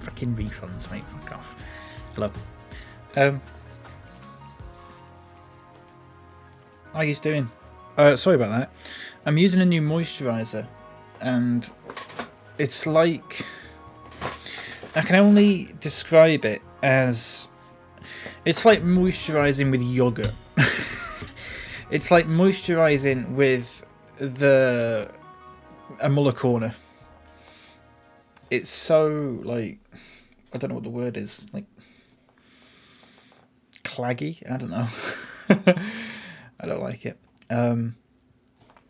Fucking refunds, mate. Fuck off. Hello. How you doing? Sorry about that. I'm using a new moisturiser, and it's like, I can only describe it as, it's like moisturising with yogurt. It's like moisturising with a Muller corner. It's so, like, I don't know what the word is, like, claggy? I don't know. I don't like it. And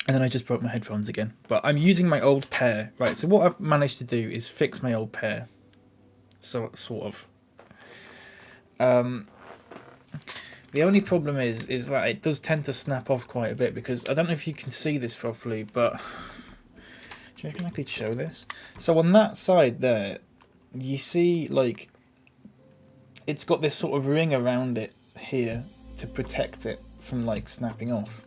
then I just broke my headphones again. But I'm using my old pair. Right, so what I've managed to do is fix my old pair. So, sort of. The only problem is that it does tend to snap off quite a bit, because I don't know if you can see this properly, but do you reckon I could show this? So on that side there, you see, like, it's got this sort of ring around it here to protect it from, like, snapping off.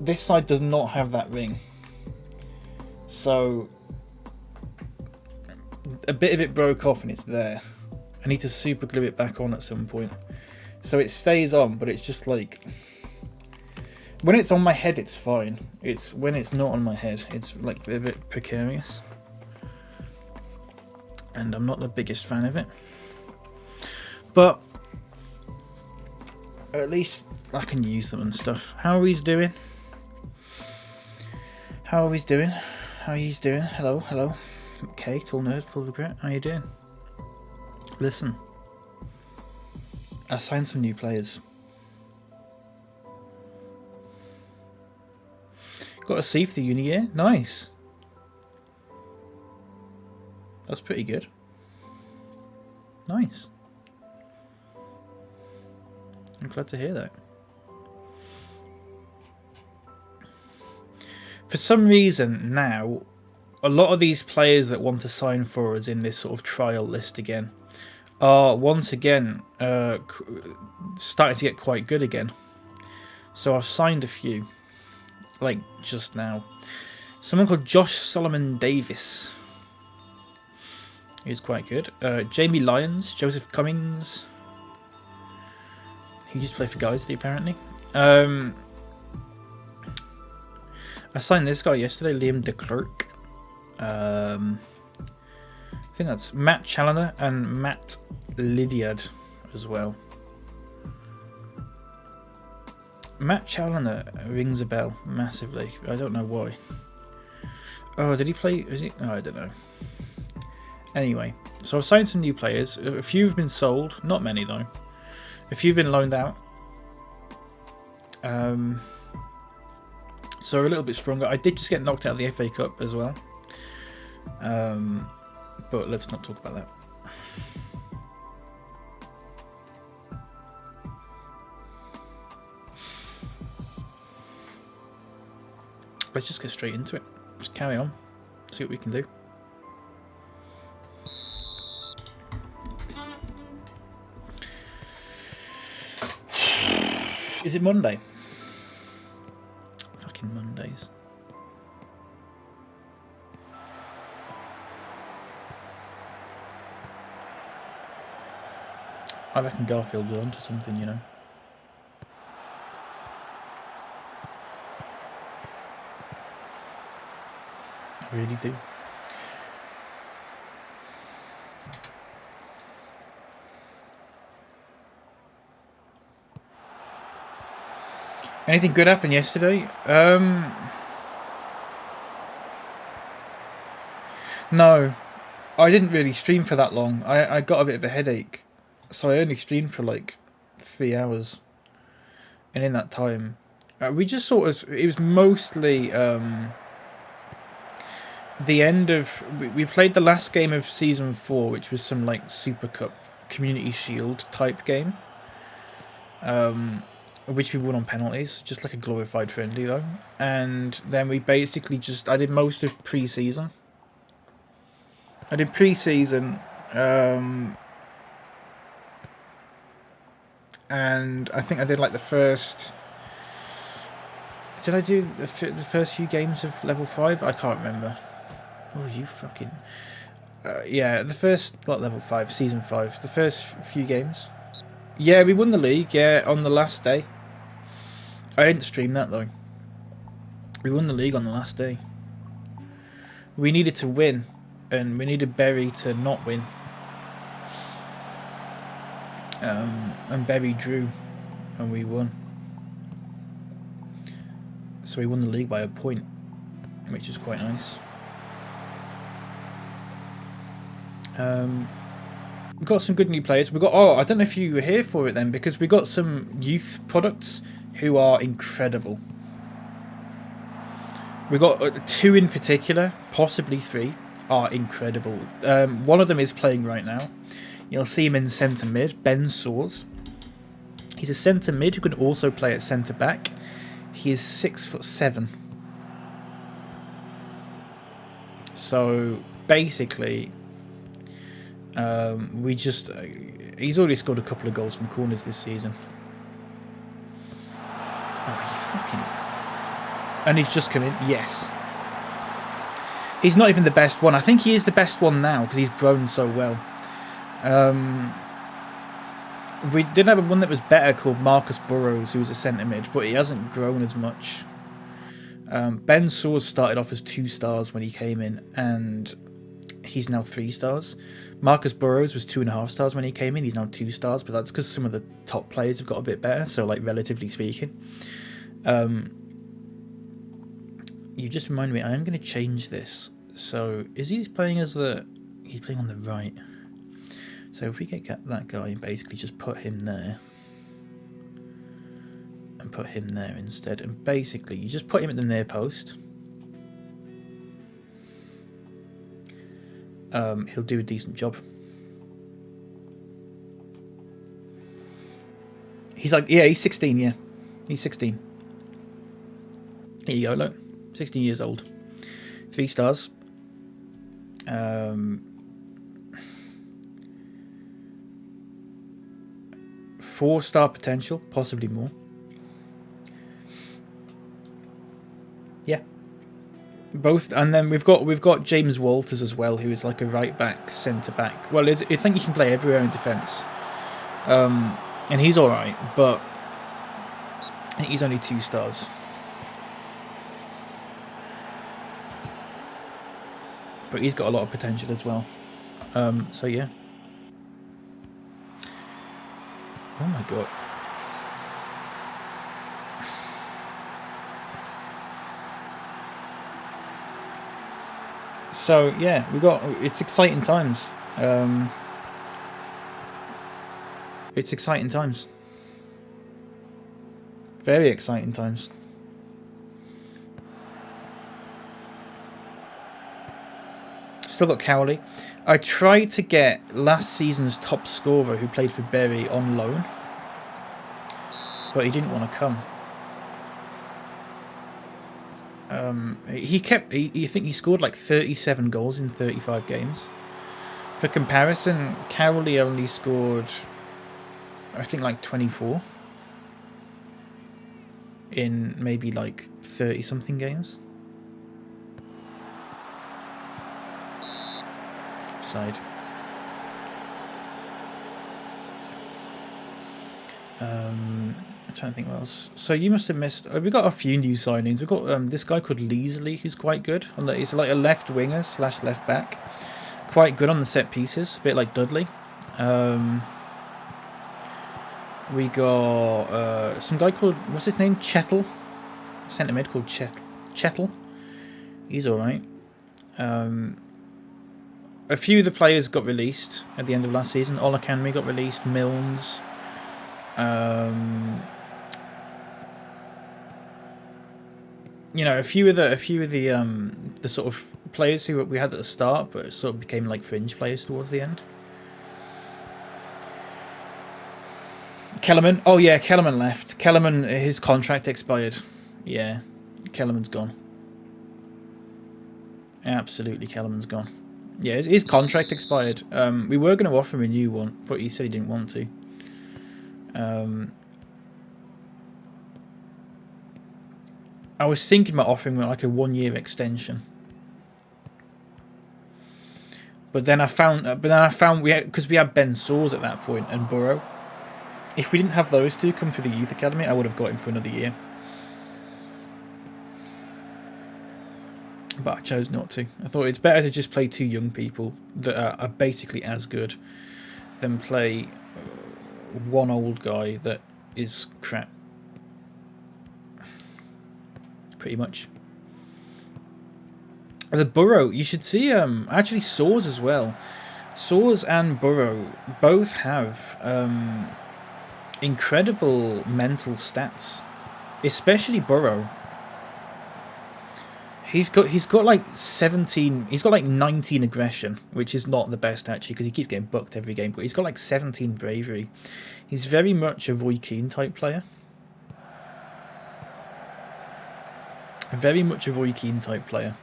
This side does not have that ring. So a bit of it broke off and it's there. I need to super glue it back on at some point. So it stays on, but it's just like, when it's on my head it's fine. It's when it's not on my head, it's like a bit precarious. And I'm not the biggest fan of it. But at least I can use them and stuff. How are we doing? How are we doing? How are you doing? Hello, hello. Okay, tall nerd, full of regret. How you doing? Listen, I signed some new players. Got a C for the uni year. Nice. That's pretty good. Nice. I'm glad to hear that. For some reason now, a lot of these players that want to sign for us in this sort of trial list again are once again starting to get quite good again. So I've signed a few, like just now. Someone called Josh Solomon Davis. He's quite good. Jamie Lyons, Joseph Cummings. He used to play for Guiseley, apparently. I signed this guy yesterday, Liam de Klerk. I think that's Matt Challoner and Matt Lydiard as well. Matt Challoner rings a bell massively. I don't know why. Oh, did he play? Is he? Oh, I don't know. Anyway, so I've signed some new players. A few have been sold, not many though. A few have been loaned out. So we're a little bit stronger. I did just get knocked out of the FA Cup as well. But let's not talk about that. Let's just get straight into it. Just carry on. See what we can do. Is it Monday? Fucking Mondays. I reckon Garfield was onto something, you know. I really do. Anything good happened yesterday? No. I didn't really stream for that long. I got a bit of a headache. So I only streamed for like 3 hours. And in that time, we just sort of, it was mostly the end of, we played the last game of Season 4, which was some like Super Cup Community Shield type game. Which we won on penalties, just like a glorified friendly though. And then we basically just, I did most of pre-season. I did pre-season, and I think I did like the first... Did I do the first few games of level 5? I can't remember. Oh, you fucking... yeah, the first, what, level 5, season 5, the first few games. Yeah, we won the league, yeah, on the last day. I didn't stream that, though. We won the league on the last day. We needed to win, and we needed Berry to not win. And Berry drew, and we won. So we won the league by a point, which is quite nice. We've got some good new players. We got, oh, I don't know if you were here for it then, because we got some youth products who are incredible. We got 2 in particular, possibly 3, are incredible. One of them is playing right now. You'll see him in centre mid, Ben Soares. He's a centre mid who can also play at centre back. He is 6'7". So basically, we just he's already scored a couple of goals from corners this season. Oh, he fucking... And he's just come in. Yes. He's not even the best one. I think he is the best one now because he's grown so well. We did have one that was better called Marcus Burrows, who was a centre mid, but he hasn't grown as much. Ben Soares started off as 2 stars when he came in, and he's now 3 stars. Marcus Burrows was 2.5 stars when he came in. He's now 2 stars, but that's because some of the top players have got a bit better. So, like, relatively speaking, you just reminded me. I am going to change this. So, is he playing as the? He's playing on the right. So if we get that guy and basically just put him there, and put him there instead, and basically you just put him at the near post. He'll do a decent job. He's like, yeah, he's 16, yeah. He's 16. Here you go, look. 16 years old. 3 stars. 4-star potential, possibly more. Yeah. Both, and then we've got James Walters as well, who is like a right back, centre back. Well, I think he can play everywhere in defence, and he's all right, but I think he's only 2 stars. But he's got a lot of potential as well. So yeah. Oh my god. So yeah, it's exciting times. It's exciting times. Very exciting times. Still got Cowley. I tried to get last season's top scorer who played for Bury on loan, but he didn't want to come. I think he scored like 37 goals in 35 games. For comparison, Cowley only scored, I think, like 24 in maybe like 30-something games. Side. I'm trying to think what else. So you must have missed. We got a few new signings. We've got this guy called Leasley, who's quite good. He's like a left winger / left back. Quite good on the set pieces, a bit like Dudley. We got some guy called, what's his name? Chettle. Centre mid called Chettle. He's all right. A few of the players got released at the end of last season. All Academy got released. Milnes. You know, a few of the sort of players who we had at the start, but sort of became like fringe players towards the end. Kellerman. Oh yeah, Kellerman left. Kellerman, his contract expired. Yeah, Kellerman's gone. Absolutely, Kellerman's gone. Yeah, his contract expired. We were going to offer him a new one, but he said he didn't want to. I was thinking about offering him like a 1-year extension. But then I found because we had Ben Saws at that point and Burrow. If we didn't have those two come through the youth academy, I would have got him for another year. But I chose not to. I thought it's better to just play two young people that are basically as good than play one old guy that is crap. Pretty much. The Burrow, you should see actually Saws as well. Saws and Burrow both have incredible mental stats, especially Burrow. He's got like 17. He's got like 19 aggression, which is not the best actually because he keeps getting bucked every game. But he's got like 17 bravery. He's very much a Roy Keane type player. Very much a Roy Keane type player.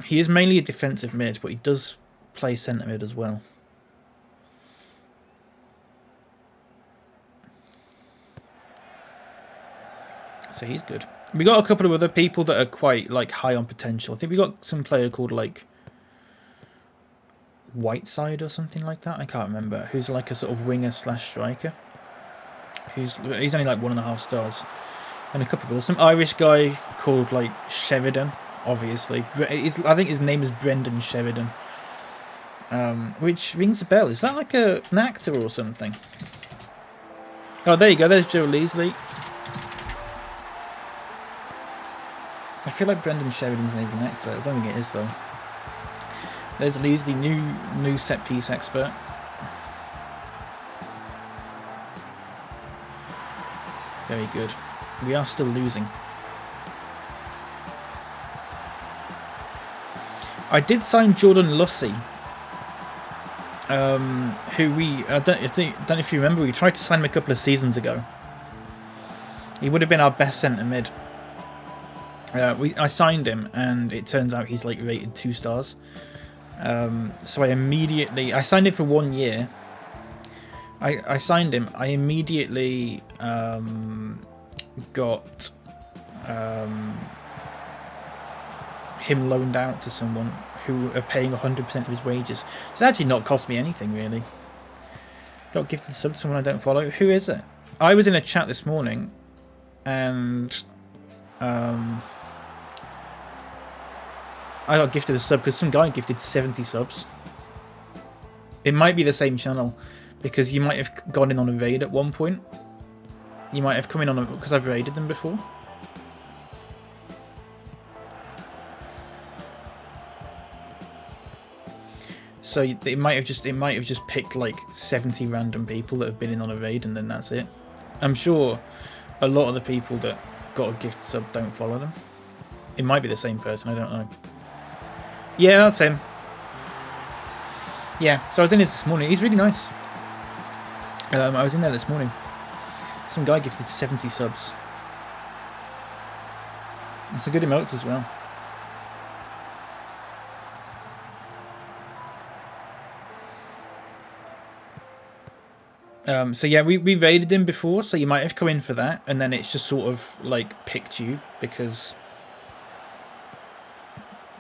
He is mainly a defensive mid, but he does play centre mid as well. So he's good. We got a couple of other people that are quite like high on potential. I think we got some player called like Whiteside or something like that. I can't remember. Who's like a sort of winger / striker. He's only like 1.5 stars. And a couple of others. Some Irish guy called like Sheridan, obviously. I think his name is Brendan Sheridan. Which rings a bell. Is that like an actor or something? Oh, there you go. There's Joe Leasley. I feel like Brendan Sheridan's an even actor. I don't think it is though. There's Leasley, new set piece expert. Very good. We are still losing. I did sign Jordan Lussey, who I don't know if you remember, we tried to sign him a couple of seasons ago. He would have been our best centre mid. I signed him, and it turns out he's like rated 2 stars. So I signed him for 1 year. I signed him. I immediately got him loaned out to someone who are paying 100% of his wages. It's actually not cost me anything really. Got gifted sub to someone I don't follow. Who is it? I was in a chat this morning, and I got gifted a sub because some guy gifted 70 subs. It might be the same channel because you might have gone in on a raid at one point. You might have come in on because I've raided them before. So it might have just picked like 70 random people that have been in on a raid, and then that's it. I'm sure a lot of the people that got a gift sub don't follow them. It might be the same person. I don't know. Yeah, that's him. Yeah, so I was in his this morning. He's really nice. I was in there this morning. Some guy gifted 70 subs. And some good emotes as well. So yeah, we raided him before, so you might have come in for that, and then it's just sort of like picked you because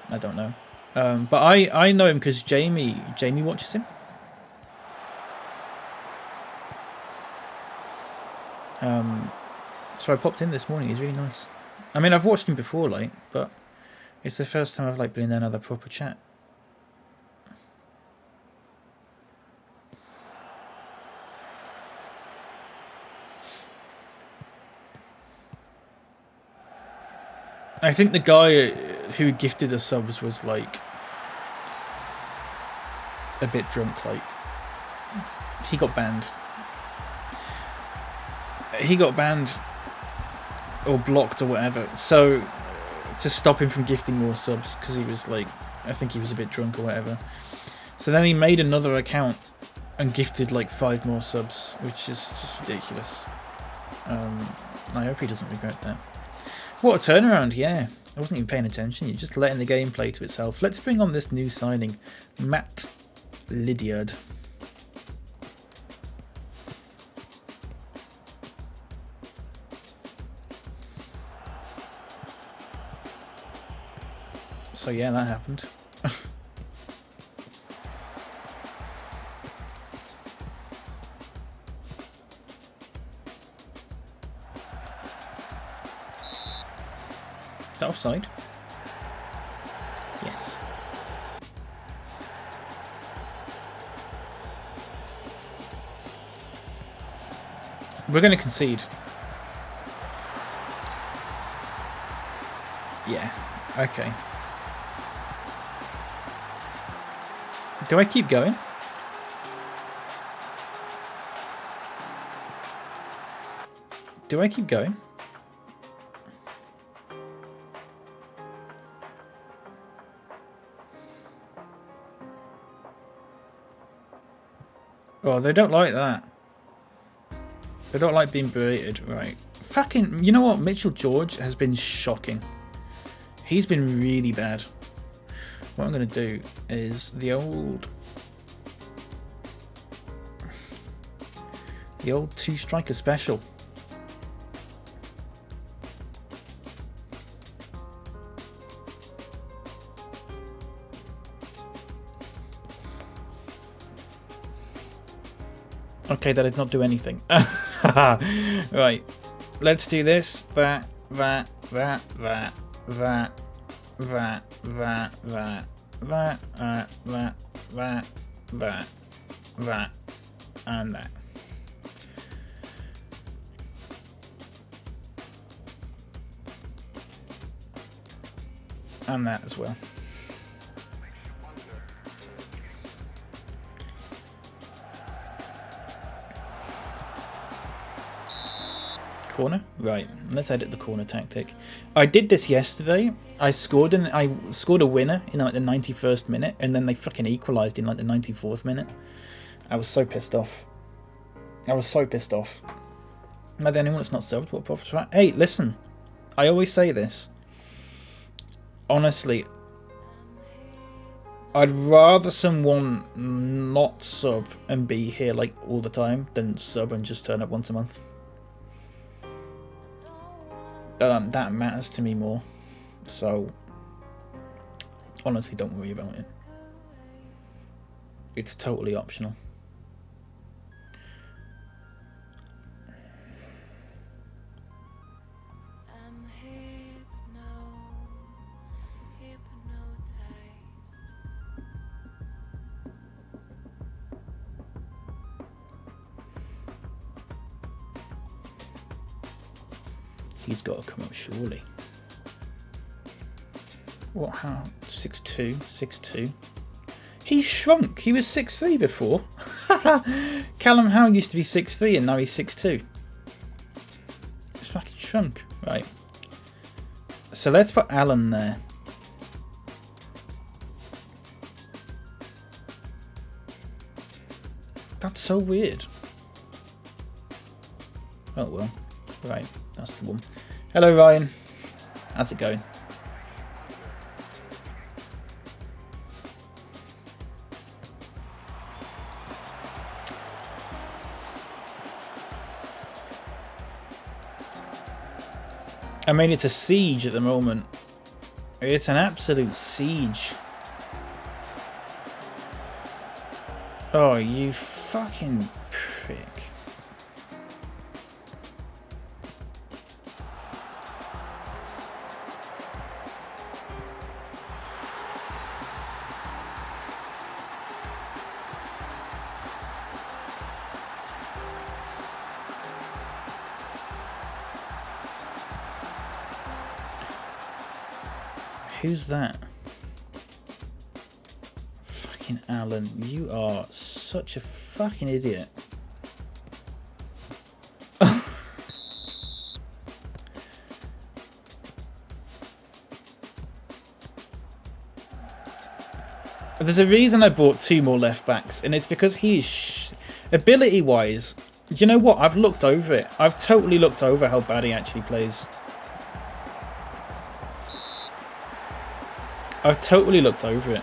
I don't know. But I know him because Jamie watches him. So I popped in this morning. He's really nice. I mean, I've watched him before, like, but it's the first time I've like been in another proper chat. I think the guy who gifted the subs was like a bit drunk, like he got banned. He got banned or blocked or whatever. So to stop him from gifting more subs, because he was like, I think he was a bit drunk or whatever. So then he made another account and gifted like 5 more subs, which is just ridiculous. I hope he doesn't regret that. What a turnaround, yeah. I wasn't even paying attention. You're just letting the game play to itself. Let's bring on this new signing, Matt Lydiard. So yeah, that happened. Is that offside? Yes. We're going to concede. Yeah. Okay. Do I keep going? Do I keep going? Oh, they don't like that. They don't like being berated, right? Fucking, you know what? Mitchell George has been shocking. He's been really bad. What I'm going to do is the old two-striker special. Okay, that did not do anything. Right, let's do this. That. And that. And that as well. Corner? Right, let's edit the corner tactic. I did this yesterday. I scored a winner in like the 91st minute, and then they fucking equalised in like the 94th minute. I was so pissed off. Am I the only one that's not subbed? What profits right? Hey, listen. I always say this. Honestly, I'd rather someone not sub and be here like all the time than sub and just turn up once a month. That matters to me more. So, honestly, don't worry about it. It's totally optional. He's got to come up surely. What? How? 6'2", 6'2". He's shrunk. He was 6'3" before. Callum Howe used to be 6'3" and now he's 6'2". He's fucking shrunk. Right. So let's put Alan there. That's so weird. Oh well. Right. That's the one. Hello, Ryan. How's it going? I mean, it's a siege at the moment. It's an absolute siege. Oh, you fucking prick. Who's that? Fucking Alan, you are such a fucking idiot. There's a reason I bought 2 more left backs, and it's because he's ability-wise. Do you know what? I've looked over it. I've totally looked over how bad he actually plays. I've totally looked over it.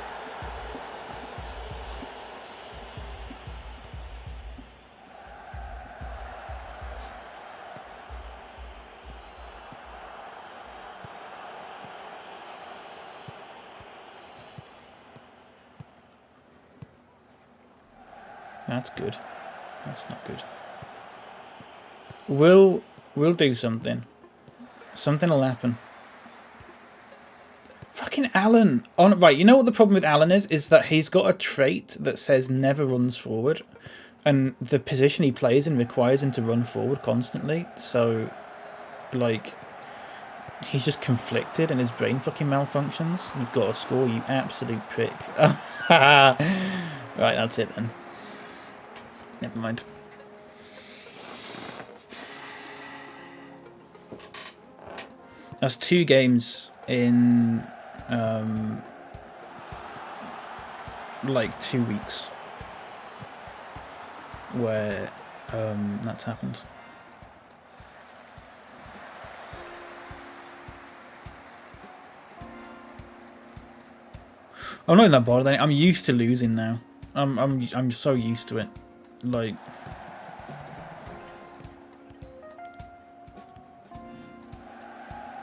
That's good. That's not good. We'll do something. Something will happen. Fucking Alan. Right, you know what the problem with Alan is? Is that he's got a trait that says never runs forward. And the position he plays in requires him to run forward constantly. So, like, he's just conflicted and his brain fucking malfunctions. You've got to score, you absolute prick. Right, that's it then. Never mind. That's 2 games in like 2 weeks where that's happened. I'm not in that bothered. I'm used to losing now. I'm so used to it. Like,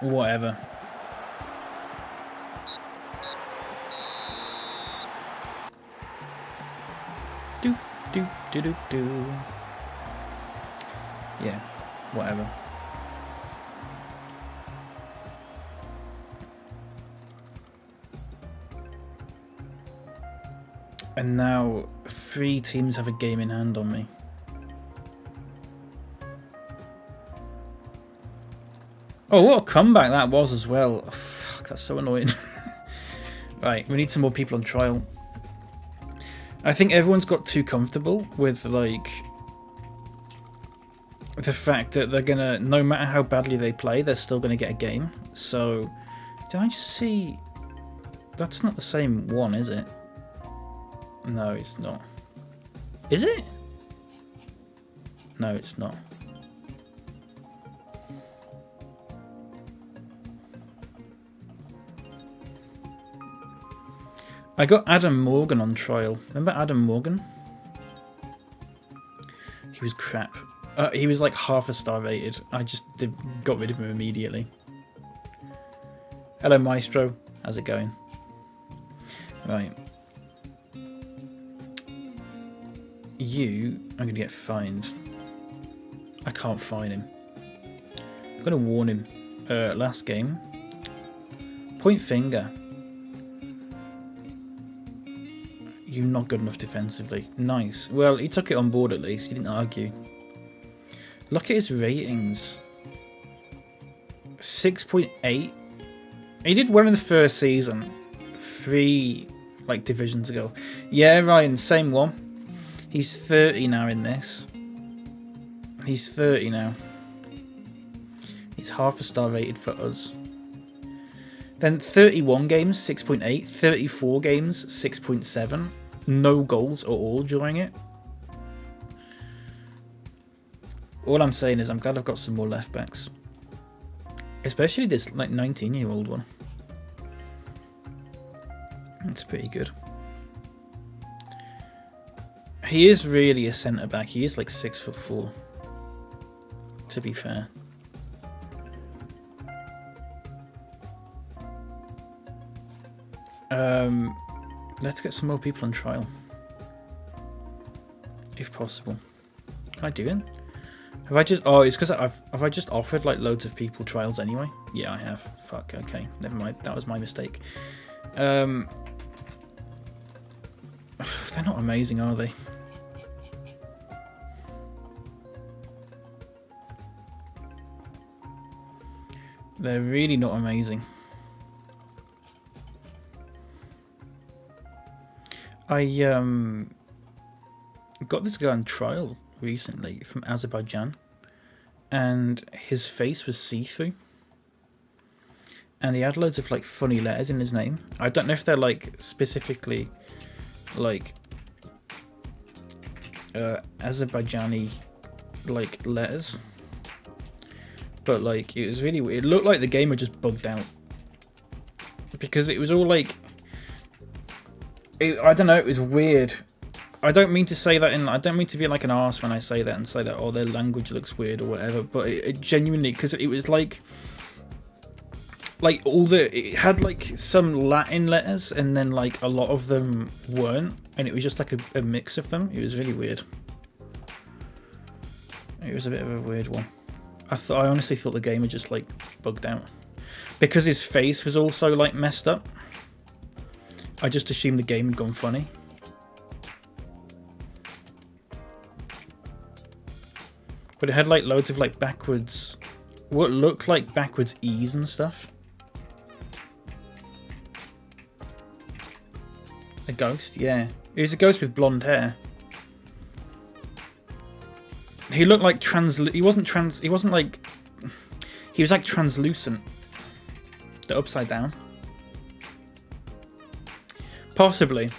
whatever. Do. Yeah, whatever. And now 3 teams have a game in hand on me. Oh, what a comeback that was as well. Oh, fuck, that's so annoying. Right, we need some more people on trial. I think everyone's got too comfortable with, like, the fact that they're gonna, no matter how badly they play, they're still gonna get a game. So, did I just see... That's not the same one, is it? No, it's not. Is it? No, it's not. I got Adam Morgan on trial. Remember Adam Morgan? He was crap. He was like half a star rated. I just got rid of him immediately. Hello, Maestro. How's it going? Right. I'm going to get fined. I can't fine him. I'm going to warn him. Last game. Point finger. You're not good enough defensively. Nice. Well, he took it on board at least. He didn't argue. Look at his ratings. 6.8. He did well in the first season. 3 like divisions ago. Yeah, Ryan, same one. He's 30 now in this. He's 30 now. He's half a star rated for us. Then 31 games, 6.8. 34 games, 6.7. No goals at all during it. All I'm saying is I'm glad I've got some more left backs. Especially this like 19-year-old one. That's pretty good. He is really a centre back. He is like 6'4", to be fair. Let's get some more people on trial, if possible. Can I do it? Have I just? Oh, it's because have I just offered like loads of people trials anyway? Yeah, I have. Fuck. Okay, never mind. That was my mistake. They're not amazing, are they? They're really not amazing. I got this guy on trial recently from Azerbaijan, and his face was see-through, and he had loads of like funny letters in his name. I don't know if they're like specifically like Azerbaijani like letters, but like it was really weird. It looked like the game had just bugged out because it was all like I don't know, it was weird. I don't mean to say that I don't mean to be like an arse when I say that and say that, oh, their language looks weird or whatever, but it genuinely, because it was like, like it had like some Latin letters, and then like a lot of them weren't, and it was just like a mix of them. It was really weird. It was a bit of a weird one. I honestly thought the game had just like bugged out because his face was also like messed up. I just assumed the game had gone funny. But it had like loads of like backwards, what looked like backwards E's and stuff. A ghost, yeah. It was a ghost with blonde hair. He looked like he was like translucent. The upside down. Possibly.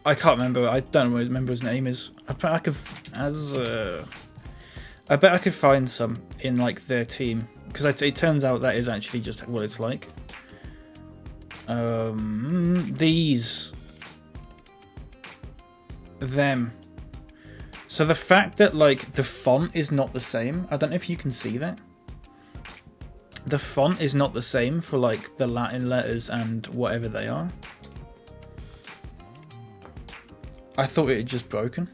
I can't remember. I don't remember his name is. I bet I could find some in like their team, because it turns out that is actually just what it's like. Them. So the fact that like the font is not the same, I don't know if you can see that. The font is not the same for like the Latin letters and whatever they are. I thought it had just broken.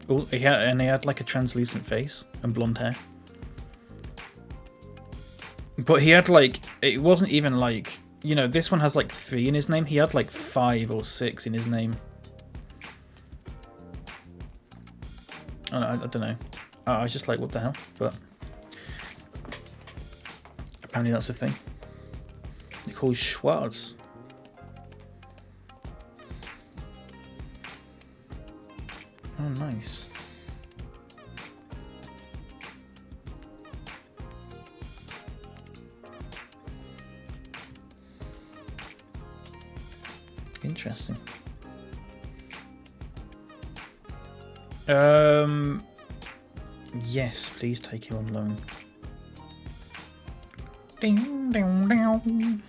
Oh, he had like a translucent face and blonde hair. But he had like, it wasn't even like, you know, this one has like 3 in his name. He had like 5 or 6 in his name. I don't know. I was just like, what the hell? But apparently that's a thing. They're called Schwarz. Oh, nice. Interesting. Yes, please take him on loan. Ding, ding, ding.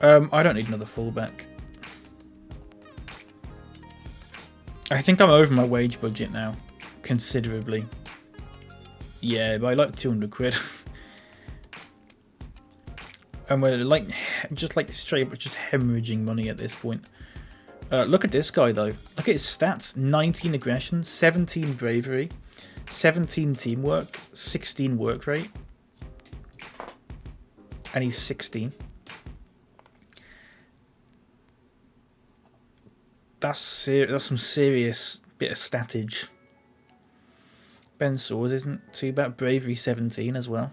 I don't need another fullback. I think I'm over my wage budget now, considerably. Yeah, by like 200 quid. And we're like, just like straight up just hemorrhaging money at this point. Look at this guy though. Look at his stats: 19 aggression, 17 bravery, 17 teamwork, 16 work rate, and he's 16. That's some serious bit of statage. Ben Saws isn't too bad. Bravery 17 as well.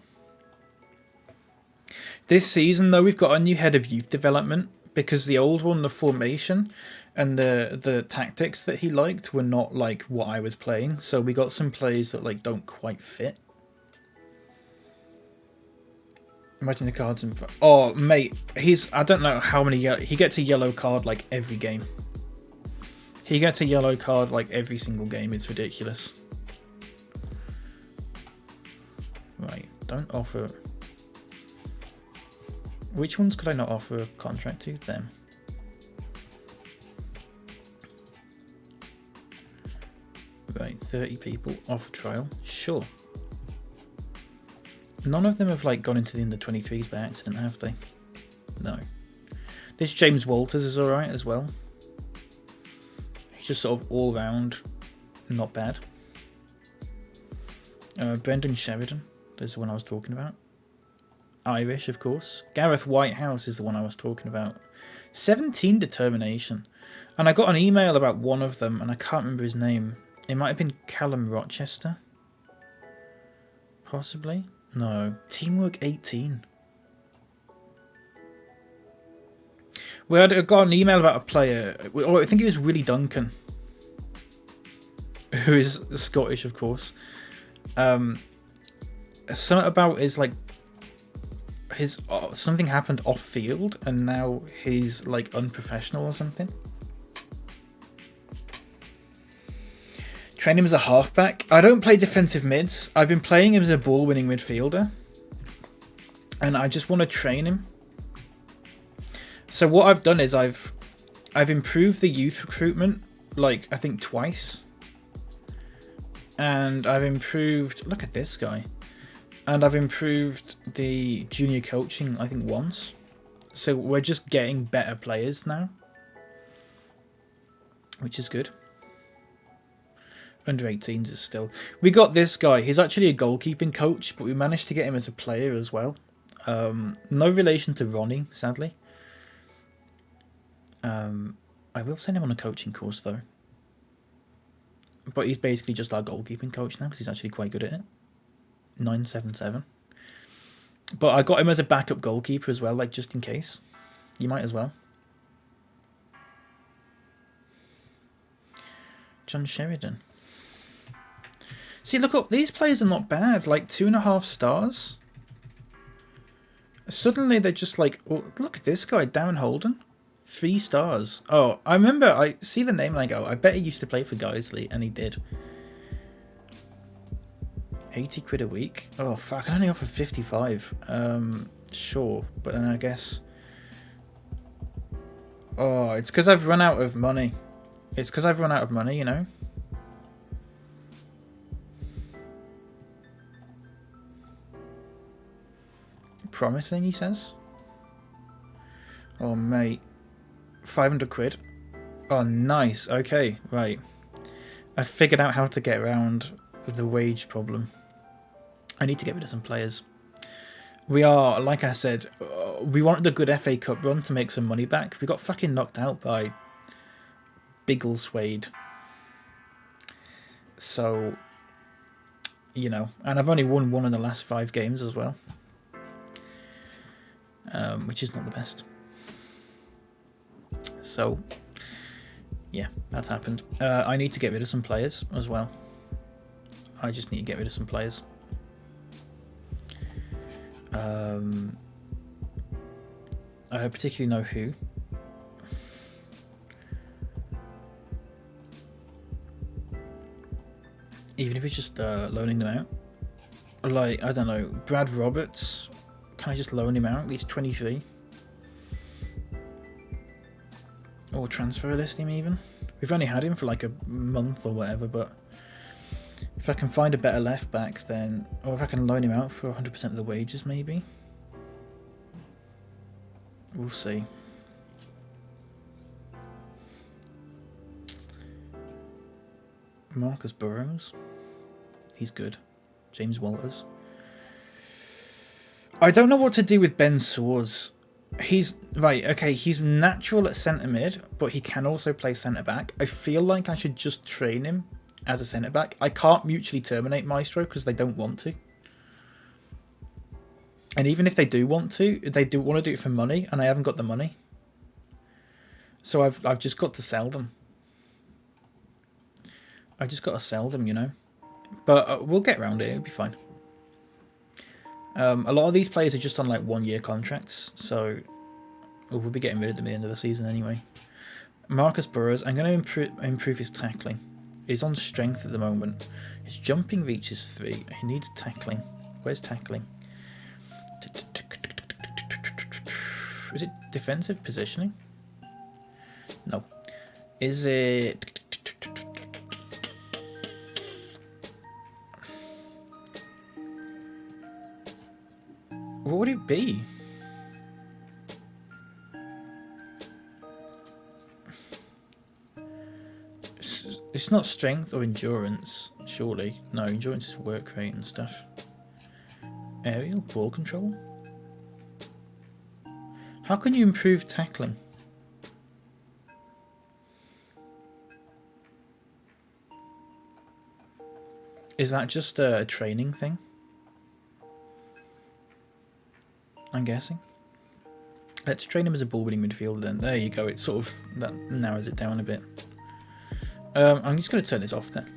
This season though, we've got a new head of youth development, because the old one, the formation and the tactics that he liked were not like what I was playing. So we got some plays that like don't quite fit. Imagine the cards in front. Oh mate, I don't know how many he gets a yellow card like every game. He gets a yellow card like every single game. It's ridiculous. Right, don't offer. Which ones could I not offer a contract to? Them. Right, 30 people. Offer trial. Sure. None of them have like gone into the under 23s by accident, have they? No. This James Walters is alright as well. He's just sort of all round not bad. Brendan Sheridan. There's the one I was talking about. Irish, of course. Gareth Whitehouse is the one I was talking about. 17 determination. And I got an email about one of them, and I can't remember his name. It might have been Callum Rochester. Possibly? No. Teamwork 18. I got an email about a player. I think it was Willie Duncan. Who is Scottish, of course. Something about his like something happened off field and now he's like unprofessional or something. Train him as a halfback. I don't play defensive mids. I've been playing him as a ball winning midfielder, and I just want to train him. So what I've done is I've improved the youth recruitment like I think twice, and I've improved. Look at this guy. And I've improved the junior coaching, I think, once. So we're just getting better players now, which is good. Under 18s is still... We got this guy. He's actually a goalkeeping coach, but we managed to get him as a player as well. No relation to Ronnie, sadly. I will send him on a coaching course, though. But he's basically just our goalkeeping coach now, because he's actually quite good at it. 977. But I got him as a backup goalkeeper as well, like just in case. You might as well. John Sheridan. See, look up, these players are not bad. Like 2.5 stars. Suddenly they're just like, oh, look at this guy, Darren Holden. 3 stars. Oh, I remember, I see the name and I go, I bet he used to play for Guiseley, and he did. 80 quid a week? Oh, fuck, I can only offer 55. Sure, but then I guess... Oh, it's because I've run out of money. It's because I've run out of money, you know? Promising, he says. Oh, mate. 500 quid. Oh, nice. Okay, right. I figured out how to get around the wage problem. I need to get rid of some players. We are, like I said, we wanted a good FA Cup run to make some money back. We got fucking knocked out by Biggleswade. So, you know, and I've only won 1 in the last 5 games as well. Which is not the best. So, yeah, that's happened. I need to get rid of some players as well. I just need to get rid of some players. I don't particularly know who. Even if it's just loaning them out. Like, I don't know, Brad Roberts. Can I just loan him out? He's 23. Or transfer list him even. We've only had him for like a month or whatever, but if I can find a better left back then, or if I can loan him out for 100% of the wages maybe. We'll see. Marcus Burrows. He's good. James Walters. I don't know what to do with Ben Swords. He's right, okay, he's natural at centre mid, but he can also play centre back. I feel like I should just train him as a centre back. I can't mutually terminate Maestro because they don't want to. And even if they do want to, they do want to do it for money, and I haven't got the money. So I've just got to sell them. I just got to sell them, you know. But we'll get around it, it'll be fine. A lot of these players are just on like 1-year contracts, so we'll be getting rid of them at the end of the season anyway. Marcus Burrows, I'm going to improve his tackling. He's on strength at the moment. His jumping reach is 3. He needs tackling. Where's tackling? Is it defensive positioning? No. Is it... What would it be? It's not strength or endurance, surely. No, endurance is work rate and stuff. Aerial ball control? How can you improve tackling? Is that just a training thing? I'm guessing. Let's train him as a ball-winning midfielder then. There you go. It's sort of, that narrows it down a bit. I'm just going to turn this off then,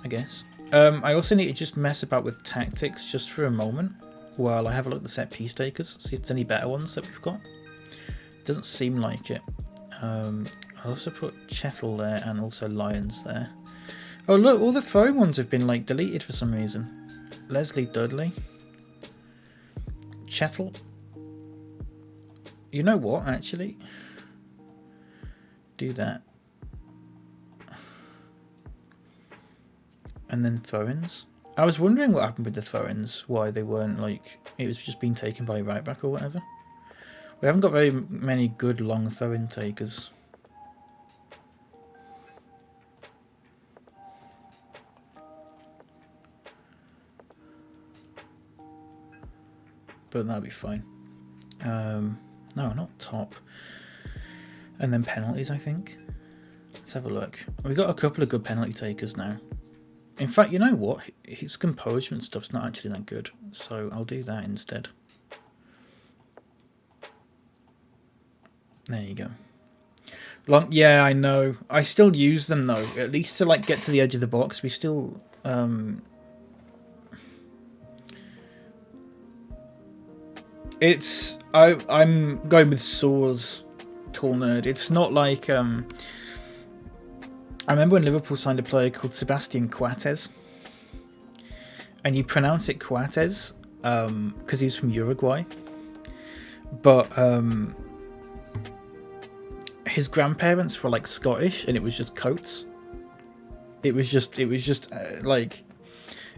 I guess. I also need to just mess about with tactics just for a moment while I have a look at the set piece takers, see if there's any better ones that we've got. Doesn't seem like it. I'll also put Chettle there and also Lyons there. Oh look, all the throwing ones have been like deleted for some reason. Leslie Dudley. Chettle. You know what, actually? Do that. And then throw-ins. I was wondering what happened with the throw-ins, why they weren't like, it was just being taken by right back or whatever. We haven't got very many good long throw-in takers. But that'll be fine. No, not top. And then penalties, I think. Let's have a look. We've got a couple of good penalty takers now. In fact, you know what? His composure and stuff's not actually that good, so I'll do that instead. There you go. Long, yeah, I know. I still use them though, at least to like get to the edge of the box. We still. I'm going with Saw's Tall Nerd. It's not like I remember when Liverpool signed a player called Sebastian Coates, and you pronounce it Coates because he's from Uruguay, but his grandparents were like Scottish, and it was just Coates. It was just like,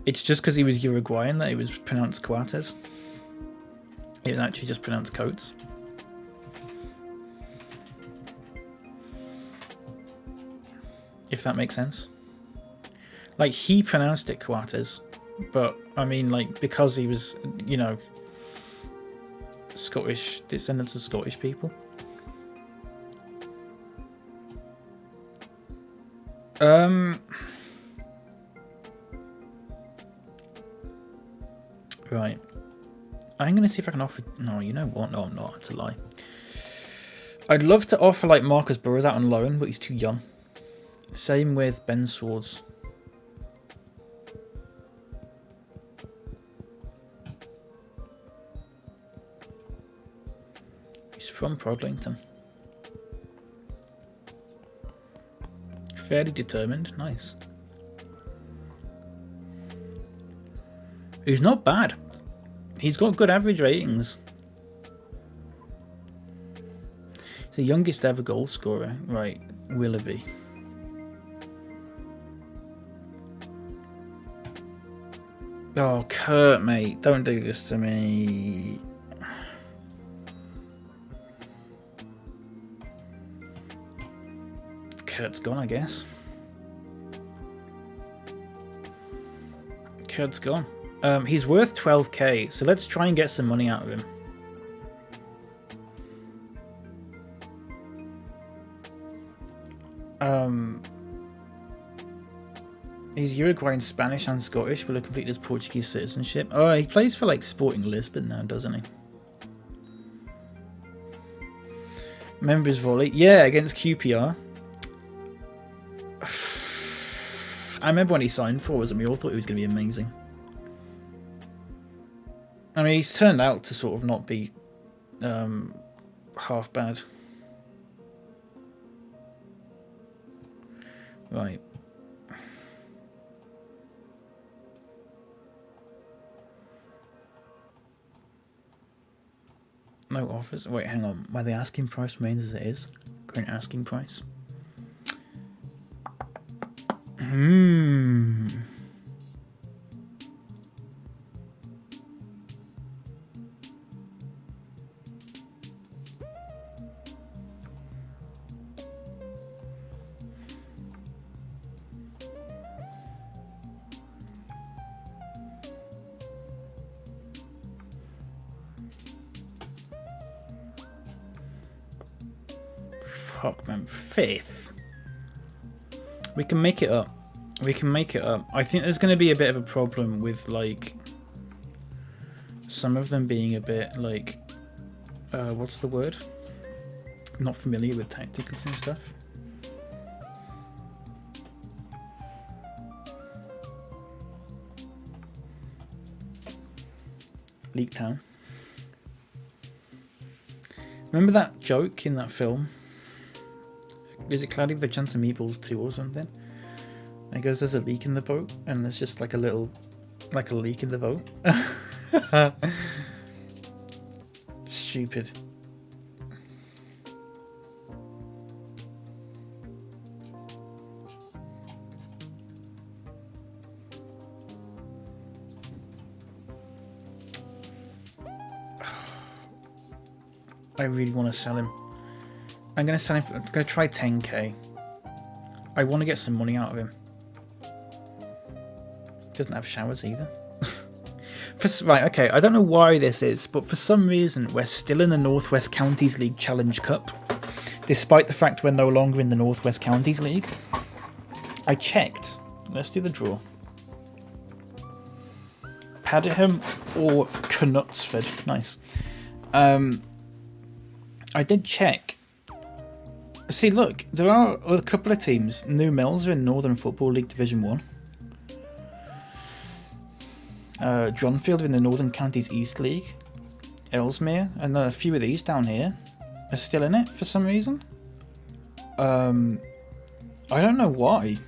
it's just because he was Uruguayan that it was pronounced Coates. It was actually just pronounced Coates. If that makes sense. Like, he pronounced it Coates, but I mean, like, because he was, you know, Scottish, descendants of Scottish people. Right. I'm going to see if I can offer... No, you know what? No, I'm not. That's a lie. I'd love to offer, like, Marcus Burrows out on loan, but he's too young. Same with Ben Swords. He's from Prodlington. Fairly determined. Nice. He's not bad. He's got good average ratings. He's the youngest ever goal scorer. Right, Willoughby. Oh, Kurt, mate. Don't do this to me. Kurt's gone, I guess. Kurt's gone. He's worth 12k, so let's try and get some money out of him. He's Uruguayan, Spanish and Scottish, but a complete his Portuguese citizenship. Oh, he plays for like Sporting Lisbon now, doesn't he? Members volley. Yeah, against QPR. I remember when he signed for us and we all thought he was going to be amazing. I mean, he's turned out to sort of not be half bad. Right. No offers. Wait, hang on. Why the asking price remains as it is? Current asking price. Fuck, man. 5th. We can make it up. We can make it up. I think there's going to be a bit of a problem with, like, some of them being a bit, like, what's the word? Not familiar with tactics and stuff. Leak Town. Remember that joke in that film? Is it Cloudy with a Chance of Meatballs 2 or something? And he goes, there's a leak in the boat, and there's just like a little, like a leak in the boat. Stupid. I really want to sell him. I'm going to sell him. I'm going to try 10k. I want to get some money out of him. Doesn't have showers either. Right, okay, I don't know why this is, but for some reason we're still in the Northwest Counties League Challenge Cup, despite the fact we're no longer in the Northwest Counties League. I checked. Let's do the draw. Paddingham or Knutsford. Nice. I did check. See, look, there are a couple of teams. New Mills are in Northern Football League Division 1. Dronfield in the Northern Counties East League. Ellesmere, and a few of these down here are still in it for some reason. I don't know why.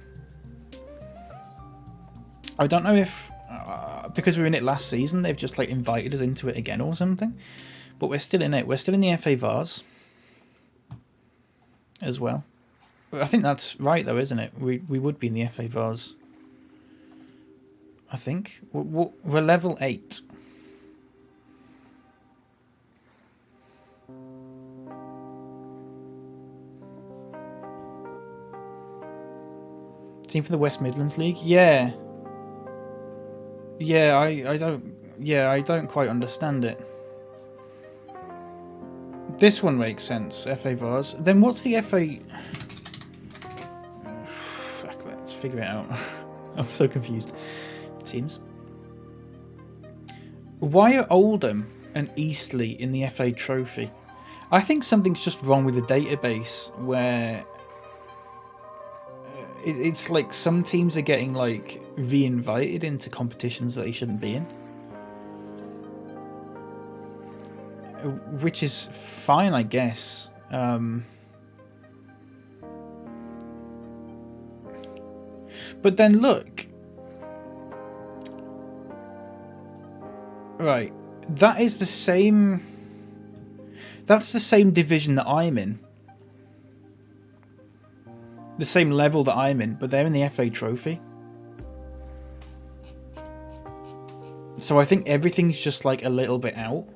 I don't know if because we were in it last season, they've just like invited us into it again or something. But we're still in it. We're still in the FA Vars as well. I think that's right though, isn't it? We would be in the FA Vars. I think we're level 8. Team for the West Midlands League? Yeah. Yeah, I don't quite understand it. This one makes sense, FA Vars. Then what's the FA? Fuck, let's figure it out. I'm so confused. Teams. Why are Oldham and Eastleigh in the FA Trophy? I think something's just wrong with the database where it's like some teams are getting like re-invited into competitions that they shouldn't be in, which is fine, I guess. But then look, right, that's the same division that I'm in. The same level that I'm in, but they're in the FA Trophy. So I think everything's just like a little bit out.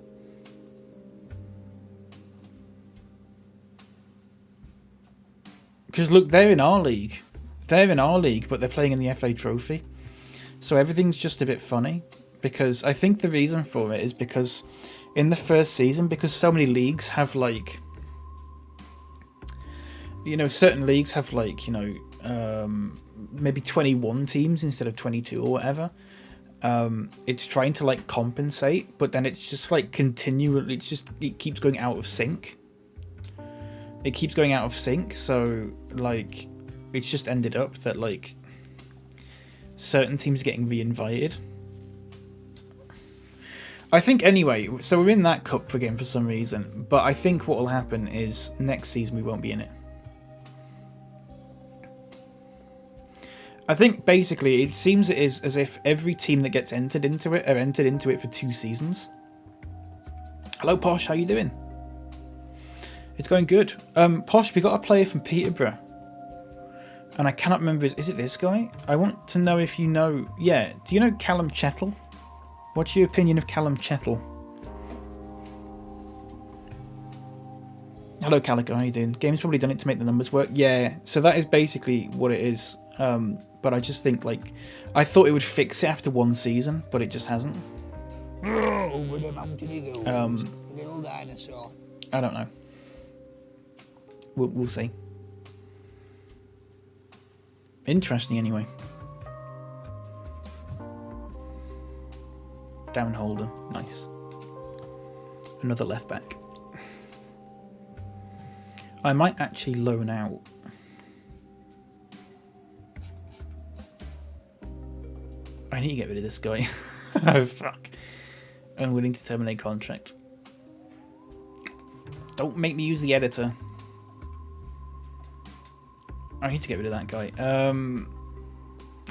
Because look, they're in our league. They're in our league, but they're playing in the FA Trophy. So everything's just a bit funny. Because I think the reason for it is because in the first season, because so many leagues have like, you know, certain leagues have like, you know, maybe 21 teams instead of 22 or whatever. It's trying to like compensate, but then it's just like continually, it keeps going out of sync. It keeps going out of sync, so like it's just ended up that like certain teams are getting re-invited. I think anyway, so we're in that cup again for some reason, but I think what will happen is next season we won't be in it. I think basically it seems it is as if every team that gets entered into it are entered into it for 2 seasons. Hello Posh, how you doing? It's going good. Posh, we got a player from Peterborough. And I cannot remember, is it this guy? I want to know if you know, yeah, do you know Callum Chettle? What's your opinion of Callum Chettle? Hello Calico, how you doing? Game's probably done it to make the numbers work. Yeah, so that is basically what it is. But I just think, like, I thought it would fix it after 1 season, but it just hasn't. Little dinosaur. I don't know. We'll see. Interesting, anyway. Darren Holden, nice. Another left back. I might actually loan out. I need to get rid of this guy. Oh, fuck. Unwilling to terminate contract. Don't make me use the editor. I need to get rid of that guy.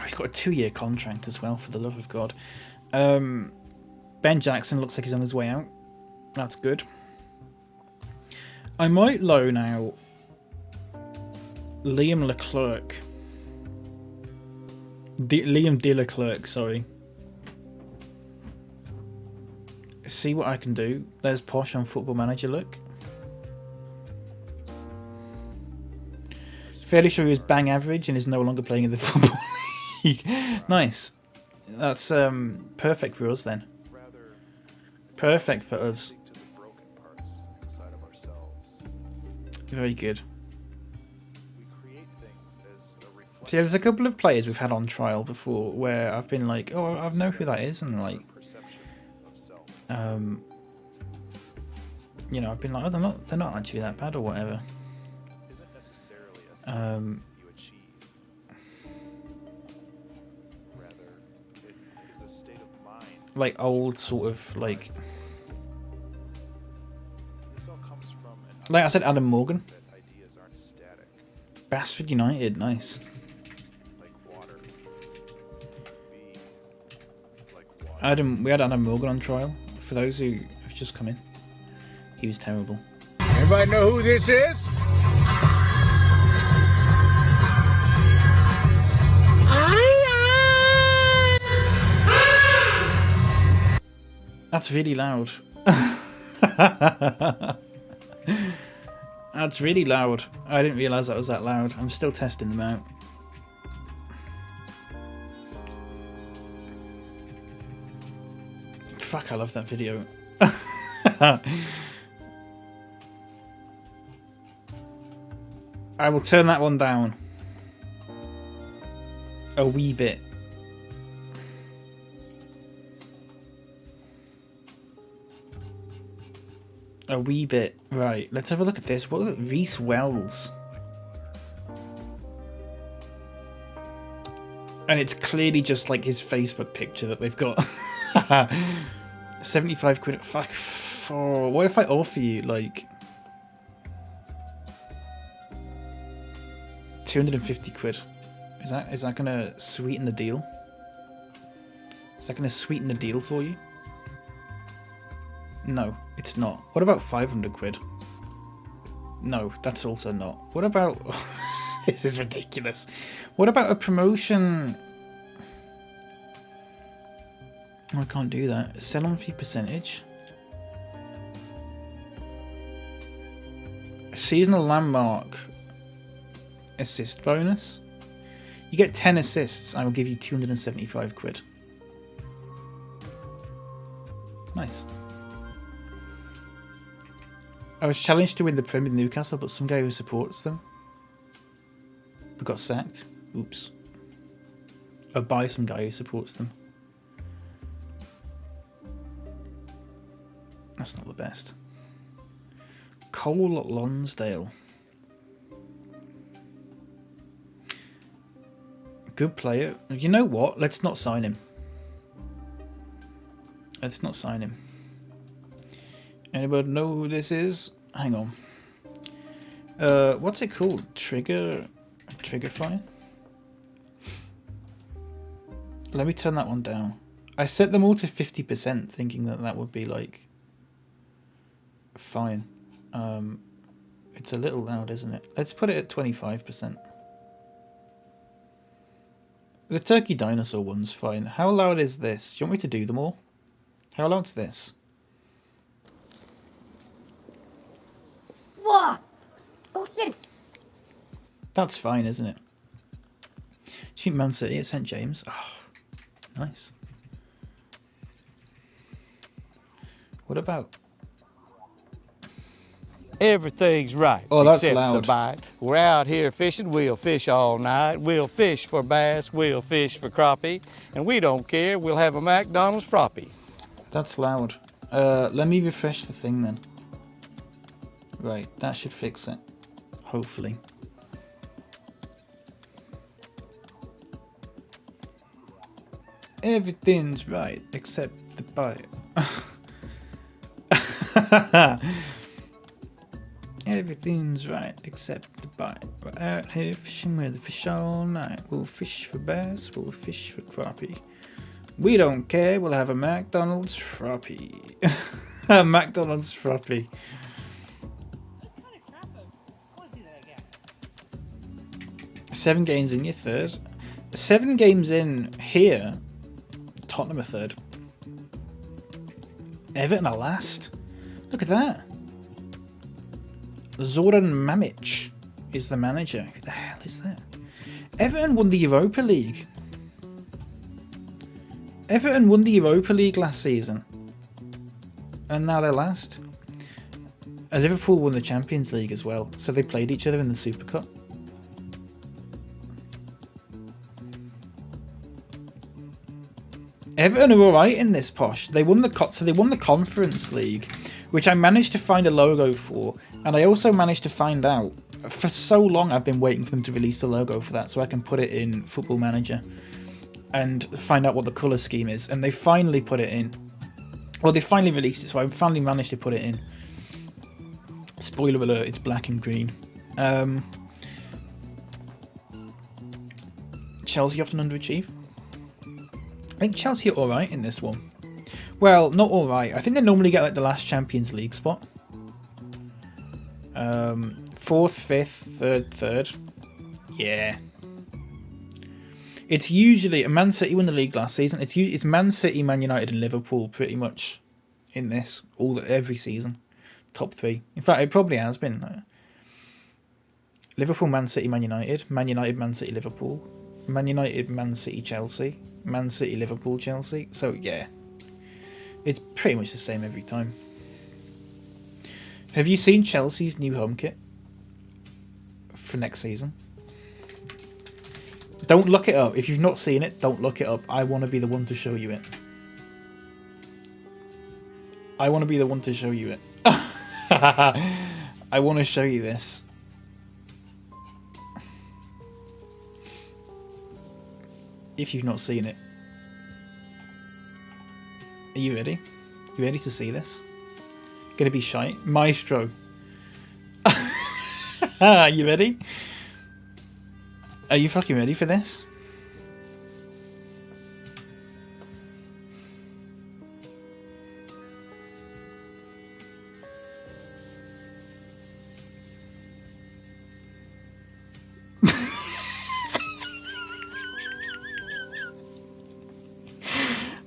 He's got a 2-year contract as well, for the love of God. Ben Jackson looks like he's on his way out. That's good. I might loan out Liam Leclerc. Liam de Leclerc, sorry. See what I can do. There's Posh on Football Manager, look. Fairly sure he was bang average and is no longer playing in the Football League. Nice. That's perfect for us then. Perfect for us. Very good. So yeah, there's a couple of players we've had on trial before where I've been like, oh, I know who that is, and like, you know, I've been like, oh, they're not actually that bad or whatever. Like old sort of like I said, Adam Morgan. Basford United, nice. We had Adam Morgan on trial. For those who have just come in, he was terrible. Anybody know who this is? That's really loud. That's really loud. I didn't realise that was that loud. I'm still testing them out. Fuck, I love that video. I will turn that one down a wee bit. A wee bit. Right, let's have a look at this. What is it? Reese Wells. And it's clearly just like his Facebook picture that they've got. 75 quid. Fuck. Oh, what if I offer you like 250 quid? Is that gonna sweeten the deal? Is that gonna sweeten the deal for you? No, it's not. What about 500 quid? No, that's also not. What about... This is ridiculous. What about a promotion? Oh, I can't do that. Sell on fee percentage. Seasonal landmark. Assist bonus. You get 10 assists. I will give you 275 quid. Nice. I was challenged to win the Prem with Newcastle, but some guy who supports them got sacked. Oops. Or by some guy who supports them. That's not the best. Cole Lonsdale. Good player. You know what? Let's not sign him. Let's not sign him. Anybody know who this is? Hang on. What's it called? Triggerfly? Let me turn that one down. I set them all to 50%, thinking that that would be like fine. It's a little loud, isn't it? Let's put it at 25%. The Turkey Dinosaur one's fine. How loud is this? Do you want me to do them all? How loud's this? What? Oh shit! That's fine, isn't it? Do you think Man City at St James? Oh, nice. What about? Everything's right. Oh, that's except loud. The bite. We're out here fishing. We'll fish all night. We'll fish for bass. We'll fish for crappie. And we don't care. We'll have a McDonald's Froppy. That's loud. Let me refresh the thing then. Right, that should fix it. Hopefully. Everything's right except the bite. Everything's right except the bite. We're out here fishing with the fish all night. We'll fish for bass, we'll fish for crappie. We don't care, we'll have a McDonald's Froppy. A McDonald's Froppy. 7 games in your third. 7 games in here. Tottenham a third. Everton a last. Look at that. Zoran Mamic is the manager. Who the hell is that? Everton won the Europa League. Everton won the Europa League last season. And now they're last. And Liverpool won the Champions League as well. So they played each other in the Super Cup. Everton are alright in this, Posh. They won the Conference League, which I managed to find a logo for. And I also managed to find out, for so long I've been waiting for them to release the logo for that so I can put it in Football Manager and find out what the colour scheme is. And they finally put it in. Well, they finally released it, so I finally managed to put it in. Spoiler alert, it's black and green. Chelsea often underachieve. I think Chelsea are alright in this one. Well, not alright. I think they normally get like the last Champions League spot. 4th, 5th, 3rd. Yeah. It's usually Man City won the league last season. It's Man City, Man United, and Liverpool pretty much in this every season. Top 3. In fact, it probably has been. Liverpool, Man City, Man United, Man City, Liverpool, Man United, Man City, Chelsea, Man City, Liverpool, Chelsea. So yeah, it's pretty much the same every time. Have you seen Chelsea's new home kit for next season? Don't look it up. If you've not seen it, don't look it up. I want to be the one to show you it. I want to be the one to show you it. I want to show you this. If you've not seen it. Are you ready? You ready to see this? Gonna be shy. Maestro. You ready? Are you fucking ready for this?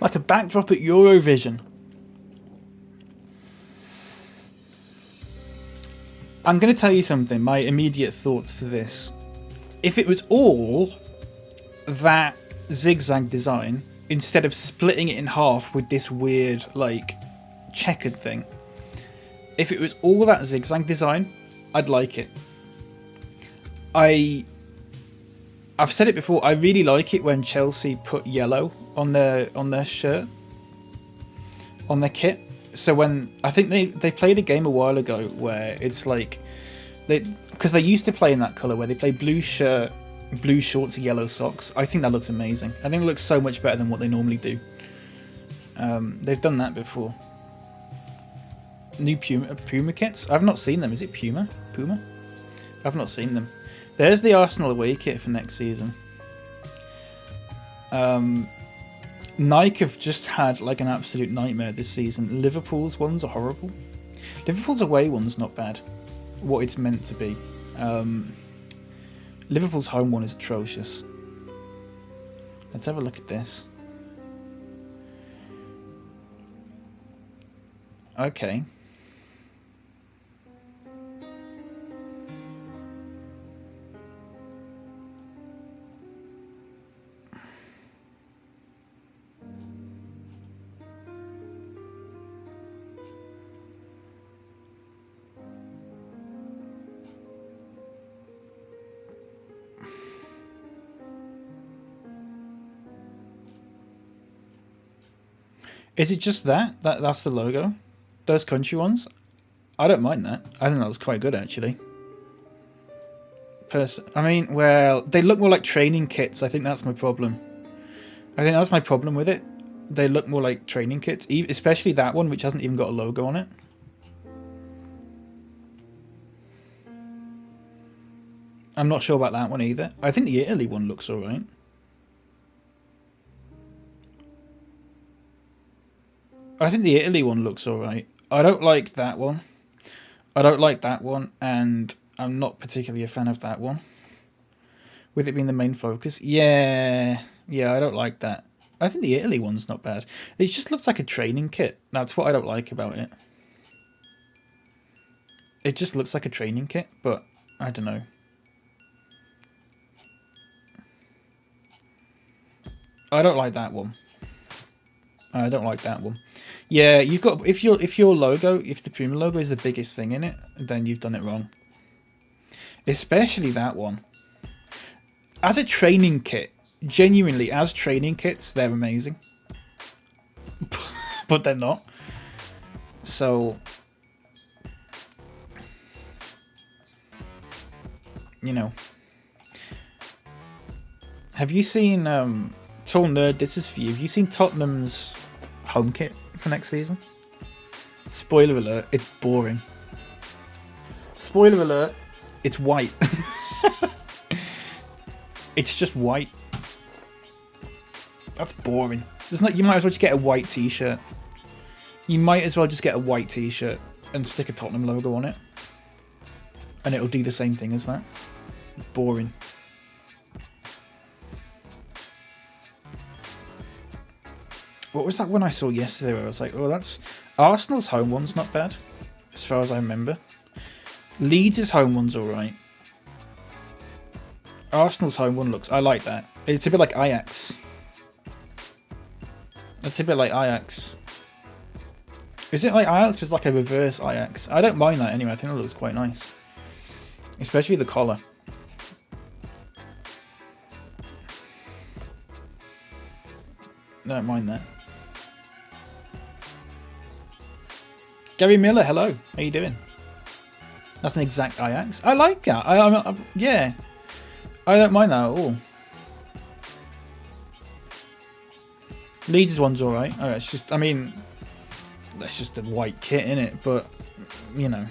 Like a backdrop at Eurovision. I'm going to tell you something, my immediate thoughts to this. If it was all that zigzag design, instead of splitting it in half with this weird, like, checkered thing, if it was all that zigzag design, I'd like it. I've said it before, I really like it when Chelsea put yellow on their shirt, on their kit. So when I think they played a game a while ago where it's like because they used to play in that color where they play blue shirt, blue shorts, and yellow socks. I think that looks amazing. I think it looks so much better than what they normally do. They've done that before. New Puma kits. I've not seen them. Is it Puma? I've not seen them. There's the Arsenal away kit for next season. Nike have just had like an absolute nightmare this season. Liverpool's ones are horrible. Liverpool's away one's not bad. What it's meant to be. Liverpool's home one is atrocious. Let's have a look at this. Okay. Is it just that's the logo? Those country ones? I don't mind that. I think that was quite good, actually. I mean, well, they look more like training kits. I think that's my problem. I think that's my problem with it. They look more like training kits, especially that one, which hasn't even got a logo on it. I'm not sure about that one either. I think the Italy one looks alright. I think the Italy one looks alright. I don't like that one. I don't like that one, and I'm not particularly a fan of that one. With it being the main focus. Yeah, I don't like that. I think the Italy one's not bad. It just looks like a training kit. That's what I don't like about it. It just looks like a training kit, but I don't know. I don't like that one. I don't like that one. Yeah, you've got if your logo, if the Puma logo is the biggest thing in it, then you've done it wrong. Especially that one. As a training kit, genuinely, as training kits, they're amazing. But they're not. So, you know. Have you seen, Tall Nerd, this is for you. Have you seen Tottenham's home kit for next season? Spoiler alert, it's boring. Spoiler alert, it's white. It's just white. That's boring. There's not, you might as well just get a white t-shirt. You might as well just get a white t-shirt and stick a Tottenham logo on it. And it'll do the same thing as that. Boring. What was that one I saw yesterday where I was like, oh, that's... Arsenal's home one's not bad, as far as I remember. Leeds' home one's alright. Arsenal's home one looks... I like that. It's a bit like Ajax. It's a bit like Ajax. Is it like Ajax or is it like a reverse Ajax? I don't mind that anyway. I think it looks quite nice. Especially the collar. I don't mind that. Gary Miller, hello. How you doing? That's an exact Ajax. I like that. Yeah. I don't mind that at all. Leeds' one's alright. Oh, it's just, I mean, that's just a white kit, innit? But, you know.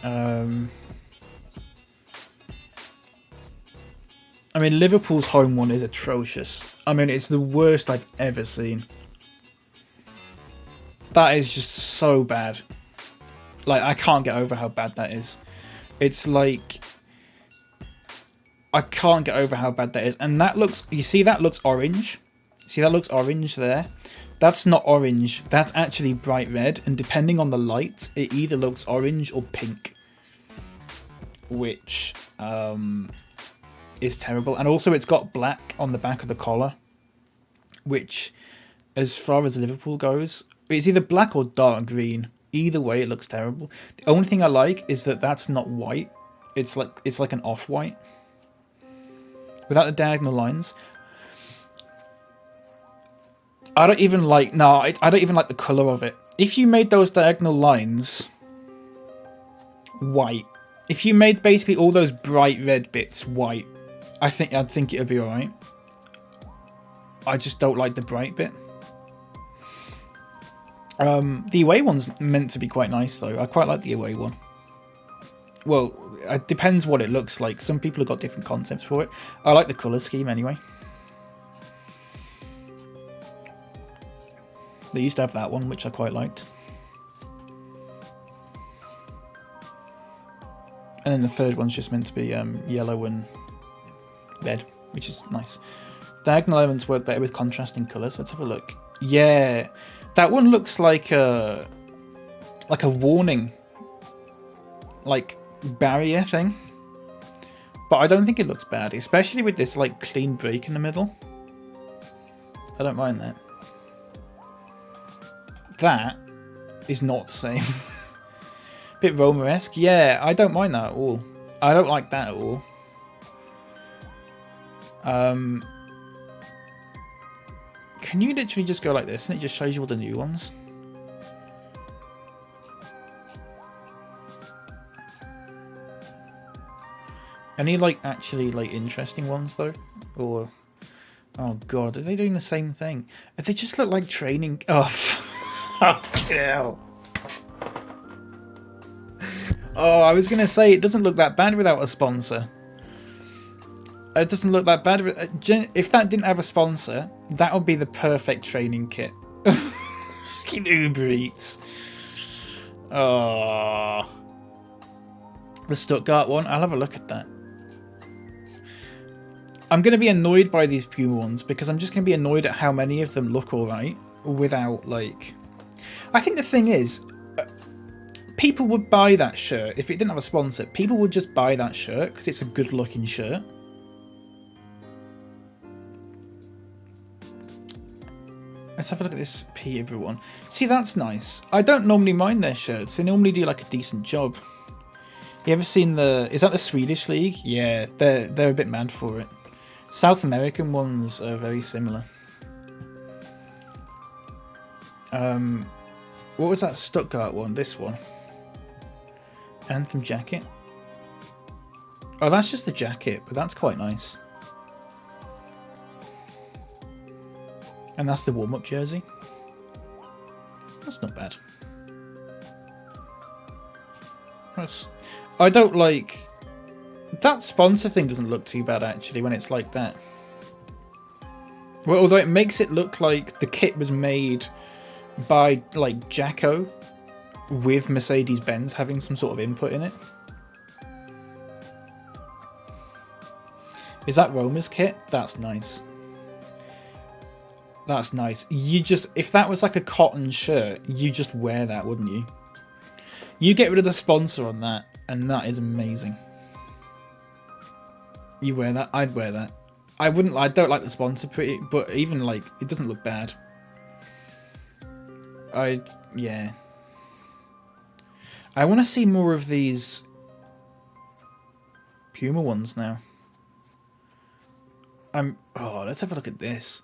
I mean, Liverpool's home one is atrocious. I mean, it's the worst I've ever seen. That is just so bad. Like, I can't get over how bad that is. It's like... I can't get over how bad that is. And that looks... You see that looks orange? See that looks orange there? That's not orange. That's actually bright red. And depending on the light, it either looks orange or pink. Which is terrible. And also it's got black on the back of the collar. Which, as far as Liverpool goes... It's either black or dark green. Either way, it looks terrible. The only thing I like is that that's not white. It's like an off-white. Without the diagonal lines. I don't even like... No, I don't even like the colour of it. If you made those diagonal lines white. If you made basically all those bright red bits white, I'd think it would be alright. I just don't like the bright bit. The away one's meant to be quite nice though. I quite like the away one. Well, it depends what it looks like. Some people have got different concepts for it. I like the colour scheme anyway. They used to have that one, which I quite liked. And then the third one's just meant to be yellow and red, which is nice. Diagonal elements work better with contrasting colours. Let's have a look. Yeah, that one looks like a warning, like barrier thing. But I don't think it looks bad, especially with this like clean break in the middle. I don't mind that. That is not the same. Bit Roma-esque. Yeah, I don't mind that at all. I don't like that at all. Can you literally just go like this and it just shows you all the new ones? Any like actually like interesting ones though? Or oh god, are they doing the same thing? They just look like training. Oh, fucking hell. Oh, I was gonna say it doesn't look that bad without a sponsor. It doesn't look that bad. If that didn't have a sponsor, that would be the perfect training kit. Fucking Uber Eats. Oh. The Stuttgart one. I'll have a look at that. I'm going to be annoyed by these Puma ones because I'm just going to be annoyed at how many of them look alright without, like... I think the thing is, people would buy that shirt if it didn't have a sponsor. People would just buy that shirt because it's a good looking shirt. Let's have a look at this Peterborough one. See, that's nice. I don't normally mind their shirts. They normally do like a decent job. You ever seen the... Is that the Swedish league? Yeah, they're a bit mad for it. South American ones are very similar. What was that Stuttgart one? This one. Anthem jacket. Oh, that's just the jacket, but that's quite nice. And that's the warm-up jersey. That's not bad. I don't like... That sponsor thing doesn't look too bad, actually, when it's like that. Well, although it makes it look like the kit was made by, like, Jacko with Mercedes-Benz having some sort of input in it. Is that Roma's kit? That's nice. That's nice. You just... If that was like a cotton shirt, you just wear that, wouldn't you? You get rid of the sponsor on that, and that is amazing. You wear that? I'd wear that. I wouldn't... I don't like the sponsor pretty, but even, like, it doesn't look bad. Yeah. I want to see more of these Puma ones now. Oh, let's have a look at this.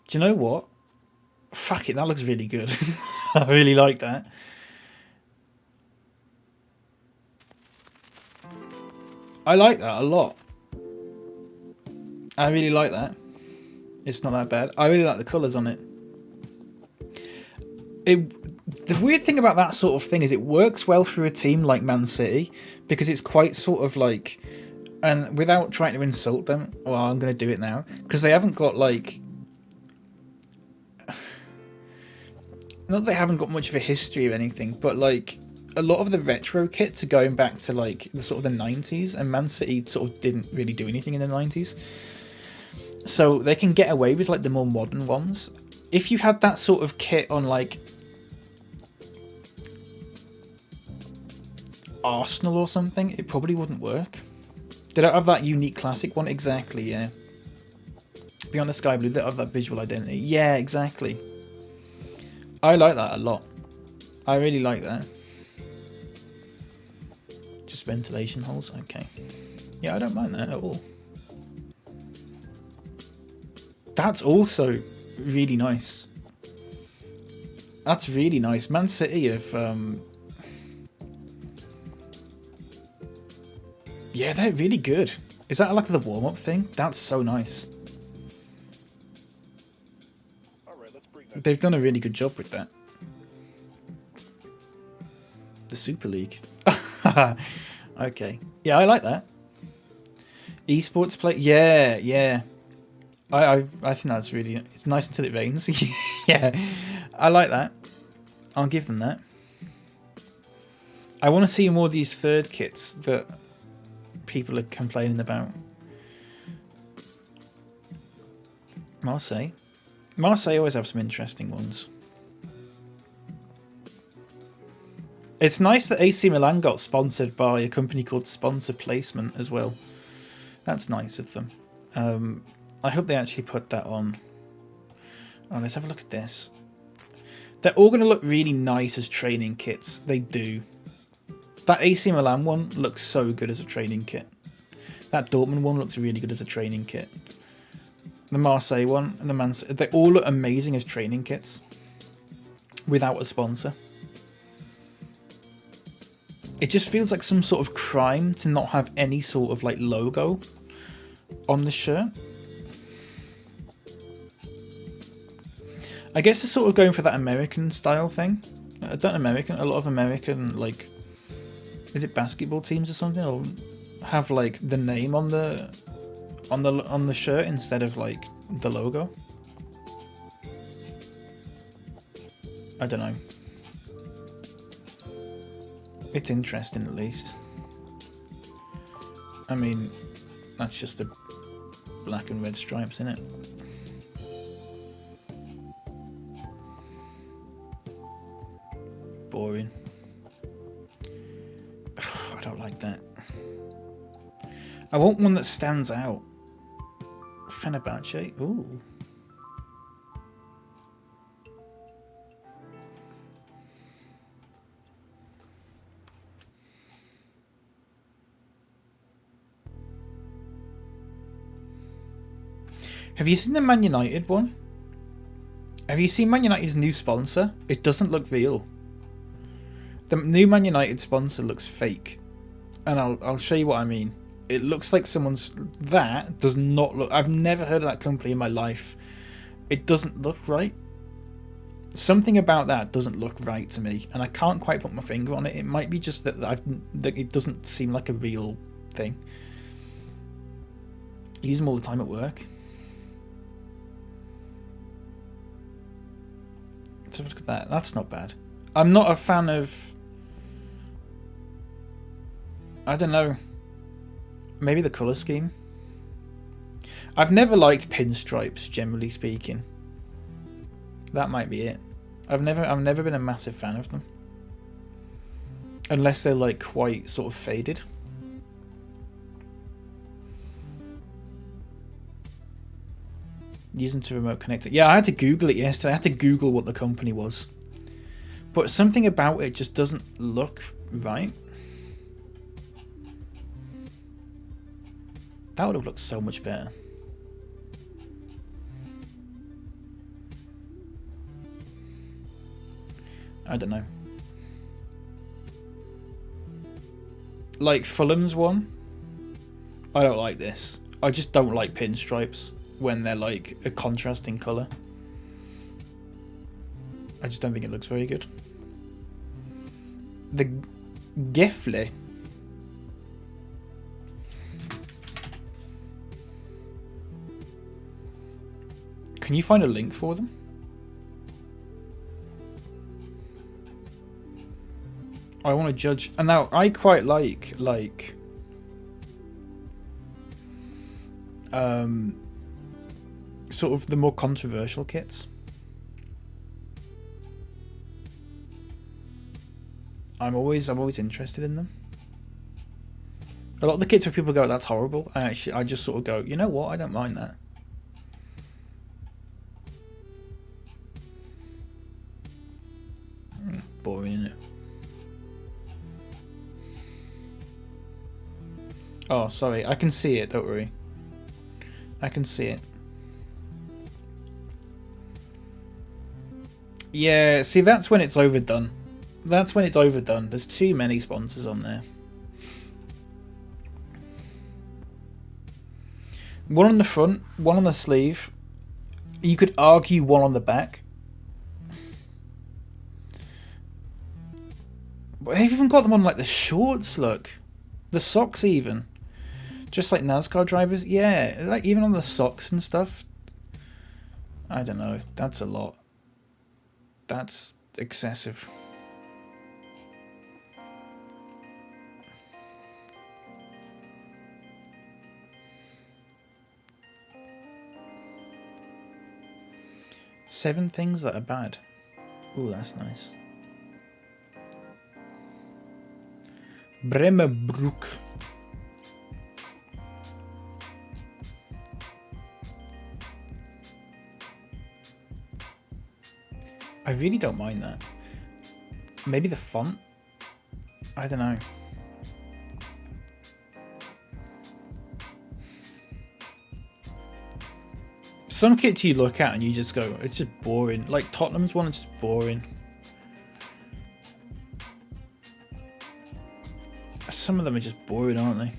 Do you know what? Fuck it, that looks really good. I really like that. I like that a lot. I really like that. It's not that bad. I really like the colours on it. The weird thing about that sort of thing is it works well for a team like Man City because it's quite sort of like... And without trying to insult them, well, I'm going to do it now, because they haven't got, like... Not that they haven't got much of a history of anything, but, like, a lot of the retro kits are going back to, like, the sort of the 90s, and Man City sort of didn't really do anything in the 90s. So they can get away with, like, the more modern ones. If you had that sort of kit on, like, Arsenal or something, it probably wouldn't work. They don't have that unique classic one. Exactly, yeah. Beyond the Sky Blue, they have that visual identity. Yeah, exactly. I like that a lot. I really like that. Just ventilation holes, okay. Yeah, I don't mind that at all. That's also really nice. That's really nice. Man City have... Yeah, they're really good. Is that like the warm-up thing? That's so nice. They've done a really good job with that. The Super League. Okay. Yeah, I like that. Esports play. Yeah, yeah. I think that's really... It's nice until it rains. Yeah. I like that. I'll give them that. I want to see more of these third kits that people are complaining about. Marseille. Marseille always have some interesting ones. It's nice that AC Milan got sponsored by a company called Sponsor Placement as well. That's nice of them. I hope they actually put that on. Oh, let's have a look at this. They're all going to look really nice as training kits. They do. That AC Milan one looks so good as a training kit. That Dortmund one looks really good as a training kit. The Marseille one and the they all look amazing as training kits without a sponsor. It just feels like some sort of crime to not have any sort of like logo on the shirt. I guess they're sort of going for that American style thing. A lot of American, like, is it basketball teams or something? Or have like the name on the shirt instead of like the logo. I don't know. It's interesting at least. I mean, that's just the black and red stripes, isn't it? Boring. I don't like that. I want one that stands out. Fenerbahce. Ooh. Have you seen the Man United one? Have you seen Man United's new sponsor? It doesn't look real. The new Man United sponsor looks fake. And I'll show you what I mean. It looks like someone's... That does not look... I've never heard of that company in my life. It doesn't look right. Something about that doesn't look right to me. And I can't quite put my finger on it. It might be just that it doesn't seem like a real thing. I use them all the time at work. Let's have a look at that. That's not bad. I'm not a fan of... I don't know. Maybe the colour scheme. I've never liked pinstripes, generally speaking. That might be it. I've never been a massive fan of them. Unless they're like quite sort of faded. Using to remote connect it. Yeah, I had to Google it yesterday. I had to Google what the company was. But something about it just doesn't look right. That would have looked so much better. I don't know. Like Fulham's one. I don't like this. I just don't like pinstripes when they're like a contrasting colour. I just don't think it looks very good. The Gifley. Can you find a link for them? I want to judge. And now I quite like sort of the more controversial kits. I'm always interested in them. A lot of the kits where people go, that's horrible. I just sort of go, you know what? I don't mind that. Boring, isn't it? Oh, sorry. I can see it. Don't worry. I can see it. Yeah, see, that's when it's overdone. That's when it's overdone. There's too many sponsors on there. One on the front, one on the sleeve. You could argue one on the back. But they've even got them on like the shorts, look. The socks even. Just like NASCAR drivers. Yeah, like even on the socks and stuff. I don't know. That's a lot. That's excessive. Seven things that are bad. Ooh, that's nice. Bremerbrook. I really don't mind that. Maybe the font? I don't know. Some kits you look at and you just go, it's just boring. Like Tottenham's one is just boring. Some of them are just boring, aren't they?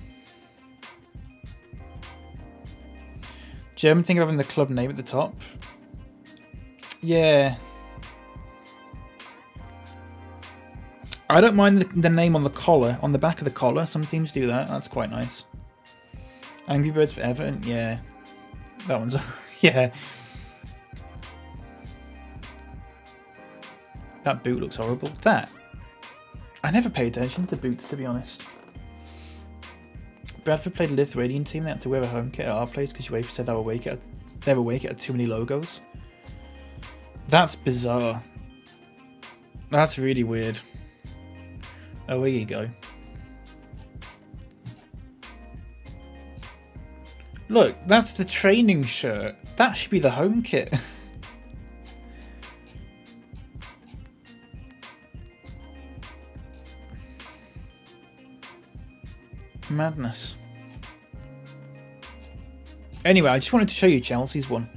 German thing of having the club name at the top. Yeah. I don't mind the name on the collar, on the back of the collar. Some teams do that. That's quite nice. Angry Birds for Everton. Yeah. That one's... yeah. That boot looks horrible. That... I never pay attention to boots, to be honest. Bradford played a Lithuanian team. They had to wear a home kit at our place because UEFA said they were awake at too many logos. That's bizarre. That's really weird. Oh, here you go. Look, that's the training shirt. That should be the home kit. Madness. Anyway, I just wanted to show you Chelsea's one.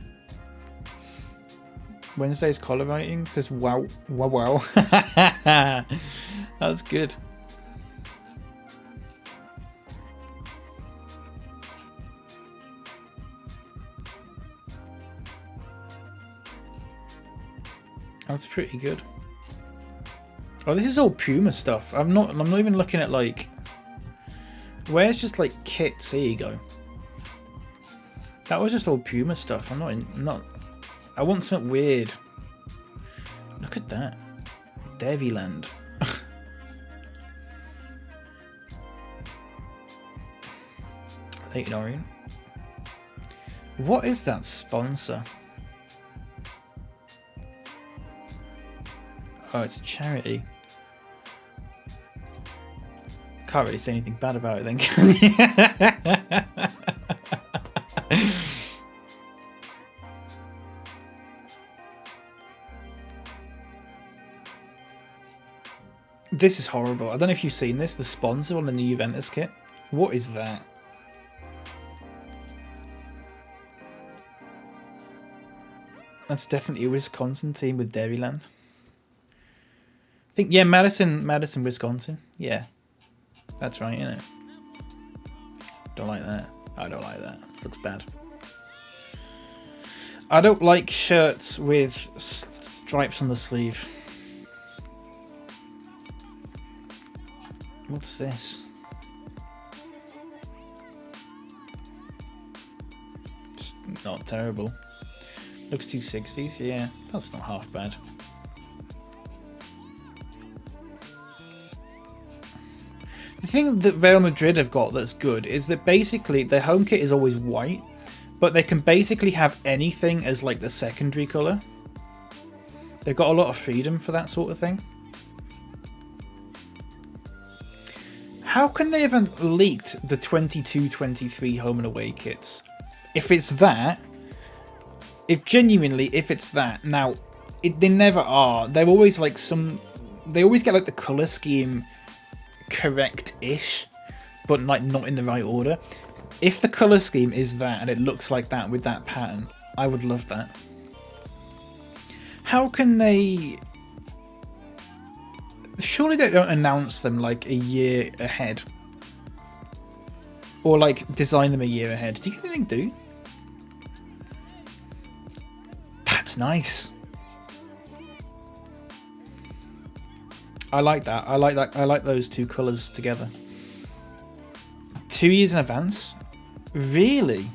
Wednesday's collar writing says wow, wow, wow. That's good. That's pretty good. Oh, this is all Puma stuff. I'm not even looking at like. Where's just like kits? Here you go. That was just all Puma stuff. I'm not. I want something weird. Look at that, Deviland. Leyton Orient. What is that sponsor? Oh, it's a charity. Can't really say anything bad about it then, can you? This is horrible. I don't know if you've seen this. The sponsor on the new Juventus kit. What is that? That's definitely a Wisconsin team with Dairyland. I think, yeah, Madison, Wisconsin. Yeah. That's right, isn't it? Don't like that. I don't like that. This looks bad. I don't like shirts with stripes on the sleeve. What's this? It's not terrible. Looks 260s, yeah. That's not half bad. The thing that Real Madrid have got that's good is that basically their home kit is always white, but they can basically have anything as like the secondary colour. They've got a lot of freedom for that sort of thing. How can they have leaked the 22-23 home and away kits? If it's that, if it's that, now, they never are. They're always like they always get like the colour scheme correct-ish, but like not in the right order. If the colour scheme is that and it looks like that with that pattern, I would love that. How can they... Surely they don't announce them like a year ahead. Or like design them a year ahead. Do you think they do? That's nice. I like that. I like that. I like those two colours together. 2 years in advance? Really?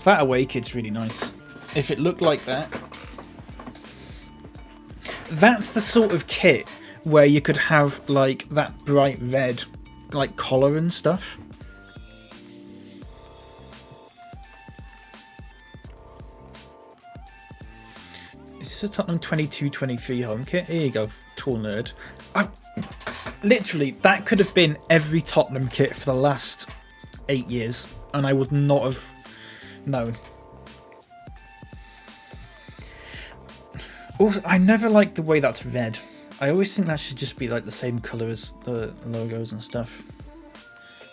That away kit's really nice. If it looked like that. That's the sort of kit where you could have like that bright red like collar and stuff. Is this a Tottenham 22-23 home kit? Here you go, tall nerd. Literally, that could have been every Tottenham kit for the last 8 years, and I would not have known. Also, I never liked the way that's red. I always think that should just be like the same colour as the logos and stuff.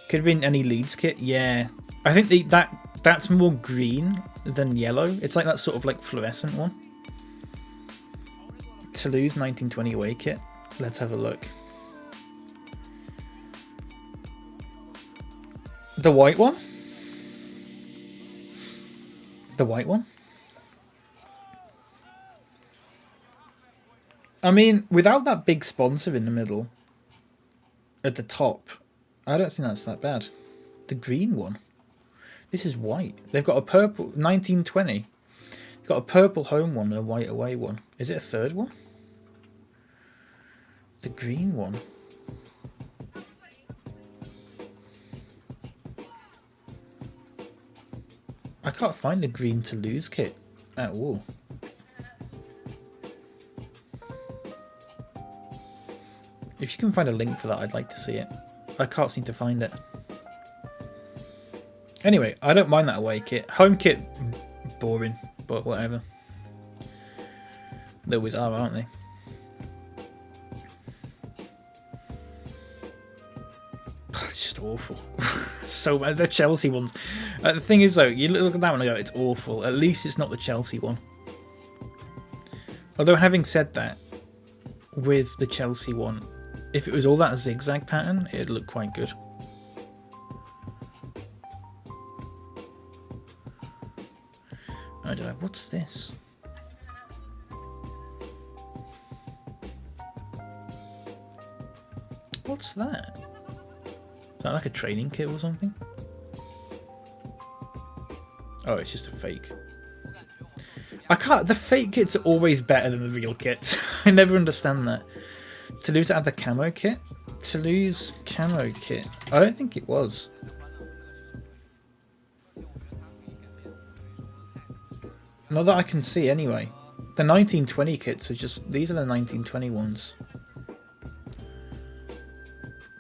Could have been any Leeds kit, yeah. I think that's more green than yellow. It's like that sort of like fluorescent one. Toulouse 1920 away kit. Let's have a look. The white one? The white one? I mean, without that big sponsor in the middle, at the top, I don't think that's that bad. The green one. This is white. They've got a purple, 1920. They've got a purple home one and a white away one. Is it a third one? The green one. I can't find a green Toulouse kit at all. If you can find a link for that, I'd like to see it. I can't seem to find it. Anyway, I don't mind that away kit. Home kit, boring, but whatever. They always are, aren't they? awful. So bad. The Chelsea ones. The thing is, though, you look at that one and go, it's awful. At least it's not the Chelsea one. Although, having said that, with the Chelsea one, if it was all that zigzag pattern, it'd look quite good. I don't know. What's this? What's that? Is that like a training kit or something? Oh, it's just a fake. I can't. The fake kits are always better than the real kits. I never understand that. Toulouse had the camo kit. Toulouse camo kit. I don't think it was. Not that I can see anyway. The 1920 kits are just... These are the 1920 ones.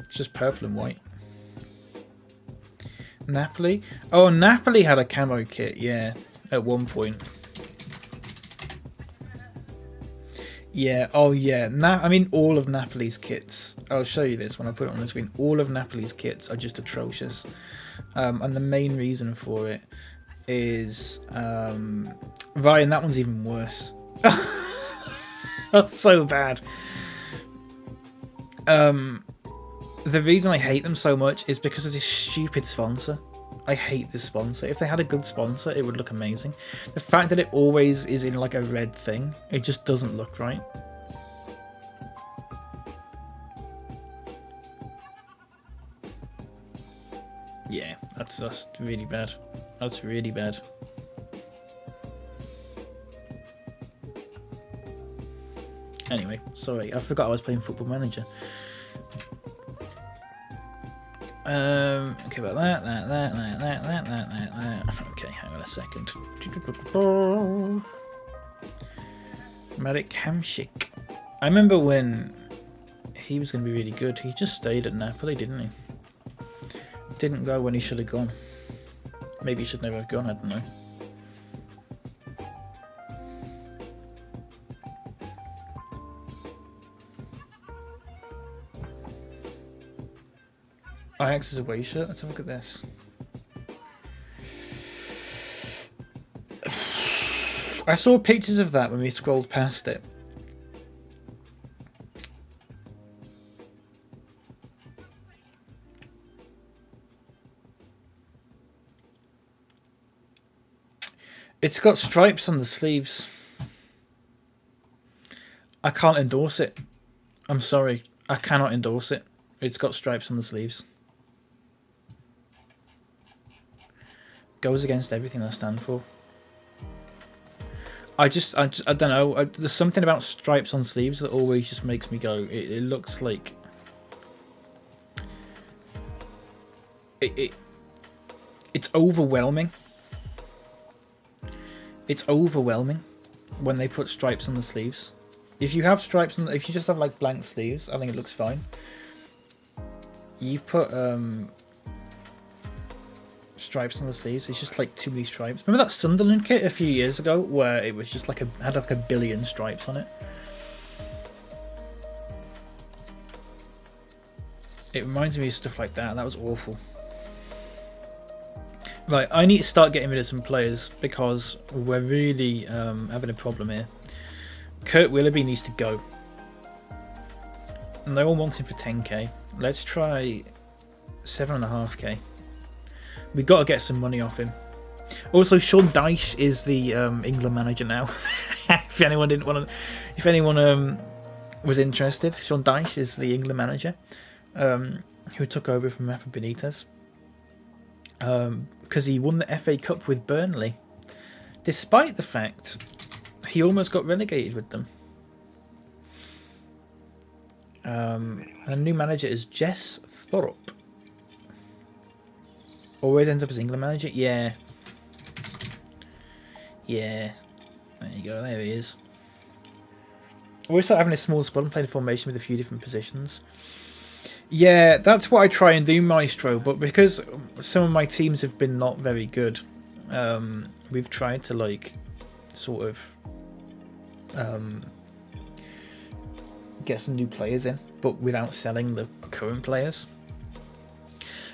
It's just purple and white. Napoli? Oh, Napoli had a camo kit, yeah. At one point. Yeah, oh yeah. I mean, all of Napoli's kits... I'll show you this when I put it on the screen. All of Napoli's kits are just atrocious. And the main reason for it is... Ryan, that one's even worse. That's so bad. The reason I hate them so much is because of this stupid sponsor. I hate this sponsor. If they had a good sponsor, it would look amazing. The fact that it always is in like a red thing, it just doesn't look right. Yeah, that's really bad. That's really bad. Anyway, sorry, I forgot I was playing Football Manager. Okay, about that. Okay, hang on a second. Marek Hamšík. I remember when he was going to be really good. He just stayed at Napoli, didn't he? Didn't go when he should have gone. Maybe he should never have gone, I don't know. Ajax is away shirt. Let's have a look at this. I saw pictures of that when we scrolled past it. It's got stripes on the sleeves. I can't endorse it. I'm sorry. I cannot endorse it. It's got stripes on the sleeves. Goes against everything I stand for. I don't know. There's something about stripes on sleeves that always just makes me go. It looks like it's overwhelming. It's overwhelming when they put stripes on the sleeves. If you have stripes on, if you just have like blank sleeves, I think it looks fine. You put stripes on the sleeves, it's just like too many stripes. Remember that Sunderland kit a few years ago where it was just like had like a billion stripes on it? It reminds me of stuff like that. That was awful. Right, I need to start getting rid of some players because we're really having a problem here. Kurt Willoughby needs to go. No one wants him for 10k. Let's try 7.5k. We've got to get some money off him. Also, Sean Dyche is the England manager now. If anyone didn't want to, if anyone was interested, Sean Dyche is the England manager who took over from Rafa Benitez. Because he won the FA Cup with Burnley, despite the fact he almost got relegated with them. The new manager is Jess Thorpe. Always ends up as England manager. Yeah. There you go. There he is. Always start having a small squad and play the formation with a few different positions. Yeah, that's what I try and do, Maestro, but because some of my teams have been not very good, we've tried to like sort of get some new players in, but without selling the current players.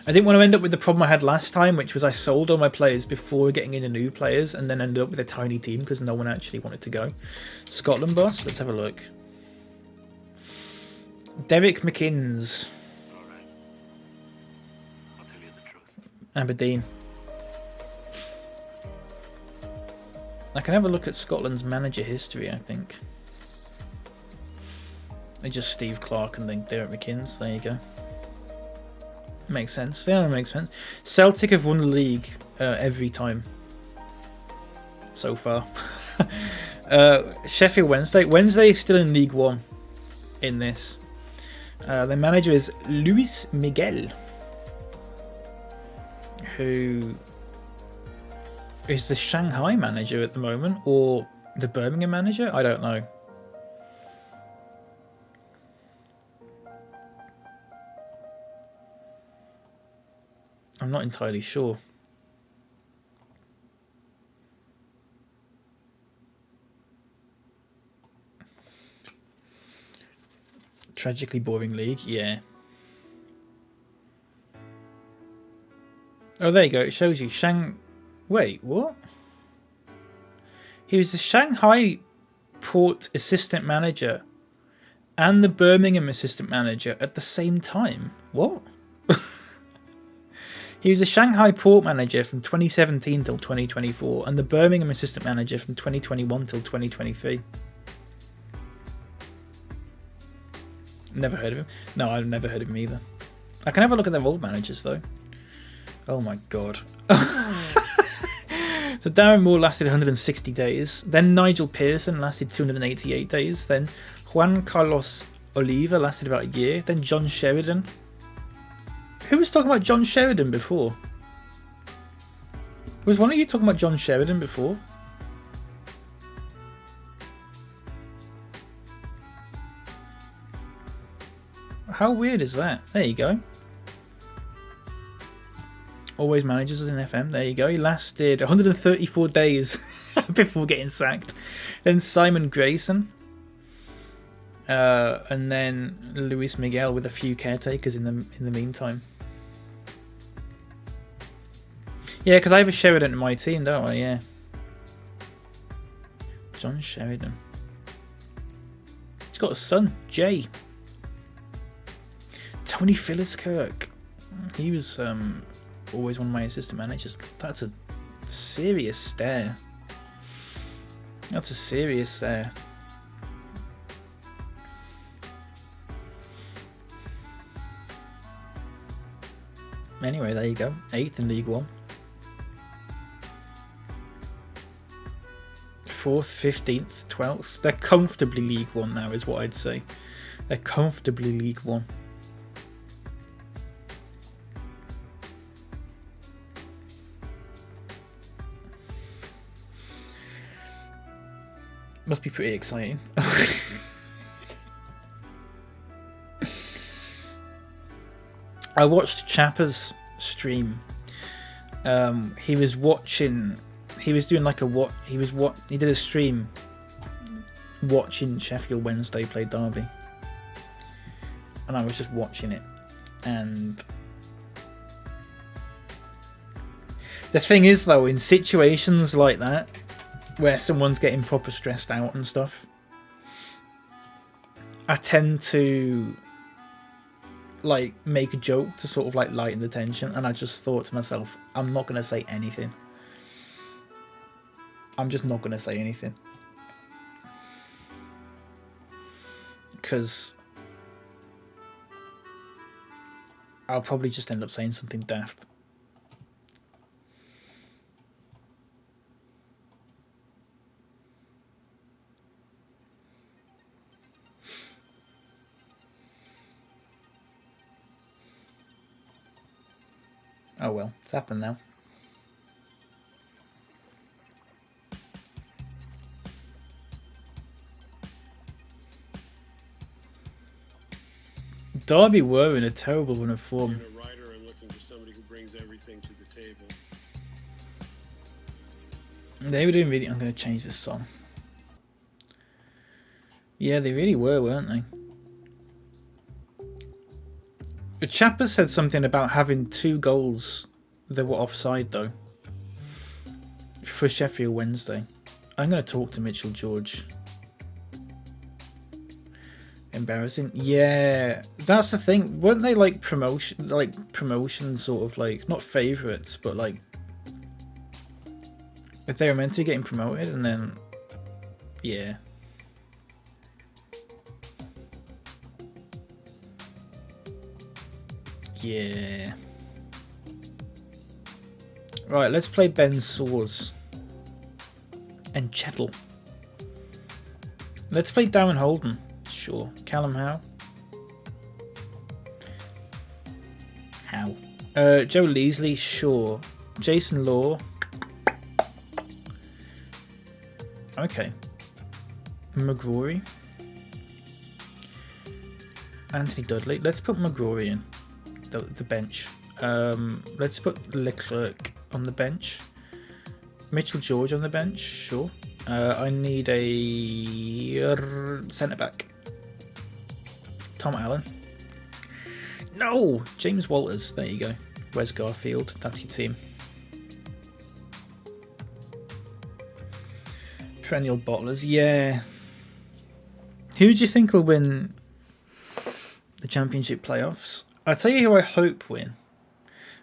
I didn't want to end up with the problem I had last time, which was I sold all my players before getting into new players and then ended up with a tiny team because no one actually wanted to go. Scotland boss, let's have a look. Derek McInnes. Aberdeen. I can have a look at Scotland's manager history, I think. It's just Steve Clark and then Derek McInnes. There you go. Makes sense. Yeah, makes sense. Celtic have won the league every time so far. Sheffield Wednesday. Wednesday is still in League One in this. Their manager is Luis Miguel, who is the Shanghai manager at the moment, or the Birmingham manager? I don't know. I'm not entirely sure. Tragically boring league, yeah. Oh, there you go. It shows you Wait, what? He was the Shanghai Port assistant manager and the Birmingham assistant manager at the same time. What? He was the Shanghai Port manager from 2017 till 2024 and the Birmingham assistant manager from 2021 till 2023. Never heard of him. No, I've never heard of him either. I can have a look at their old managers though. Oh my god. So Darren Moore lasted 160 days. Then Nigel Pearson lasted 288 days. Then Juan Carlos Oliva lasted about a year. Then John Sheridan. Who was talking about John Sheridan before? Was one of you talking about John Sheridan before? How weird is that? There you go. Always manages in FM. There you go. He lasted 134 days before getting sacked. Then Simon Grayson. And then Luis Miguel with a few caretakers in the meantime. Yeah, because I have a Sheridan in my team, don't I? Yeah. John Sheridan. He's got a son, Jay. Tony Philliskirk. He was always one of my assistant managers. That's a serious stare. That's a serious stare. Anyway, there you go. 8th in League One. 4th, 15th, 12th. They're comfortably League One now, is what I'd say. They're comfortably League One. Must be pretty exciting. I watched Chapper's stream. He was watching. He was doing like a he did a stream watching Sheffield Wednesday play Derby, and I was just watching it. And the thing is, though, in situations like that, where someone's getting proper stressed out and stuff, I tend to like make a joke to sort of like lighten the tension, and I just thought to myself, I'm not going to say anything. I'm just not going to say anything. Because I'll probably just end up saying something daft. Oh well, it's happened now. Derby were in a terrible run of form. A writer and looking for somebody who brings everything to the table. They were doing really. I'm going to change this song. Yeah, they really were, weren't they? Chapper said something about having 2 goals that were offside though for Sheffield Wednesday. I'm going to talk to Mitchell George. Embarrassing. Yeah, that's the thing. Weren't they like promotion sort of like, not favourites, but like if they were meant to be getting promoted and then yeah. Yeah. Right, let's play Ben Soares and Chettle. Let's play Darren Holden. Sure. Callum Howe. Joe Leasley. Sure. Jason Law. Okay. McGrory. Anthony Dudley. Let's put McGrory in the bench. Let's put Leclerc on the bench. Mitchell George on the bench. Sure. I need a centre back. Tom Allen. No! James Walters. There you go. Wes Garfield. That's your team. Perennial bottlers. Yeah. Who do you think will win the championship playoffs? I'll tell you who I hope win.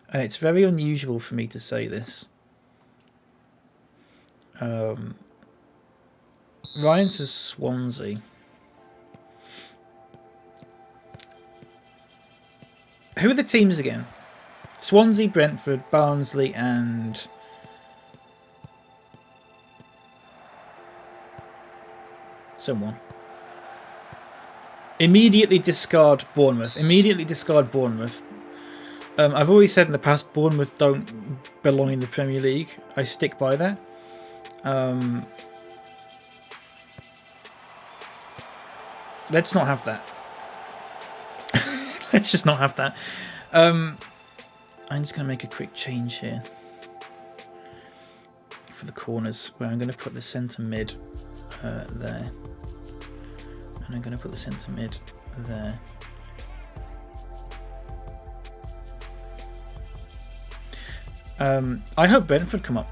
And it's very unusual for me to say this. Ryan says Swansea. Who are the teams again? Swansea, Brentford, Barnsley, and someone. Immediately discard Bournemouth. Immediately discard Bournemouth. I've always said in the past, Bournemouth don't belong in the Premier League. I stick by that. Let's not have that. Let's just not have that. I'm just going to make a quick change here for the corners, where I'm going to put the centre mid there, and I'm going to put the centre mid there. I hope Brentford come up.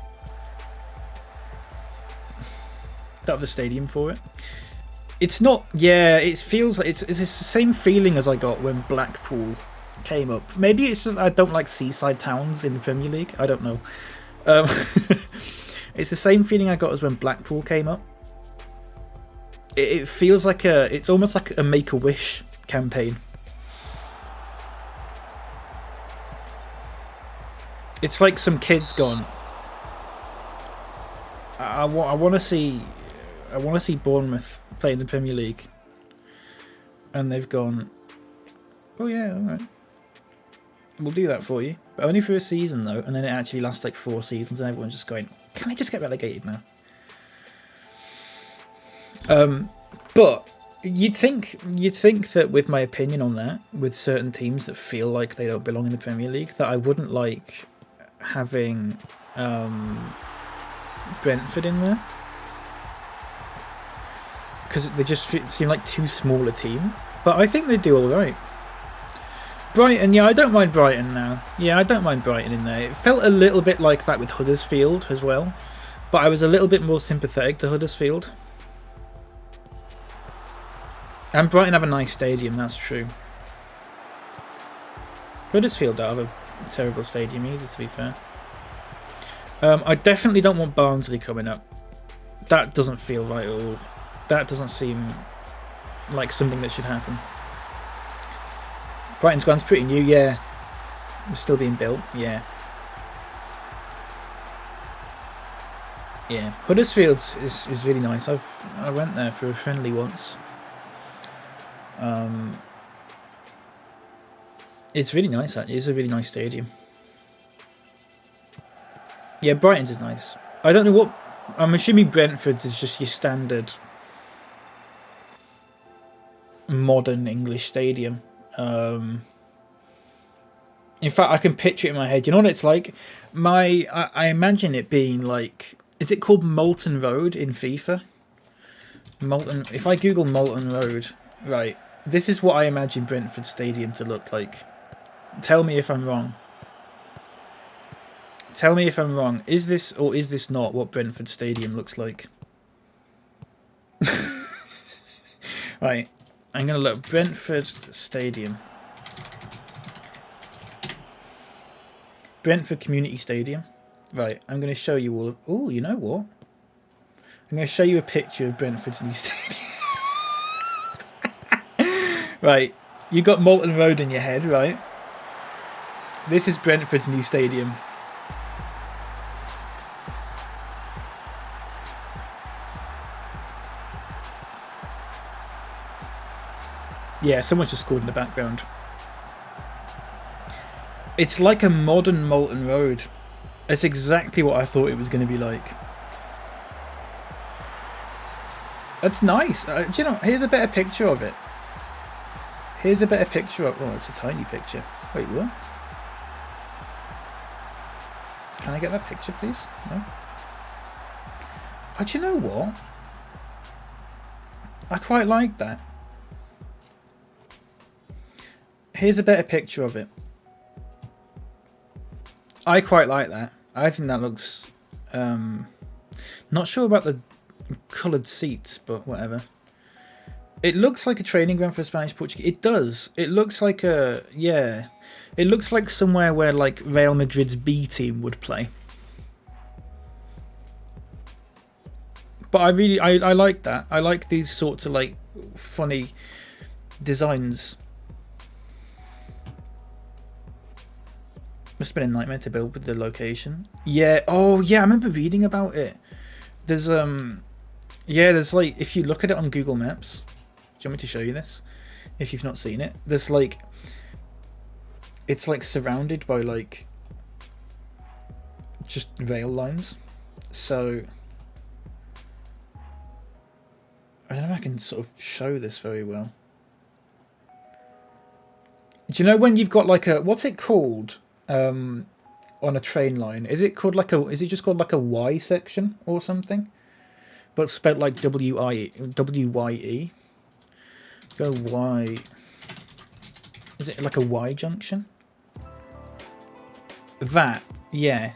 That was the stadium for it. It's not. Yeah, it feels like it's the same feeling as I got when Blackpool came up. Maybe it's just I don't like seaside towns in the Premier League. I don't know. It's the same feeling I got as when Blackpool came up. It feels like it's almost like a Make-A-Wish campaign. It's like some kids gone, I want to see Bournemouth play in the Premier League, and they've gone, oh yeah, all right, we'll do that for you, but only for a season though, and then it actually lasts like 4 seasons, and everyone's just going, can I just get relegated now? But you'd think that with my opinion on that, with certain teams that feel like they don't belong in the Premier League, that I wouldn't like having Brentford in there, because they just seem like too small a team. But I think they do all right. Brighton, yeah, I don't mind Brighton now. Yeah, I don't mind Brighton in there. It felt a little bit like that with Huddersfield as well, but I was a little bit more sympathetic to Huddersfield. And Brighton have a nice stadium, that's true. Huddersfield don't have a terrible stadium either, to be fair. I definitely don't want Barnsley coming up. That doesn't feel right at all. That doesn't seem like something that should happen. Brighton's ground's pretty new, yeah. It's still being built, yeah. Yeah, Huddersfield is really nice. I went there for a friendly once. It's really nice, actually. It's a really nice stadium. Yeah, Brighton's is nice. I don't know what... I'm assuming Brentford's is just your standard modern English stadium. In fact, I can picture it in my head. You know what it's like? I imagine it being like... Is it called Molten Road in FIFA? Molten... If I Google Molten Road... Right. This is what I imagine Brentford Stadium to look like. Tell me if I'm wrong. Tell me if I'm wrong. Is this or is this not what Brentford Stadium looks like? Right. I'm going to look. Brentford Stadium. Brentford Community Stadium. Right. I'm going to show you all. Oh, you know what? I'm going to show you a picture of Brentford's new stadium. Right. You got Molton Road in your head, right? This is Brentford's new stadium. Yeah, someone just scored in the background. It's like a modern Molton Road. It's exactly what I thought it was going to be like. That's nice. Do you know, here's a better picture of it. Here's a better picture of... Oh, it's a tiny picture. Wait, what? Can I get that picture, please? No? Oh, do you know what? I quite like that. Here's a better picture of it. I quite like that. I think that looks... not sure about the coloured seats, but whatever. It looks like a training ground for Spanish Portuguese. It does. It looks like a... Yeah. It looks like somewhere where like Real Madrid's B team would play. But I really... I like that. I like these sorts of like funny designs. Must have been a nightmare to build with the location. Yeah. Oh, yeah. I remember reading about it. There's yeah. There's like, if you look at it on Google Maps. Do you want me to show you this? If you've not seen it, there's like, it's like surrounded by like just rail lines. So I don't know if I can sort of show this very well. Do you know when you've got like a, what's it called? On a train line, is it called like a? Is it just called like a Y section or something? But spelled like W-Y-E. Go Y. Is it like a Y junction? That, yeah.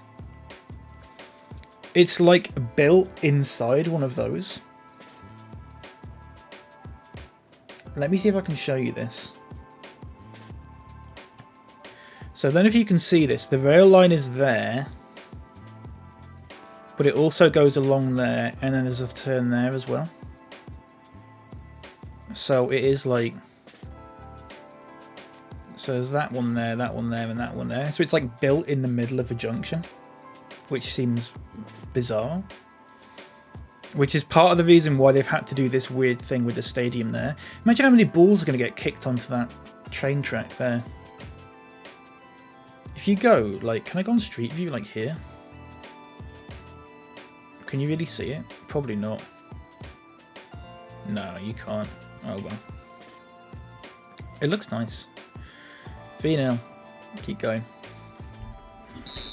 It's like built inside one of those. Let me see if I can show you this. So then if you can see this, the rail line is there, but it also goes along there, and then there's a turn there as well. So it is like, so there's that one there, and that one there. So it's like built in the middle of a junction, which seems bizarre. Which is part of the reason why they've had to do this weird thing with the stadium there. Imagine how many balls are going to get kicked onto that train track there. If you go, like, can I go on Street View, like here? Can you really see it? Probably not. No, you can't. Oh well. It looks nice. 3-0. Keep going.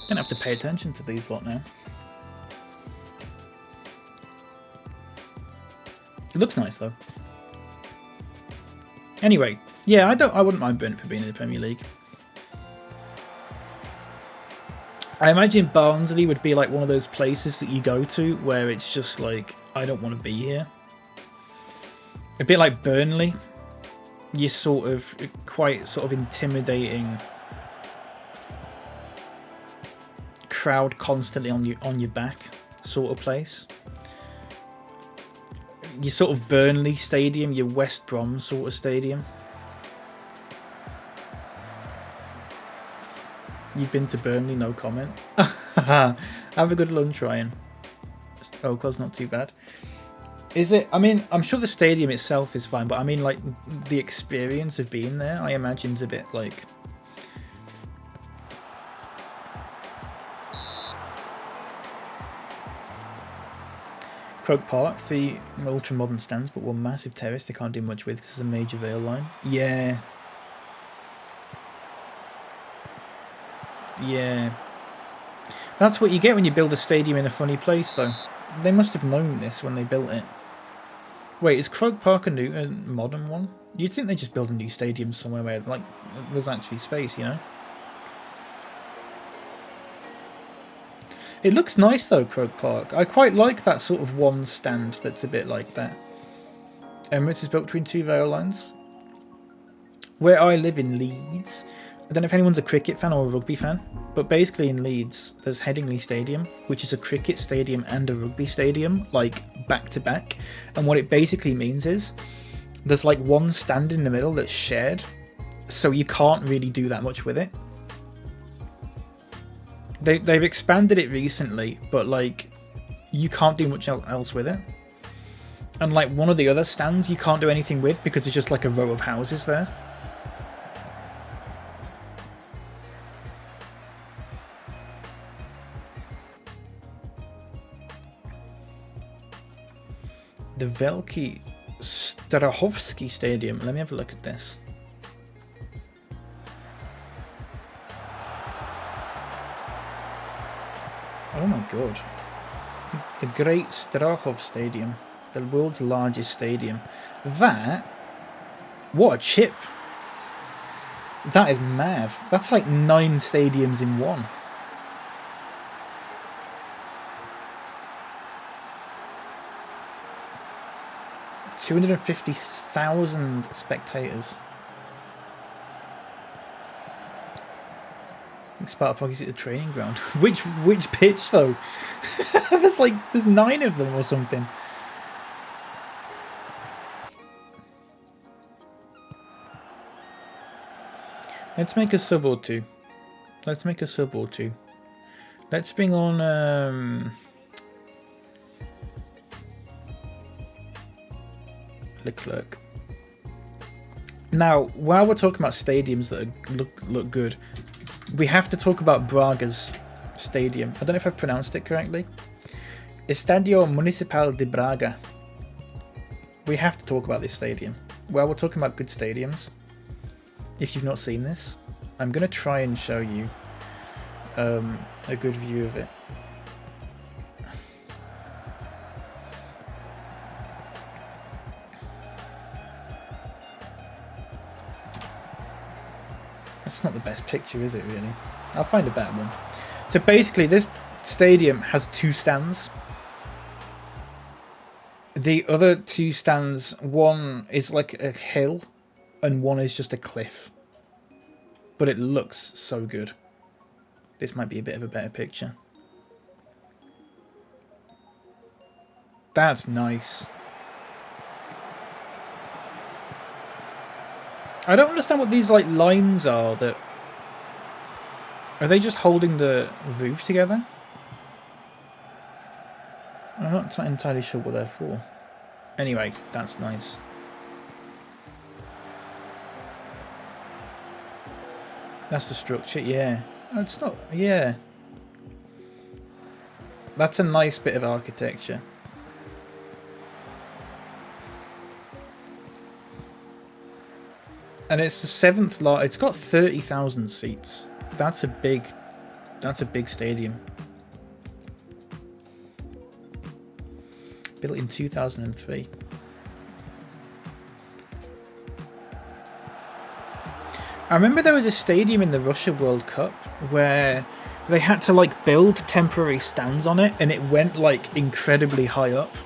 Don't have to pay attention to these lot now. It looks nice though. Anyway, yeah, I wouldn't mind Brentford being in the Premier League. I imagine Barnsley would be like one of those places that you go to where it's just like, I don't want to be here. A bit like Burnley. You're sort of quite sort of intimidating crowd constantly on your back sort of place. Your sort of Burnley stadium, your West Brom sort of stadium. You've been to Burnley, no comment. Have a good lunch, Ryan. Oakwell's not too bad. Is it? I mean, I'm sure the stadium itself is fine, but I mean, like, the experience of being there, I imagine, is a bit like... Croke Park, 3 ultra-modern stands, but one massive terrace they can't do much with because it's a major rail line. Yeah. Yeah. That's what you get when you build a stadium in a funny place, though. They must have known this when they built it. Wait, is Croke Park a modern one? You'd think they just build a new stadium somewhere where, like, there's actually space, you know? It looks nice though, Croke Park. I quite like that sort of one stand that's a bit like that. Emirates is built between two rail lines. Where I live in Leeds, I don't know if anyone's a cricket fan or a rugby fan, but basically in Leeds, there's Headingley Stadium, which is a cricket stadium and a rugby stadium, like back to back. And what it basically means is there's like one stand in the middle that's shared, so you can't really do that much with it. They've expanded it recently, but like you can't do much else with it. And like one of the other stands you can't do anything with because it's just like a row of houses there. The Velki Strahovski Stadium. Let me have a look at this. Oh my god. The Great Strahov Stadium. The world's largest stadium. That... What a chip. That is mad. That's like 9 stadiums in one. $250,000 spectators. I think Sparta Prague is at the training ground. Which pitch though? there's 9 of them or something. Let's make a sub or two. Let's make a sub or two. Let's bring on Leclerc. Now, while we're talking about stadiums that look good, we have to talk about Braga's stadium. I don't know if I've pronounced it correctly. Estadio Municipal de Braga. We have to talk about this stadium. While we're talking about good stadiums, if you've not seen this, I'm going to try and show you a good view of it. That's not the best picture, is it, really? I'll find a better one. So basically, this stadium has 2 stands. The other 2 stands, one is like a hill, and one is just a cliff. But it looks so good. This might be a bit of a better picture. That's nice. I don't understand what these like lines are. That are they just holding the roof together? I'm not entirely sure what they're for. Anyway, that's nice. That's the structure, yeah. Oh, it's not, yeah. That's a nice bit of architecture. And it's the 7th lot. It's got 30,000 seats. That's a big stadium. Built in 2003. I remember there was a stadium in the Russia World Cup where they had to like build temporary stands on it, and it went like incredibly high up.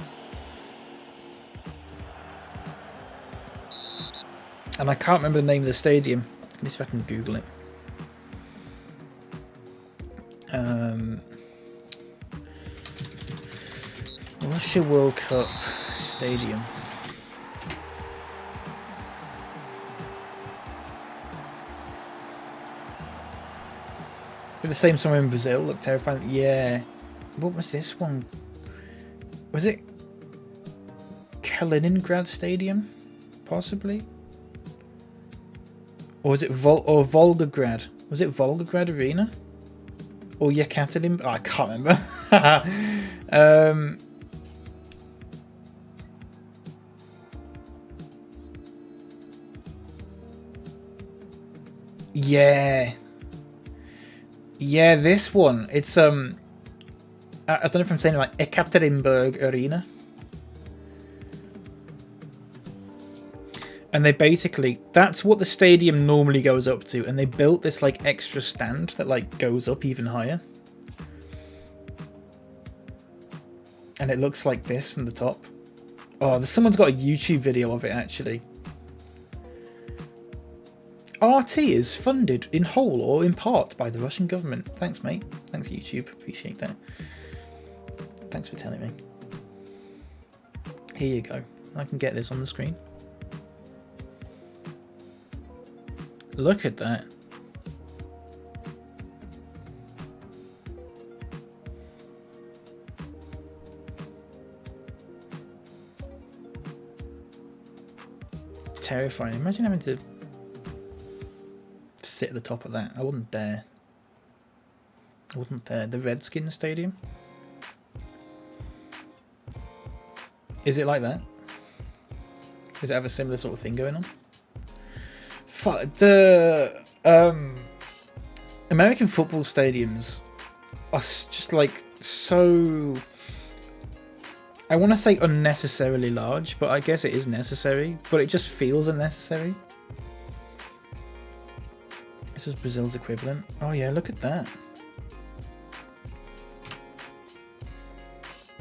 And I can't remember the name of the stadium. At least if I can Google it. Russia World Cup Stadium. Did the same somewhere in Brazil. Looked terrifying. Yeah. What was this one? Was it Kaliningrad Stadium? Possibly. Or was it Volgograd? Was it Volgograd Arena? Or Yekaterinburg? Oh, I can't remember. Yeah. Yeah, this one. It's I don't know if I'm saying it like Ekaterinburg Arena. And they basically, that's what the stadium normally goes up to, and they built this like extra stand that like goes up even higher. And it looks like this from the top. Oh, someone's got a YouTube video of it, actually. RT is funded in whole or in part by the Russian government. Thanks, mate. Thanks, YouTube. Appreciate that. Thanks for telling me. Here you go. I can get this on the screen. Look at that. Terrifying. Imagine having to sit at the top of that. I wouldn't dare. I wouldn't dare. The Redskins Stadium. Is it like that? Does it have a similar sort of thing going on? The American football stadiums are just like so... I want to say unnecessarily large, but I guess it is necessary. But it just feels unnecessary. This is Brazil's equivalent. Oh yeah, look at that.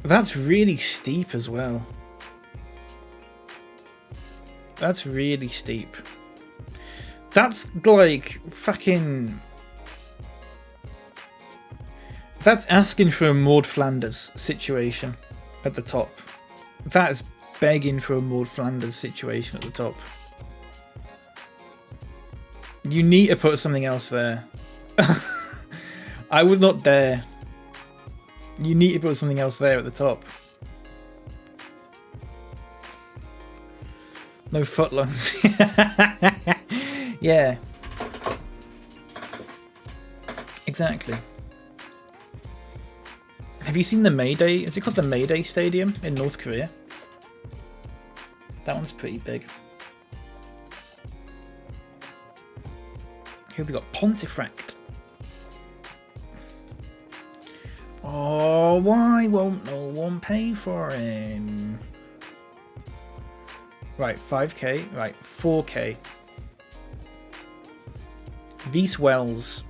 That's really steep as well. That's really steep. That's like fucking... That's asking for a Maud Flanders situation at the top. That's begging for a Maud Flanders situation at the top. You need to put something else there. I would not dare. You need to put something else there at the top. No footlongs. Yeah. Exactly. Have you seen the Mayday? Is it called the Mayday Stadium in North Korea? That one's pretty big. Here we got Pontefract. Oh, why won't no one pay for him? Right, 5k. Right, 4k. Vise Wells.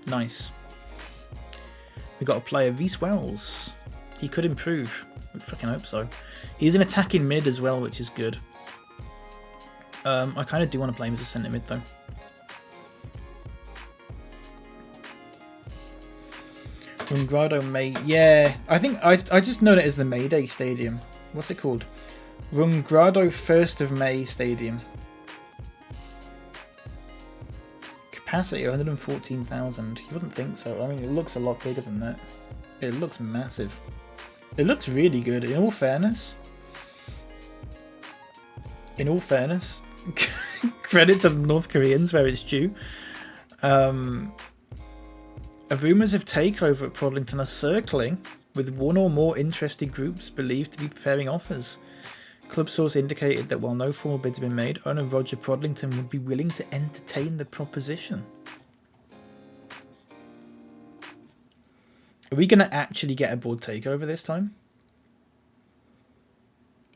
Nice. We got a player, Vise Wells. He could improve. I fucking hope so. He's an attacking mid as well, which is good. I kind of do want to play him as a centre mid though. Rungrado May. Yeah, I think I just know it as the Mayday Stadium. What's it called? Rungrado 1st of May Stadium. Capacity 114,000. You wouldn't think so. I mean, it looks a lot bigger than that. It looks massive. It looks really good. In all fairness. Credit to the North Koreans where it's due. Rumours of takeover at Prodlington are circling, with one or more interested groups believed to be preparing offers. Club source indicated that while no formal bids have been made, owner Roger Prodlington would be willing to entertain the proposition. Are we going to actually get a board takeover this time?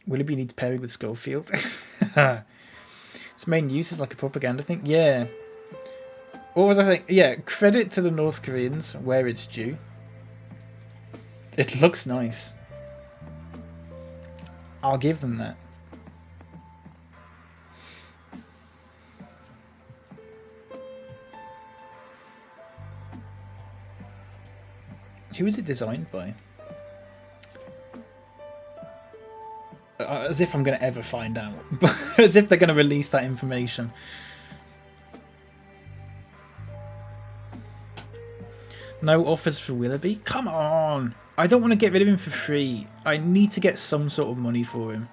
Will it be need pairing with Schofield? Its main use is like a propaganda thing. Yeah. What was I saying? Yeah, credit to the North Koreans where it's due. It looks nice. I'll give them that. Who is it designed by? As if I'm going to ever find out. As if they're going to release that information. No offers for Willoughby? Come on! I don't want to get rid of him for free. I need to get some sort of money for him.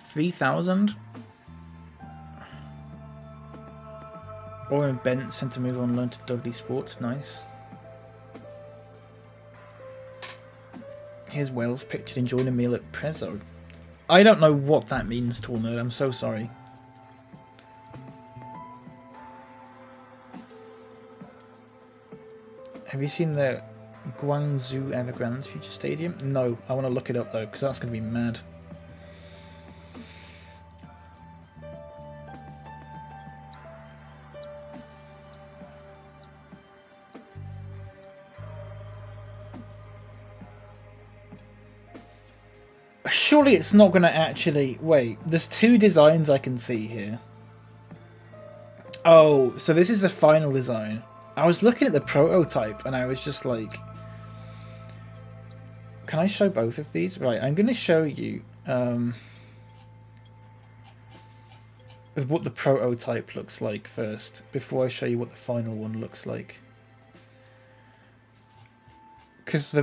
3,000? Owen Bent sent to move on loan to Dudley Sports. Nice. Here's Wells pictured enjoying a meal at Prezzo. I don't know what that means, Tall Nerd. I'm so sorry. Have you seen the Guangzhou Evergrande's future stadium? No, I want to look it up though, because that's going to be mad. surely it's not going to actually... Wait, there's two designs I can see here. Oh, so this is the final design. I was looking at the prototype and I was just like... Can I show both of these? Right, I'm going to show you what the prototype looks like first, before I show you what the final one looks like. Because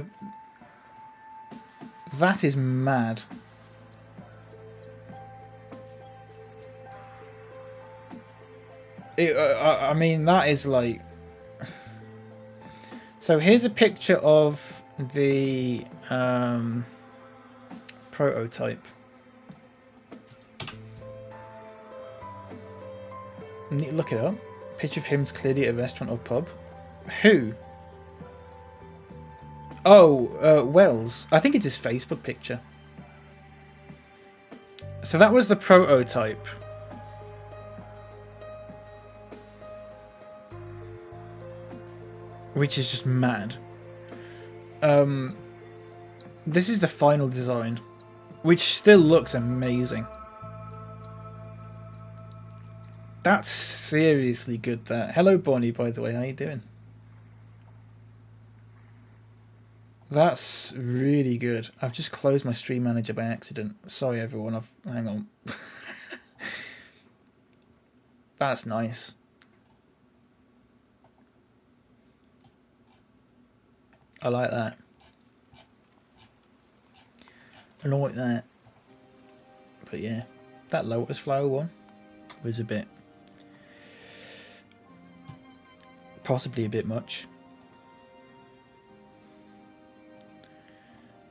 that is mad. I mean, that is like... So here's a picture of the prototype. Look it up. Picture of him's clearly at a restaurant or pub. Who? Oh, Wells. I think it's his Facebook picture. So that was the prototype. Which is just mad. This is the final design, which still looks amazing. That's seriously good. That. Hello, Bonnie. By the way, how you doing? That's really good. I've just closed my stream manager by accident. Sorry, everyone. Hang on. That's nice. I like that. I like that. But yeah, that lotus flower one was a bit... possibly a bit much.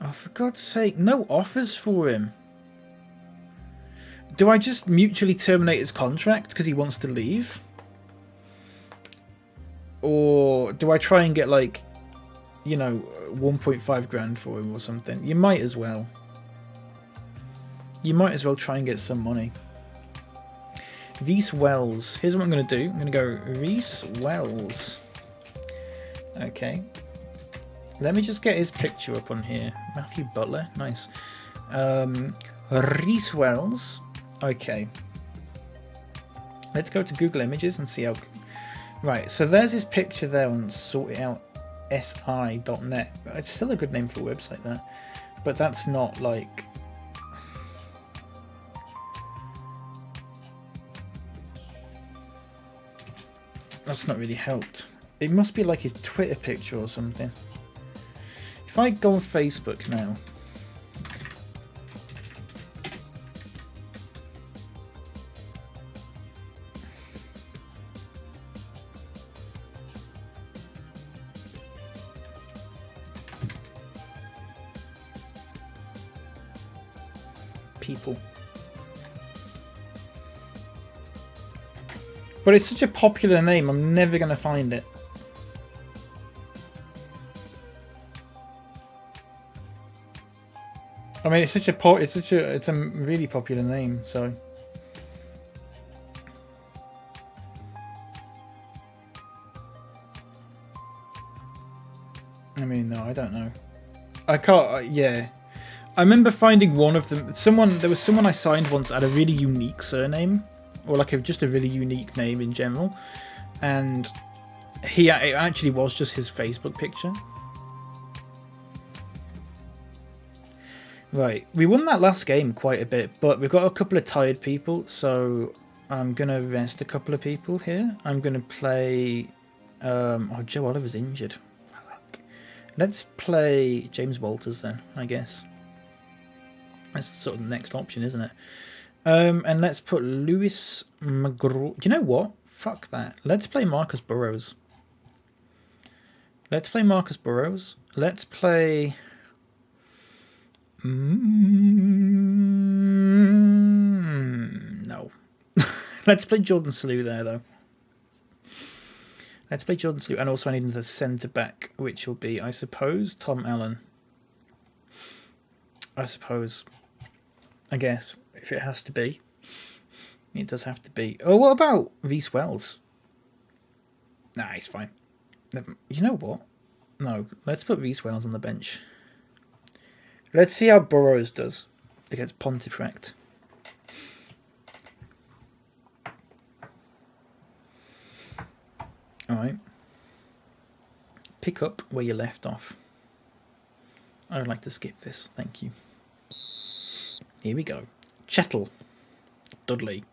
Oh, for God's sake, no offers for him. Do I just mutually terminate his contract because he wants to leave? Or do I try and get, like, you know, 1.5 grand for him or something? You might as well. You might as well try and get some money. Reese Wells. Here's what I'm going to do. I'm going to go Reese Wells. Okay. Let me just get his picture up on here. Matthew Butler. Nice. Reese Wells. Okay. Let's go to Google Images and see how... Right, so there's his picture there on sortitoutsi.net. It's still a good name for a website, that. But that's not like... That's not really helped. It must be like his Twitter picture or something. If I go on Facebook now... People. But it's such a popular name, I'm never going to find it. I mean, it's a really popular name, so. I mean, no, I don't know. I can't. Yeah, I remember finding one of them. There was someone I signed once that had a really unique surname. Or like just a really unique name in general, and it actually was just his Facebook picture. Right, we won that last game quite a bit, but we've got a couple of tired people, so I'm gonna rest a couple of people here. I'm gonna play. Oh, Joe Oliver's injured. Fuck. Let's play James Walters then, I guess. That's sort of the next option, isn't it? And let's put Lewis McGraw. You know what? Fuck that. Let's play Marcus Burrows. Let's play Marcus Burrows. Let's play... No. Let's play Jordan Slew there, though. Let's play Jordan Slew. And also I need another centre-back, which will be, I suppose, Tom Allen. I suppose. I guess. If it has to be. It does have to be. Oh, what about Reese Wells? Nah, he's fine. You know what? No, let's put Reese Wells on the bench. Let's see how Burrows does. against Pontefract. Alright. Pick up where you left off. I would like to skip this, thank you. Here we go. Chettle. Dudley.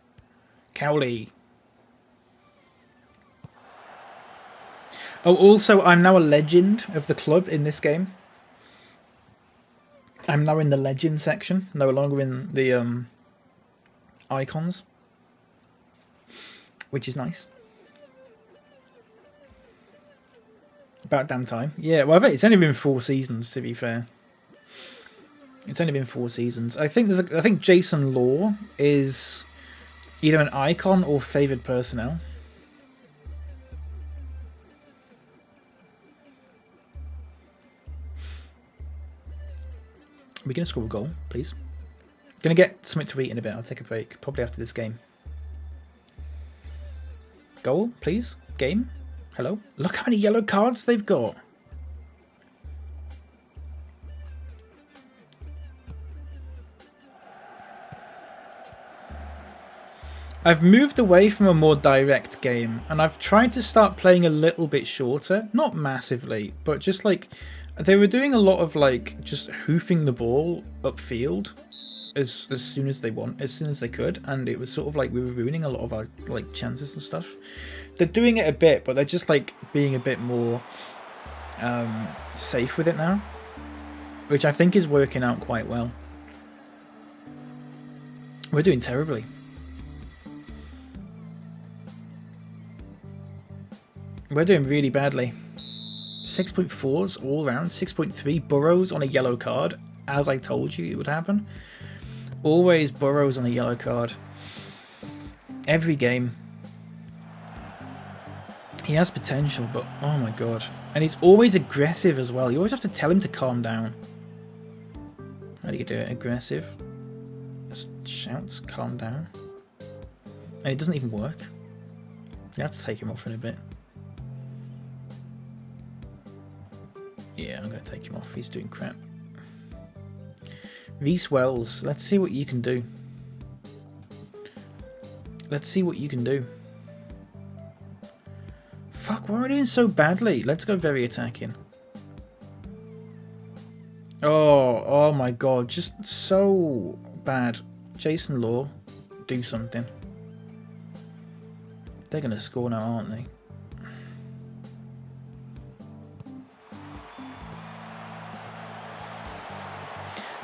Cowley. Oh, also, I'm now a legend of the club in this game. I'm now in the legend section, no longer in the icons, which is nice. About damn time. Yeah, well, I think it's only been 4 seasons, to be fair. It's only been 4 seasons. I think I think Jason Law is either an icon or favoured personnel. We're going to score a goal, please. Going to get something to eat in a bit. I'll take a break, probably after this game. Goal, please. Game. Hello. Look how many yellow cards they've got. I've moved away from a more direct game, and I've tried to start playing a little bit shorter. Not massively, but just like... They were doing a lot of like just hoofing the ball upfield as soon as they could, and it was sort of like we were ruining a lot of our like chances and stuff. They're doing it a bit, but they're just like being a bit more safe with it now, which I think is working out quite well. We're doing terribly. We're doing really badly. 6.4s all round, 6.3 Burrows on a yellow card, as I told you it would happen. Always Burrows on a yellow card. Every game. He has potential, but oh my god. And he's always aggressive as well. You always have to tell him to calm down. How do you do it? Aggressive. Just shouts, calm down. And it doesn't even work. You have to take him off in a bit. Yeah, I'm going to take him off. He's doing crap. Reese Wells, let's see what you can do. Let's see what you can do. Fuck, why are we doing so badly? Let's go very attacking. Oh my god, just so bad. Jason Law, do something. They're going to score now, aren't they?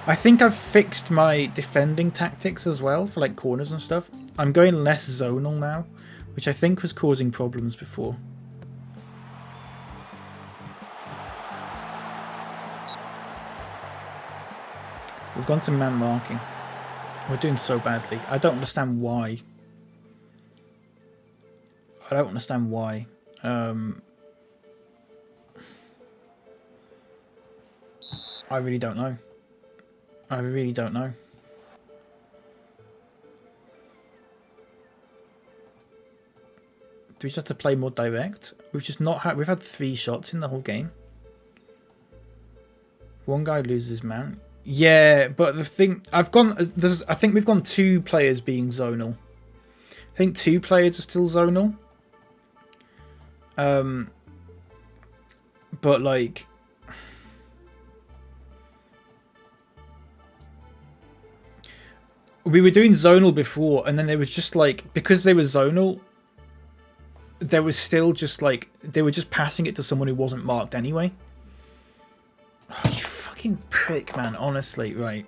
I think I've fixed my defending tactics as well for like corners and stuff. I'm going less zonal now, which I think was causing problems before. We've gone to man marking. We're doing so badly. I don't understand why. I don't understand why. I really don't know. I really don't know. Do we just have to play more direct? We've just not had. We've had 3 shots in the whole game. One guy loses mount. Yeah, but the thing I think we've gone 2 players being zonal. I think 2 players are still zonal. But like. We were doing zonal before, and then it was just like, because they were zonal, there was still just like, they were just passing it to someone who wasn't marked anyway. Oh, you fucking prick, man, honestly, right.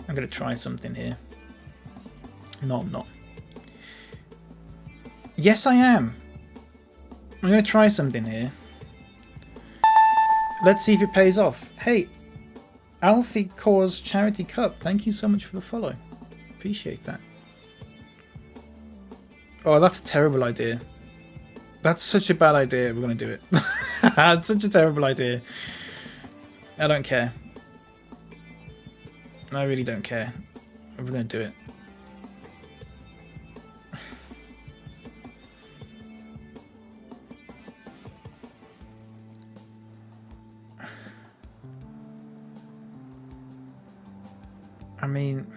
I'm going to try something here. No, I'm not. Yes, I am. I'm going to try something here. Let's see if it pays off. Hey, Alfie Cause Charity Cup. Thank you so much for the follow. Appreciate that. Oh, that's a terrible idea. That's such a bad idea. We're going to do it. It's such a terrible idea. I don't care. I really don't care. We're going to do it. I mean...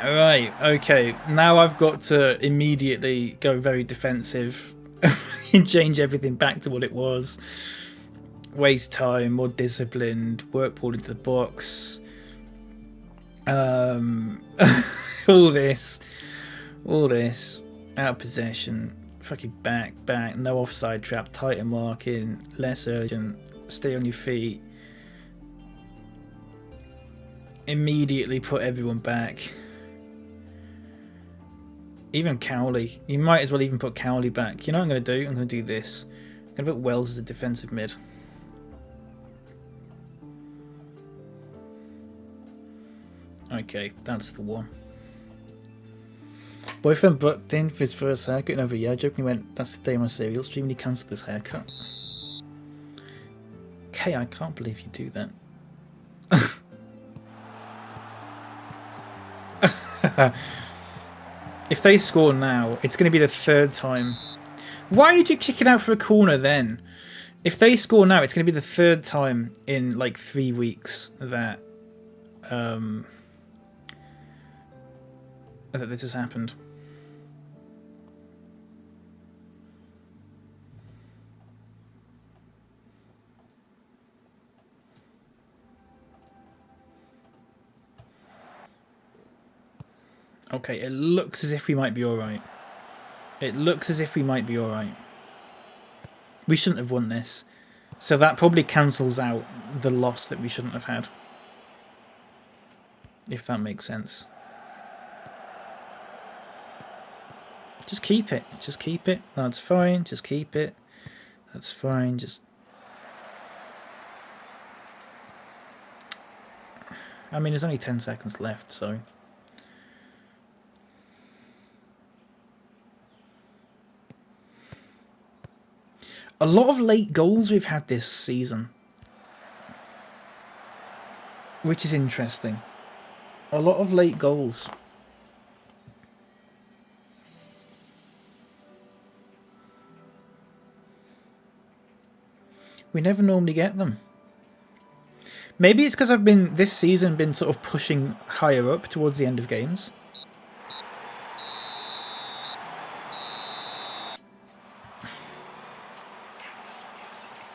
Right, okay. Now I've got to immediately go very defensive and change everything back to what it was. Waste time, more disciplined, work pulled into the box. All this. Out of possession. Fucking back. No offside trap, tighter marking, less urgent. Stay on your feet. Immediately put everyone back. Even Cowley. You might as well even put Cowley back. You know what I'm going to do? I'm going to do this. I'm going to put Wells as a defensive mid. Okay, that's the one. Boyfriend booked in for his first haircut in over a year. Jokingly went, that's the day of my serial stream, and he cancelled his haircut. Okay, I can't believe you do that. If they score now, it's going to be the third time. Why did you kick it out for a corner then? If they score now, it's going to be the third time in like 3 weeks that that this has happened. Okay, it looks as if we might be alright. We shouldn't have won this. So that probably cancels out the loss that we shouldn't have had. If that makes sense. Just keep it. That's fine. Just keep it. That's fine. I mean, there's only 10 seconds left, so... A lot of late goals we've had this season. Which is interesting. A lot of late goals. We never normally get them. Maybe it's because I've been, this season, been sort of pushing higher up towards the end of games.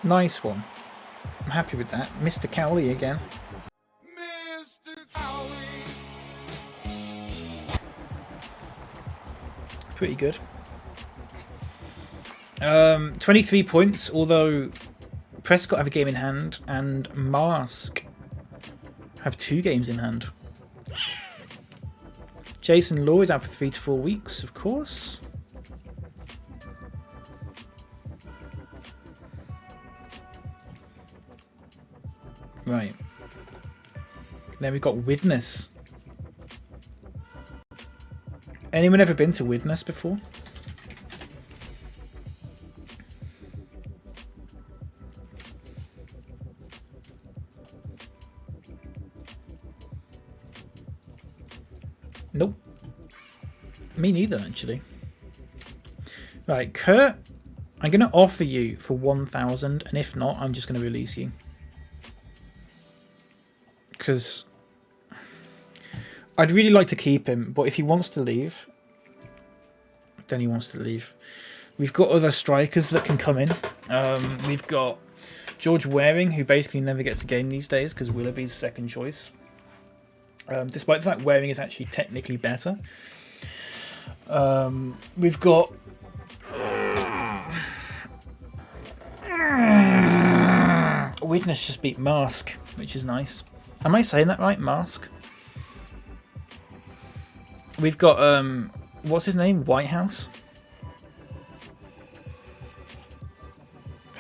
Nice one. I'm happy with that. Mr. Cowley again. Mr. Cowley. Pretty good. 23 points, although Prescott have a game in hand and Mask have 2 games in hand. Jason Law is out for 3 to 4 weeks, of course. Right. Then we've got Widnes. Anyone ever been to Widnes before? Nope. Me neither, actually. Right, Kurt, I'm going to offer you for 1,000, and if not, I'm just going to release you. Because I'd really like to keep him, but if he wants to leave, then he wants to leave. We've got other strikers that can come in. We've got George Waring, who basically never gets a game these days because Willoughby's second choice. Despite the fact Waring is actually technically better. We've got... Widnes just beat Mask, which is nice. Am I saying that right? Mask? We've got what's his name? Whitehouse,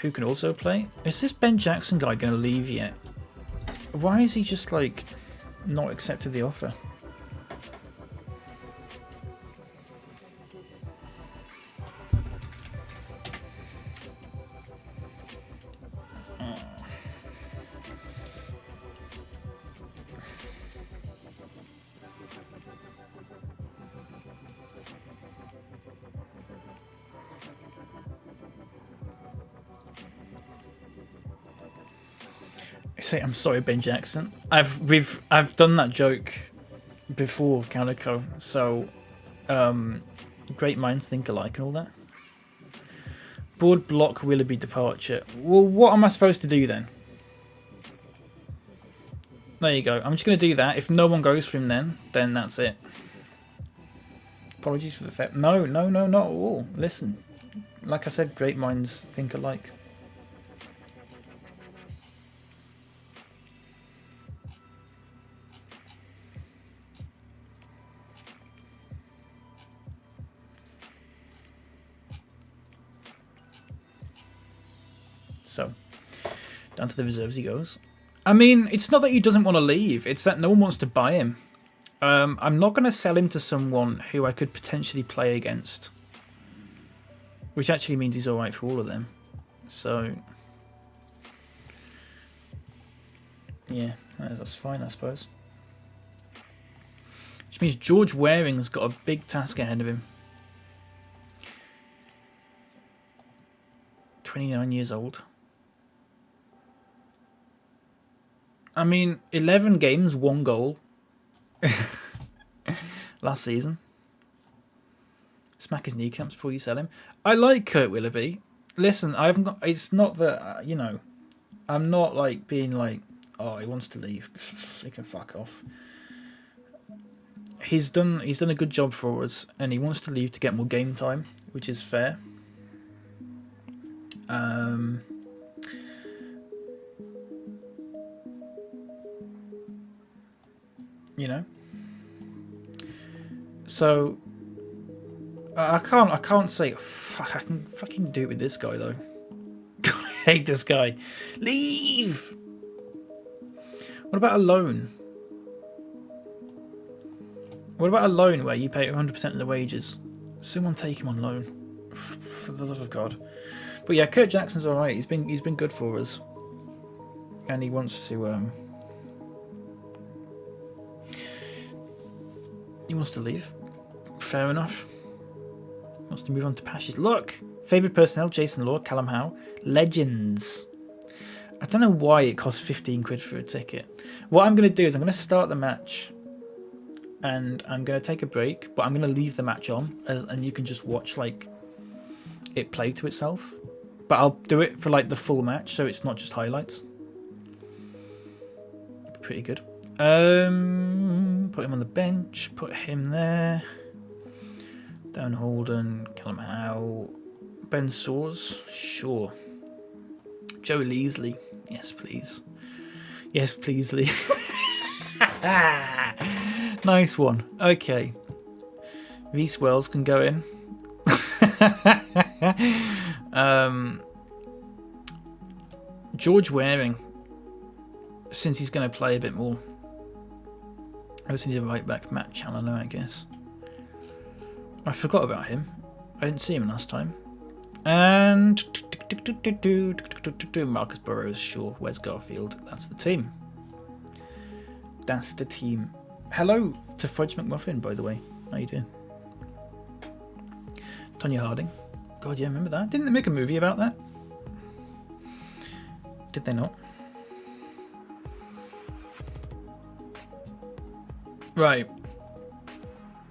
who can also play. Is this Ben Jackson guy going to leave yet? Why is he just like not accepted the offer? I'm sorry, Ben Jackson. I've done that joke before, Calico. So, great minds think alike and all that. Board block Willoughby departure. Well, what am I supposed to do then? There you go. I'm just going to do that. If no one goes for him, then that's it. Apologies for the theft. No, not at all. Listen, like I said, great minds think alike. So, down to the reserves he goes. I mean, it's not that he doesn't want to leave. It's that no one wants to buy him. I'm not going to sell him to someone who I could potentially play against. Which actually means he's alright for all of them. So, yeah, that's fine, I suppose. Which means George Waring's got a big task ahead of him. 29 years old. I mean, 11 games, 1 goal. Last season. Smack his kneecaps before you sell him. I like Kurt Willoughby. Listen, I haven't got. It's not that you know. I'm not like being like, oh, he wants to leave. He can fuck off. He's done a good job for us, and he wants to leave to get more game time, which is fair. You know, so I can't say fuck. I can fucking do it with this guy though. God, I hate this guy. Leave. What about a loan? What about a loan where you pay 100% of the wages? Someone take him on loan, for the love of God. But yeah, Kurt Jackson's all right. He's been good for us, and he wants to he wants to leave. Fair enough. He wants to move on to Pashes. Look, favorite personnel: Jason Law, Callum Howe, legends. I don't know why it costs 15 quid for a ticket. What I'm going to do is I'm going to start the match, and I'm going to take a break, but I'm going to leave the match on, and you can just watch like it play to itself. But I'll do it for like the full match, so it's not just highlights. Pretty good. Put him on the bench. Put him there. Darren Holden, Callum Howe, Ben Soares, sure. Joe Leasley, yes please. Yes please, Lee. Nice one. Okay. Reece Wells can go in. George Waring, since he's going to play a bit more. I just need to write back Matt Challoner, I guess. I forgot about him. I didn't see him last time. And Marcus Burrows, sure. Where's Garfield? That's the team. That's the team. Hello to Fudge McMuffin, by the way. How you doing? Tonya Harding. God, yeah, remember that? Didn't they make a movie about that? Did they not? Right.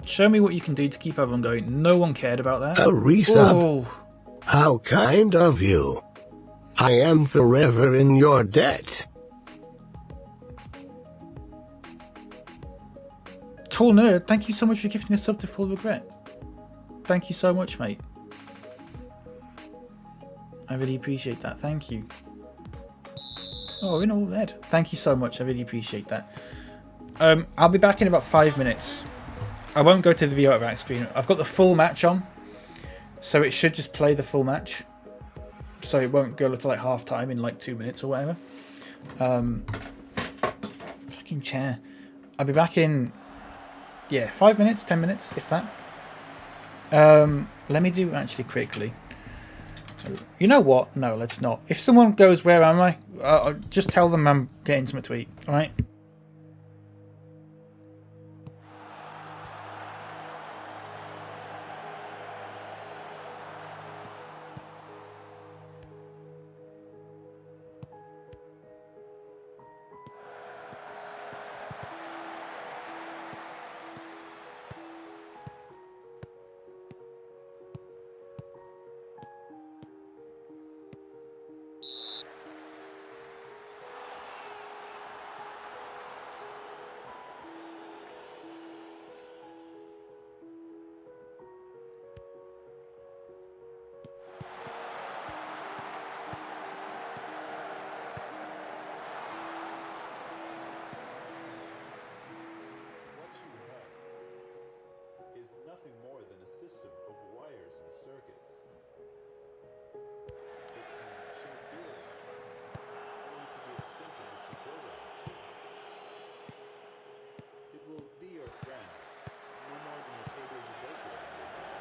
Show me what you can do to keep everyone going. No one cared about that. A resub. Oh. How kind of you. I am forever in your debt. Tall Nerd, thank you so much for gifting a sub to Full Regret. Thank you so much, mate. I really appreciate that. Thank you. Oh, in all red. Thank you so much. I really appreciate that. I'll be back in about 5 minutes. I won't go to the view back screen. I've got the full match on, so it should just play the full match. So it won't go to like half time in like 2 minutes or whatever. Fucking chair. I'll be back in 5 minutes, 10 minutes, if that. Let me do actually quickly. You know what? No, let's not. If someone goes, where am I? I'll just tell them I'm getting to my tweet. All right. What you have is nothing more than a system of wires and circuits. It can show feelings only to the extent of which you program it to. It will be your friend, no more than the table you built it on will be.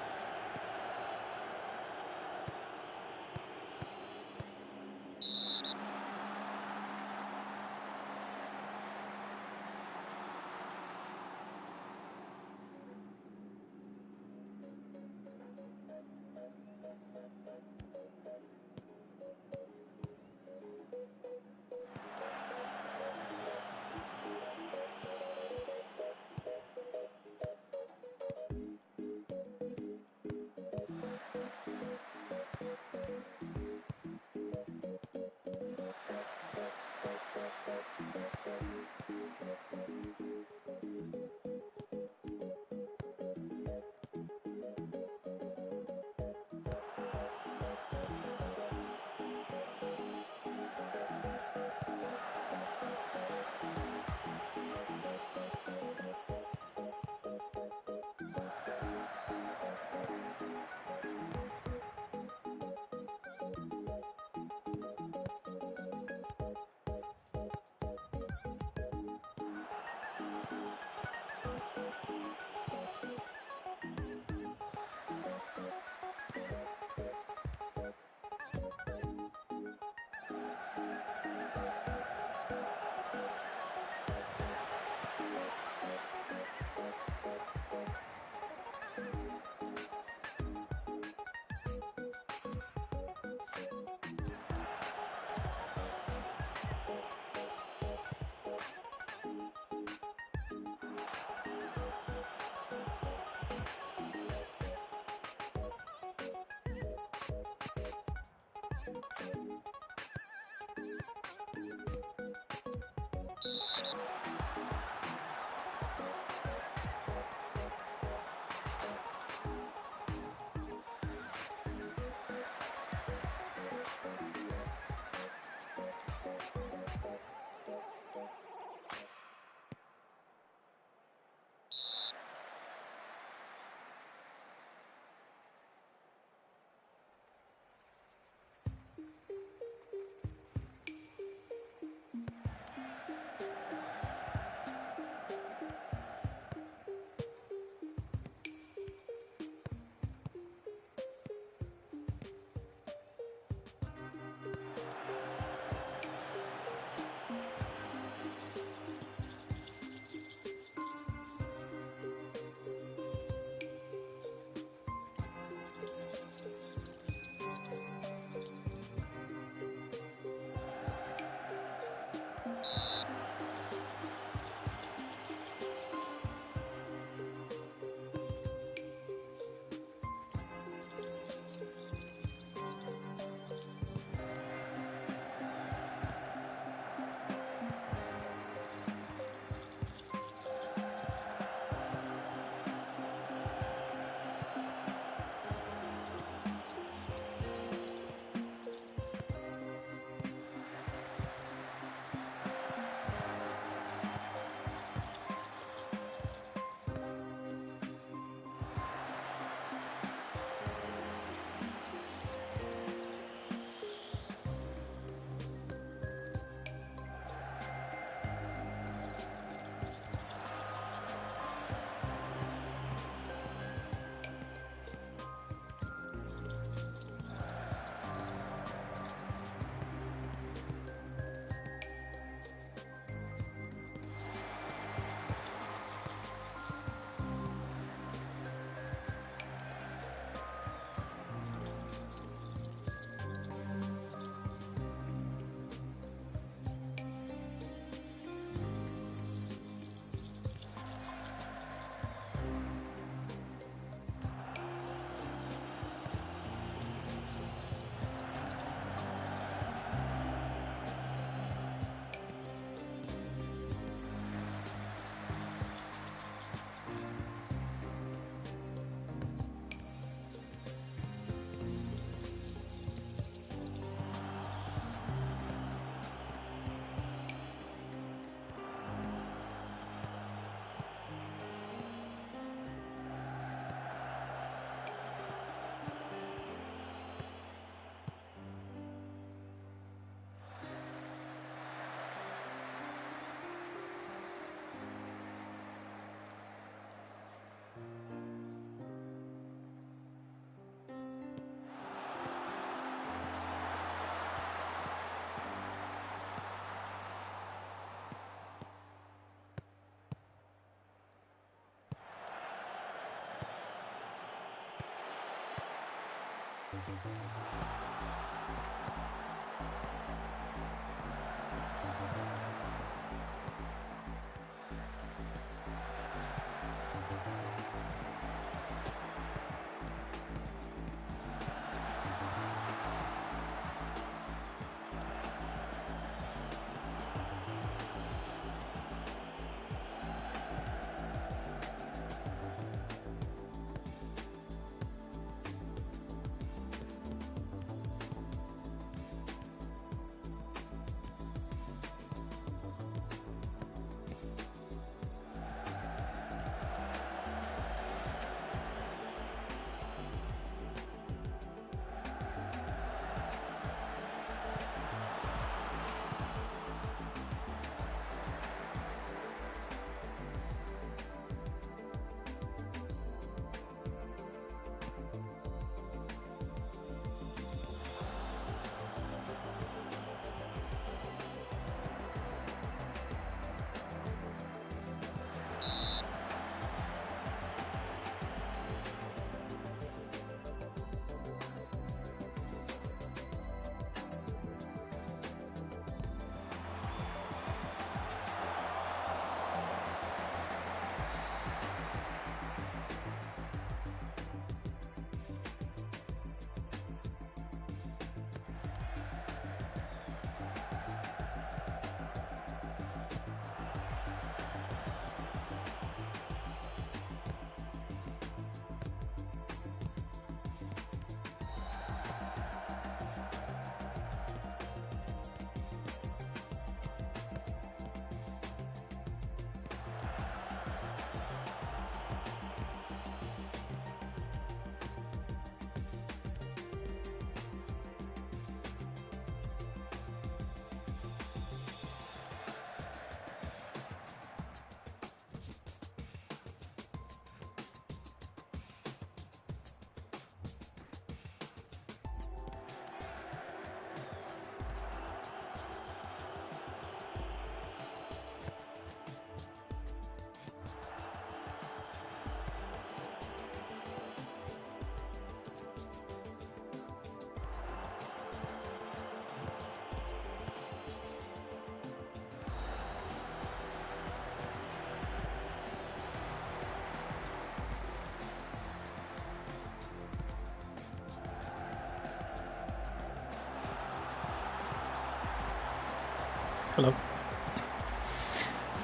Hello.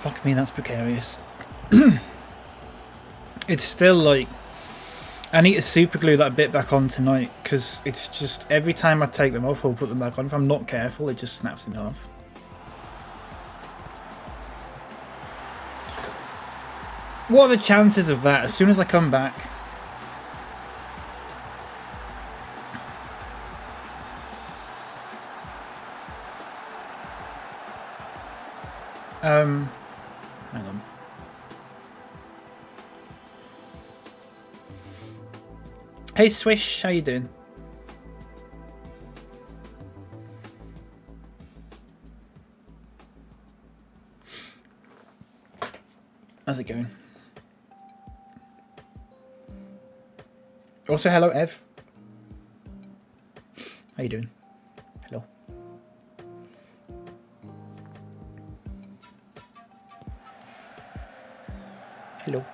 Fuck me, that's precarious. It's still like... I need to super glue that bit back on tonight, because it's just every time I take them off or put them back on, if I'm not careful, it just snaps in half. What are the chances of that as soon as I come back? Hang on. Hey Swish, how you doing? How's it going? Also, hello Ev. How you doing? Hello. Hello.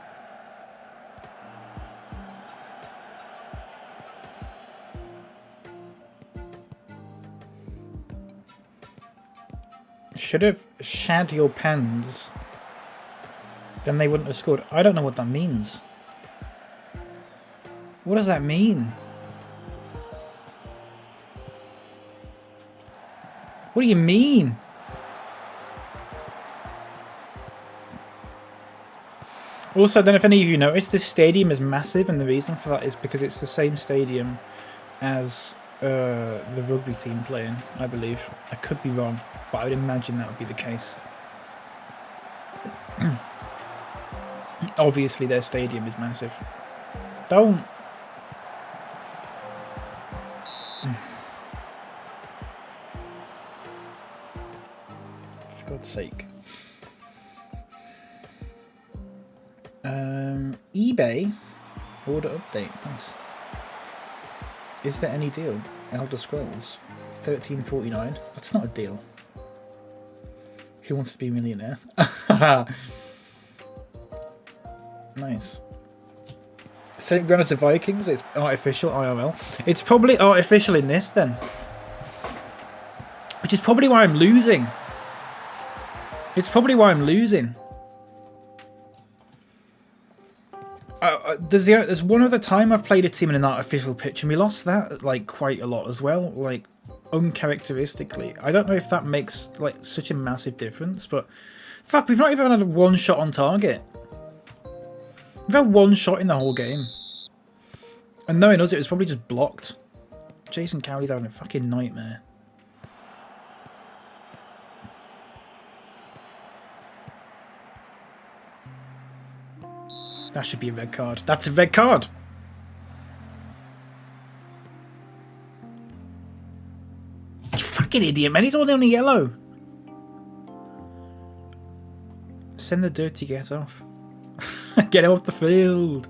Should have shat your pants. Then they wouldn't have scored. I don't know what that means. What does that mean? What do you mean? Also, I don't know if any of you noticed, this stadium is massive, and the reason for that is because it's the same stadium as the rugby team playing, I believe. I could be wrong, but I would imagine that would be the case. Obviously, their stadium is massive. Don't. For God's sake. eBay order update. Nice. Is there any deal? Elder Scrolls, 13.49. That's not a deal. Who wants to be a millionaire? Nice. St. Granite of Vikings. It's artificial IRL. It's probably artificial in this then, which is probably why I'm losing. It's probably why I'm losing. There's one other time I've played a team in an artificial pitch and we lost that like quite a lot as well, like uncharacteristically. I don't know if that makes like such a massive difference, but fuck, we've not even had one shot on target. We've had one shot in the whole game. And knowing us, it was probably just blocked. Jason Cowley's having a fucking nightmare. That should be a red card. That's a red card! You fucking idiot, man. He's only on a yellow. Send the dirty get off. Get off the field.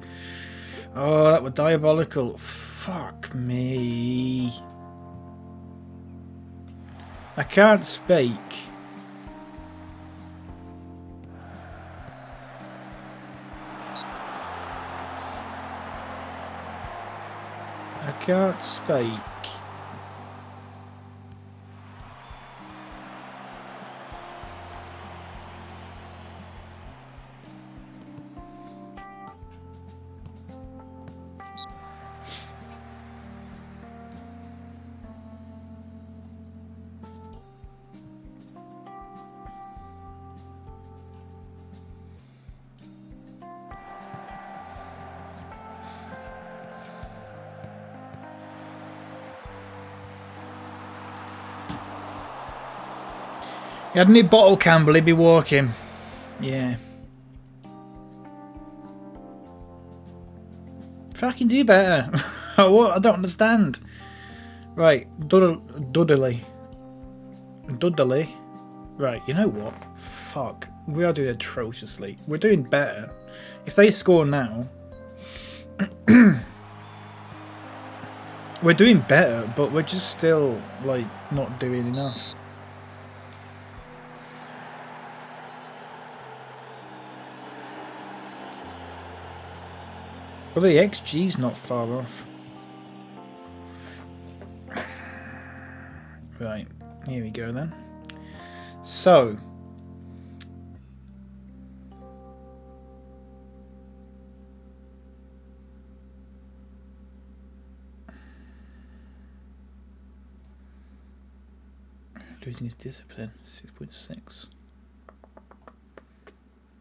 Oh, that was diabolical. Fuck me. I can't speak. I can't speak. He had any bottle Campbell, he'd be walking. Yeah. Fucking do better. What? I don't understand. Right, Dudley. Right, you know what? Fuck. We are doing atrociously. We're doing better. If they score now... we're doing better, but we're just still, like, not doing enough. Well, the XG's not far off. Right, here we go then. So. Losing his discipline, 6.6.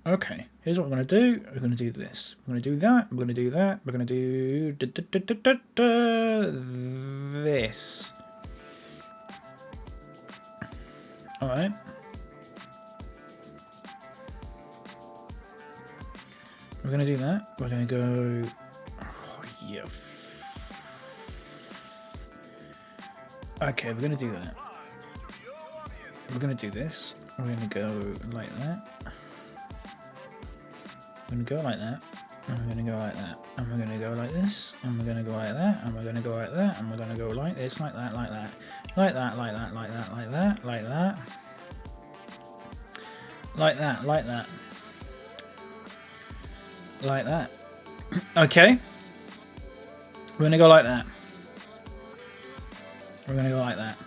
Okay, here's what we're going to do. We're going to do this. We're going to do that. We're going to do that. We're going to do this. Alright. We're going to do that. We're going to go... Oh, yeah. Okay, we're going to do that. We're going to do this. We're going to go like that. We're going to go like that, and we're going to go like that, and we're going to go like this, and we're going to go like that, and we're going to go like that, and we're going to go like this, like that, like that, like that, like that, like that, like that, like that, like that, like that, like that. Okay. We're going to go like that. We're going to go like that.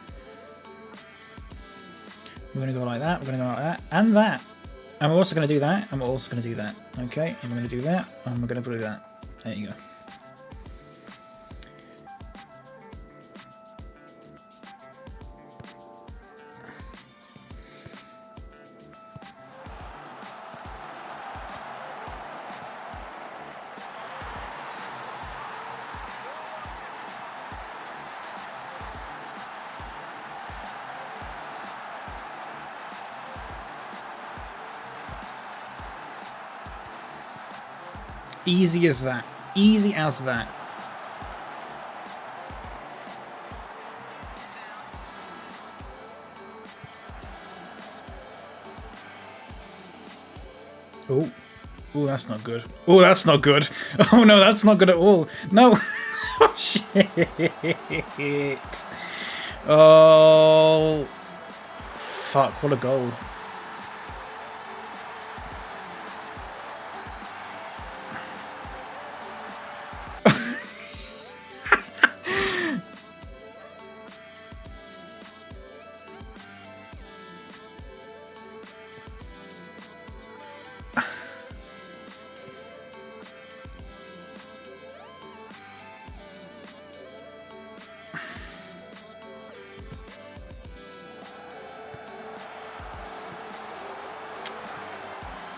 We're going to go like that, we're going to go like that, and that. And we're also going to do that, and we're also going to do that. Okay, and we're going to do that, and we're going to do that. There you go. Easy as that. Easy as that. Oh. Oh, that's not good. Oh, that's not good. Oh, no, that's not good at all. No. Oh, shit. Oh, fuck, what a goal.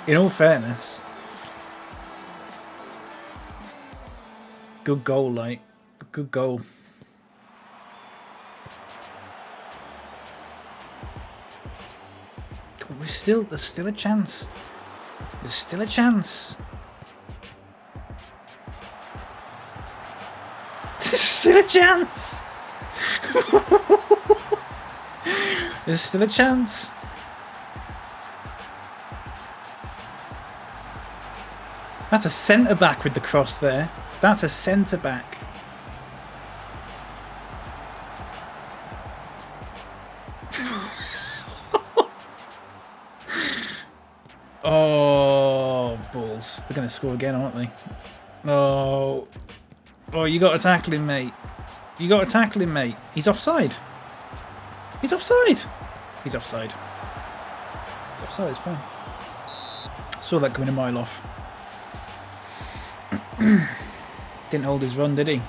In all fairness, good goal, like, good goal. There's still a chance. There's still a chance. There's still a chance. There's still a chance. That's a centre-back with the cross there. That's a centre-back. Oh, balls. They're going to score again, aren't they? Oh. Oh, you got to tackle him, mate. You got to tackle him, mate. He's offside. He's offside. He's offside. He's offside, it's fine. Saw that coming a mile off. Didn't hold his run, did he?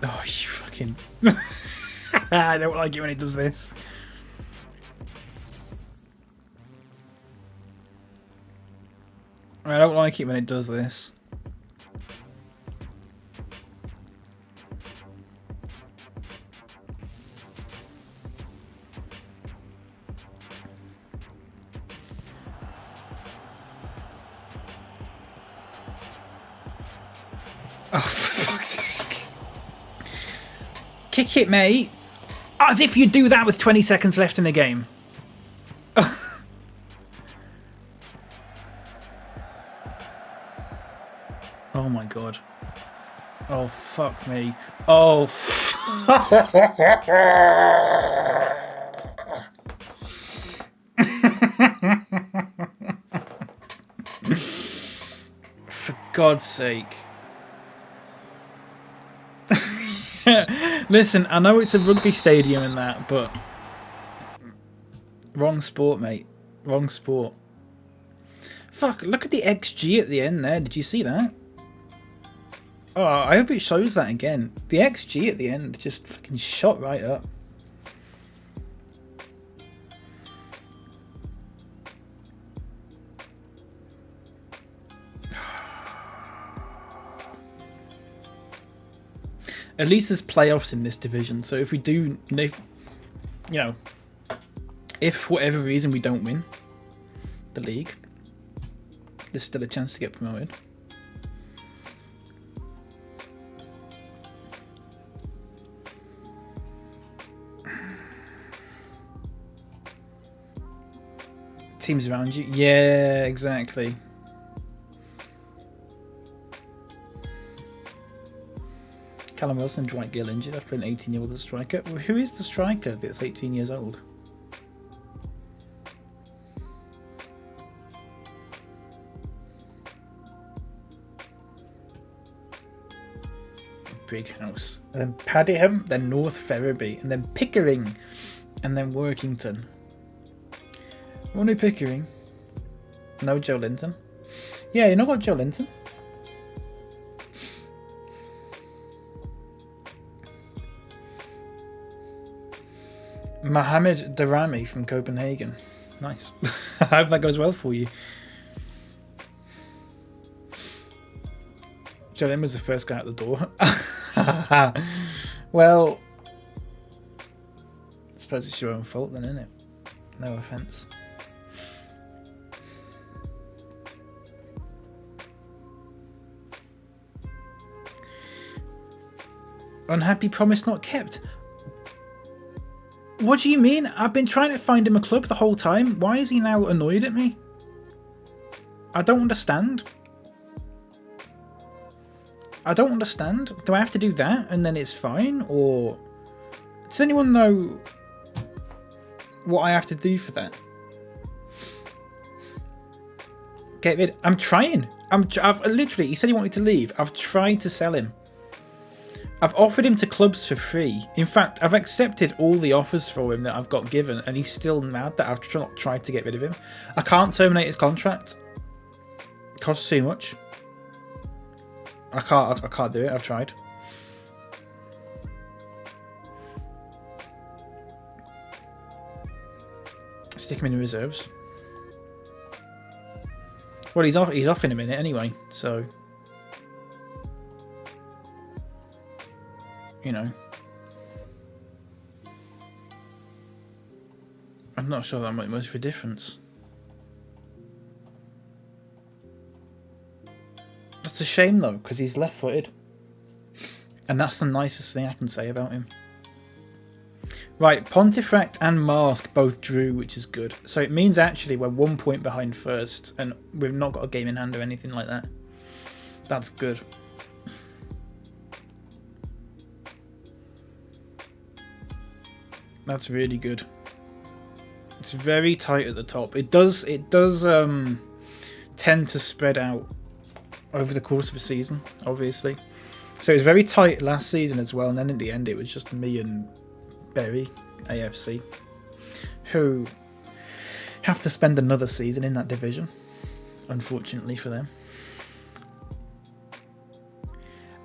Oh, you fucking... I don't like it when he does this. I don't like it when it does this. Oh, for fuck's sake. Kick it, mate. As if you do that with 20 seconds left in the game. Oh my god. Oh, fuck me. Oh, for God's sake. Listen, I know it's a rugby stadium and that, but wrong sport, mate. Wrong sport. Fuck, look at the XG at the end there. Did you see that? Oh, I hope it shows that again. The XG at the end just fucking shot right up. At least there's playoffs in this division, so if we do, if, you know, if for whatever reason we don't win the league, there's still a chance to get promoted. Teams around you, yeah, exactly. Callum Wilson and Dwight Gill injured after an 18-year-old striker. Well, who is the striker that's 18 years old? Brighouse. And then Padiham, then North Ferriby, and then Pickering, and then Workington. Only Pickering. No Joe Linton. Yeah, you know what, Joe Linton? Mohamed Darami from Copenhagen. Nice. I hope that goes well for you. Joe Linton was the first guy out the door. Well, I suppose it's your own fault then, isn't it? No offence. Unhappy promise not kept. What do you mean? I've been trying to find him a club the whole time. Why is he now annoyed at me? I don't understand. I don't understand. Do I have to do that and then it's fine? Or does anyone know what I have to do for that? Get rid. I'm trying. I've literally. He said he wanted to leave. I've tried to sell him. I've offered him to clubs for free. In fact, I've accepted all the offers for him that I've got given, and he's still mad that I've not tried to get rid of him. I can't terminate his contract. It costs too much. I can't do it. I've tried. Stick him in the reserves. Well, he's off. He's off in a minute anyway. So, you know, I'm not sure that much of a difference. That's a shame though, because he's left-footed, and that's the nicest thing I can say about him. Right, Pontefract and Mask both drew, which is good. So it means actually we're 1 point behind first, and we've not got a game in hand or anything like that. That's good. That's really good. It's very tight at the top. It does tend to spread out over the course of a season, obviously. So it was very tight last season as well, and then in the end it was just me and Berry AFC, who have to spend another season in that division, unfortunately for them.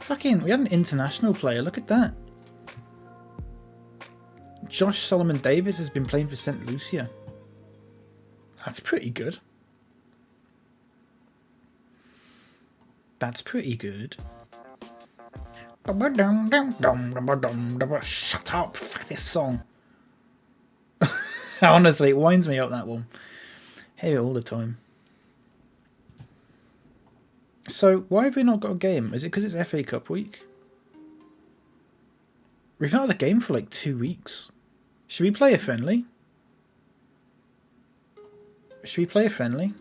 Fucking, we had an international player, look at that. Josh Solomon Davis has been playing for St. Lucia. That's pretty good. That's pretty good. Shut up, fuck this song. Honestly, it winds me up, that one. I hear it all the time. So, why have we not got a game? Is it because it's FA Cup week? We've not had a game for like 2 weeks. Should we play a friendly? Should we play a friendly?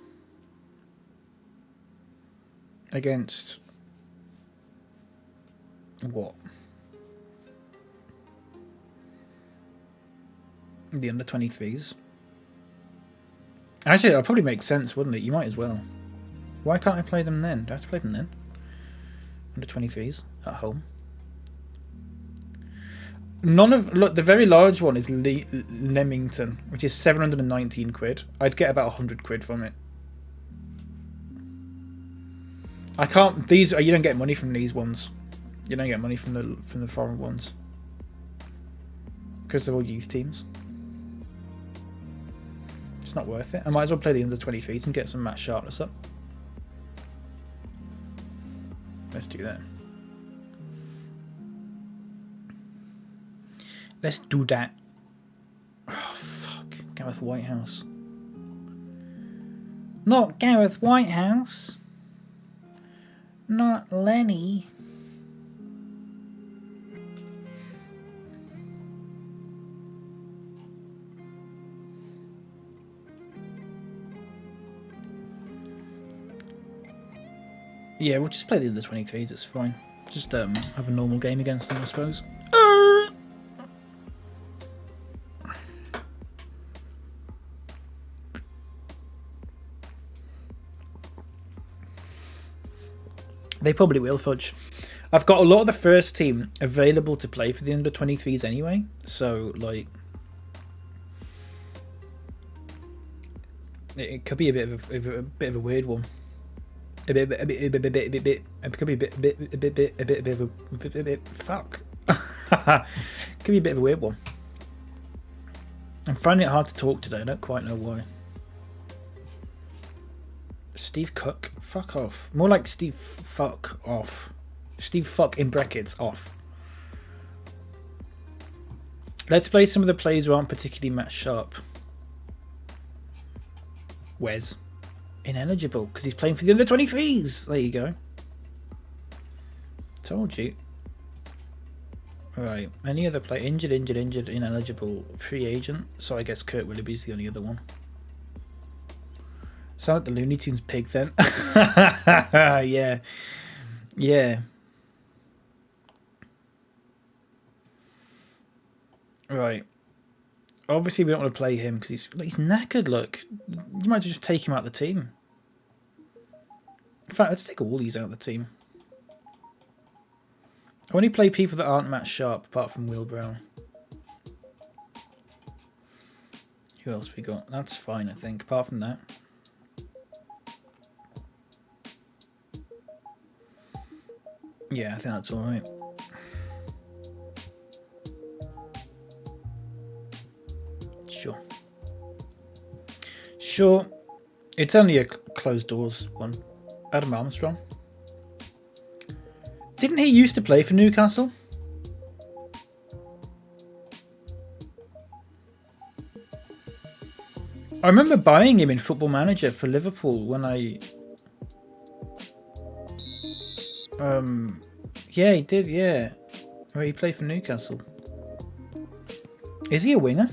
Against what? The under 23s. Actually, that'll probably make sense, wouldn't it? You might as well. Why can't I play them then? Do I have to play them then? Under 23s at home. Look, the very large one is Leamington, which is 719 quid. I'd get about 100 quid from it. I can't. These you don't get money from these ones. You don't get money from the foreign ones because they're all youth teams. It's not worth it. I might as well play the under 23s and get some match sharpness up. Let's do that. Let's do that. Oh fuck, Gareth Whitehouse. Not Gareth Whitehouse. Not Lenny. Yeah, we'll just play the under 23s, it's fine. Just have a normal game against them, I suppose. They probably will, Fudge. I've got a lot of the first team available to play for the under 23s anyway, so like it could be a bit of a weird one. It could be a bit fuck. Could be a bit of a weird one. I'm finding it hard to talk today. I don't quite know why. Steve Cook, fuck off. More like Steve fuck off. Steve fuck in brackets off. Let's play some of the players who aren't particularly match sharp. Wes. Ineligible, because he's playing for the under 23s. There you go. Told you. Right. Any other player? Injured, ineligible, free agent. So I guess Kurt Willoughby's the only other one. Sound like the Looney Tunes pig then. Yeah. Yeah. Right. Obviously, we don't want to play him because he's knackered. Look, you might just take him out of the team. In fact, let's take all these out of the team. I only play people that aren't Matt Sharp, apart from Will Brown. Who else we got? That's fine, I think. Apart from that. Yeah, I think that's alright. Sure. Sure. It's only a closed doors one. Adam Armstrong. Didn't he used to play for Newcastle? I remember buying him in Football Manager for Liverpool when I... Yeah, he did, yeah. Where he played for Newcastle. Is he a winger?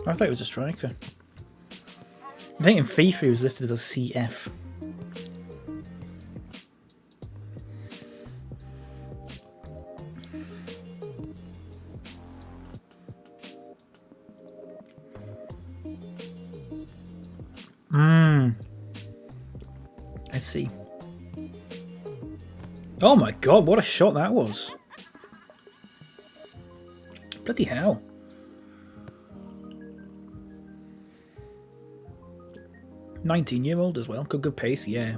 I thought he was a striker. I think in FIFA he was listed as a CF. Let's see. Oh my god, what a shot that was. Bloody hell. "19-year-old as well. Good pace, yeah.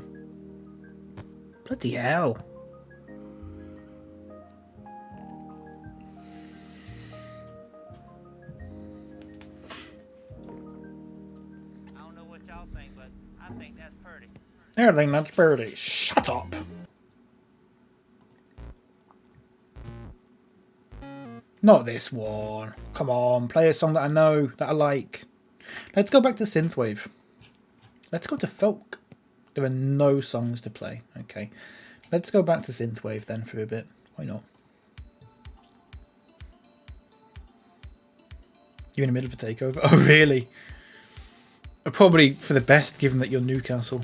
Bloody hell. I don't know what y'all think, but I think that's pretty. I think that's pretty. Shut up. Not this one. Come on, play a song that I know, that I like. Let's go back to synthwave. Let's go to folk. There are no songs to play. Okay. Let's go back to synthwave then for a bit. Why not? You're in the middle of a takeover? Oh, really? Probably for the best, given that you're Newcastle.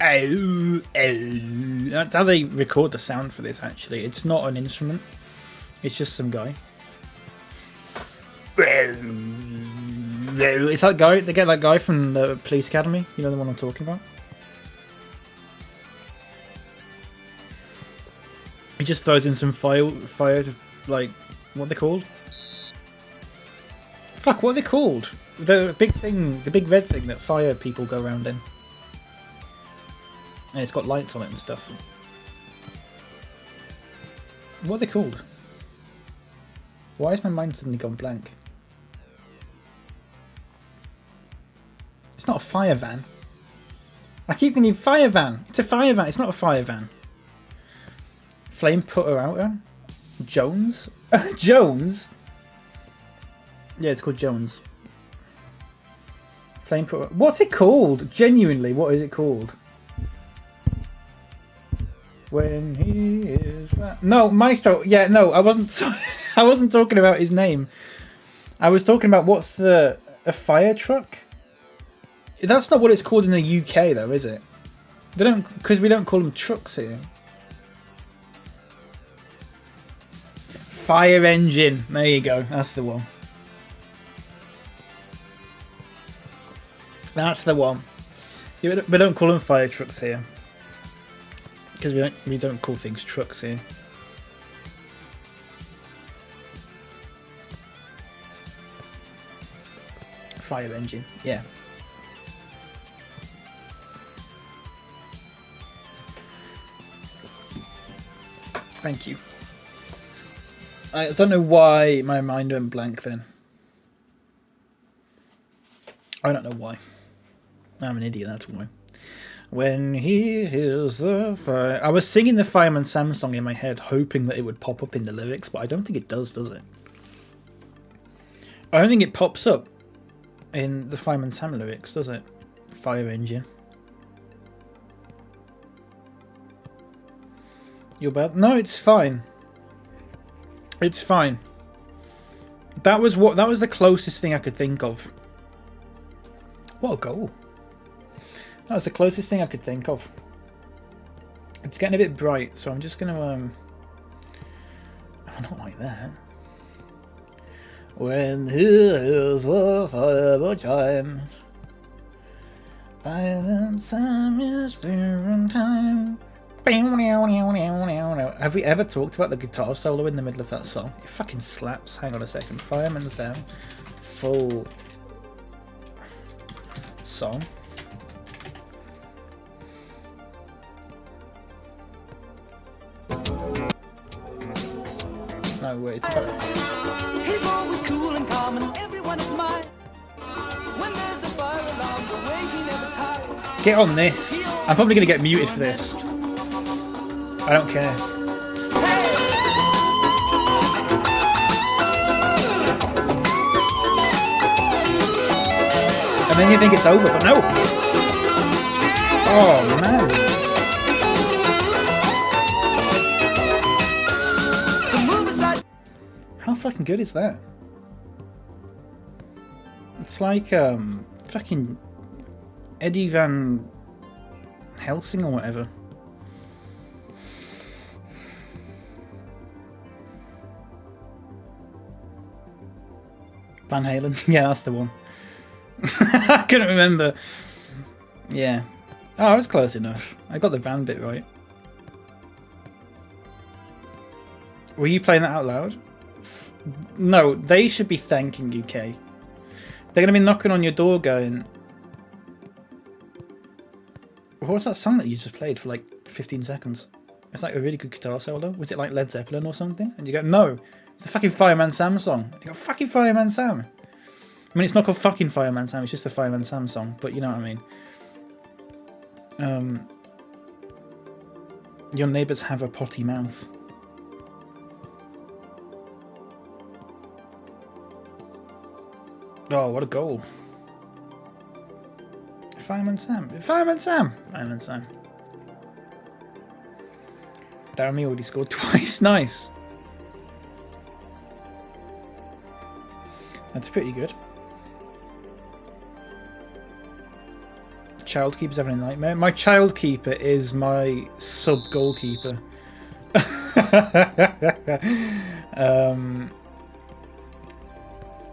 Oh, oh. That's how they record the sound for this, actually. It's not an instrument. It's just some guy. It's that guy. They get that guy from the police academy. You know the one I'm talking about? He just throws in some fire to, like, what are they called? Fuck, what are they called? The big thing, the big red thing that fire people go around in. And it's got lights on it and stuff. What are they called? Why has my mind suddenly gone blank? It's not a fire van. I keep thinking fire van. It's a fire van. It's not a fire van. Flame putter outer. Jones? Jones? Yeah, it's called Jones. Flame putter. What's it called? Genuinely, what is it called? When he is that... No, Maestro. Yeah, no, I wasn't. I wasn't talking about his name. I was talking about what's a fire truck. That's not what it's called in the UK, though, is it? They don't, because we don't call them trucks here. Fire engine. There you go. That's the one. That's the one. Yeah, we don't call them fire trucks here. Because we don't call things trucks here. Fire engine, yeah. Thank you. I don't know why my mind went blank then. I don't know why. I'm an idiot, that's why. When he hears the fire... I was singing the Fireman Sam song in my head, hoping that it would pop up in the lyrics, but I don't think it does it? I don't think it pops up in the Fireman Sam lyrics, does it? Fire engine. You're bad? No, it's fine. It's fine. That was the closest thing I could think of. What a goal. That was the closest thing I could think of. It's getting a bit bright, so I'm just gonna I don't like that. When here's the fiber chime, and some is there in time. Have we ever talked about the guitar solo in the middle of that song? It fucking slaps. Hang on a second. Fireman Sam. Full song. No, wait, it's about... He's always cool and calm and everyone admires. When there's a fire alarm, the way he never tires. Get on this. I'm probably going to get muted for this. I don't care. And then you think it's over, but no. Oh, man. How fucking good is that? It's like fucking Eddie Van Helsing or whatever. Van Halen? Yeah, that's the one. I couldn't remember. Yeah. Oh, I was close enough. I got the Van bit right. Were you playing that out loud? No, they should be thanking you, Kay. They're going to be knocking on your door going... What was that song that you just played for like 15 seconds? It's like a really good guitar solo. Was it like Led Zeppelin or something? And you go, no, it's the fucking Fireman Sam song. You go, fucking Fireman Sam. I mean, it's not called fucking Fireman Sam, it's just the Fireman Sam song, but you know what I mean. Your neighbours have a potty mouth. Oh, what a goal. Fireman Sam. Fireman Sam! Fireman Sam. Darren already scored twice. Nice. That's pretty good. Child keeper's having a nightmare. My child keeper is my sub goalkeeper.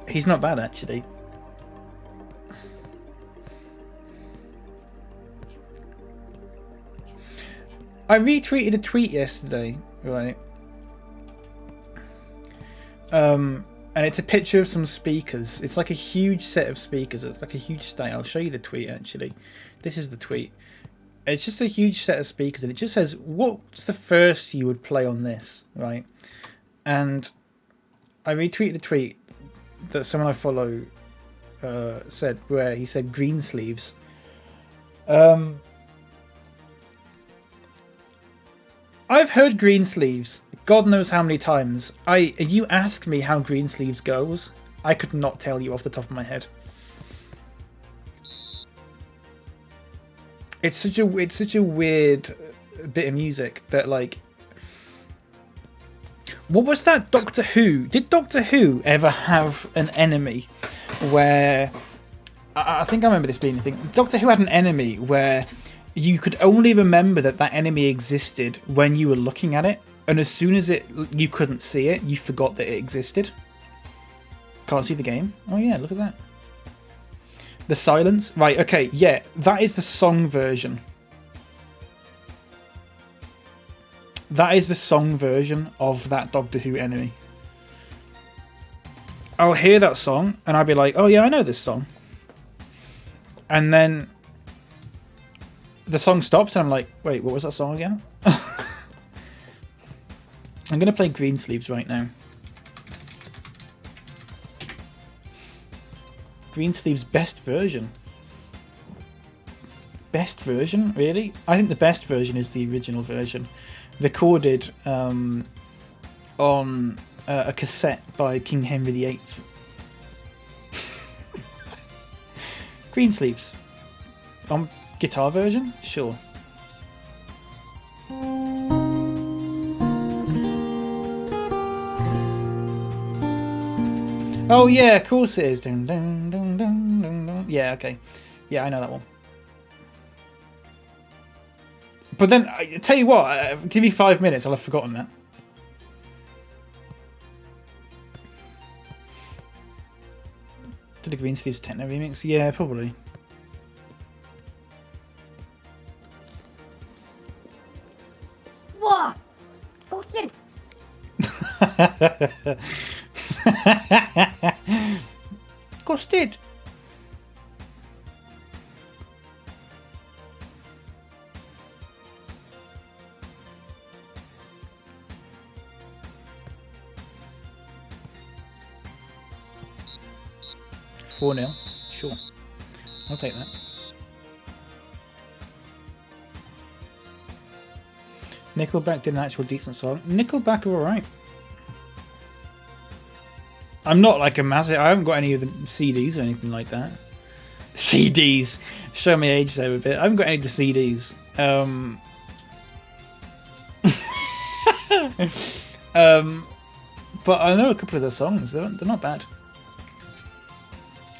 He's not bad actually. I retweeted a tweet yesterday, right? And it's a picture of some speakers. It's like a huge set of speakers. It's like a huge state. I'll show you the tweet actually. This is the tweet. It's just a huge set of speakers, and it just says, "What's the first you would play on this?" Right? And I retweeted a tweet that someone I follow said, where he said green sleeves. I've heard green sleeves God knows how many times. You ask me how green sleeves goes, I could not tell you off the top of my head. It's such a weird bit of music that, like, what was that Doctor Who? Did Doctor Who ever have an enemy where I think I remember this being a thing. Doctor Who had an enemy where you could only remember that enemy existed when you were looking at it, and as soon as you couldn't see it, you forgot that it existed. Can't see the game. Oh yeah, look at that. The silence. Right, okay, yeah, that is the song version. That is the song version of that Doctor Who enemy. I'll hear that song and I'll be like, oh yeah, I know this song. And then the song stops and I'm like, wait, what was that song again? I'm going to play Greensleeves right now. Greensleeves best version. Best version? Really? I think the best version is the original version. Recorded on a cassette by King Henry VIII. Greensleeves. Guitar version? Sure. Oh yeah, of course it is. Dun, dun, dun, dun, dun, dun. Yeah, okay. Yeah, I know that one. But then, I tell you what, give me 5 minutes, I'll have forgotten that. Did the Green Sleeves techno remix? Yeah, probably. What? Oh shit! Ghosted. Four 0. Sure, I'll take that. Nickelback did an actual decent song. Nickelback are alright. I'm not like a massive. I haven't got any of the CDs or anything like that. CDs. Show my age there a bit. I haven't got any of the CDs. But I know a couple of their songs. They're not bad.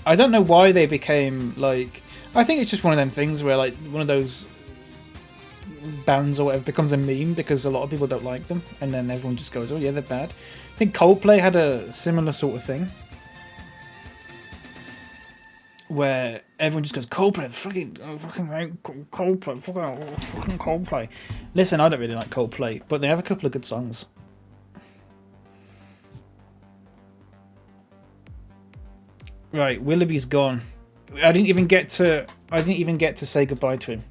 I don't know why they became like. I think it's just one of them things where like one of those bands or whatever becomes a meme because a lot of people don't like them, and then everyone just goes, "Oh yeah, they're bad." I think Coldplay had a similar sort of thing where everyone just goes, "Coldplay, fucking Coldplay, fucking Coldplay." Listen, I don't really like Coldplay, but they have a couple of good songs. Right, Willoughby's gone. I didn't even get to say goodbye to him.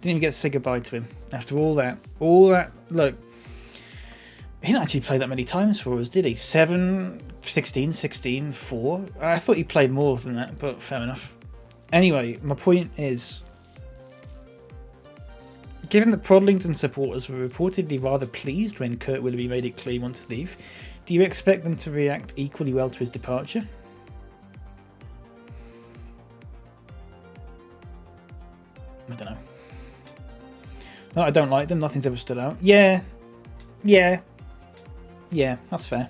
Didn't even get to say goodbye to him after all that. Look, he didn't actually play that many times for us, did he? 7, 16, 16, 4. I thought he played more than that, but fair enough. Anyway, my point is, given that Prodlington supporters were reportedly rather pleased when Kurt Willoughby made it clear he wanted to leave, do you expect them to react equally well to his departure? I don't know. No, I don't like them. Nothing's ever stood out. Yeah, that's fair.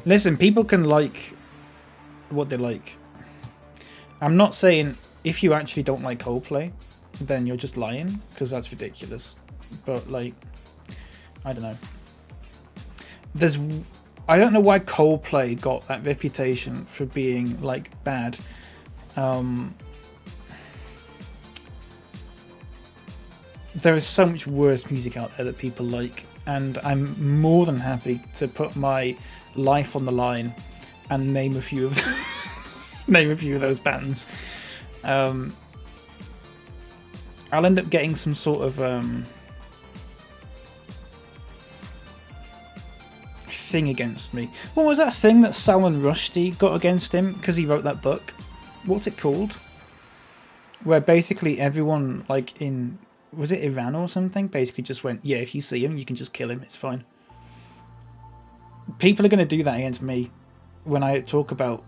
Listen, people can like what they like. I'm not saying if you actually don't like Coldplay, then you're just lying, because that's ridiculous. But like, I don't know. I don't know why Coldplay got that reputation for being like bad. There is so much worse music out there that people like, and I'm more than happy to put my life on the line and name a few of those bands. I'll end up getting some sort of thing against me. What was that thing that Salman Rushdie got against him because he wrote that book? What's it called? Where basically everyone, like in, was it Iran or something, basically just went, yeah, if you see him, you can just kill him, it's fine. People are going to do that against me when I talk about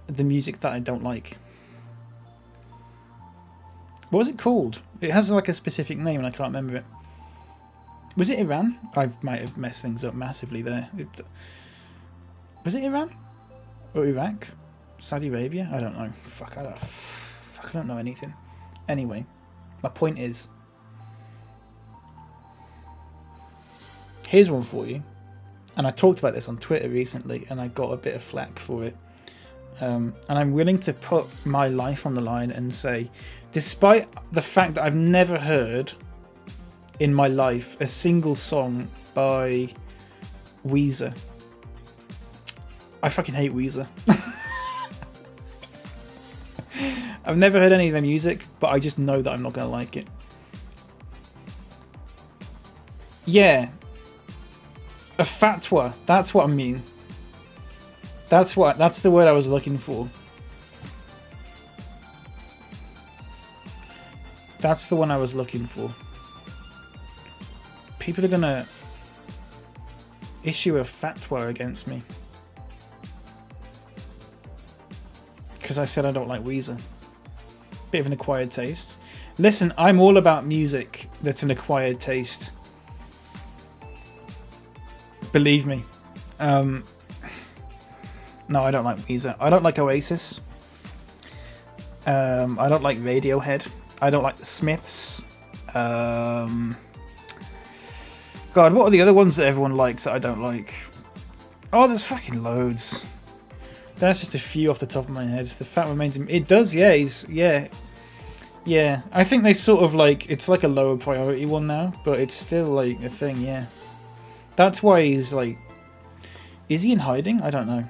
the music that I don't like. What was it called? It has like a specific name and I can't remember it. Was it Iran? I might have messed things up massively there. Was it Iran? Or Iraq? Saudi Arabia? I don't know. Fuck, I don't know anything. Anyway, my point is, here's one for you. And I talked about this on Twitter recently and I got a bit of flack for it. And I'm willing to put my life on the line and say, despite the fact that I've never heard in my life a single song by Weezer, I fucking hate Weezer. I've never heard any of their music, but I just know that I'm not going to like it. Yeah. A fatwa. That's what I mean. That's the word I was looking for. That's the one I was looking for. People are going to issue a fatwa against me. Because I said I don't like Weezer. Bit of an acquired taste. Listen, I'm all about music that's an acquired taste. Believe me. No, I don't like Weezer. I don't like Oasis. I don't like Radiohead. I don't like the Smiths. God, what are the other ones that everyone likes that I don't like? Oh, there's fucking loads. That's just a few off the top of my head. The fact remains. It does, yeah. Yeah. I think they sort of like it's like a lower priority one now, but it's still like a thing. Yeah, that's why he's like. Is he in hiding? I don't know.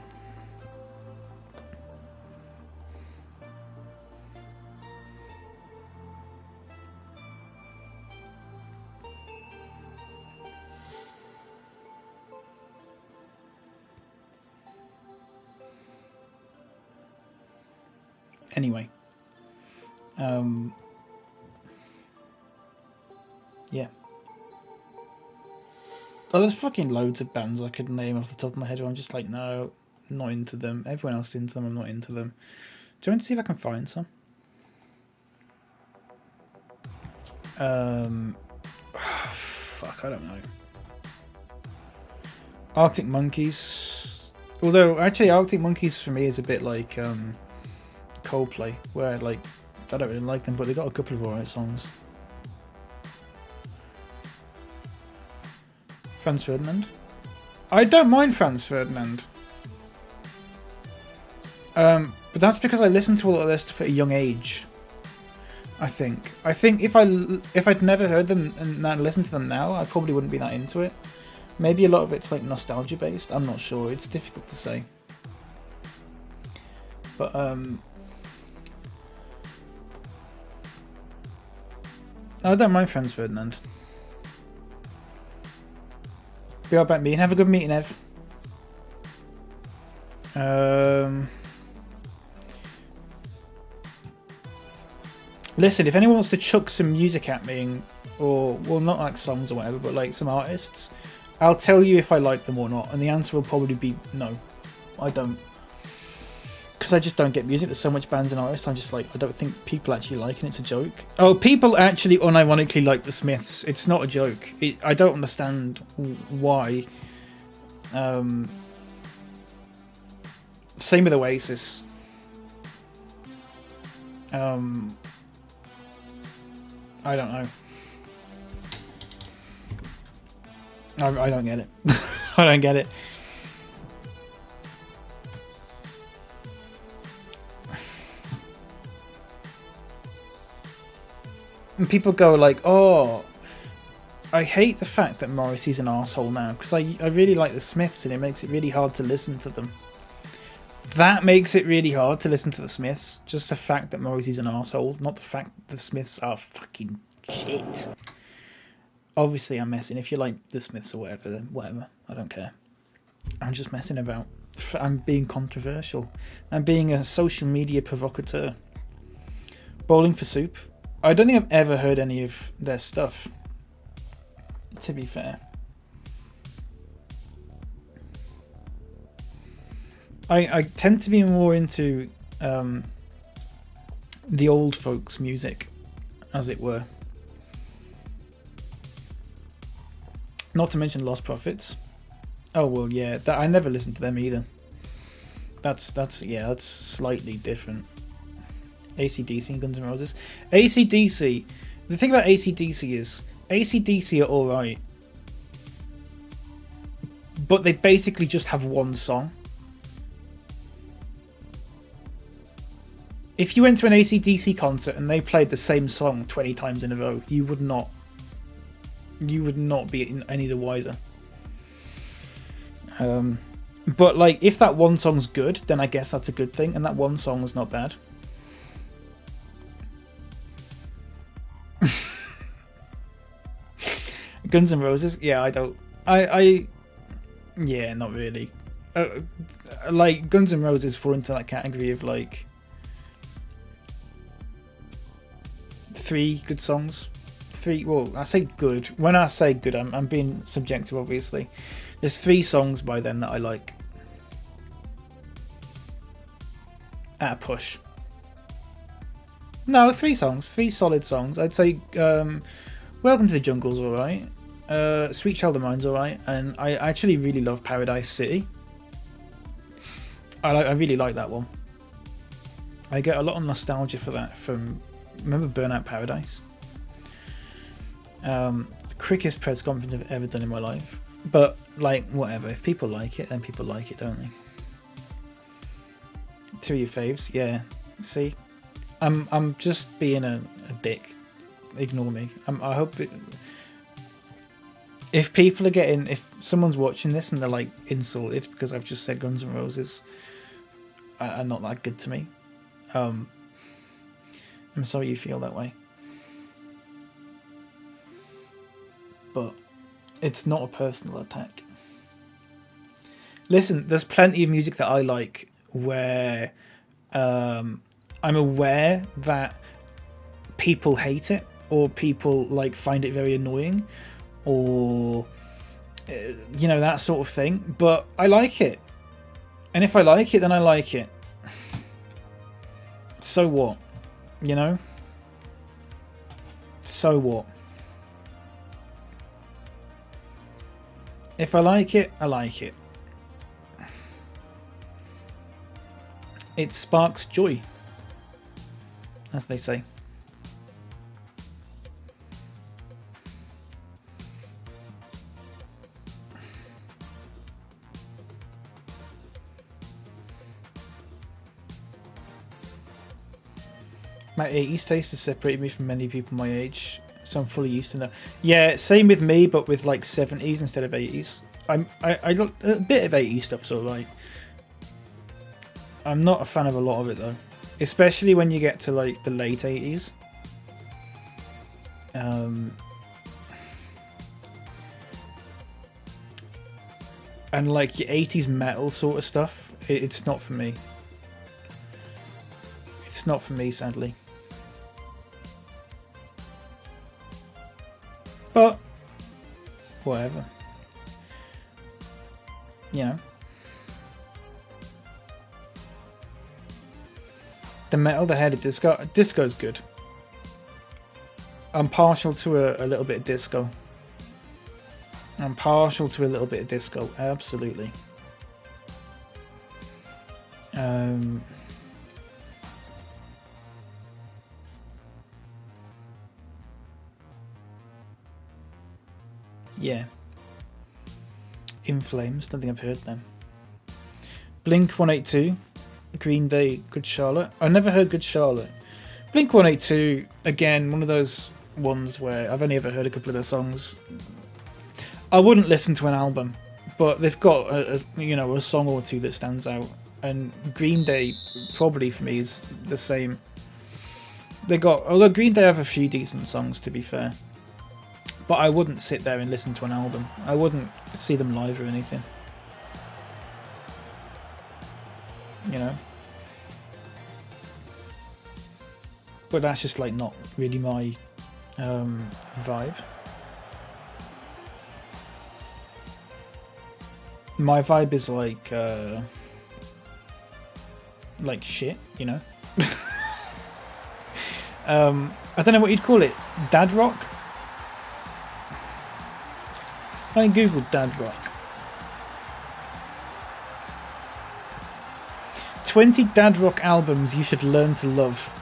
Anyway, yeah. Oh, there's fucking loads of bands I could name off the top of my head where I'm just like, no, not into them. Everyone else is into them, I'm not into them. Do you want to see if I can find some? Fuck, I don't know. Arctic Monkeys. Although, actually, Arctic Monkeys for me is a bit like, Coldplay, where like I don't really like them, but they got a couple of alright songs. Franz Ferdinand. I don't mind Franz Ferdinand. But that's because I listened to a lot of their stuff at a young age. I think if I'd never heard them and listened to them now, I probably wouldn't be that into it. Maybe a lot of it's like nostalgia based. I'm not sure. It's difficult to say. But I don't mind Franz Ferdinand. Be right back, me. Have a good meeting, Ev. Listen, if anyone wants to chuck some music at me, or well, not like songs or whatever, but like some artists, I'll tell you if I like them or not, and the answer will probably be no. I don't. Because I just don't get music. There's so much bands and artists. I'm just like, I don't think people actually like it. It's a joke. Oh, people actually unironically like the Smiths. It's not a joke. I don't understand why. Same with Oasis. I don't know. I don't get it. I don't get it. And people go like, oh, I hate the fact that Morrissey's an arsehole now, because I really like the Smiths and it makes it really hard to listen to them. That makes it really hard to listen to the Smiths. Just the fact that Morrissey's an arsehole, not the fact that the Smiths are fucking shit. Obviously I'm messing. If you like the Smiths or whatever, then whatever. I don't care. I'm just messing about. I'm being controversial. I'm being a social media provocateur. Bowling for Soup. I don't think I've ever heard any of their stuff, to be fair. I tend to be more into the old folks' music, as it were. Not to mention Lost Prophets. Oh well, yeah, that I never listened to them either. That's slightly different. AC/DC and Guns N' Roses. AC/DC. The thing about AC/DC is AC/DC are alright, but they basically just have one song. If you went to an AC/DC concert and they played the same song 20 times in a row, you would not be any the wiser. But like, if that one song's good, then I guess that's a good thing, and that one song is not bad. Guns N' Roses, yeah, yeah, not really. Like, Guns N' Roses fall into that category of like 3 good songs. 3, well, I say good. When I say good, I'm being subjective, obviously. There's 3 songs by them that I like. At a push. No, 3 songs. 3 solid songs. I'd say Welcome to the Jungle's alright. Sweet Child of Mine's alright. And I actually really love Paradise City. I really like that one. I get a lot of nostalgia for that from, remember Burnout Paradise? Quickest press conference I've ever done in my life. But, like, whatever. If people like it, then people like it, don't they? Two of your faves, yeah. See? I'm just being a dick. Ignore me. I hope it... If people are getting... If someone's watching this and they're, like, insulted because I've just said Guns N' Roses are not that good to me, I'm sorry you feel that way. But it's not a personal attack. Listen, there's plenty of music that I like where I'm aware that people hate it, or people like find it very annoying, or you know, that sort of thing, but I like it. And if I like it, then I like it. So what? You know? So what? If I like it, I like it. It sparks joy, as they say. My 80s taste has separated me from many people my age, so I'm fully used to that. Yeah, same with me, but with like 70s instead of 80s. I got a bit of 80s stuff, so like, I'm not a fan of a lot of it though, especially when you get to like the late 80s. And like your 80s metal sort of stuff, it's not for me. It's not for me, sadly. But whatever. You know. The metal, the headed disco. Disco's good. I'm partial to a little bit of disco. I'm partial to a little bit of disco, absolutely. Yeah. In Flames, don't think I've heard them. Blink 182, Green Day, Good Charlotte. I never heard Good Charlotte. Blink 182, again, one of those ones where I've only ever heard a couple of their songs. I wouldn't listen to an album, but they've got a song or two that stands out. And Green Day probably for me is the same. Although Green Day have a few decent songs, to be fair, but I wouldn't sit there and listen to an album. I wouldn't see them live or anything. You know. But that's just like not really my vibe. My vibe is like shit, you know. I don't know what you'd call it. Dad rock? I googled dad rock. 20 dad rock albums you should learn to love.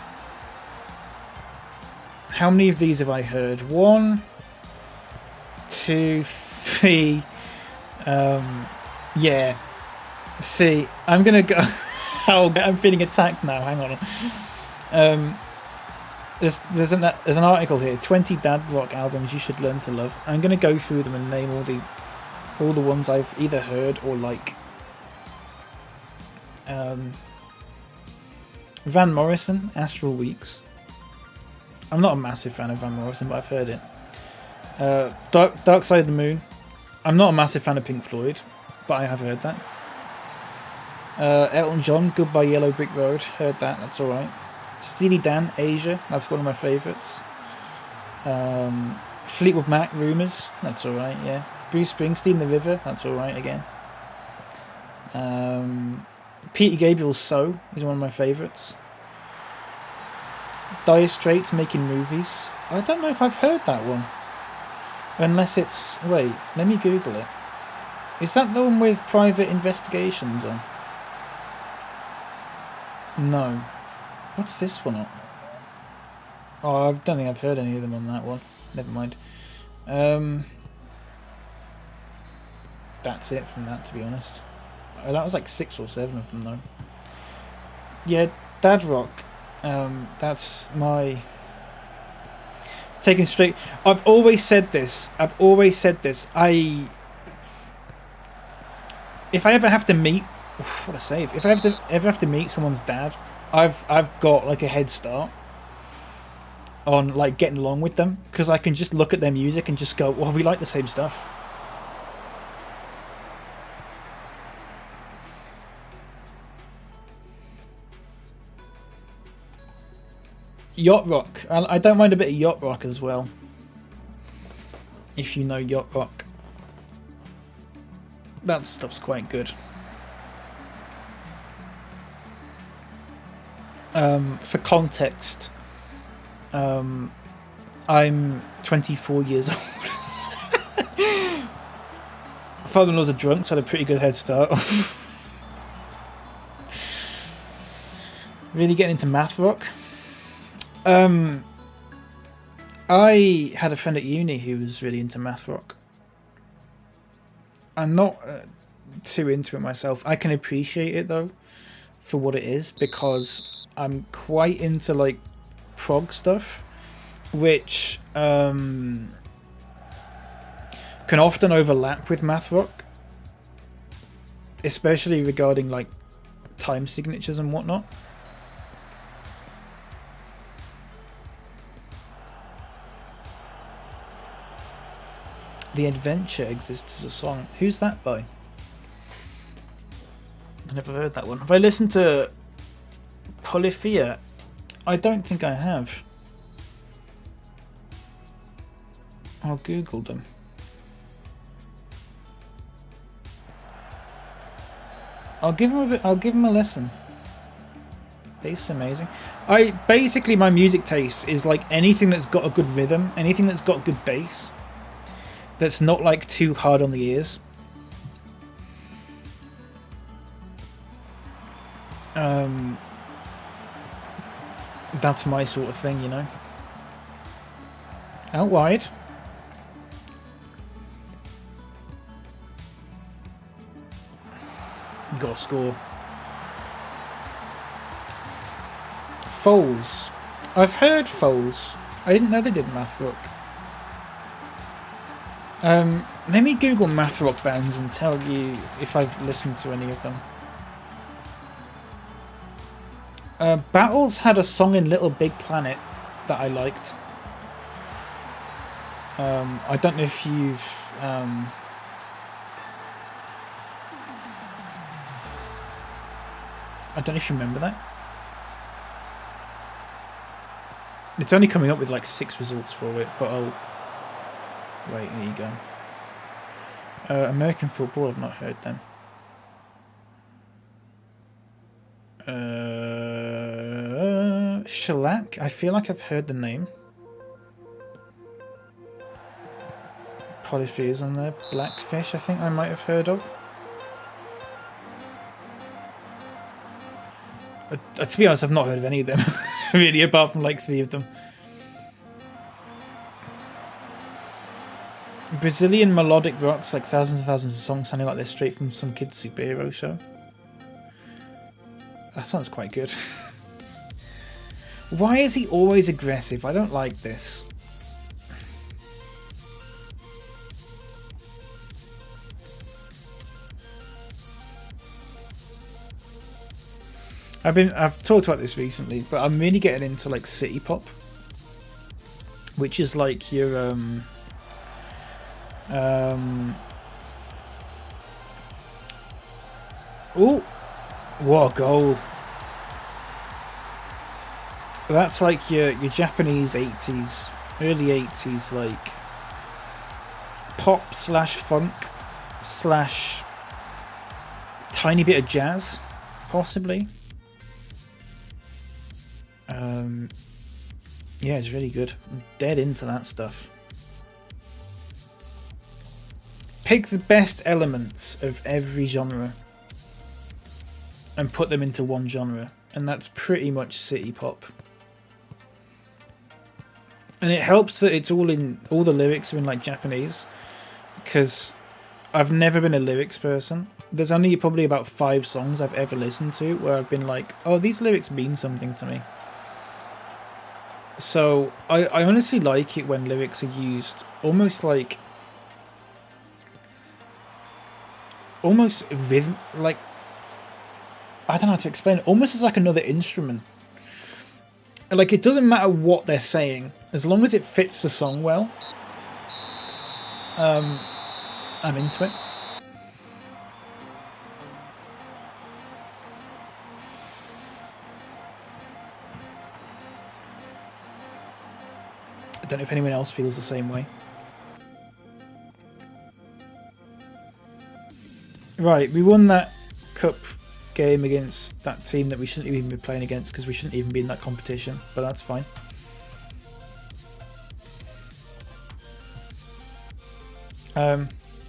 How many of these have I heard? 1, 2, 3. Yeah. See, I'm gonna go. Oh, I'm feeling attacked now. Hang on. There's an article here. 20 dad rock albums you should learn to love. I'm gonna go through them and name all the ones I've either heard or like. Van Morrison, Astral Weeks. I'm not a massive fan of Van Morrison, but I've heard it. Dark Side of the Moon. I'm not a massive fan of Pink Floyd, but I have heard that. Elton John, Goodbye Yellow Brick Road. Heard that, that's alright. Steely Dan, Asia. That's one of my favourites. Fleetwood Mac, Rumours. That's alright, yeah. Bruce Springsteen, The River. That's alright again. Peter Gabriel's So is one of my favourites. Dire Straits, Making Movies. I don't know if I've heard that one. Unless it's... Wait, let me Google it. Is that the one with Private Investigations on? No. What's this one? Oh, I don't think I've heard any of them on that one. Never mind. That's it from that, to be honest. That was like 6 or 7 of them, though. Yeah, Dad Rock. That's my... Taking straight... I've always said this. If I ever have to meet... What a save. If I ever have to meet someone's dad, I've got like a head start on like getting along with them, because I can just look at their music and just go, well, we like the same stuff. Yacht rock. I don't mind a bit of yacht rock as well, if you know yacht rock. That stuff's quite good. For context, I'm 24 years old. Father-in-law's a drunk, so I had a pretty good head start. Really getting into math rock. I had a friend at uni who was really into math rock. I'm not too into it myself. I can appreciate it though for what it is, because I'm quite into like prog stuff, which can often overlap with math rock, especially regarding like time signatures and whatnot. The Adventure exists as a song. Who's that by? I never heard that one. Have I listened to Polyphia? I don't think I have. I'll Google them. I'll give them a listen. Bass is amazing. Basically my music taste is like anything that's got a good rhythm, anything that's got good bass, that's not like too hard on the ears. That's my sort of thing, you know. Out wide. Got to score. Foals. I've heard Foals. I didn't know they did math rock. Let me Google math rock bands and tell you if I've listened to any of them. Battles had a song in Little Big Planet that I liked. I don't know if you've... I don't know if you remember that. It's only coming up with like 6 results for it, but I'll... Wait, here you go. American football, I've not heard them. Shellac, I feel like I've heard the name. Polyphea's on there. Blackfish, I think I might have heard of. To be honest, I've not heard of any of them, really, apart from like 3 of them. Brazilian melodic rocks, like thousands and thousands of songs sounding like they're straight from some kid's superhero show. That sounds quite good. Why is he always aggressive? I don't like this. I've talked about this recently, but I'm really getting into like city pop, which is like your ooh, what a goal! That's like your Japanese 80s, early 80s, like pop slash funk slash tiny bit of jazz, possibly. Yeah, it's really good. I'm dead into that stuff. Pick the best elements of every genre and put them into one genre. and that's pretty much city pop. And it helps that it's all the lyrics are in like Japanese, because I've never been a lyrics person. There's only probably about 5 songs I've ever listened to where I've been like, oh, these lyrics mean something to me. So I honestly like it when lyrics are used almost like rhythm, like, I don't know how to explain it, almost as like another instrument. Like, it doesn't matter what they're saying as long as it fits the song well. I'm into it. I don't know if anyone else feels the same way. Right, we won that cup game against that team that we shouldn't even be playing against because we shouldn't even be in that competition, but that's fine.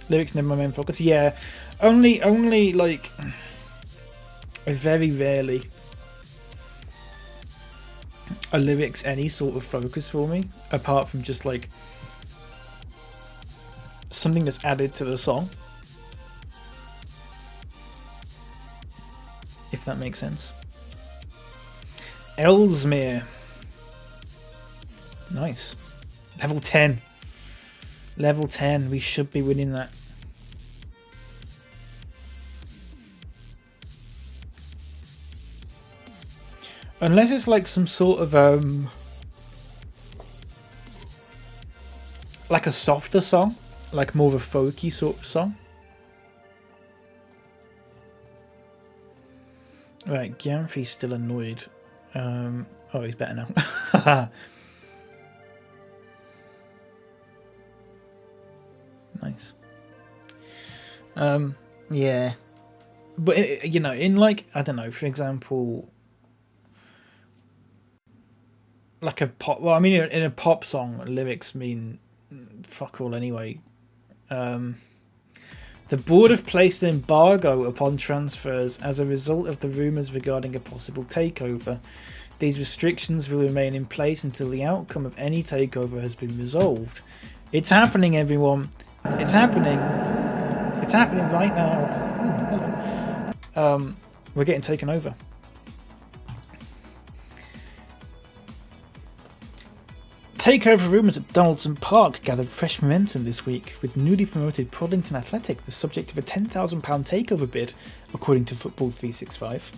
Lyrics never my main focus. Yeah, only like very rarely are lyrics any sort of focus for me, apart from just like something that's added to the song, if that makes sense. Ellesmere, nice. Level 10. Level 10, we should be winning that. Unless it's like some sort of like a softer song, like more of a folky sort of song. Right, Gamfrey's still annoyed. Oh, he's better now. Nice. Yeah, but you know, in like, I don't know, for example, like a pop. Well, I mean, in a pop song, lyrics mean fuck all anyway. The board have placed an embargo upon transfers as a result of the rumours regarding a possible takeover. These restrictions will remain in place until the outcome of any takeover has been resolved. It's happening, everyone. It's happening. It's happening right now. Hello. We're getting taken over. Takeover rumours at Donaldson Park gathered fresh momentum this week, with newly promoted Prodington Athletic the subject of a £10,000 takeover bid, according to Football 365.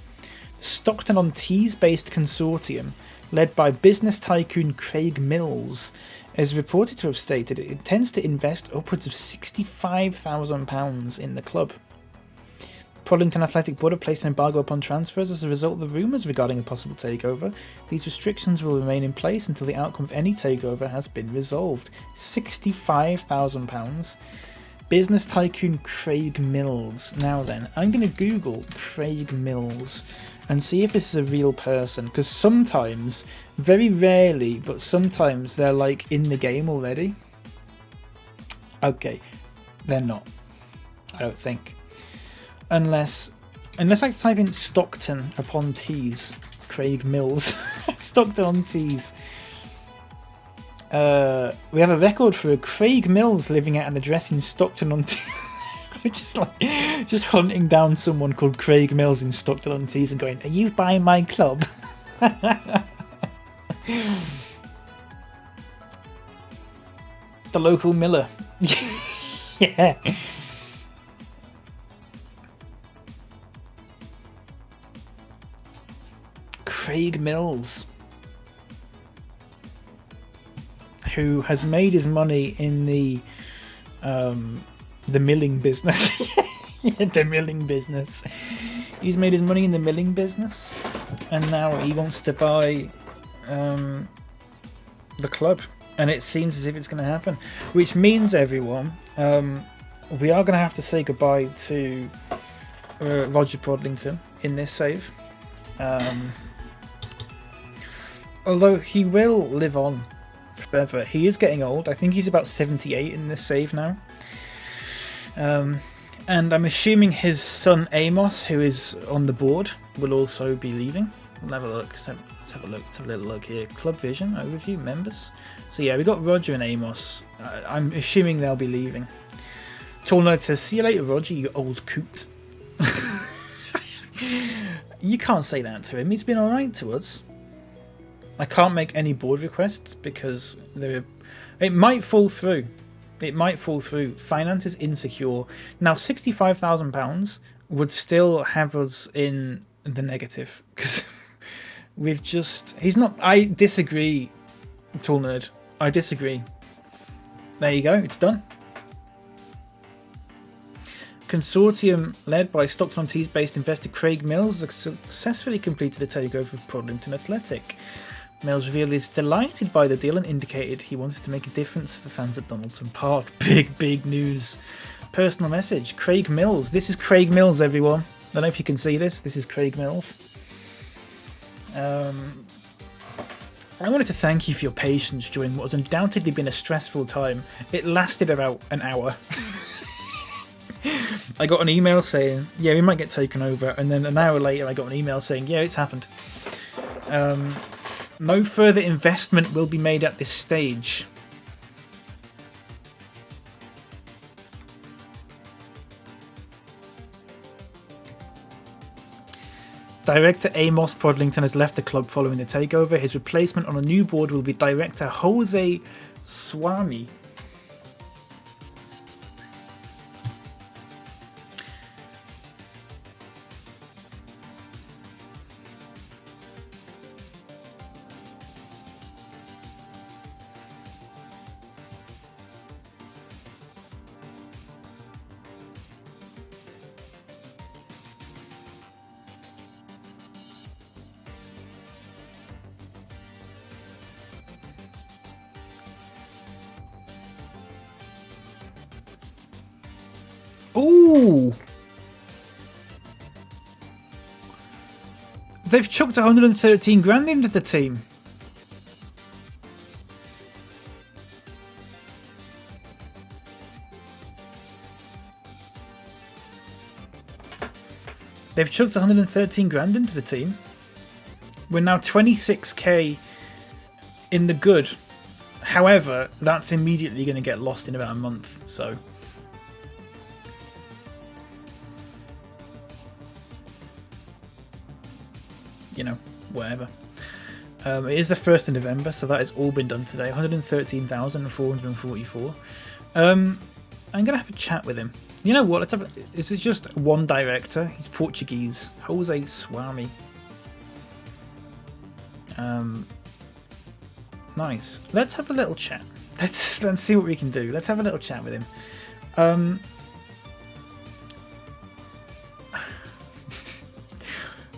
The Stockton-on-Tees-based consortium, led by business tycoon Craig Mills, is reported to have stated it intends to invest upwards of £65,000 in the club. Prodington Athletic Board have placed an embargo upon transfers as a result of the rumours regarding a possible takeover. These restrictions will remain in place until the outcome of any takeover has been resolved. £65,000. Business tycoon Craig Mills. Now then, I'm going to Google Craig Mills and see if this is a real person, because sometimes, very rarely, but sometimes they're like in the game already. Okay, they're not. I don't think. Unless I type in Stockton upon Tees, Craig Mills. Stockton on Tees. We have a record for a Craig Mills living at an address in Stockton on Tees. just hunting down someone called Craig Mills in Stockton on Tees and going, "Are you buying my club?" The local miller. Yeah. Craig Mills, who has made his money in the milling business. Yeah, the milling business. He's made his money in the milling business, and now he wants to buy the club. And it seems as if it's going to happen, which means, everyone, we are going to have to say goodbye to Roger Prodlington in this save. Although he will live on forever. He is getting old. I think he's about 78 in this save now. And I'm assuming his son Amos, who is on the board, will also be leaving. We'll have a look. Let's have a look. Let's have a little look here. Club Vision overview members. So yeah, we got Roger and Amos. I'm assuming they'll be leaving. Tall Nerd says, "See you later, Roger, you old coot." You can't say that to him. He's been all right to us. I can't make any board requests because it might fall through. It might fall through. Finance is insecure. Now, £65,000 would still have us in the negative because we've just. He's not. I disagree, Tall Nerd. I disagree. There you go. It's done. Consortium led by Stockton-on-Tees based investor Craig Mills has successfully completed a takeover of Prodlington Athletic. Mills revealed he's delighted by the deal and indicated he wanted to make a difference for the fans at Donaldson Park. Big news. Personal message. Craig Mills. This is Craig Mills, everyone. I don't know if you can see this. This is Craig Mills. I wanted to thank you for your patience during what has undoubtedly been a stressful time. It lasted about an hour. I got an email saying, yeah, we might get taken over. And then an hour later, I got an email saying, yeah, it's happened. No further investment will be made at this stage. Director Amos Prodlington has left the club following the takeover. His replacement on a new board will be Director Jose Swami. Ooh! They've chucked 113 grand into the team. They've chucked 113 grand into the team. We're now 26k in the good. However, that's immediately going to get lost in about a month, so... you know, whatever. It is the 1st of November, so that has all been done today. 113,444. I'm going to have a chat with him. You know what? This is just one director. He's Portuguese. Jose Swami. Nice. Let's have a little chat. Let's see what we can do. Let's have a little chat with him.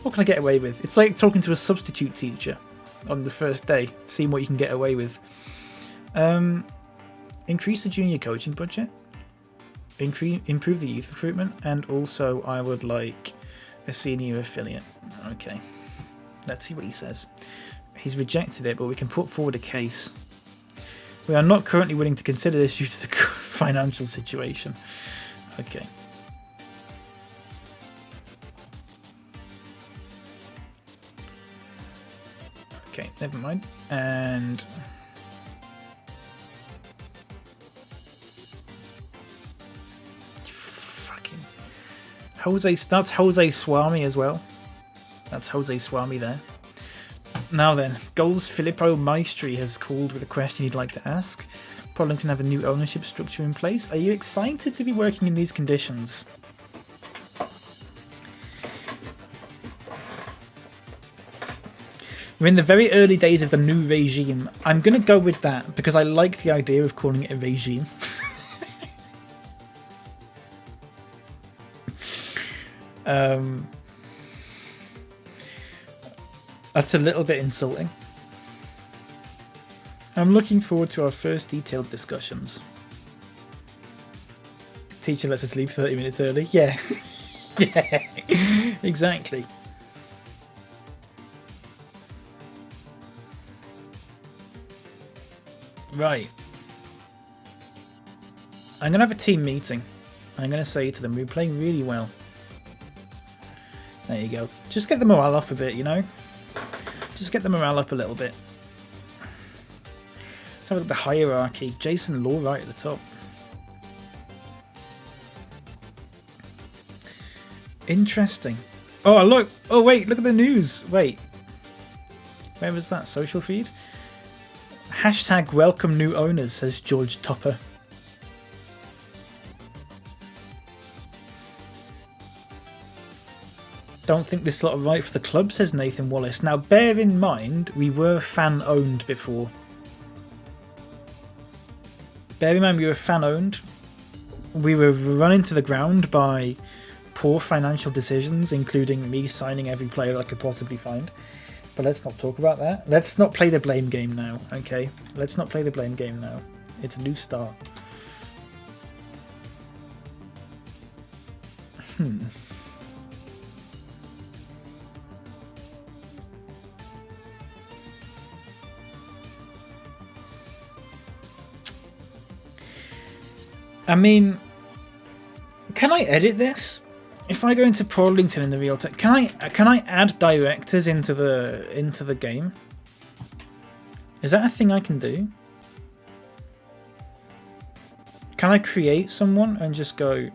What can I get away with? It's like talking to a substitute teacher on the first day, seeing what you can get away with. Increase the junior coaching budget, improve the youth recruitment, and also I would like a senior affiliate. Okay, let's see what he says. He's rejected it, but we can put forward a case. We are not currently willing to consider this due to the financial situation. Okay. Okay, never mind. And fucking Jose. That's Jose Swami as well. That's Jose Swami there. Now then, Goals Filippo Maestri has called with a question he'd like to ask. Prodlington have a new ownership structure in place. Are you excited to be working in these conditions? We're in the very early days of the new regime. I'm going to go with that because I like the idea of calling it a regime. That's a little bit insulting. I'm looking forward to our first detailed discussions. Teacher lets us leave 30 minutes early. Yeah. Yeah, exactly. Right. I'm going to have a team meeting. I'm going to say to them, we're playing really well. There you go. Just get the morale up a bit, you know? Just get the morale up a little bit. Let's have a look at the hierarchy. Jason Law right at the top. Interesting. Oh, look. Oh, wait. Look at the news. Wait. Where was that? Social feed? Hashtag welcome new owners, says George Topper. Don't think this lot are right for the club, says Nathan Wallace. Now, bear in mind, we were fan-owned before. Bear in mind, we were fan-owned. We were run into the ground by poor financial decisions, including me signing every player I could possibly find. But let's not talk about that. Let's not play the blame game now, okay? Let's not play the blame game now. It's a new start. I mean, can I edit this? If I go into Prodlington in the real time, can I add directors into the game? Is that a thing I can do? Can I create someone and just go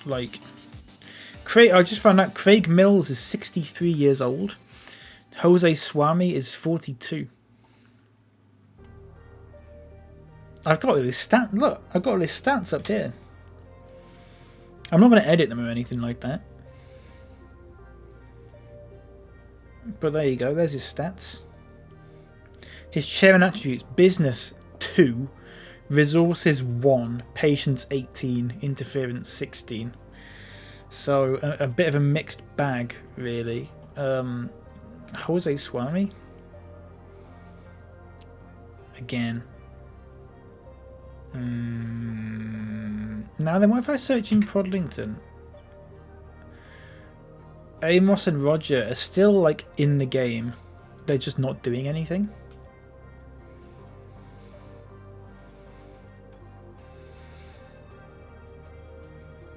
like create? I just found out Craig Mills is 63 years old. Jose Swami is 42. I've got all this stat. Look, I've got all his stats up here. I'm not going to edit them or anything like that. But there you go. There's his stats. His chairman attributes: business 2, resources 1, patience 18, interference 16. So a bit of a mixed bag, really. Jose Swami. Again. Now then, what if I search in Prodlington? Amos and Roger are still like in the game. They're just not doing anything.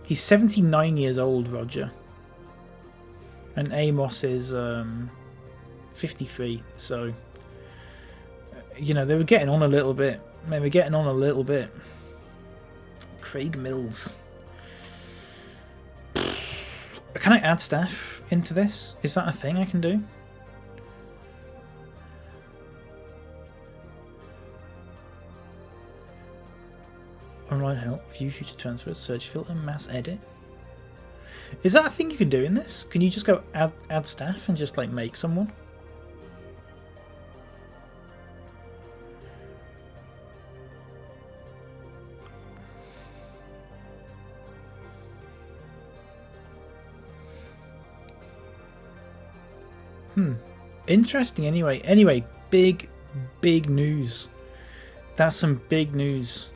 He's 79 years old, Roger. And Amos is 53, so you know, they were getting on a little bit. They were getting on a little bit. Craig Mills. Can I add staff into this? Is that a thing I can do? Online help, view future transfers, search filter, mass edit. Is that a thing you can do in this? Can you just go add staff and just like make someone? Interesting. Anyway, big news. That's some big news.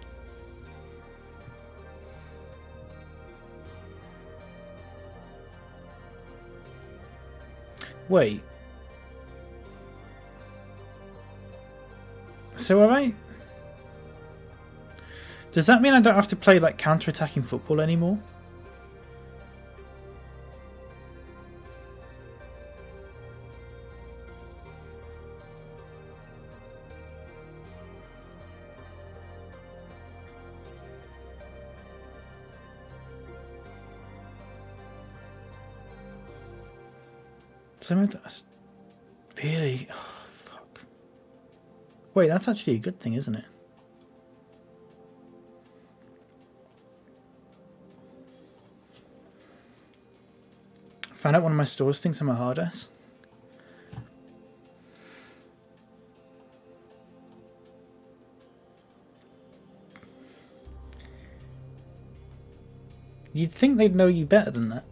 Wait. So alright. Does that mean I don't have to play like counter-attacking football anymore? Really? Oh, fuck. Wait, that's actually a good thing, isn't it? Found out one of my stores thinks I'm a hard ass. You'd think they'd know you better than that.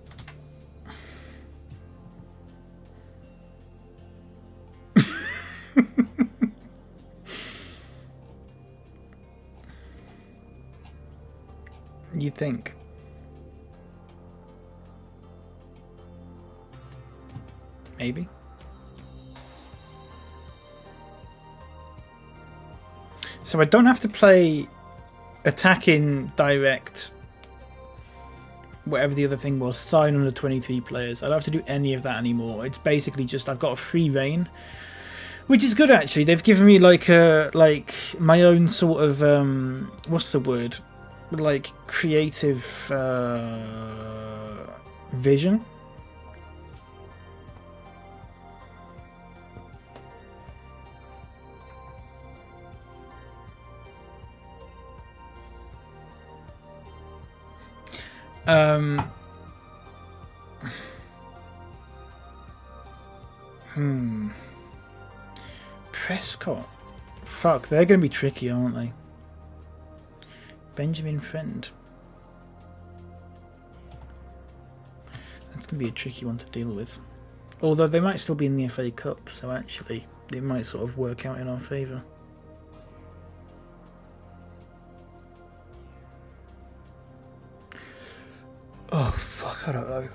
You think? Maybe. So I don't have to play attacking direct whatever the other thing was, sign under 23 players. I don't have to do any of that anymore. It's basically just I've got a free reign, which is good actually. They've given me like my own sort of what's the word? Like creative vision. Prescott. Fuck, they're going to be tricky, aren't they? Benjamin Friend. That's going to be a tricky one to deal with. Although they might still be in the FA Cup, so actually it might sort of work out in our favour. Oh, fuck, I don't know.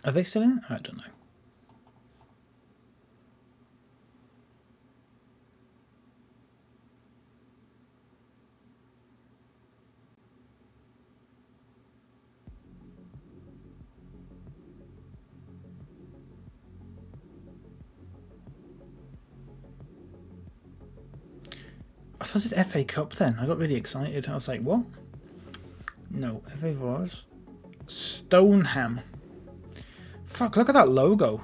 Are they still in it? I don't know. I thought it was FA Cup then. I got really excited. I was like, what? No, FA was Stoneham. Fuck, look at that logo.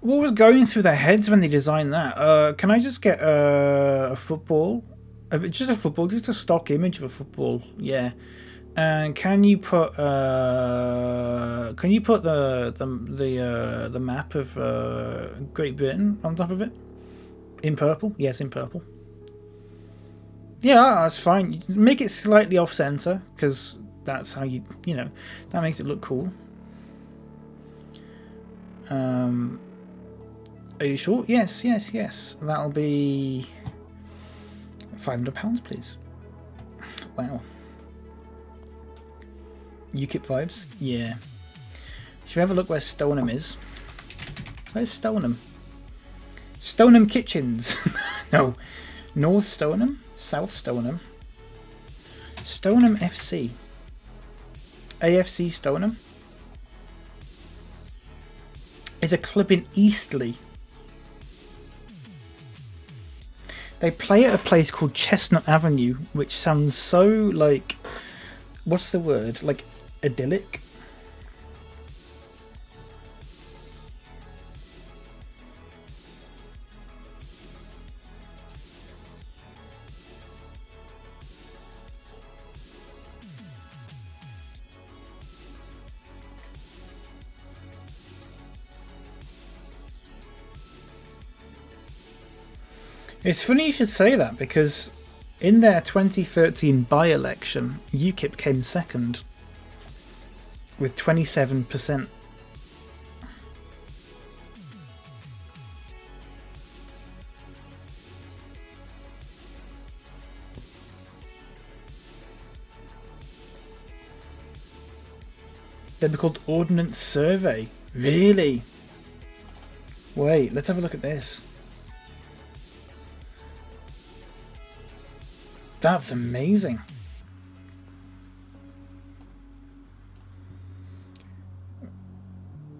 What was going through their heads when they designed that? Can I just get a football? Just a football, just a stock image of a football. Yeah. And can you put the map of Great Britain on top of it? In purple? Yes, in purple. Yeah, that's fine. Make it slightly off center because that's how you know, that makes it look cool. Are you sure? Yes. That'll be £500, please. Wow. UKIP vibes? Yeah. Should we have a look where Stoneham is? Where's Stoneham? Stoneham Kitchens. No. North Stoneham? South Stoneham? Stoneham FC. AFC Stoneham is a club in Eastleigh. They play at a place called Chestnut Avenue, which sounds so like, what's the word? Like idyllic. It's funny you should say that because in their 2013 by-election, UKIP came second with 27%. They'd be called Ordnance Survey. Really? Wait, let's have a look at this. That's amazing.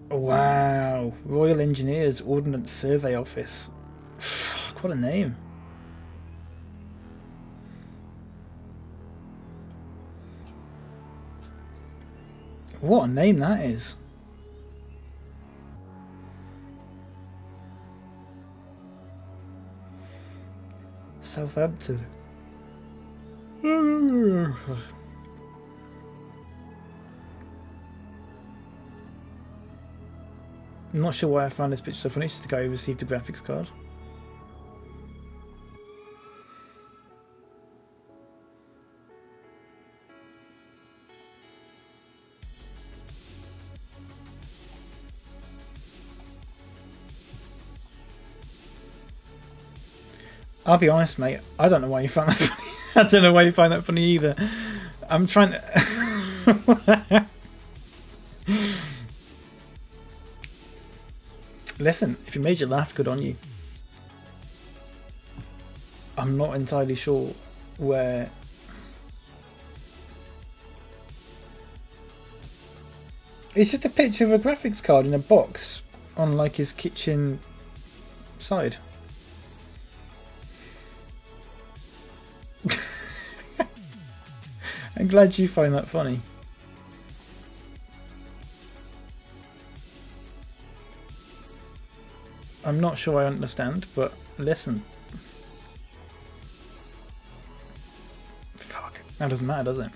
Wow. Royal Engineers Ordnance Survey Office. Fuck, what a name. What a name that is. Southampton. I'm not sure why I found this picture so funny. It's just the guy who received a graphics card. I'll be honest, mate. I don't know why you found that funny. I don't know why you find that funny either. I'm trying to... Listen, if you made you laugh, good on you. I'm not entirely sure where... It's just a picture of a graphics card in a box on like his kitchen side. I'm glad you find that funny. I'm not sure I understand, but listen. Fuck. That doesn't matter, does it?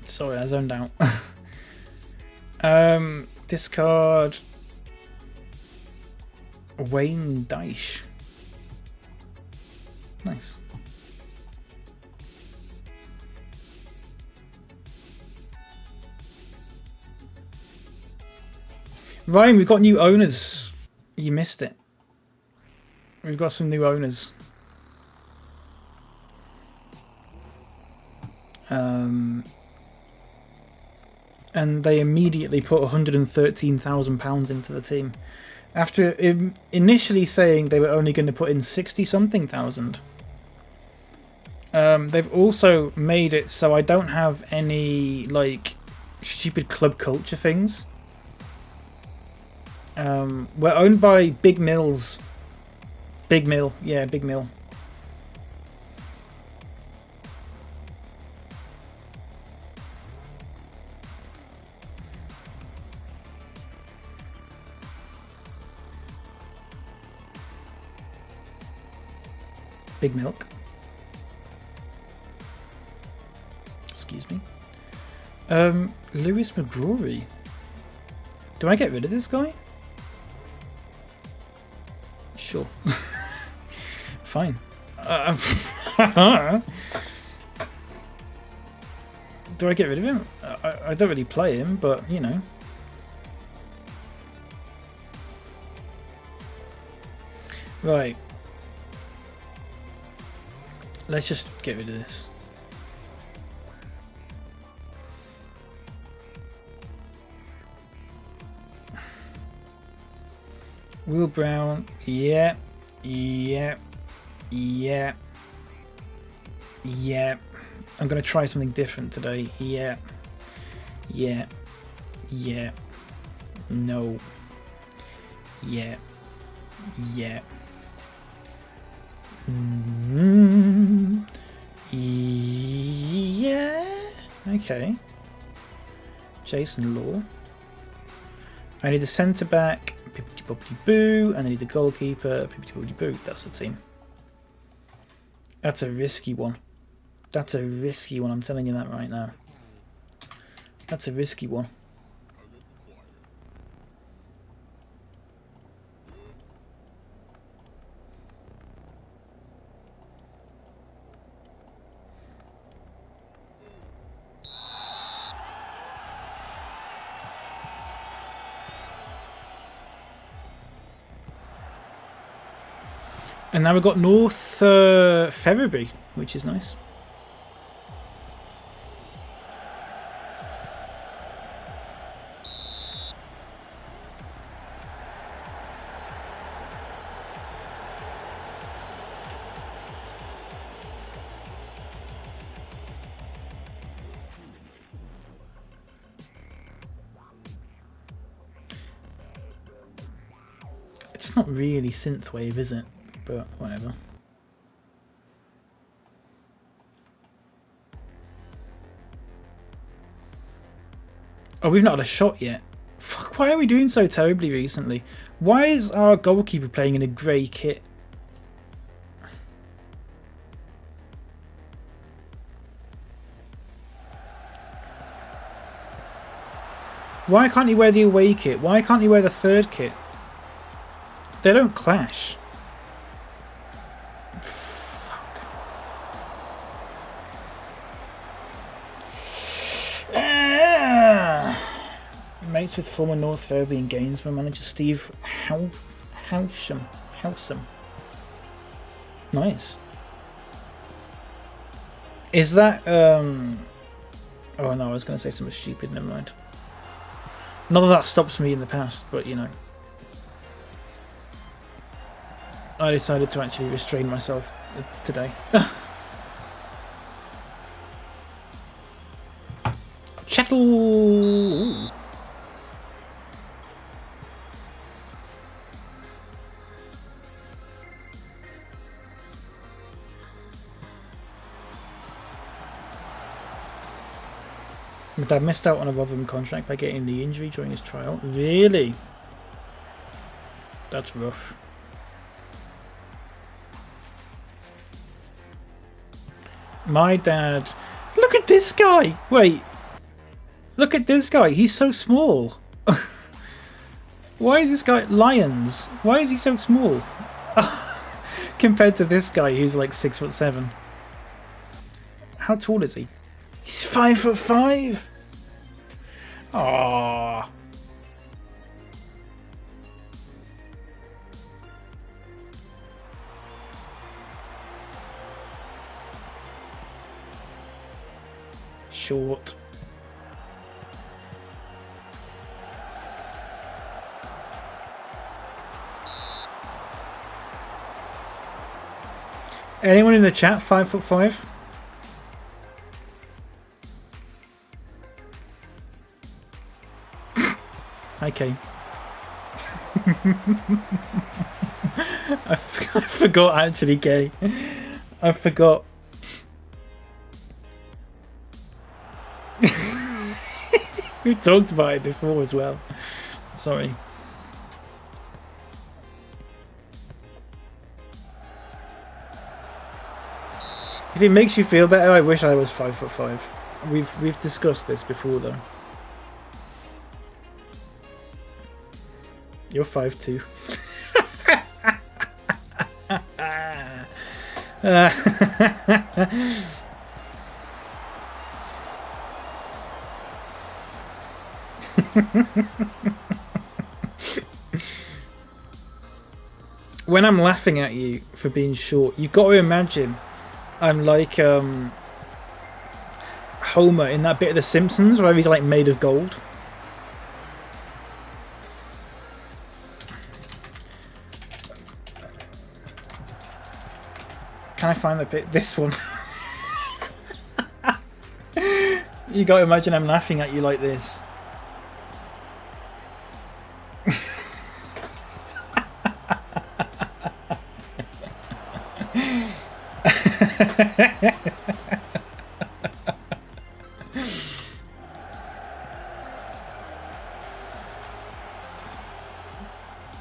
Sorry, I zoned out. Discard Wayne Dyche. Nice. Ryan, we've got new owners. You missed it. We've got some new owners. And they immediately put £113,000 into the team. After initially saying they were only going to put in 60-something thousand. They've also made it so I don't have any, like, stupid club culture things. We're owned by Big Mills. Big Mill, yeah, Big Mill. Big Milk. Excuse me. Lewis McGrory. Do I get rid of this guy? Sure. Fine. Do I get rid of him? I don't really play him, but you know. Right. Let's just get rid of this. Will Brown, yeah. I'm gonna try something different today. No. Okay. Jason Law. I need a centre back. Pippity boppity boo. And I need a goalkeeper. Pippity boppity boo. That's the team. That's a risky one. That's a risky one. I'm telling you that right now. That's a risky one. And now we've got North Ferriby, which is nice. It's not really synthwave, is it? But whatever. Oh, we've not had a shot yet. Fuck, why are we doing so terribly recently? Why is our goalkeeper playing in a grey kit? Why can't he wear the away kit? Why can't he wear the third kit? They don't clash. Fuck. Mates with former North Fairbairn Gainsborough manager Steve Howsham. Nice. Is that oh no, I was going to say something stupid, never mind. None of that stops me in the past, but you know. I decided to actually restrain myself today. Chettle! Ooh. My dad missed out on a Rotherham contract by getting the injury during his trial. Really? That's rough. My dad... Look at this guy! Wait. Look at this guy. He's so small. Why is this guy... Lions. Why is he so small? Compared to this guy who's like 6'7". How tall is he? He's 5'5". Aww. Short. Anyone in the chat 5'5"? Okay. I forgot actually, Kay. I forgot. We talked about it before as well. Sorry. If it makes you feel better, I wish I was 5'5". We've discussed this before though. You're 5'2". When I'm laughing at you for being short, you've got to imagine I'm like Homer in that bit of The Simpsons where he's like made of gold. Can I find the bit? This one. You gotta imagine I'm laughing at you like this.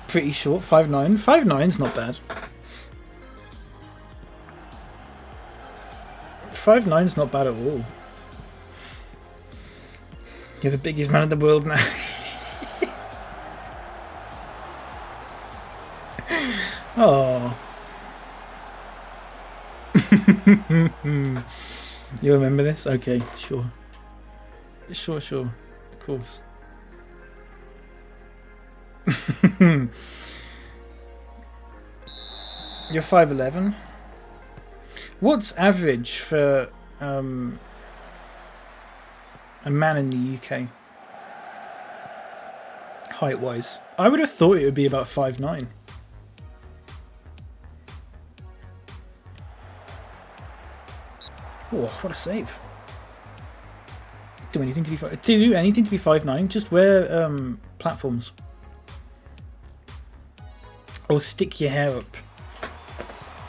Pretty short, 5'9". 5'9's not bad. 5'9's not bad at all. You're the biggest man in the world now. Oh. You remember this? Okay, sure. Sure. Of course. You're 5'11". What's average for a man in the UK? Height-wise. I would have thought it would be about 5'9". Oh, what a save. Do anything to be 5'9", just wear platforms. Or stick your hair up.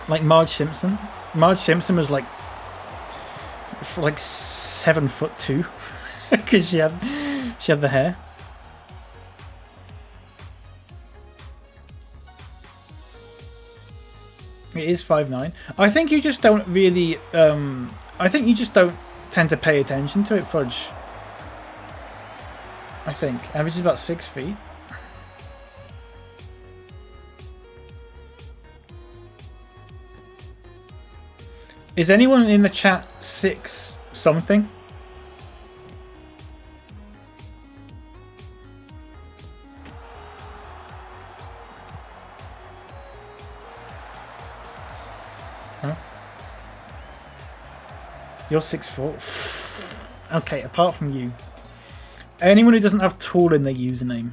Like Marge Simpson. Marge Simpson was like 7'2" because she had the hair. It is 5'9". I think you just don't really. I think you just don't tend to pay attention to it, Fudge. I think. Average is about 6 feet. Is anyone in the chat 6 something? Huh? You're 6'4". Okay, apart from you. Anyone who doesn't have tall in their username.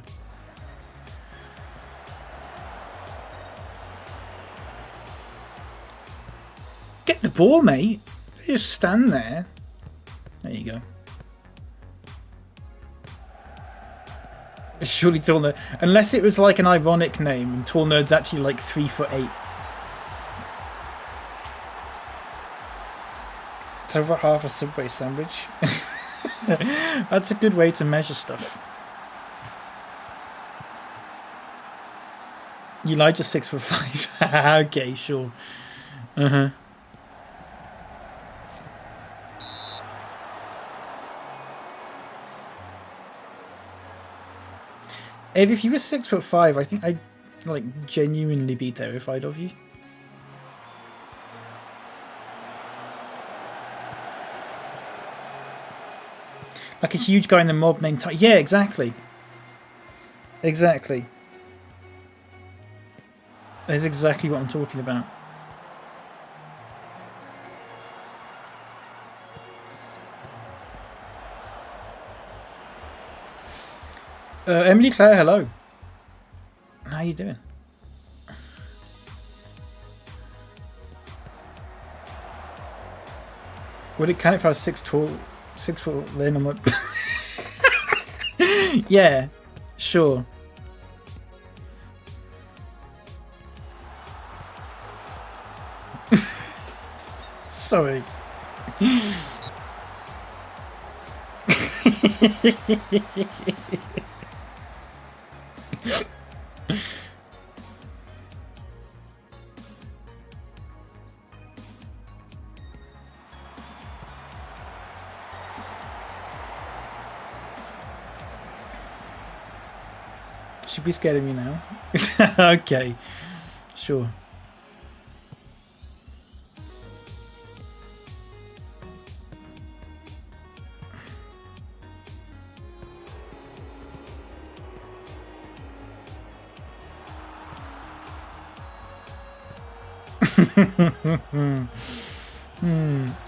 Get the ball, mate. Just stand there. There you go. Surely Tall Nerd. Unless it was like an ironic name and Tall Nerd's actually like 3'8". It's over half a Subway sandwich. That's a good way to measure stuff. Elijah's 6'5". Okay, sure. Uh-huh. If you were 6'5", I think I'd like genuinely be terrified of you. Like a huge guy in the mob named yeah, exactly. Exactly. That's exactly what I'm talking about. Emily Claire, hello. How you doing? Would it count if I was 6 foot then? I'm like, yeah, sure. Sorry. Should be scared of me now. Okay, sure.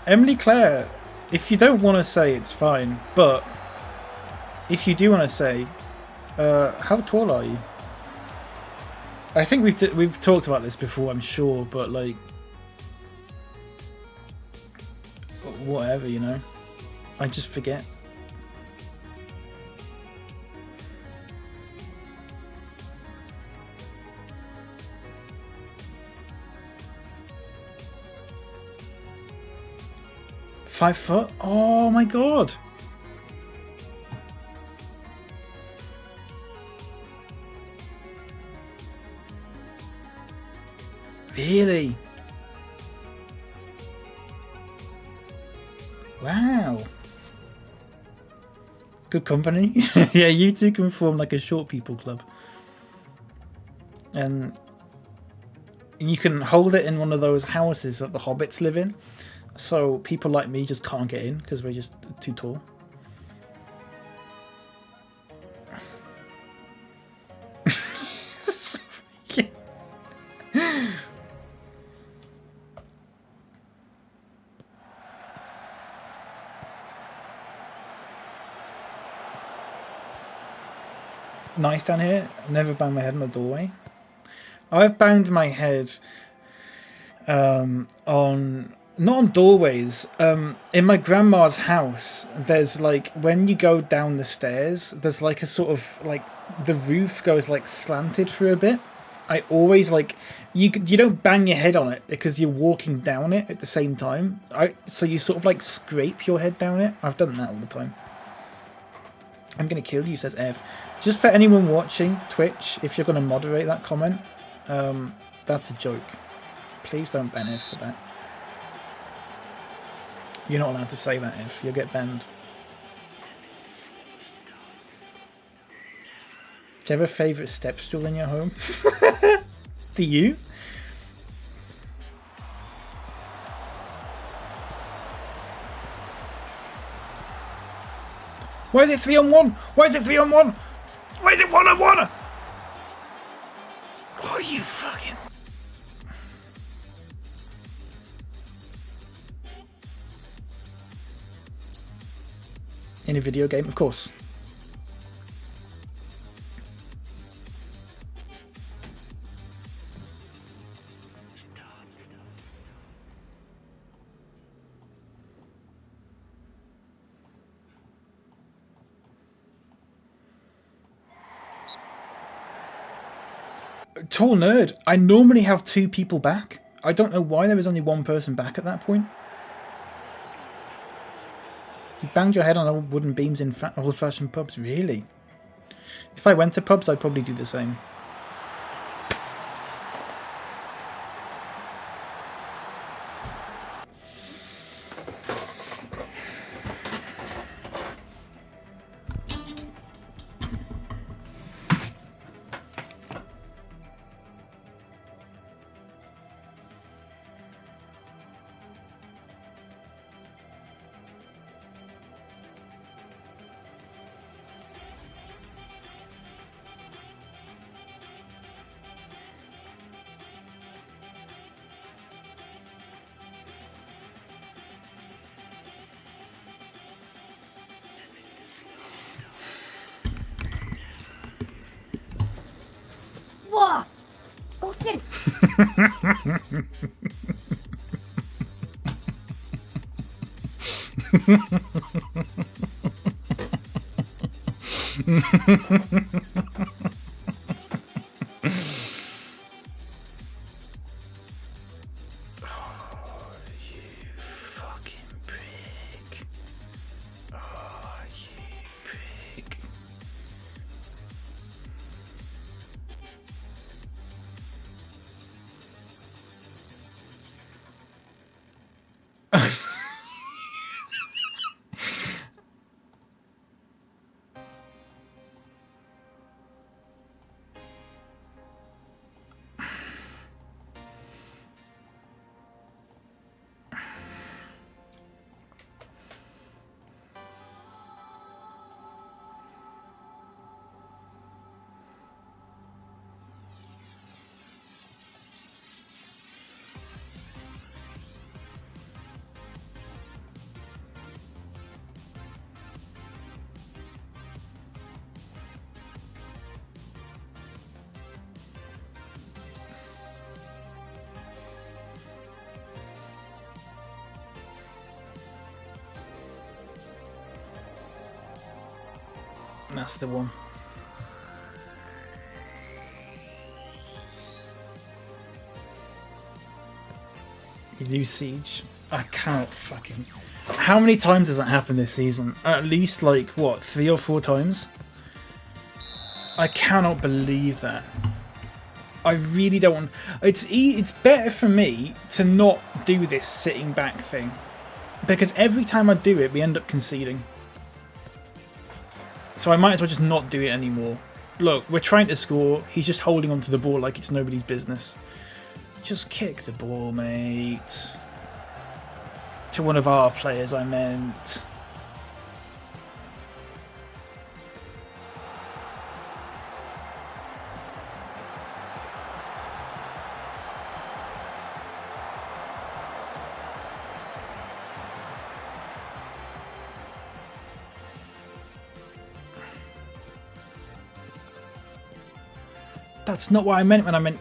Emily Claire, if you don't want to say, it's fine, but if you do want to say, how tall are you? I think we've talked about this before, I'm sure, but like, whatever, you know, I just forget. Five foot? Oh my god! Really? Wow. Good company. Yeah, you two can form like a short people club. And you can hold it in one of those houses that the hobbits live in. So people like me just can't get in because we're just too tall. Nice down here. Never banged my head on a doorway. I've banged my head on... Not on doorways. In my grandma's house, there's like, when you go down the stairs, there's like a sort of like, the roof goes like slanted for a bit. I always like, you don't bang your head on it because you're walking down it at the same time. So you sort of like scrape your head down it. I've done that all the time. I'm going to kill you, says Ev. Just for anyone watching Twitch, if you're going to moderate that comment, that's a joke. Please don't ban Ev for that. You're not allowed to say that, Ev. You'll get banned. Do you have a favourite step stool in your home? Do you? Why is it 3-on-1? Why is it 3-on-1? Why is it 1-on-1? Oh, you fucking... In a video game, of course. Tall nerd. I normally have 2 people back. I don't know why there was only 1 person back at that point. You banged your head on old wooden beams in old-fashioned pubs. Really? If I went to pubs, I'd probably do the same. What? Okay. That's the one. You lose Siege. I can't fucking... How many times has that happened this season? At least, like, what, 3 or 4 times? I cannot believe that. I really don't want... It's better for me to not do this sitting back thing. Because every time I do it, we end up conceding. So I might as well just not do it anymore. Look, we're trying to score. He's just holding onto the ball like it's nobody's business. Just kick the ball, mate. To one of our players, I meant. That's not what I meant when I meant...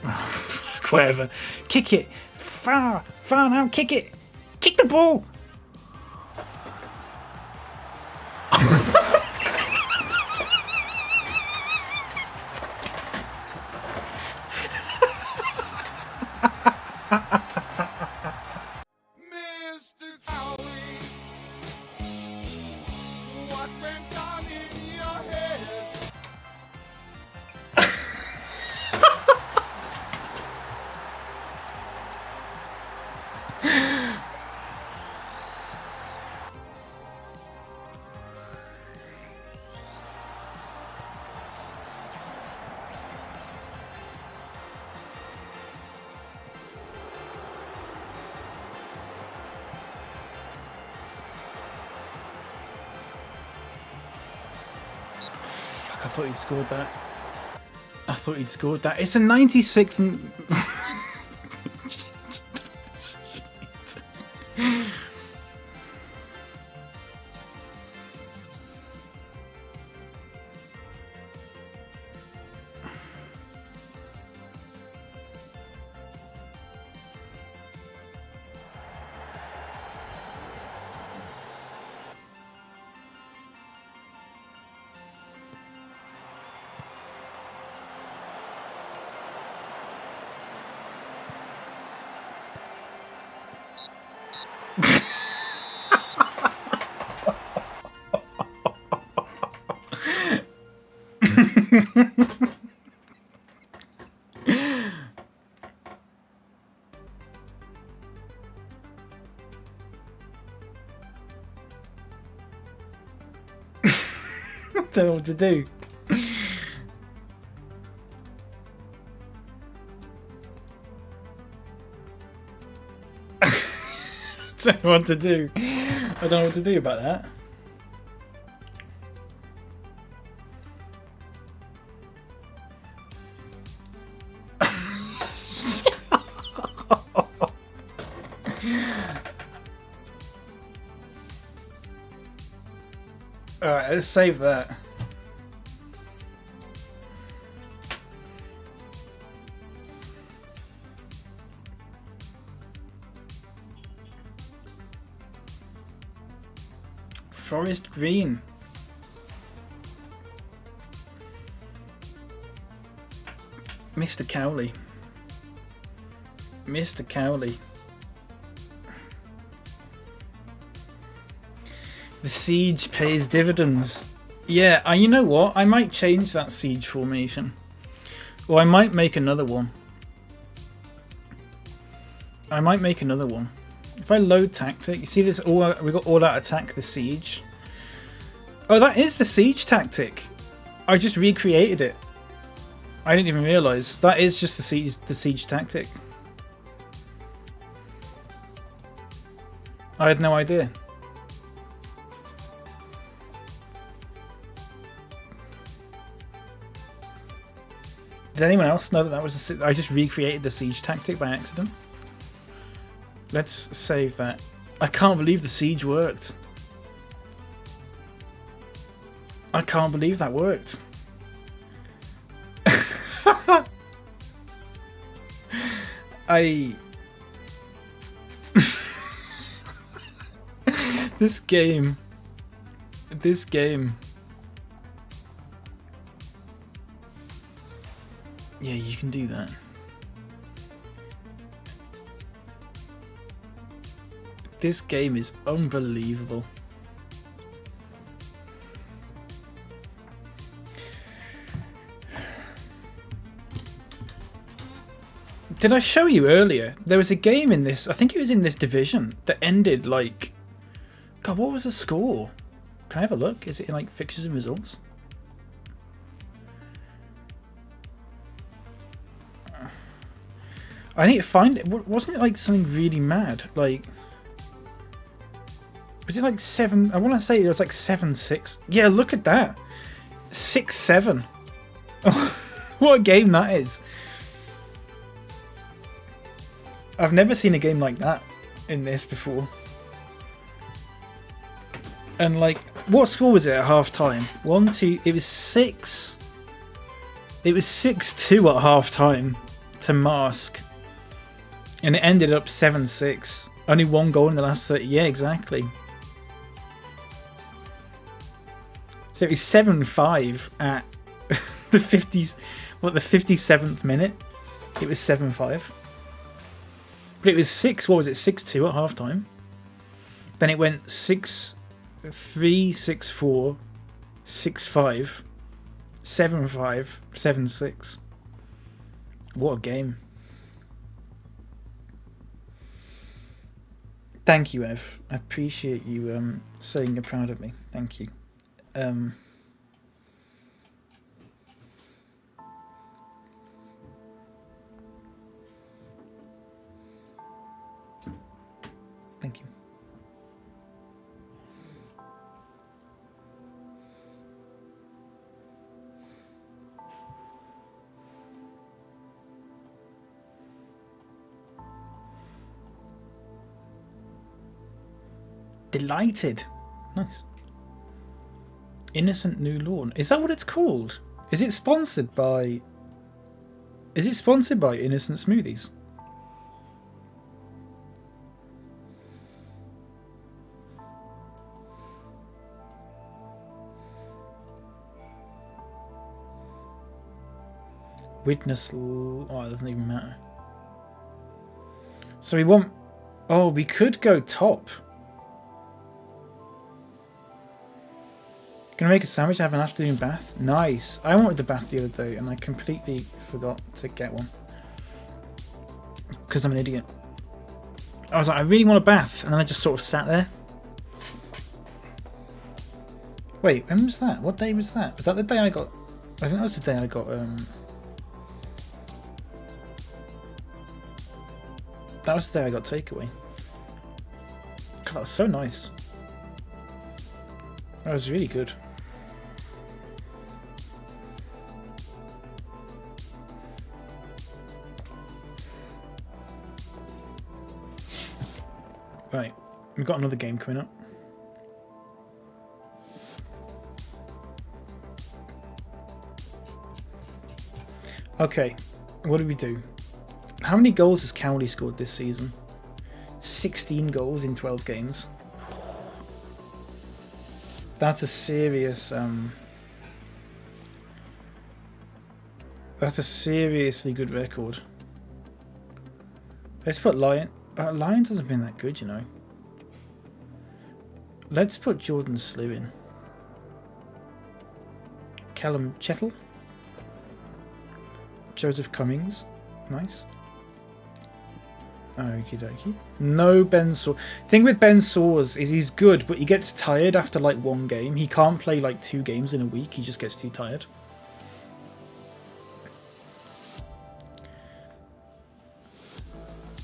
Whatever. Kick it. Far now. Kick it. Kick the ball. Mr. Cowley, what went on in your head? Fuck, I thought he'd scored that. I thought he'd scored that. It's a 96th. Don't know what to do. Don't know what to do. I don't know what to do about that. Alright, let's save that. Forest Green. Mr. Cowley. Mr. Cowley. The siege pays dividends. Yeah, you know what? I might change that siege formation. Or I might make another one. I might make another one. If I load tactic, you see this? We got all out attack the siege. Oh, that is the siege tactic. I just recreated it. I didn't even realise that is just the siege tactic. I had no idea. Did anyone else know that that was I just recreated the siege tactic by accident? Let's save that. I can't believe the siege worked. I can't believe that worked. This game. Yeah, you can do that. This game is unbelievable. Did I show you earlier? There was a game in this, I think it was in this division, that ended like... God, what was the score? Can I have a look? Is it in like fixtures and results? I need to find it. Wasn't it like something really mad? Like... Was it like 7? I want to say it was like 7-6. Yeah, look at that. 6-7. What a game that is. I've never seen a game like that in this before. And like, what score was it at half time? 1-2. It was 6. It was 6-2 at half time to Mask. And it ended up 7-6. Only one goal in the last 30. Yeah, exactly. So it was 7-5 at the 50s. What, the 57th minute? It was 7-5. But it was 6. What was it? 6-2 at half time. Then it went 6-3, 6-4, 6-5, 7-5, 7-6. What a game. Thank you, Ev. I appreciate you saying you're proud of me. Thank you. Thank you. Delighted. Nice. Innocent New Lawn. Is that what it's called? Is it sponsored by... Is it sponsored by Innocent Smoothies? Witness... Oh, it doesn't even matter. So we want... Oh, we could go top. Gonna make a sandwich, have an afternoon bath. Nice. I wanted the bath the other day and I completely forgot to get one. Because I'm an idiot. I was like, I really want a bath. And then I just sort of sat there. Wait, when was that? What day was that? Was that the day I got... I think that was the day I got... That was the day I got takeaway. God, that was so nice. That was really good. Right, we've got another game coming up. Okay, what do we do? How many goals has Cowley scored this season? 16 goals in 12 games. That's a serious... That's a seriously good record. Let's put Lions hasn't been that good, you know. Let's put Jordan Slew in. Callum Chettle. Joseph Cummings. Nice. Okie dokie. No Ben Saw. Thing with Ben Saws is he's good, but he gets tired after like one game. He can't play like 2 games in a week. He just gets too tired.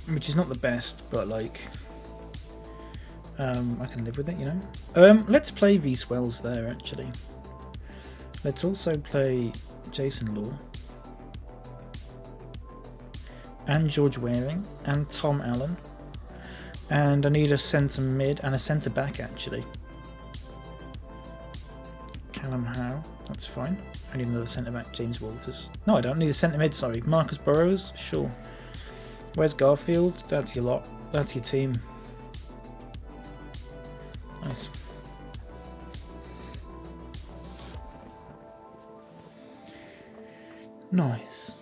Which is not the best, but like... I can live with it, you know. Let's play V Swells there, actually. Let's also play Jason Law. And George Waring. And Tom Allen. And I need a centre mid and a centre back, actually. Callum Howe. That's fine. I need another centre back, James Walters. No, I don't need a centre mid, sorry. Marcus Burrows? Sure. Where's Garfield? That's your lot. That's your team. Nice. Nice.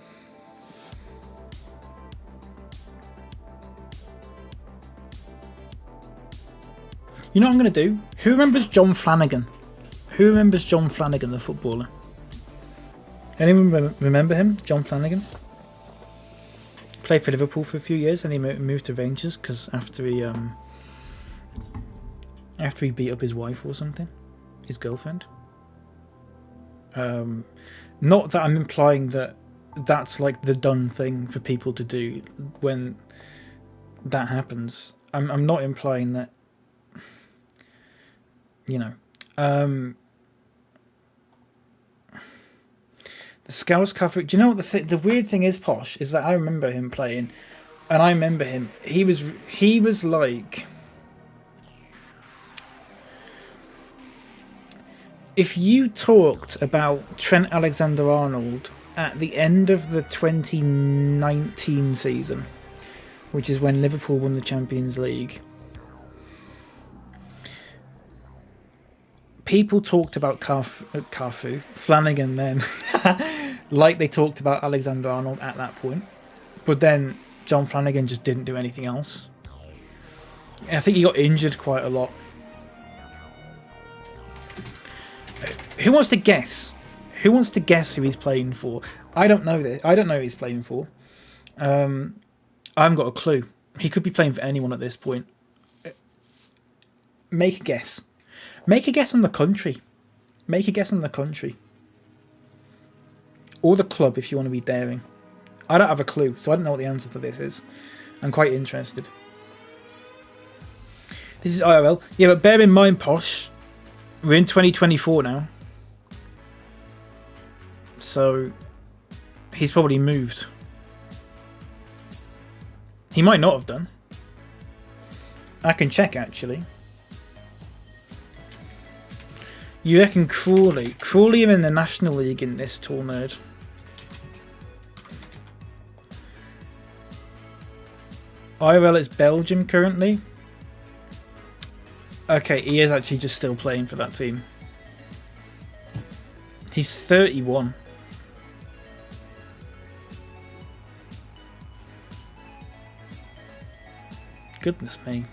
You know what I'm going to do? Who remembers John Flanagan? Who remembers John Flanagan, the footballer? Anyone remember him? John Flanagan? Played for Liverpool for a few years, and he moved to Rangers because after he beat up his wife or something, his girlfriend. Not that I'm implying that that's like the done thing for people to do when that happens. I'm not implying that. You know, the Scouts coverage. Do you know what the weird thing is, Posh, is that I remember him playing, and I remember him. He was like, if you talked about Trent Alexander-Arnold at the end of the 2019 season, which is when Liverpool won the Champions League. People talked about Carfu, Flanagan then, like they talked about Alexander-Arnold at that point. But then John Flanagan just didn't do anything else. I think he got injured quite a lot. Who wants to guess? Who wants to guess who he's playing for? I don't know this. I don't know who he's playing for. I haven't got a clue. He could be playing for anyone at this point. Make a guess. Make a guess on the country. Make a guess on the country. Or the club if you want to be daring. I don't have a clue, so I don't know what the answer to this is. I'm quite interested. This is IRL. Yeah, but bear in mind, Posh, we're in 2024 now. So, he's probably moved. He might not have done. I can check, actually. You reckon Crawley? Crawley are in the National League in this, Tall Nerd. IRL is Belgium currently. Okay, he is actually just still playing for that team. He's 31. Goodness me.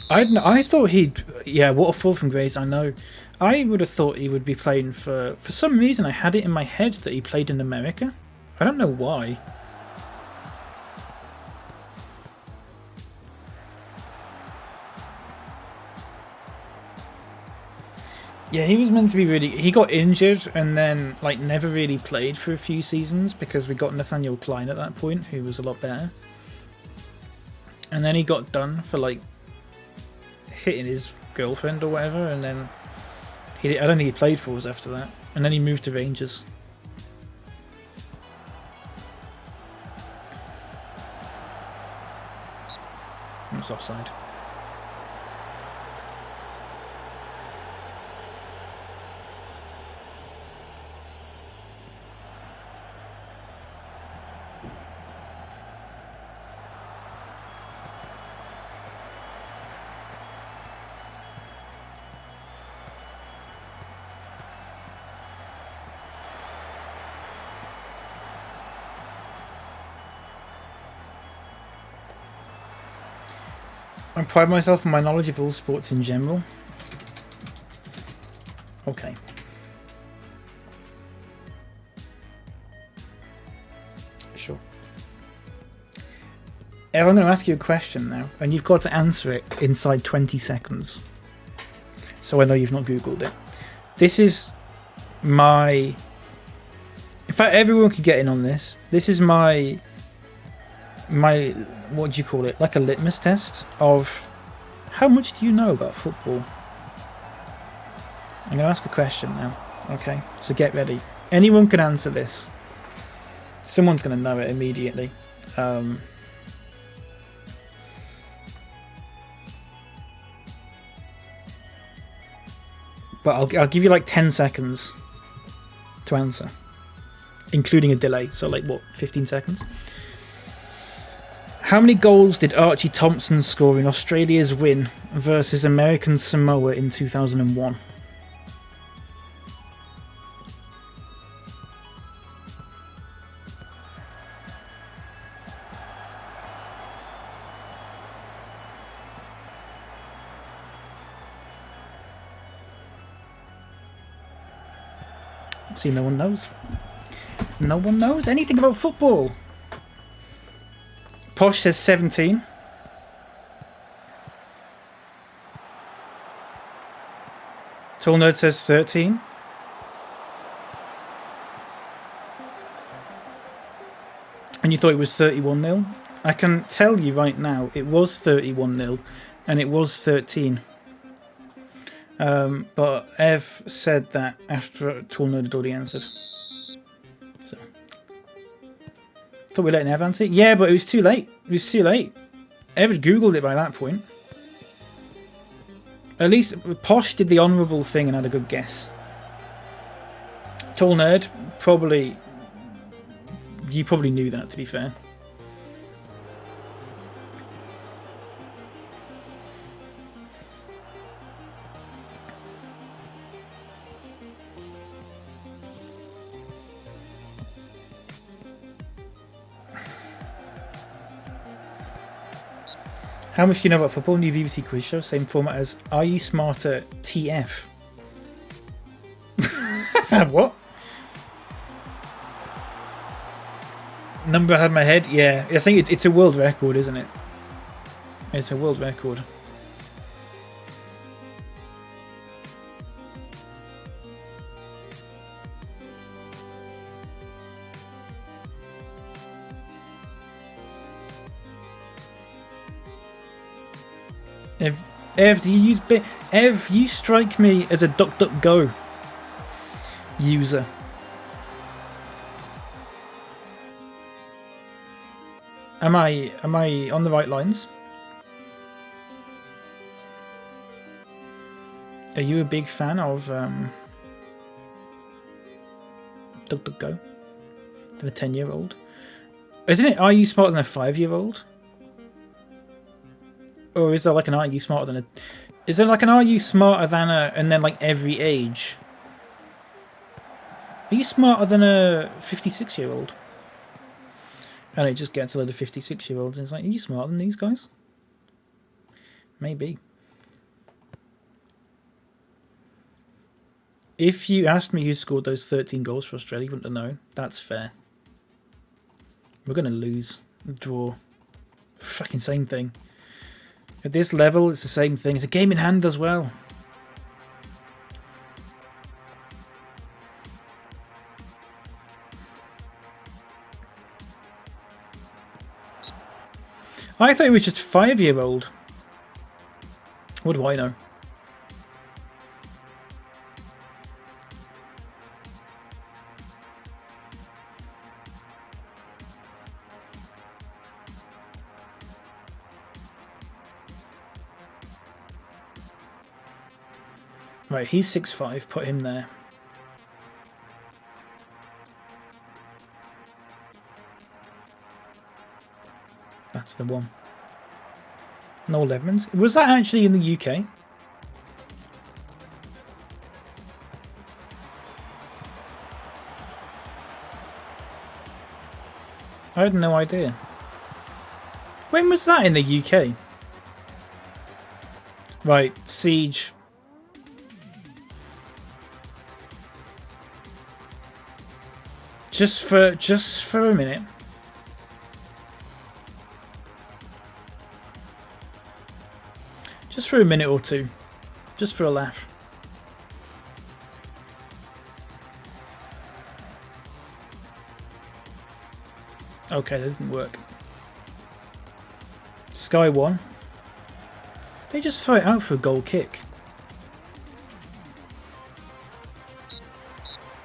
I thought he'd... Yeah, waterfall from Grays, I know. I would have thought he would be playing for... For some reason, I had it in my head that he played in America. I don't know why. Yeah, he was meant to be really... He got injured and then like never really played for a few seasons because we got Nathaniel Klein at that point, who was a lot better. And then he got done for like hitting his girlfriend or whatever, and then I don't think he played for us after that. And then he moved to Rangers. It's offside. I pride myself on my knowledge of all sports in general. Okay. Sure. Ev, I'm going to ask you a question now, and you've got to answer it inside 20 seconds. So I know you've not Googled it. This is my... In fact, everyone could get in on this. This is my... What do you call it? Like a litmus test of how much do you know about football? I'm going to ask a question now. Okay, so get ready. Anyone can answer this. Someone's going to know it immediately. But I'll give you like 10 seconds to answer, including a delay. So like what, 15 seconds? How many goals did Archie Thompson score in Australia's win versus American Samoa in 2001? See, no one knows. No one knows anything about football. Posh says 17. Tall Nerd says 13. And you thought it was 31-0? I can tell you right now, it was 31-0 and it was 13. But Ev said that after Tall Nerd had already answered. So... Thought we were letting Ev answer. Yeah, but it was too late. It was too late. Ev had Googled it by that point. At least Posh did the honourable thing and had a good guess. Tall Nerd, probably... You probably knew that, to be fair. How much do you know about football? New BBC quiz show, same format as Are You Smarter TF? What? Number I had in my head? Yeah, I think it's a world record, isn't it? It's a world record. Ev, do you use Ev, you strike me as a DuckDuckGo user. Am I on the right lines? Are you a big fan of DuckDuckGo? Than a 10-year-old? Isn't it? Are you smarter than a 5-year-old? Or is there like an are you smarter than a? Is there like an are you smarter than a and then like every age? Are you smarter than a 56-year-old? And it just gets a load of 56-year-olds and it's like, are you smarter than these guys? Maybe. If you asked me who scored those 13 goals for Australia, you wouldn't have known. That's fair. We're going to lose. Draw. Fucking same thing. At this level, it's the same thing. It's a game in hand as well. I thought it was just 5-year-old. What do I know? Right, he's 6'5", put him there. That's the one. Noel Edmonds. Was that actually in the UK? I had no idea. When was that in the UK? Right, Siege. Just for a minute. Just for a minute or two. Just for a laugh. Okay, that didn't work. Sky 1. They just throw it out for a goal kick.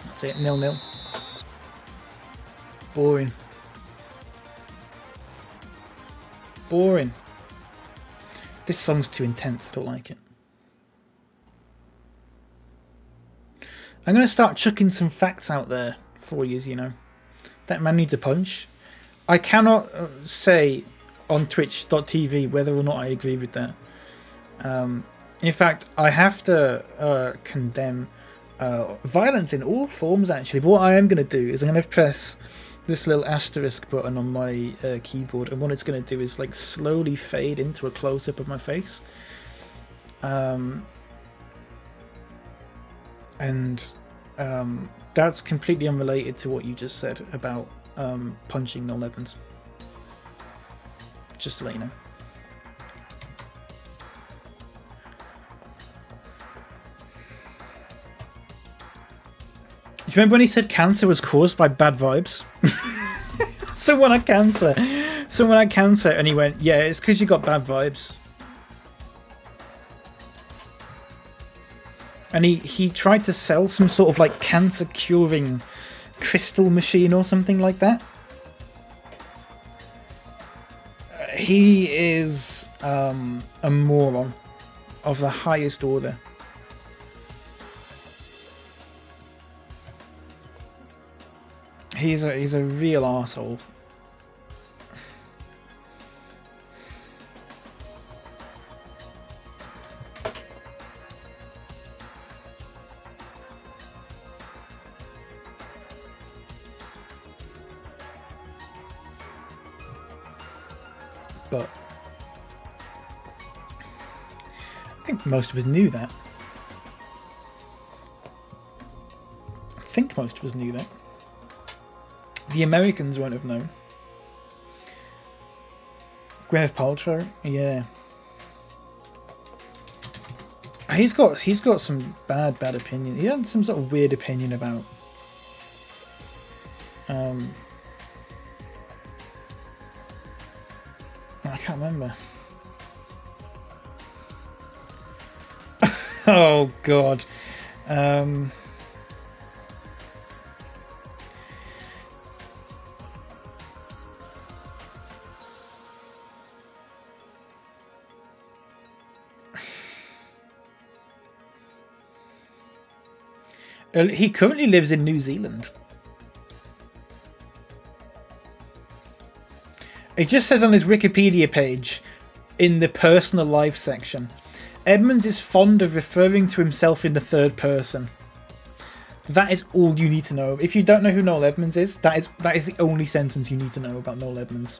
That's it, 0-0. Boring. Boring. This song's too intense, I don't like it. I'm going to start chucking some facts out there for you, you know. That man needs a punch. I cannot say on twitch.tv whether or not I agree with that. In fact, I have to condemn violence in all forms, actually. But what I am going to do is I'm going to press this little asterisk button on my keyboard, and what it's going to do is like slowly fade into a close-up of my face. That's completely unrelated to what you just said about punching Noel Edmonds. Just to let you know. Do you remember when he said cancer was caused by bad vibes? Someone had cancer, and he went, yeah, it's because you got bad vibes. And he tried to sell some sort of like cancer curing crystal machine or something like that. He is a moron of the highest order. He's a real arsehole. But I think most of us knew that. The Americans won't have known. Gwyneth Paltrow, yeah. He's got some bad opinion. He had some sort of weird opinion about I can't remember. Oh God. He currently lives in New Zealand. It just says on his Wikipedia page, in the personal life section, Edmonds is fond of referring to himself in the third person. That is all you need to know. If you don't know who Noel Edmonds is, that is the only sentence you need to know about Noel Edmonds.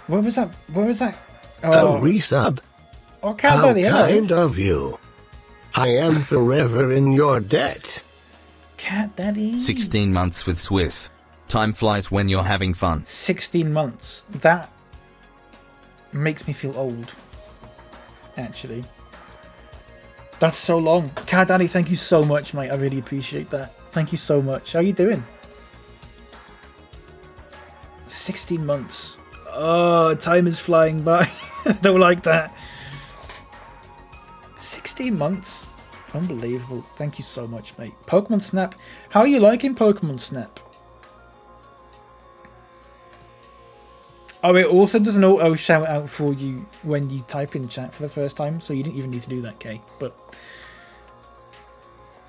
Where was that? Where was that? Oh, resub. Oh, How Daddy, hello. kind of you. I am forever in your debt. Cat Daddy. 16 months with Swiss. Time flies when you're having fun. 16 months. That makes me feel old. Actually. That's so long. Cat Daddy, thank you so much, mate. I really appreciate that. Thank you so much. How you doing? 16 months. Oh, time is flying by. I don't like that. 16 months. Unbelievable. Thank you so much, mate. Pokemon Snap. How are you liking Pokemon Snap? Oh, it also does an auto shout out for you when you type in chat for the first time, so you didn't even need to do that, Kay. But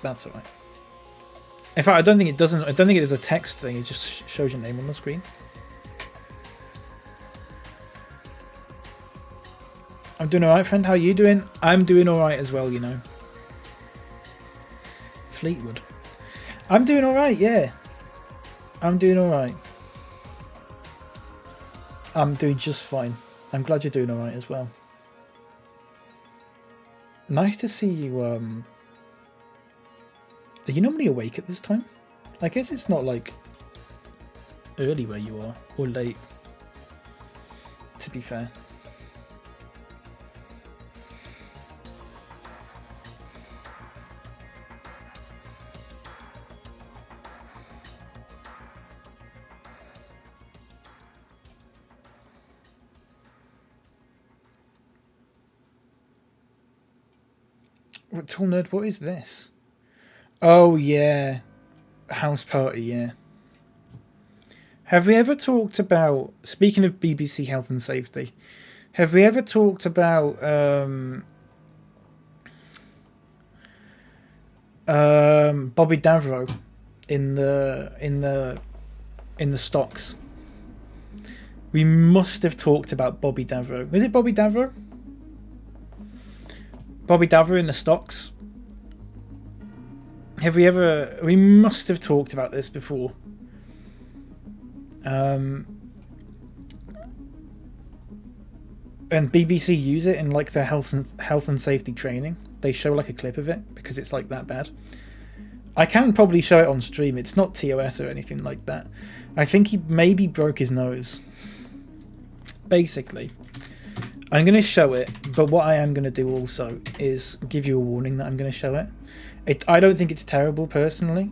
that's alright. In fact, I don't think it doesn't. I don't think it is a text thing. It just shows your name on the screen. I'm doing alright, friend. How are you doing? I'm doing alright as well, you know. Fleetwood. I'm doing alright, yeah. I'm doing alright. I'm doing just fine. I'm glad you're doing alright as well. Nice to see you, Are you normally awake at this time? I guess it's not like early where you are, or late, to be fair. Tall Nerd, what is this? Oh, yeah. House party, yeah. Have we ever talked about, speaking of BBC Health and Safety, have we ever talked about Bobby Davro in the stocks? We must have talked about Bobby Davro. Is it Bobby Davro? Bobby Davro in the stocks. Have we ever... We must have talked about this before. And BBC use it in like their health and safety training. They show like a clip of it because it's like that bad. I can probably show it on stream. It's not TOS or anything like that. I think he maybe broke his nose. Basically. I'm going to show it, but what I am going to do also is give you a warning that I'm going to show it. I don't think it's terrible, personally.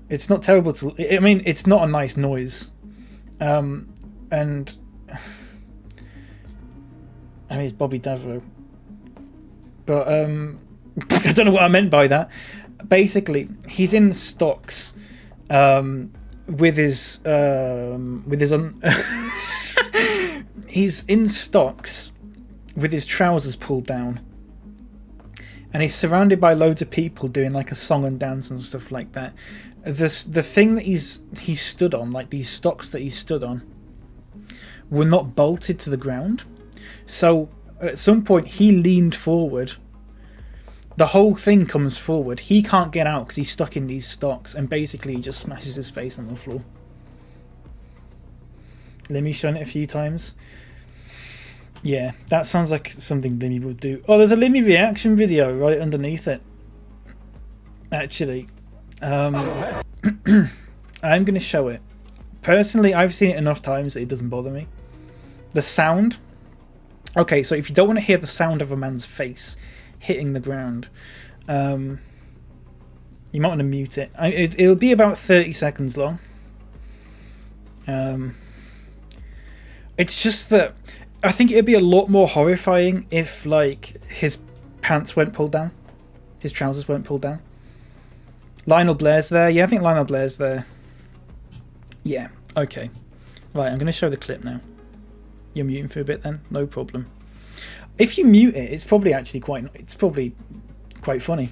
It's not terrible to... I mean, it's not a nice noise. And... I mean, it's Bobby Davro. But, I don't know what I meant by that. Basically, he's in stocks with his... he's in stocks with his trousers pulled down, and he's surrounded by loads of people doing like a song and dance and stuff like that. The thing that he stood on, like these stocks that he stood on, were not bolted to the ground. So at some point he leaned forward. The whole thing comes forward. He can't get out because he's stuck in these stocks, and basically he just smashes his face on the floor. Limmy's shown it a few times. Yeah, that sounds like something Limmy would do. Oh, there's a Limmy reaction video right underneath it. Actually. I'm going to show it. Personally, I've seen it enough times that it doesn't bother me. The sound. Okay, so if you don't want to hear the sound of a man's face hitting the ground, you might want to mute it. It'll be about 30 seconds long. It's just that I think it'd be a lot more horrifying if, like, his pants weren't pulled down. His trousers weren't pulled down. Lionel Blair's there. Yeah, I think Lionel Blair's there. Yeah, okay. Right, I'm going to show the clip now. You're muting for a bit then? No problem. If you mute it, it's probably actually quite funny.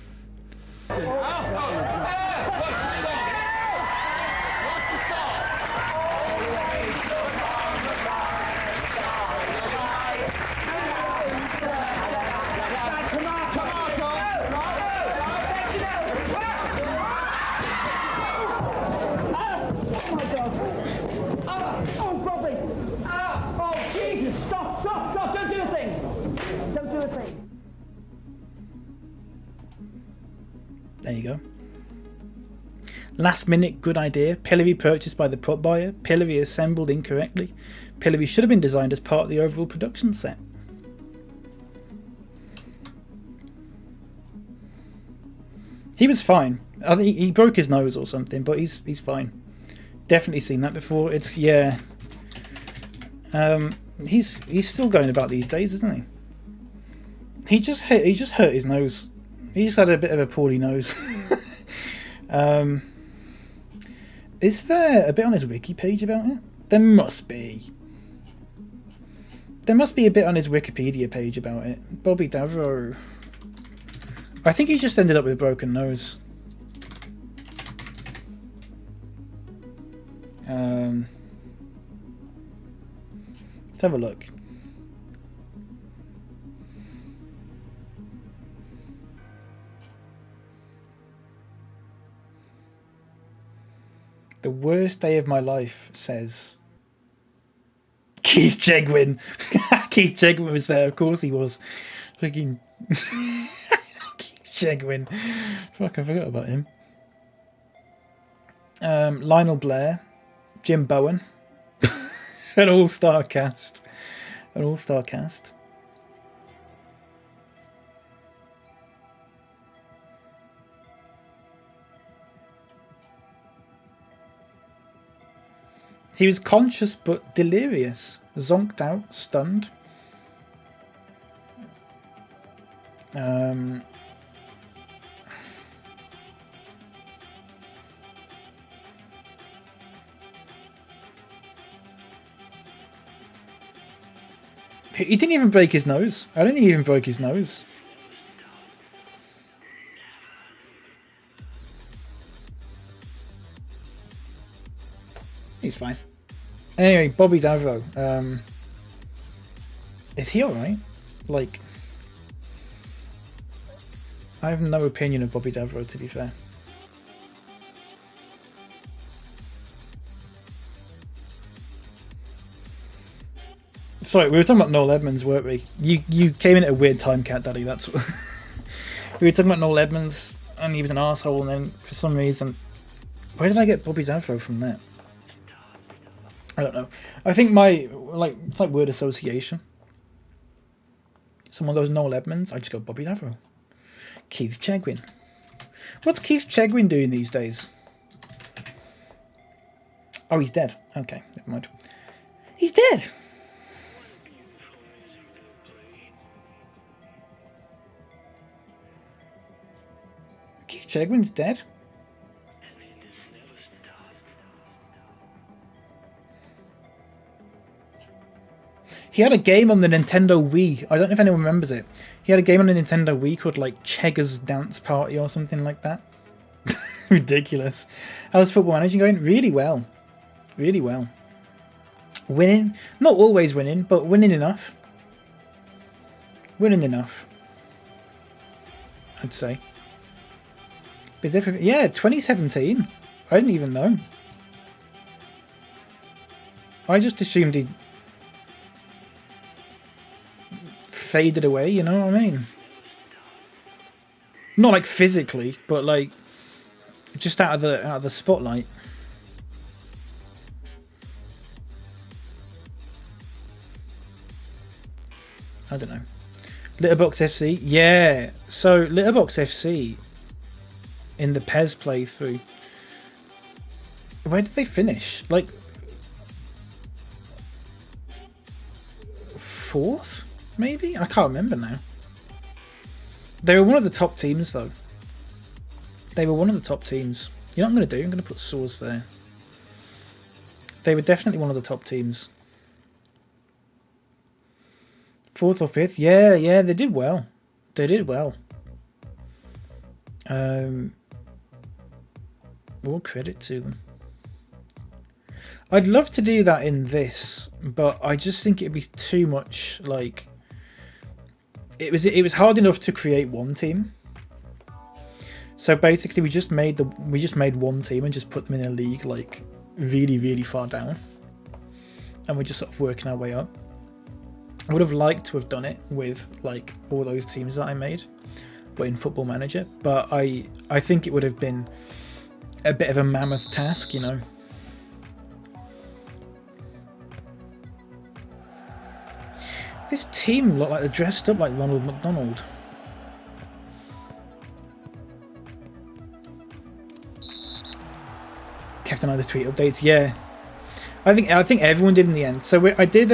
There you go. Last minute good idea. Pillory purchased by the prop buyer. Pillory assembled incorrectly. Pillory should have been designed as part of the overall production set. He was fine. I think he broke his nose or something, but he's fine. Definitely seen that before. It's yeah. He's still going about these days, isn't he? He just hurt his nose. He just had a bit of a poorly nose. Is there a bit on his wiki page about it? There must be. There must be a bit on his Wikipedia page about it. Bobby Davro. I think he just ended up with a broken nose. Let's have a look. The worst day of my life, says Keith Chegwin. Keith Chegwin was there, of course he was. Freaking Keith Chegwin. Fuck, I forgot about him. Lionel Blair, Jim Bowen. An all-star cast. An all-star cast. He was conscious but delirious, zonked out, stunned. He didn't even break his nose. I don't think he even broke his nose. He's fine. Anyway, Bobby Davro. Is he alright? Like, I have no opinion of Bobby Davro, to be fair. Sorry, we were talking about Noel Edmonds, weren't we? You came in at a weird time, Cat Daddy. That's what we were talking about Noel Edmonds, and he was an arsehole, and then for some reason, where did I get Bobby Davro from that? I don't know. I think it's like word association. Someone goes Noel Edmonds, I just go Bobby Davro. Keith Chegwin. What's Keith Chegwin doing these days? Oh, he's dead. Okay, never mind. He's dead. Keith Chegwin's dead. He had a game on the Nintendo Wii. I don't know if anyone remembers it. He had a game on the Nintendo Wii called like Cheggers Dance Party or something like that. Ridiculous. How's Football Manager going? Really well. Really well. Winning. Not always winning, but winning enough. Winning enough. I'd say. Bit different. Yeah, 2017. I didn't even know. I just assumed he faded away, you know what I mean? Not like physically, but like just out of the spotlight. I don't know. Litterbox FC, yeah. So Litterbox FC in the PES playthrough, where did they finish? Like 4th, maybe? I can't remember now. They were one of the top teams, though. They were one of the top teams. You know what I'm going to do? I'm going to put swords there. They were definitely one of the top teams. 4th or 5th? Yeah, they did well. They did well. All credit to them. I'd love to do that in this, but I just think it'd be too much. Like, it was hard enough to create one team. So basically, we just made one team and just put them in a league like really, really far down, and we're just sort of working our way up. I would have liked to have done it with like all those teams that I made, but in Football Manager. But I think it would have been a bit of a mammoth task, you know. This team look like they're dressed up like Ronald McDonald. Kept another tweet updates. Yeah, I think everyone did in the end. So I did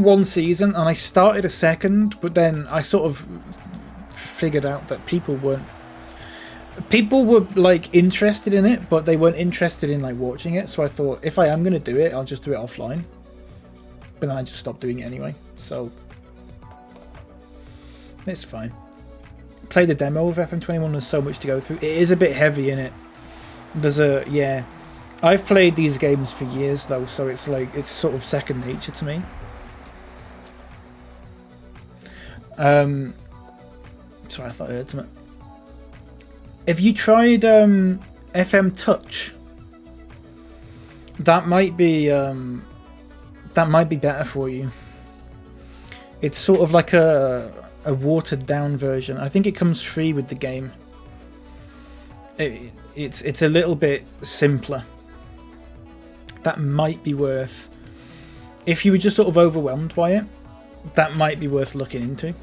one season and I started a second, but then I sort of figured out that people were like interested in it, but they weren't interested in like watching it. So I thought, if I am going to do it, I'll just do it offline. But then I just stopped doing it anyway, so it's fine. Played the demo of FM21, there's so much to go through. It is a bit heavy in it. Yeah. I've played these games for years though, so it's like, it's sort of second nature to me. Sorry, I thought I heard something. Have you tried FM Touch? That might be better for you. It's sort of like a watered down version. I think it comes free with the game. It's a little bit simpler. That might be worth, if you were just sort of overwhelmed by it, that might be worth looking into.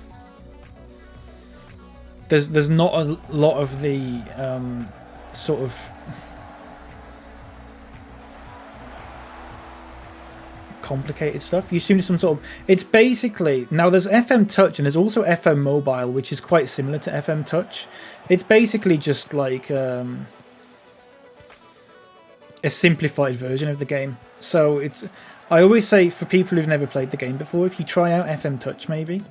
There's not a lot of the sort of complicated stuff. You assume some sort of, it's basically, now there's FM Touch and there's also FM Mobile, which is quite similar to FM Touch. It's basically just like a simplified version of the game. So it's, I always say for people who've never played the game before, if you try out FM Touch, maybe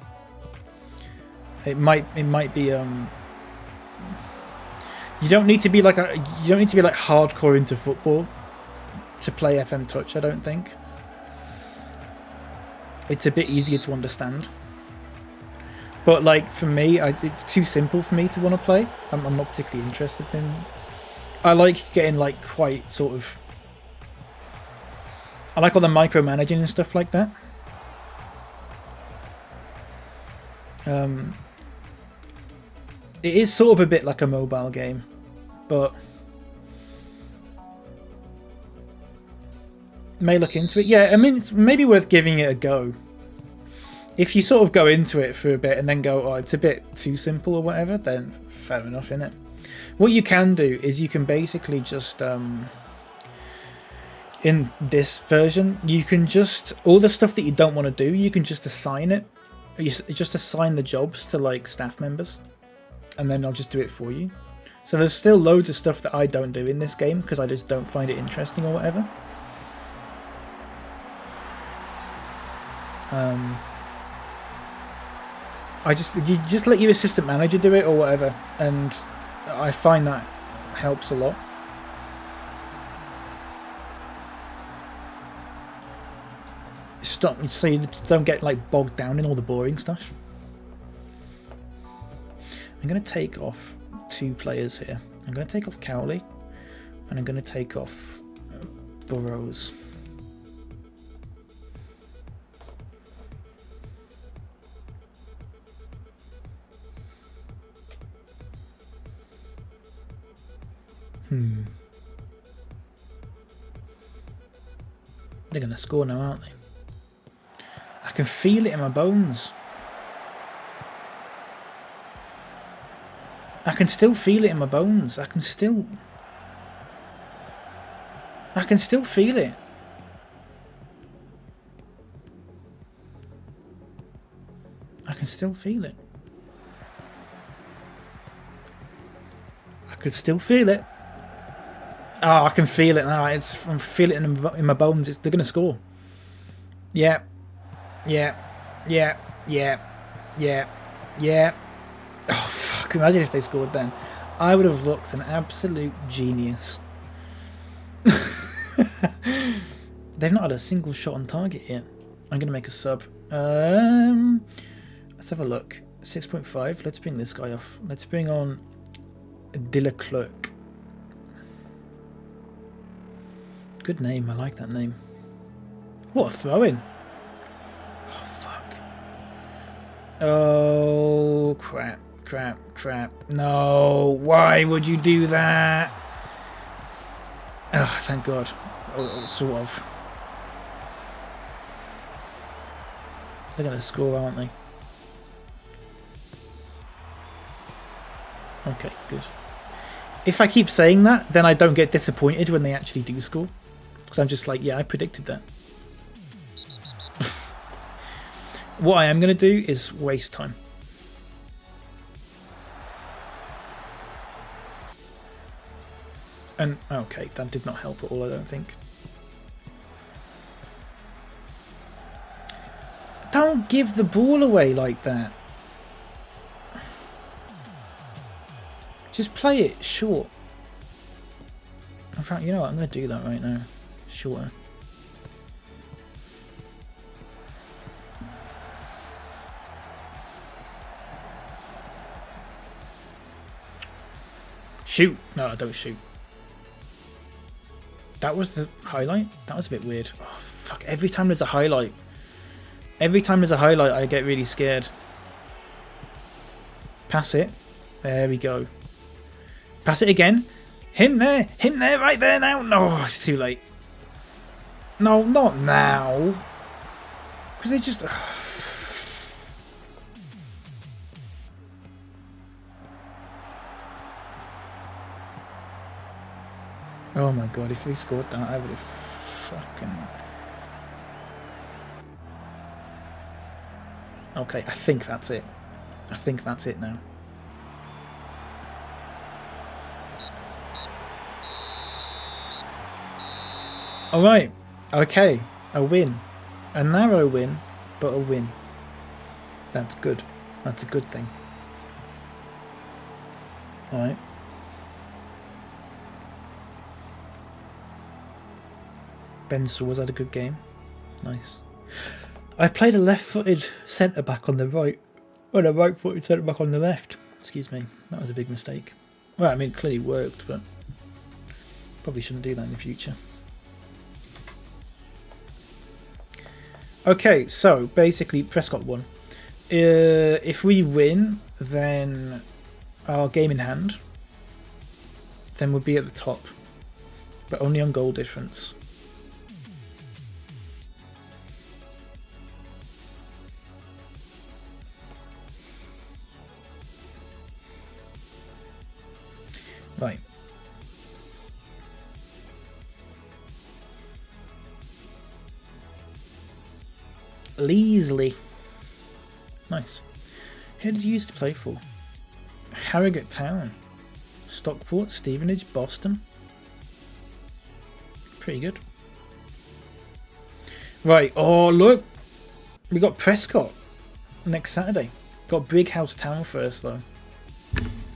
it might be you don't need to be like hardcore into football to play FM Touch, I don't think. It's a bit easier to understand. But like for me, it's too simple for me to want to play. I'm not particularly interested in. I like getting like quite sort of. I like all the micromanaging and stuff like that. It is sort of a bit like a mobile game, but may look into it. Yeah, I mean, it's maybe worth giving it a go. If you sort of go into it for a bit and then go, oh, it's a bit too simple or whatever, then fair enough, innit? What you can do is you can basically just, in this version, you can just, all the stuff that you don't want to do, you can just assign it. You just assign the jobs to like staff members, and then I'll just do it for you. So there's still loads of stuff that I don't do in this game because I just don't find it interesting or whatever. You just let your assistant manager do it or whatever, and I find that helps a lot. Stop, so you don't get like bogged down in all the boring stuff. I'm going to take off 2 players here. I'm going to take off Cowley, and I'm going to take off Burrows. They're going to score now, aren't they? I can feel it in my bones. I can still feel it in my bones. I can still feel it. I can still feel it. I could still feel it. Oh, I can feel it now. I feel it in my bones. They're going to score. Yeah. Yeah. Yeah. Yeah. Yeah. Yeah. Oh, fuck. Imagine if they scored then. I would have looked an absolute genius. They've not had a single shot on target yet. I'm going to make a sub. Let's have a look. 6.5. Let's bring this guy off. Let's bring on Dillerclerc. Good name. I like that name. What a throw-in. Oh, fuck. Oh, crap. Crap. Crap. No. Why would you do that? Oh, thank God. Oh, sort of. They're going to score, aren't they? Okay, good. If I keep saying that, then I don't get disappointed when they actually do score. Because I'm just like, yeah, I predicted that. What I am going to do is waste time. And, okay, that did not help at all, I don't think. Don't give the ball away like that. Just play it short. In fact, you know what? I'm going to do that right now. Shorter. Shoot! No, don't shoot. That was the highlight? That was a bit weird. Oh, fuck. Every time there's a highlight. Every time there's a highlight, I get really scared. Pass it. There we go. Pass it again. Him there, right there now. No, it's too late. No, not now. Because they just... Oh my God, if they scored that, I would have fucking... Okay, I think that's it. I think that's it now. Alright, okay, a win. A narrow win, but a win. That's good. That's a good thing. Alright. Ben Sawers had a good game. Nice. I played a left-footed centre-back on the right. Well, a right-footed centre-back on the left. Excuse me. That was a big mistake. Well, I mean, it clearly worked, but probably shouldn't do that in the future. Okay, so basically Prescott won. If we win, then our game in hand, then we'll be at the top, but only on goal difference. Right. Leasley. Nice. Who did you used to play for? Harrogate Town. Stockport, Stevenage, Boston. Pretty good. Right. Oh, look. We got Prescott next Saturday. Got Brighouse Town first, though.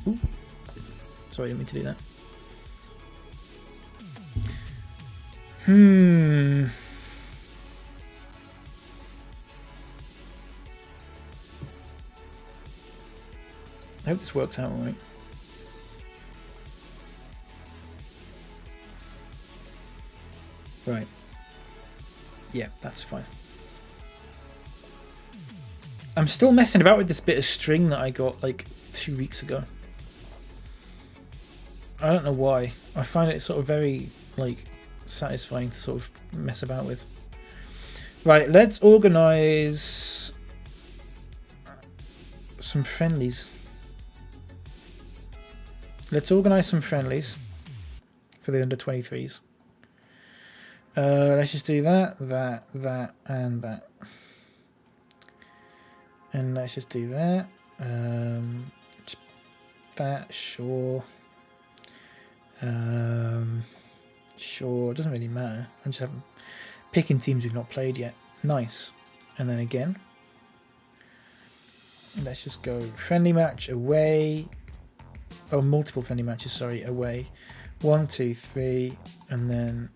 Ooh. Sorry, I didn't mean to do that. I hope this works out all right. Right. Yeah, that's fine. I'm still messing about with this bit of string that I got like 2 weeks ago. I don't know why. I find it sort of very like satisfying to sort of mess about with. Right, let's organise some friendlies. Let's organise some friendlies for the under-23s. Let's just do that, and that. And let's just do that. That, sure. Sure, it doesn't really matter. I'm just picking teams we've not played yet. Nice. And then again. Let's just go friendly match, away. Oh, multiple friendly matches, sorry, away. 1, 2, 3, and then...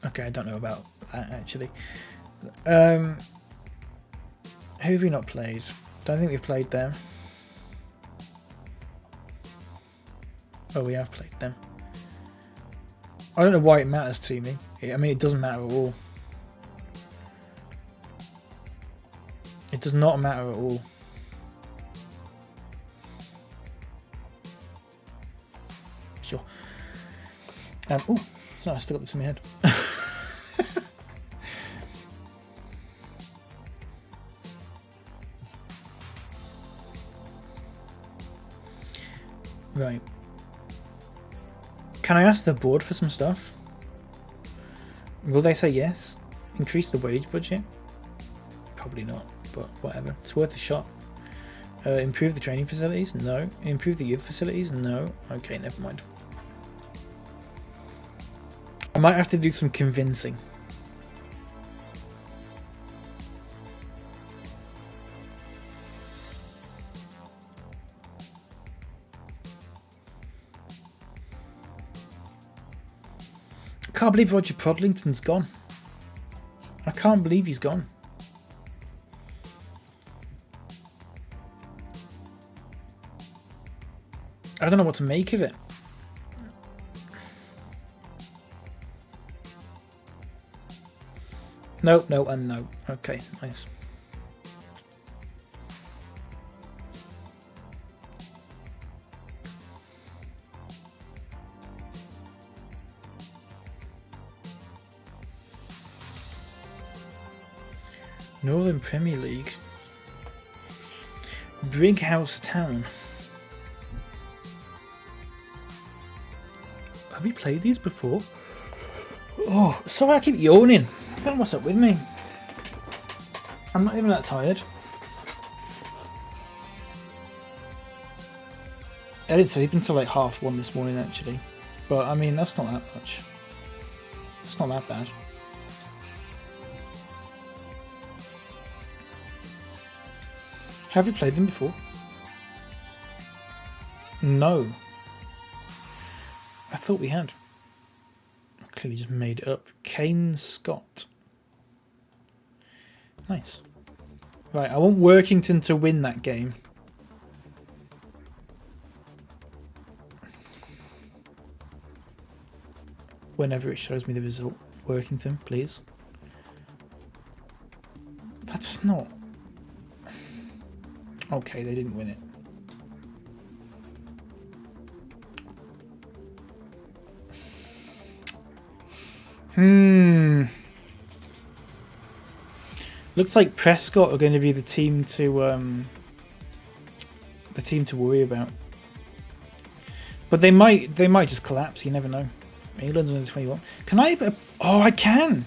Okay, I don't know about that, actually. Who have we not played? Don't think we've played them. Oh, we have played them. I don't know why it matters to me. I mean, it doesn't matter at all. It does not matter at all. Sure. Oh, sorry, I still got this in my head. Right. Can I ask the board for some stuff? Will they say yes? Increase the wage budget? Probably not, but whatever. It's worth a shot. Improve the training facilities? No. Improve the youth facilities? No. Okay, never mind. I might have to do some convincing. I can't believe Roger Prodlington's gone. I can't believe he's gone. I don't know what to make of it. No, no, and no. Okay, nice. Northern Premier League. Brighouse Town. Have we played these before? Oh, sorry I keep yawning. I don't know what's up with me. I'm not even that tired. I didn't sleep until like 1:30 this morning actually. But I mean, that's not that much. It's not that bad. Have you played them before? No. I thought we had. I clearly just made it up. Kane Scott. Nice. Right, I want Workington to win that game. Whenever it shows me the result. Workington, please. That's not... Okay, they didn't win it. Looks like Prescott are going to be the team to worry about. But they might just collapse. You never know. England under 21. Can I? Oh, I can.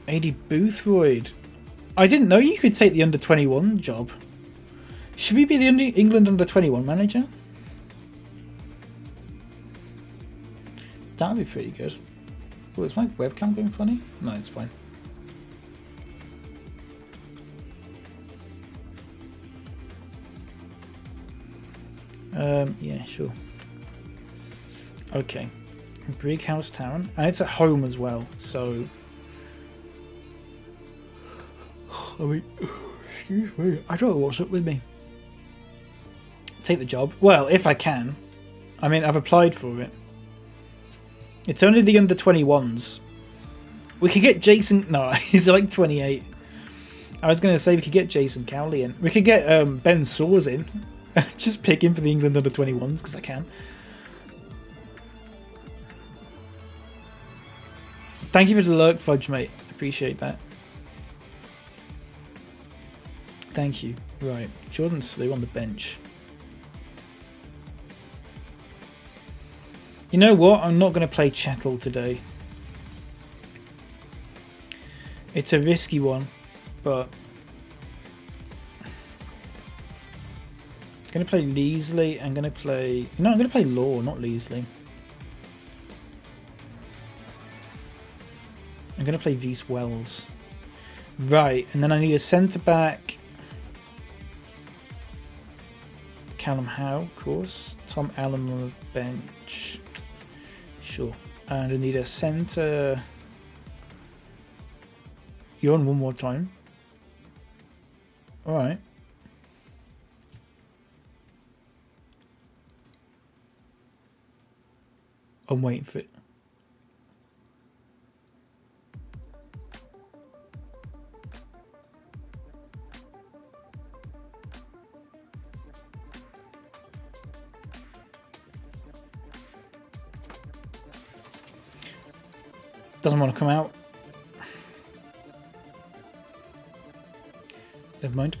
AD Boothroyd. I didn't know you could take the under 21 job. Should we be the England under 21 manager? That would be pretty good. Oh, is my webcam going funny? No, it's fine. Yeah, sure. Okay. Brighouse Town. And it's at home as well, so... I mean, excuse me. I don't know what's up with me. Take the job. Well, if I can. I mean, I've applied for it. It's only the under 21s. We could get Jason... No, he's like 28. I was going to say we could get Jason Cowley in. We could get Ben Soares in. Just pick him for the England under 21s because I can. Thank you for the lurk, Fudge, mate. Appreciate that. Thank you. Right. Jordan Slew on the bench. You know what? I'm not going to play Chettle today. It's a risky one, but I'm going to play Leasley. I'm going to play... No, I'm going to play Law, not Leasley. I'm going to play Vise Wells. Right, and then I need a centre-back. Callum Howe, of course. Tom Allen on the bench. Sure. And I need a centre... You're on one more time. Alright. I'm waiting for it. Doesn't want to come out. Never mind.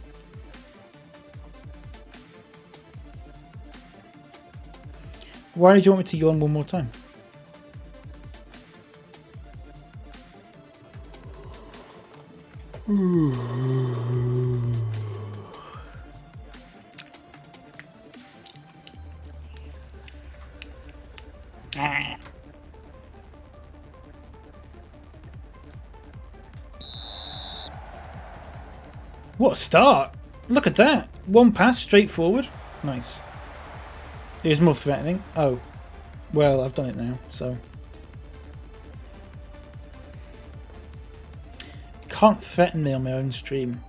Why did you want me to yawn one more time? What a start! Look at that! One pass straight forward. Nice. Here's more threatening. Oh. Well, I've done it now, so. Can't threaten me on my own stream.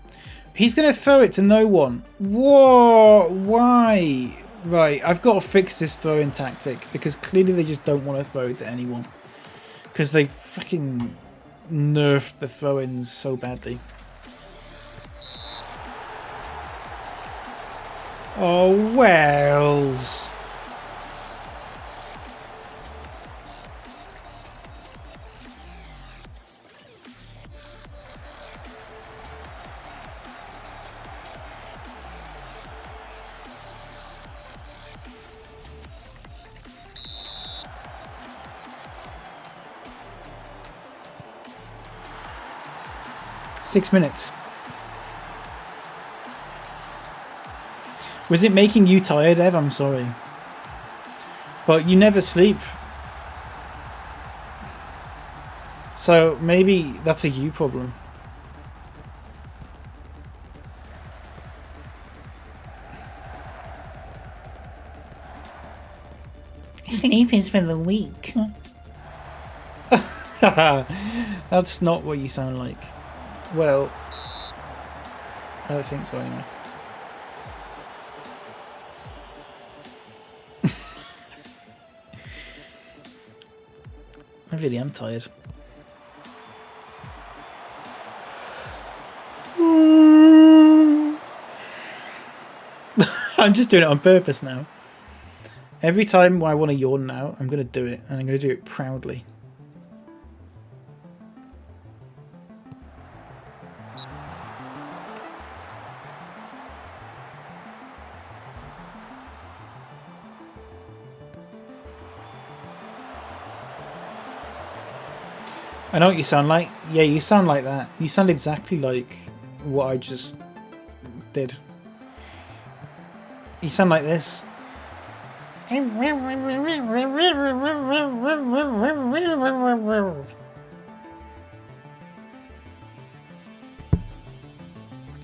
He's going to throw it to no one. Whoa! Why? Right, I've got to fix this throwing tactic because clearly they just don't want to throw it to anyone. Because they fucking nerfed the throw-ins so badly. Oh, Wells. Six minutes. Was it making you tired, Ev? I'm sorry. But you never sleep. So maybe that's a you problem. Sleep is for the weak. That's not what you sound like. Well, I don't think so anyway. I really am tired. I'm just doing it on purpose now. Every time I want to yawn now, I'm going to do it, and I'm going to do it proudly. I know what you sound like. Yeah, you sound like that. You sound exactly like what I just did. You sound like this.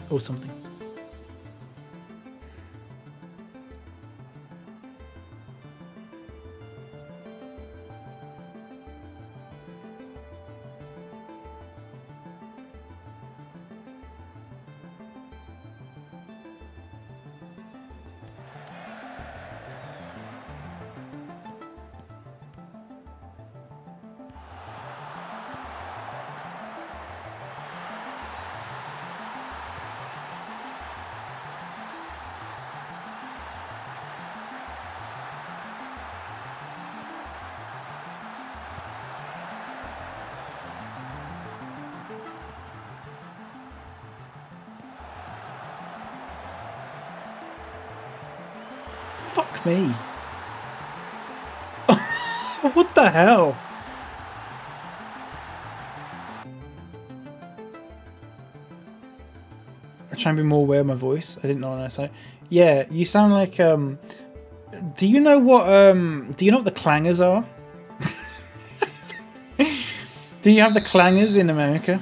Or something. Fuck me. What the hell? I try and be more aware of my voice. I didn't know what I said. Yeah, you sound like do you know what the clangers are? Do you have the clangers in America?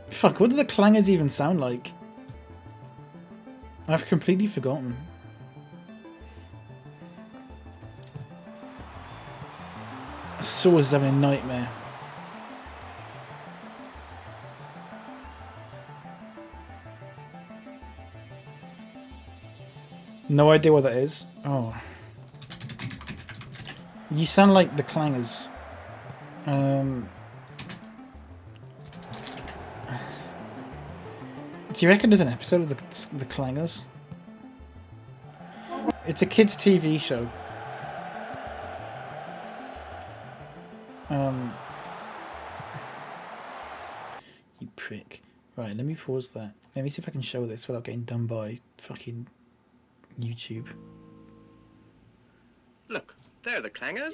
Fuck, what do the clangers even sound like? I've completely forgotten. Saw is having a nightmare. No idea what that is. Oh. You sound like the clangers. Do you reckon there's an episode of the Clangers? It's a kids' TV show. You prick. Right, let me pause that. Let me see if I can show this without getting done by fucking YouTube. Look, there are the Clangers.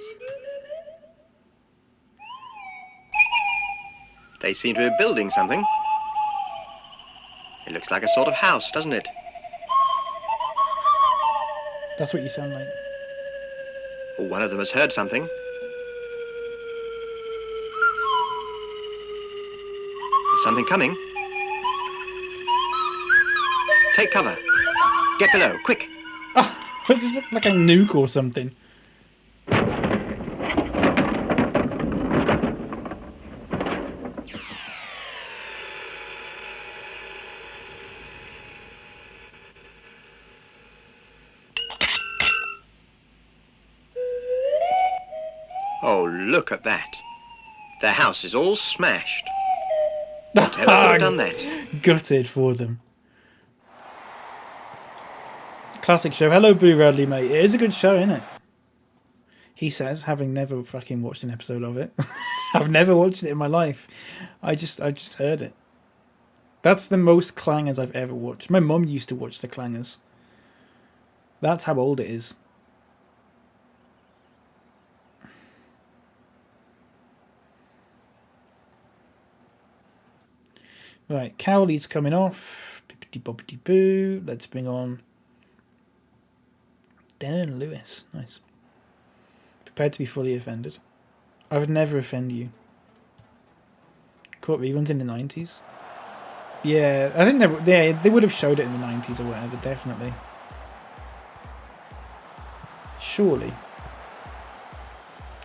They seem to be building something. It looks like a sort of house, doesn't it? That's what you sound like. One of them has heard something. There's something coming. Take cover. Get below, quick. Does it look like a nuke or something? Oh, look at that. Their house is all smashed. Whatever could have done that? Gutted for them. Classic show. Hello, Boo Radley, mate. It is a good show, isn't it? He says, having never fucking watched an episode of it. I've never watched it in my life. I just heard it. That's the most Clangers I've ever watched. My mum used to watch the Clangers. That's how old it is. Right, Cowley's coming off. Bippity boppity boo. Let's bring on Denon and Lewis. Nice. Prepared to be fully offended. I would never offend you. Caught reruns in the 90s. Yeah, I think they would have showed it in the 90s or whatever, definitely. Surely.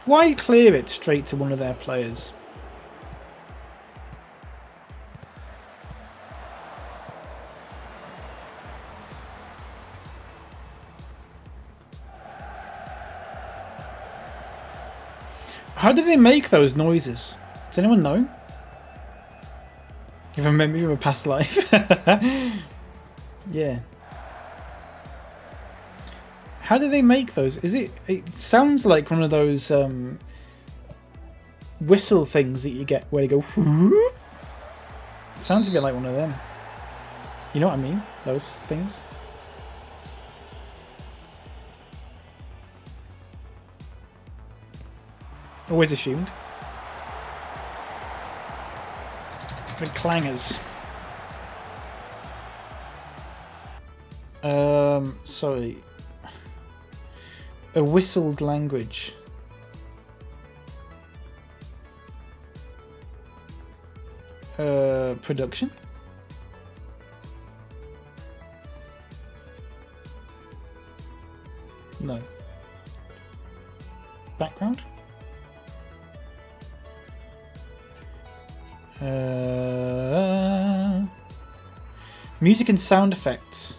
Why clear it straight to one of their players? How did they make those noises? Does anyone know? If I remember from a past life. Yeah. How did they make those? It sounds like one of those whistle things that you get where they go. Sounds a bit like one of them. You know what I mean? Those things. Always assumed. The Clangers. Sorry. A whistled language. Production? No. Background? Music and sound effects.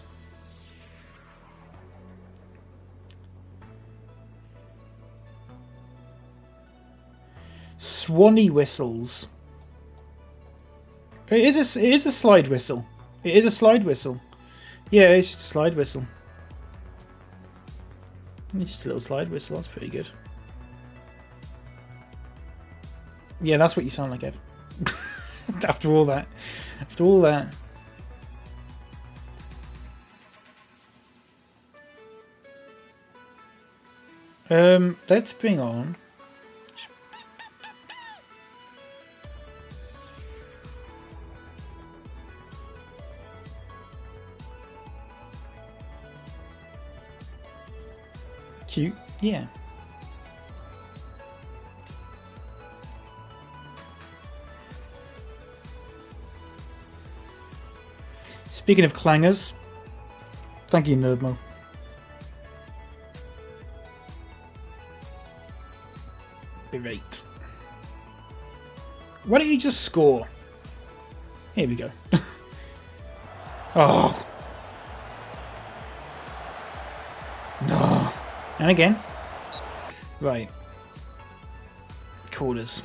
Swanee whistles. It is a slide whistle. It is a slide whistle. Yeah, it's just a slide whistle. It's just a little slide whistle. That's pretty good. Yeah, that's what you sound like, Ev. After all that. After all that. Let's bring on... Cute, yeah. Speaking of clangers, thank you, Nerdmo. Berate. Why don't you just score? Here we go. Oh. No. And again. Right. Corners.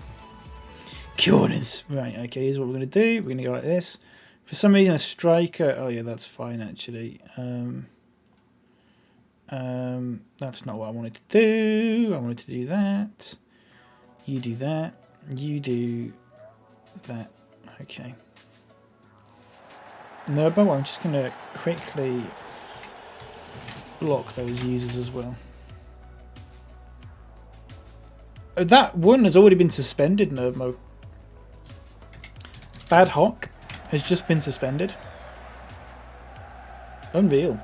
Corners. Right, okay, here's what we're going to do. We're going to go like this. For some reason, a striker... Oh, yeah, that's fine, actually. That's not what I wanted to do. I wanted to do that. You do that. You do that. Okay. No, but I'm just going to quickly block those users as well. That one has already been suspended, Nerdmo. Bad Hawk has just been suspended. Unreal.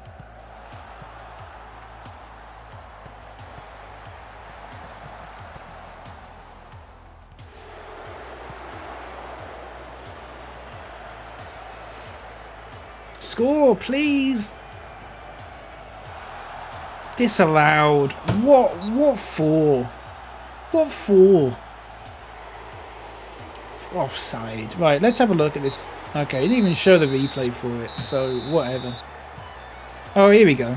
Score, please. Disallowed. What for? What for? Offside. Right, let's have a look at this. Okay, it didn't even show the replay for it, so whatever. Oh, here we go.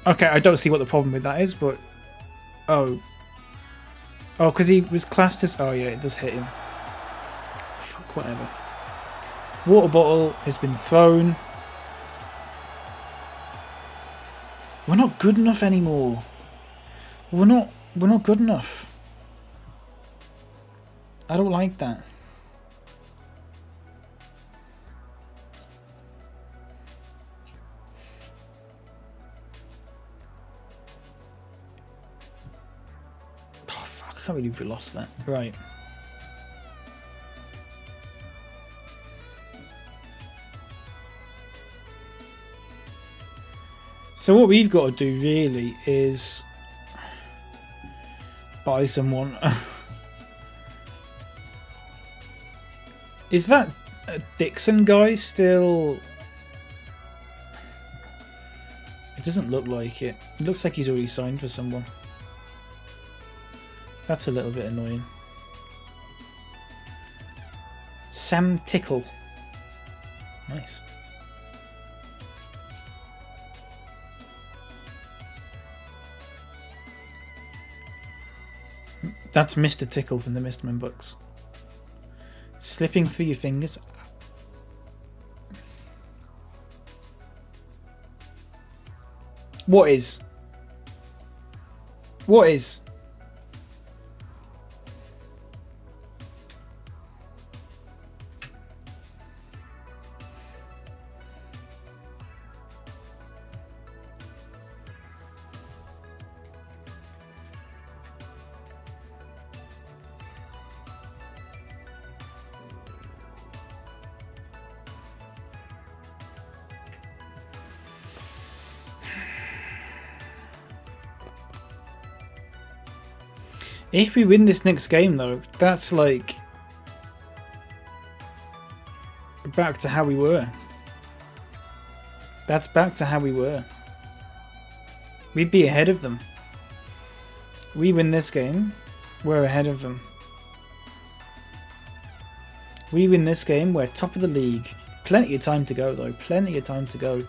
Okay, I don't see what the problem with that is, but... Oh. Oh, because he was classed as... Oh, yeah, it does hit him. Fuck, whatever. Water bottle has been thrown. We're not good enough anymore. We're not good enough. I don't like that. Oh fuck, I can't believe we lost that. Right. So what we've got to do really is buy someone. Is that Dixon guy still... It doesn't look like it. It looks like he's already signed for someone. That's a little bit annoying. Sam Tickle. Nice. That's Mr. Tickle from the Mistman books. Slipping through your fingers. What is? What is? If we win this next game, though, that's like back to how we were. That's back to how we were. We'd be ahead of them. We win this game, we're ahead of them. We win this game, we're top of the league. Plenty of time to go, though. Plenty of time to go.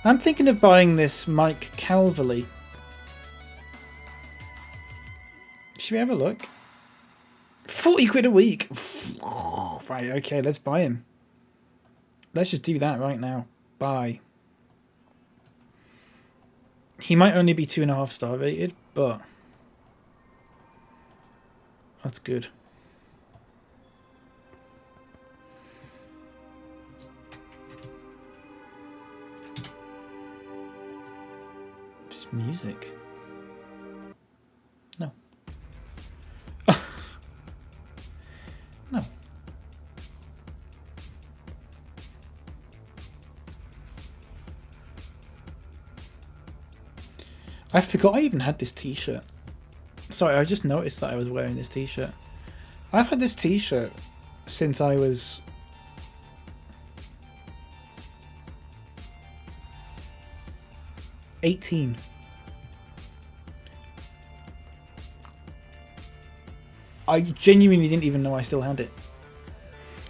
I'm thinking of buying this Mike Calverley. Should we have a look? 40 quid a week. Right, okay, let's buy him. Let's just do that right now. Buy. He might only be 2.5 star rated, but That's good. Just music. No. No. I forgot I even had this t-shirt. Sorry, I just noticed that I was wearing this t-shirt. I've had this t-shirt since I was 18. I genuinely didn't even know I still had it.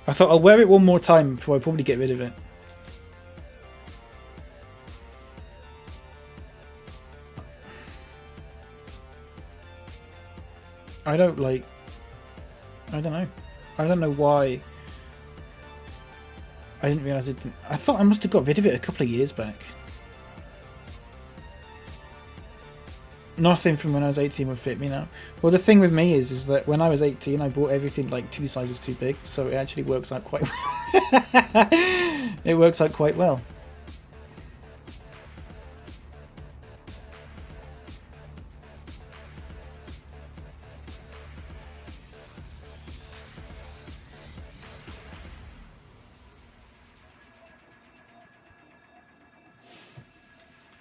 I thought I'll wear it one more time before I probably get rid of it. I don't know. I don't know why. I didn't realise it didn't. I thought I must have got rid of it a couple of years back. Nothing from when I was 18 would fit me now. Well, the thing with me is that when I was 18, I bought everything like 2 sizes too big, so it actually works out quite well. It works out quite well.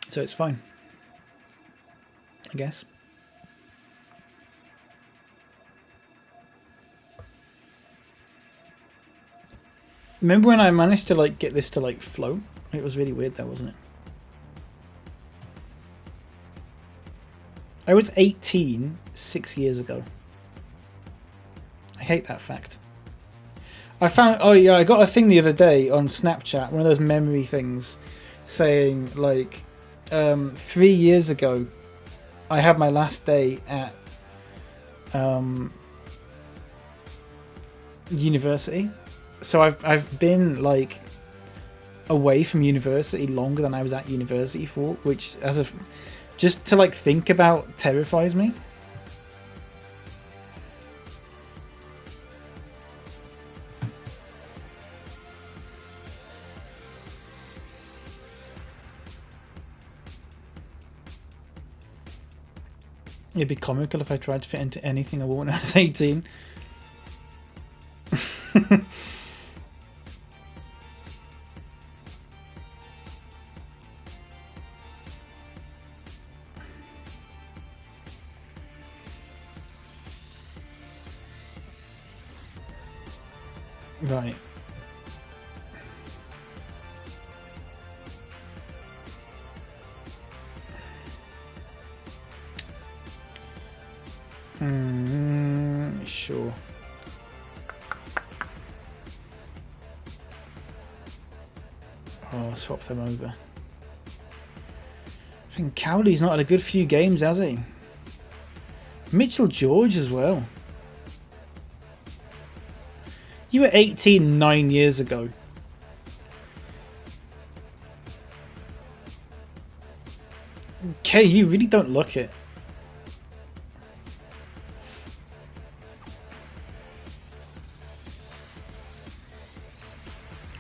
So it's fine, I guess. Remember when I managed to like get this to like float? It was really weird though, wasn't it? I was 18 6 years ago. I hate that fact. I found, oh yeah, I got a thing the other day on Snapchat, one of those memory things, saying like 3 years ago I had my last day at university. So I've been like away from university longer than I was at university for, which just to like think about terrifies me. It'd be comical if I tried to fit into anything I wore when I was 18. Right. Sure. Oh, I'll swap them over. I think Cowley's not had a good few games, has he? Mitchell George as well. You were 18 9 years ago. Okay, you really don't look it.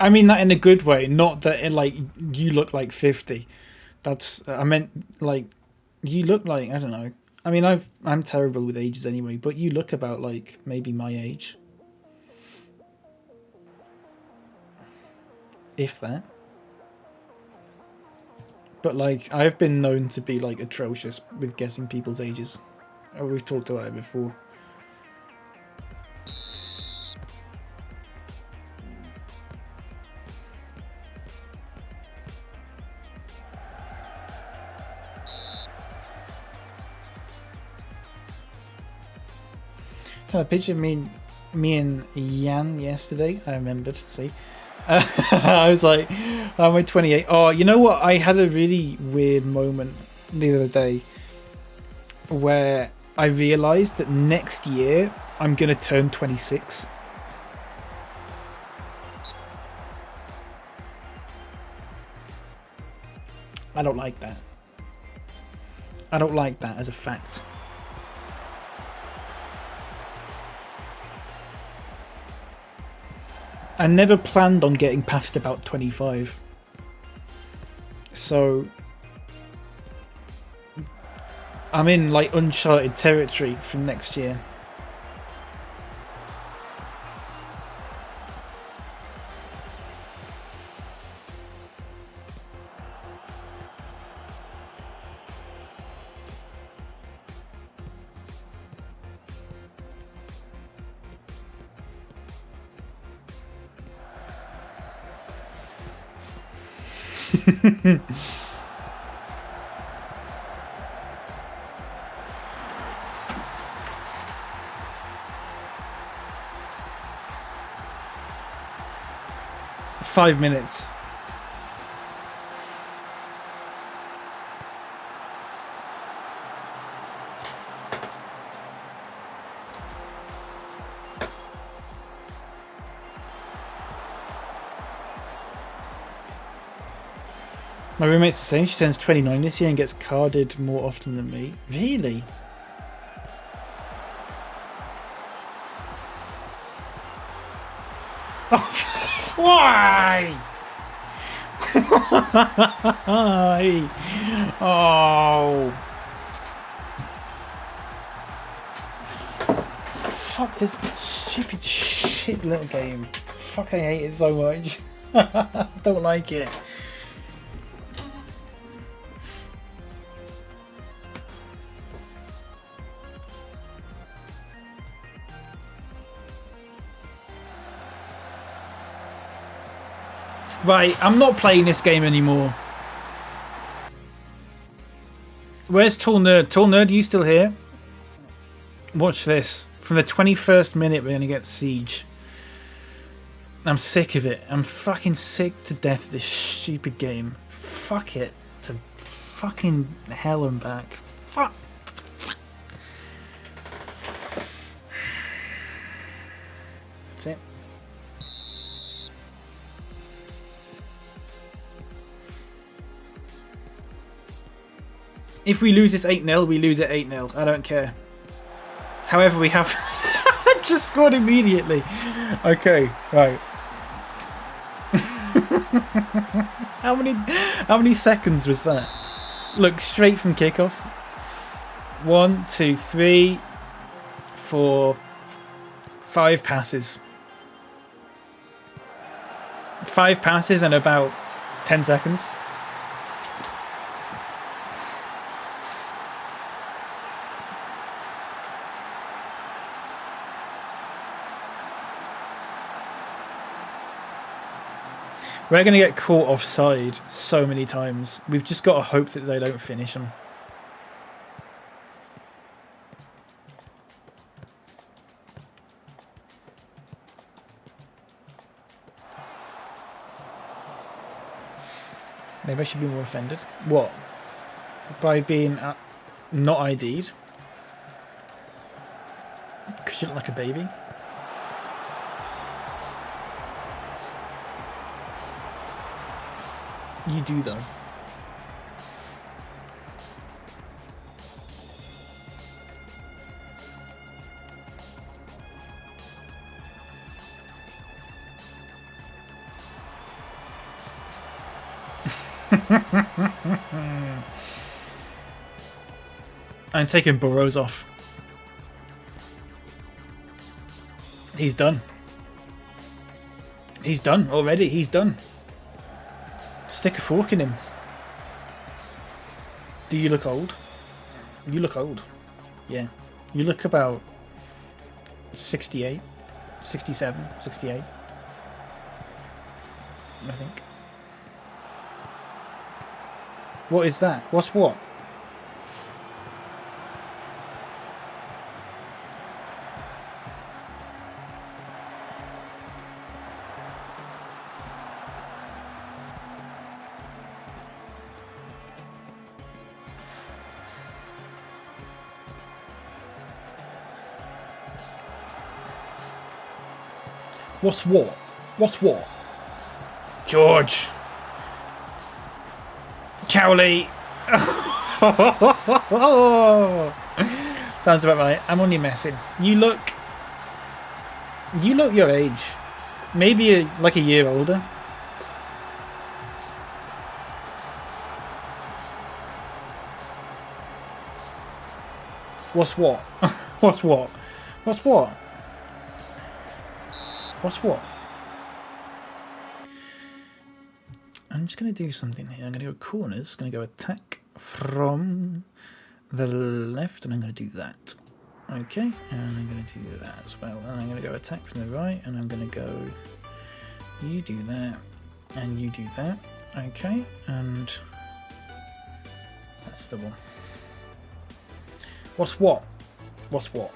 I mean that in a good way, not that it, like you look like 50. That's I meant like you look like, I don't know. I mean I'm terrible with ages anyway, but you look about like maybe my age. If that. But like I've been known to be like atrocious with guessing people's ages. Oh, we've talked about it before. A picture of me and Jan yesterday. I remembered. See, I was like, I'm 28. Oh, you know what? I had a really weird moment the other day where I realised that next year I'm gonna turn 26. I don't like that. I don't like that as a fact. I never planned on getting past about 25. So I'm in like uncharted territory from next year. Five minutes. My roommate's the same. She turns 29 this year and gets carded more often than me. Really? Oh, why? Why? Oh. Fuck this stupid shit little game. Fuck, I hate it so much. I don't like it. Right, I'm not playing this game anymore. Where's Tall Nerd? Tall Nerd, are you still here? Watch this. From the 21st minute, we're going to get Siege. I'm sick of it. I'm fucking sick to death of this stupid game. Fuck it. To fucking hell and back. Fuck. That's it. If we lose this 8-0, we lose it 8-0. I don't care. However, we have just scored immediately. Okay, right. How many seconds was that? Look, straight from kickoff. 1, 2, 3, 4, 5 passes. 5 passes and about 10 seconds. We're going to get caught offside so many times. We've just got to hope that they don't finish them. Maybe I should be more offended. What? By being not ID'd? Because you look like a baby? You do though. I'm taking Burrows off. He's done. He's done already. He's done. Stick a fork in him. Do you look old? You look old. Yeah. You look about 68, 67, 68. I think. What is that? What's what? What's what? What's what? George! Cowley! Sounds about right. I'm only messing. You look your age. Maybe like a year older. What's what? What's what? What's what? What's what? I'm just going to do something here. I'm going to go corners. Going to go attack from the left, and I'm going to do that. Okay, and I'm going to do that as well. And I'm going to go attack from the right, and I'm going to go. You do that, and you do that. Okay, and that's the one. What's what? What's what?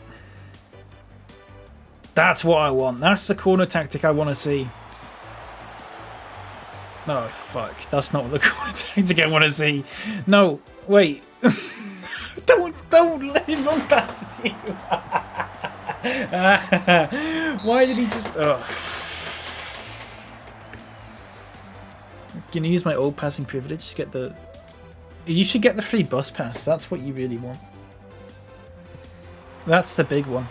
That's what I want. That's the corner tactic I want to see. Oh, fuck. That's not the corner tactic I want to see. No, wait. Don't let him run past you. Why did he just... Oh. Can you use my old passing privilege to get the... You should get the free bus pass. That's what you really want. That's the big one.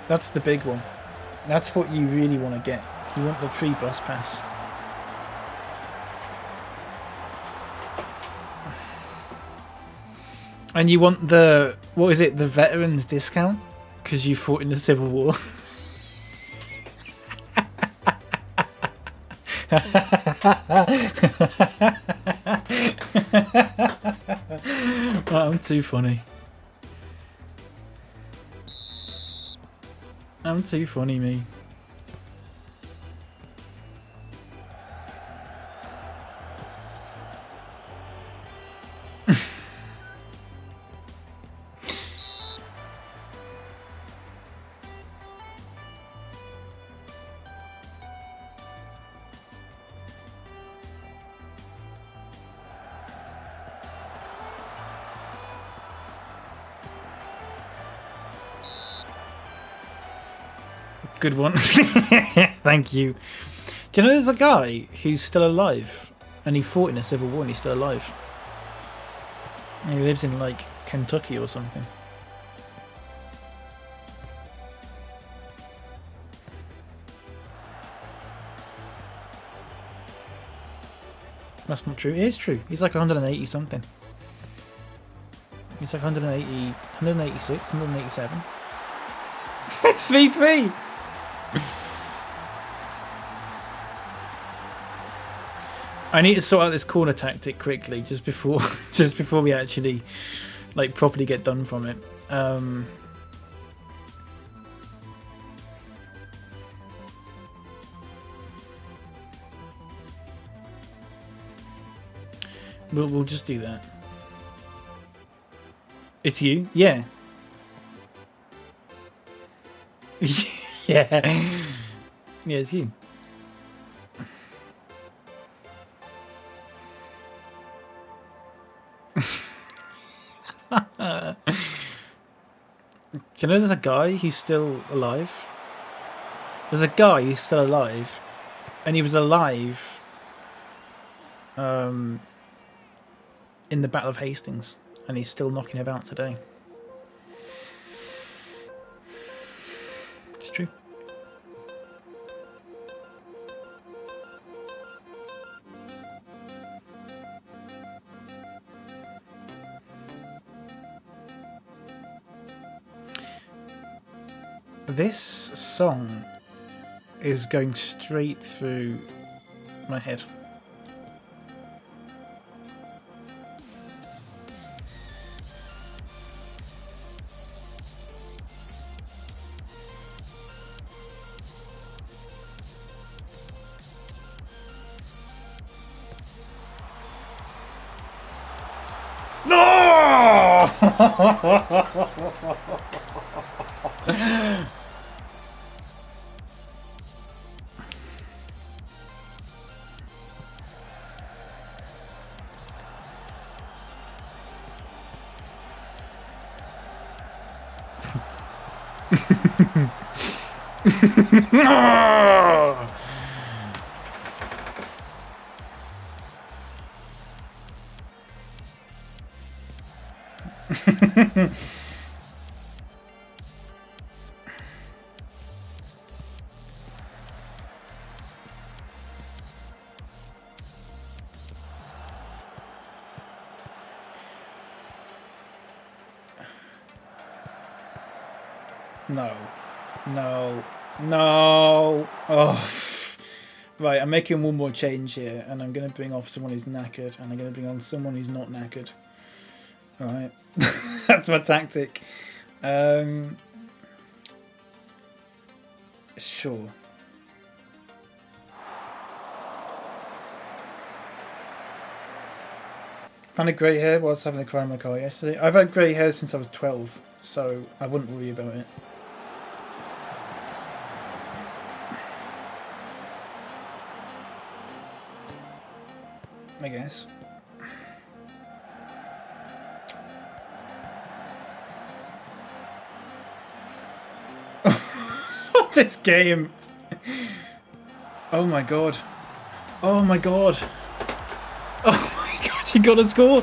That's the big one. That's what you really want to get. You want the free bus pass. And you want the... What is it? The veterans discount? Because you fought in the Civil War. I'm too funny. I'm too funny, me. Good one. Thank you. Do you know there's a guy who's still alive and he fought in a Civil War and he's still alive? And he lives in like Kentucky or something. That's not true. It is true. He's like 180 something. He's like 180, 186, 187. It's 3-3! I need to sort out this corner tactic quickly, just before we actually like properly get done from it. We'll just do that. It's you? Yeah. Yeah. Yeah, it's you. Do you know there's a guy who's still alive? There's a guy who's still alive, and he was alive in the Battle of Hastings, and he's still knocking about today. It's true. This song is going straight through my head. No! No. No. No. Oh. Right, I'm making one more change here, and I'm going to bring off someone who's knackered, and I'm going to bring on someone who's not knackered. Alright. That's my tactic. Sure. Found a grey hair whilst having a cry in my car yesterday. I've had grey hair since I was 12, so I wouldn't worry about it. I guess. This game. Oh my god. Oh my god. Oh my god, you gotta score.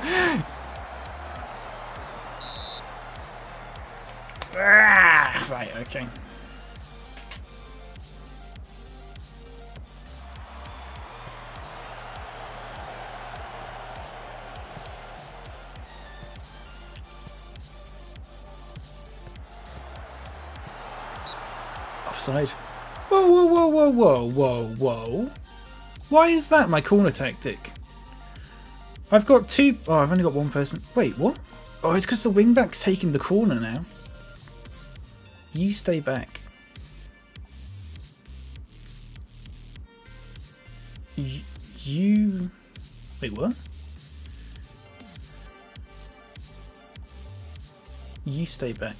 Ah, right, okay. Offside. Whoa, whoa, whoa, whoa, whoa, whoa, whoa. Why is that my corner tactic? I've got two... Oh, I've only got one person. Wait, what? Oh, it's because the wingback's taking the corner now. You stay back. You... Wait, what? You stay back.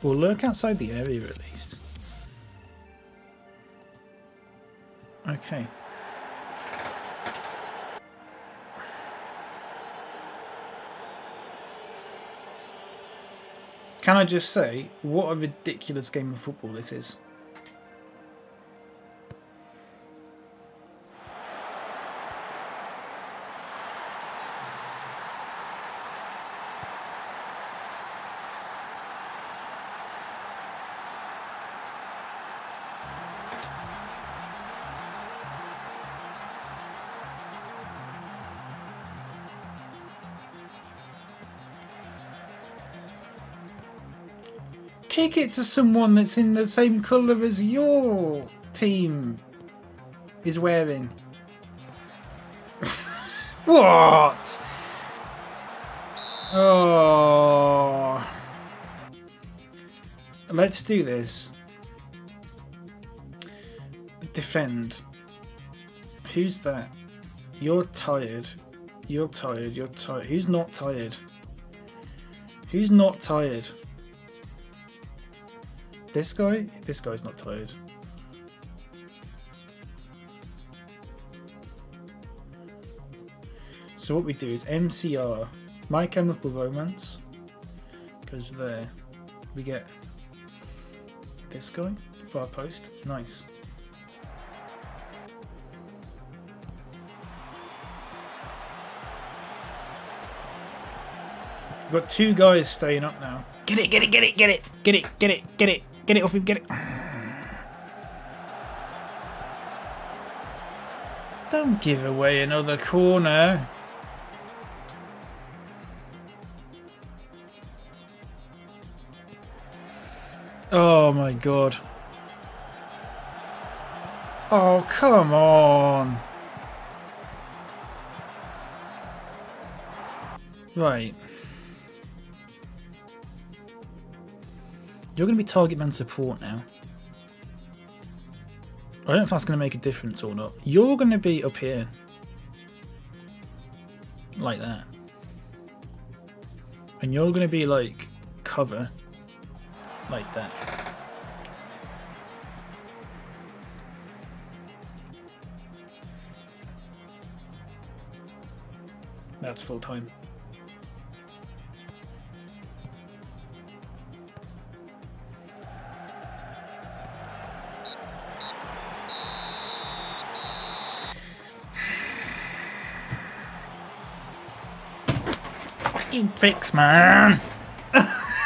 Well, lurk outside the area at least. Okay. Can I just say, what a ridiculous game of football this is. Kick it to someone that's in the same colour as your team is wearing. What? Oh. Let's do this. Defend. Who's that? You're tired. You're tired. You're tired. Who's not tired? Who's not tired? This guy? This guy's not tired. So what we do is MCR, My Chemical Romance, goes there. We get this guy, far post, nice. We've got two guys staying up now. Get it, get it, get it, get it, get it, get it, get it. Get it off him, get it. Don't give away another corner. Oh my god. Oh, come on. Right. You're going to be target man support now. I don't know if that's going to make a difference or not. You're going to be up here. Like that. And you're going to be like cover. Like that. That's full time. Fix, man.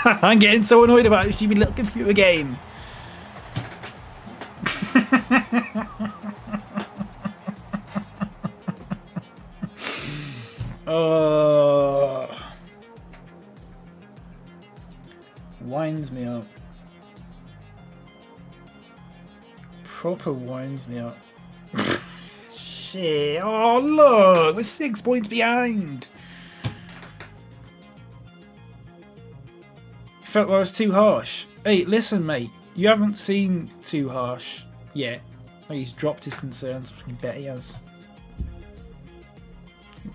I'm getting so annoyed about this stupid little computer game. Winds me up. Proper winds me up. Shit. Oh, look. We're 6 points behind. Felt like I was too harsh. Hey, listen, mate. You haven't seen Too Harsh yet. Oh, he's dropped his concerns. I fucking bet he has.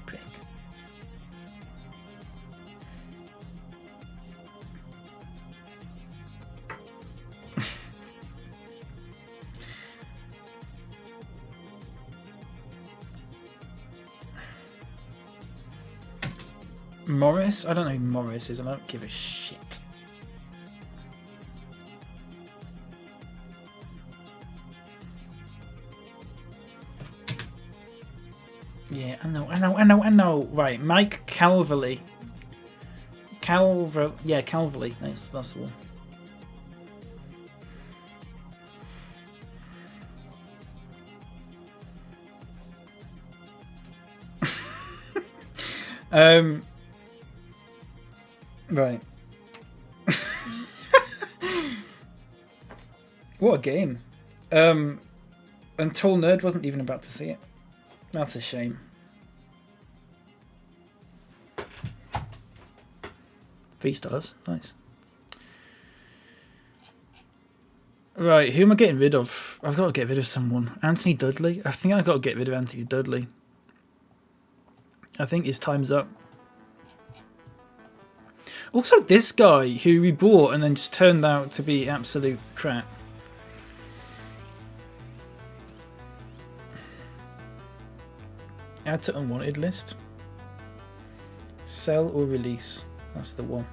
Prick. Morris? I don't know who Morris is, and I don't give a shit. Yeah, I know. Right, Mike Calverley. Calverley. That's the one. Right. What a game. And Tall Nerd wasn't even about to see it. That's a shame. 3 stars. Nice. Right, who am I getting rid of? I've got to get rid of someone. Anthony Dudley? I think I've got to get rid of Anthony Dudley. I think his time's up. Also, this guy who we bought and then just turned out to be absolute crap. Add to unwanted list. Sell or release. That's the one.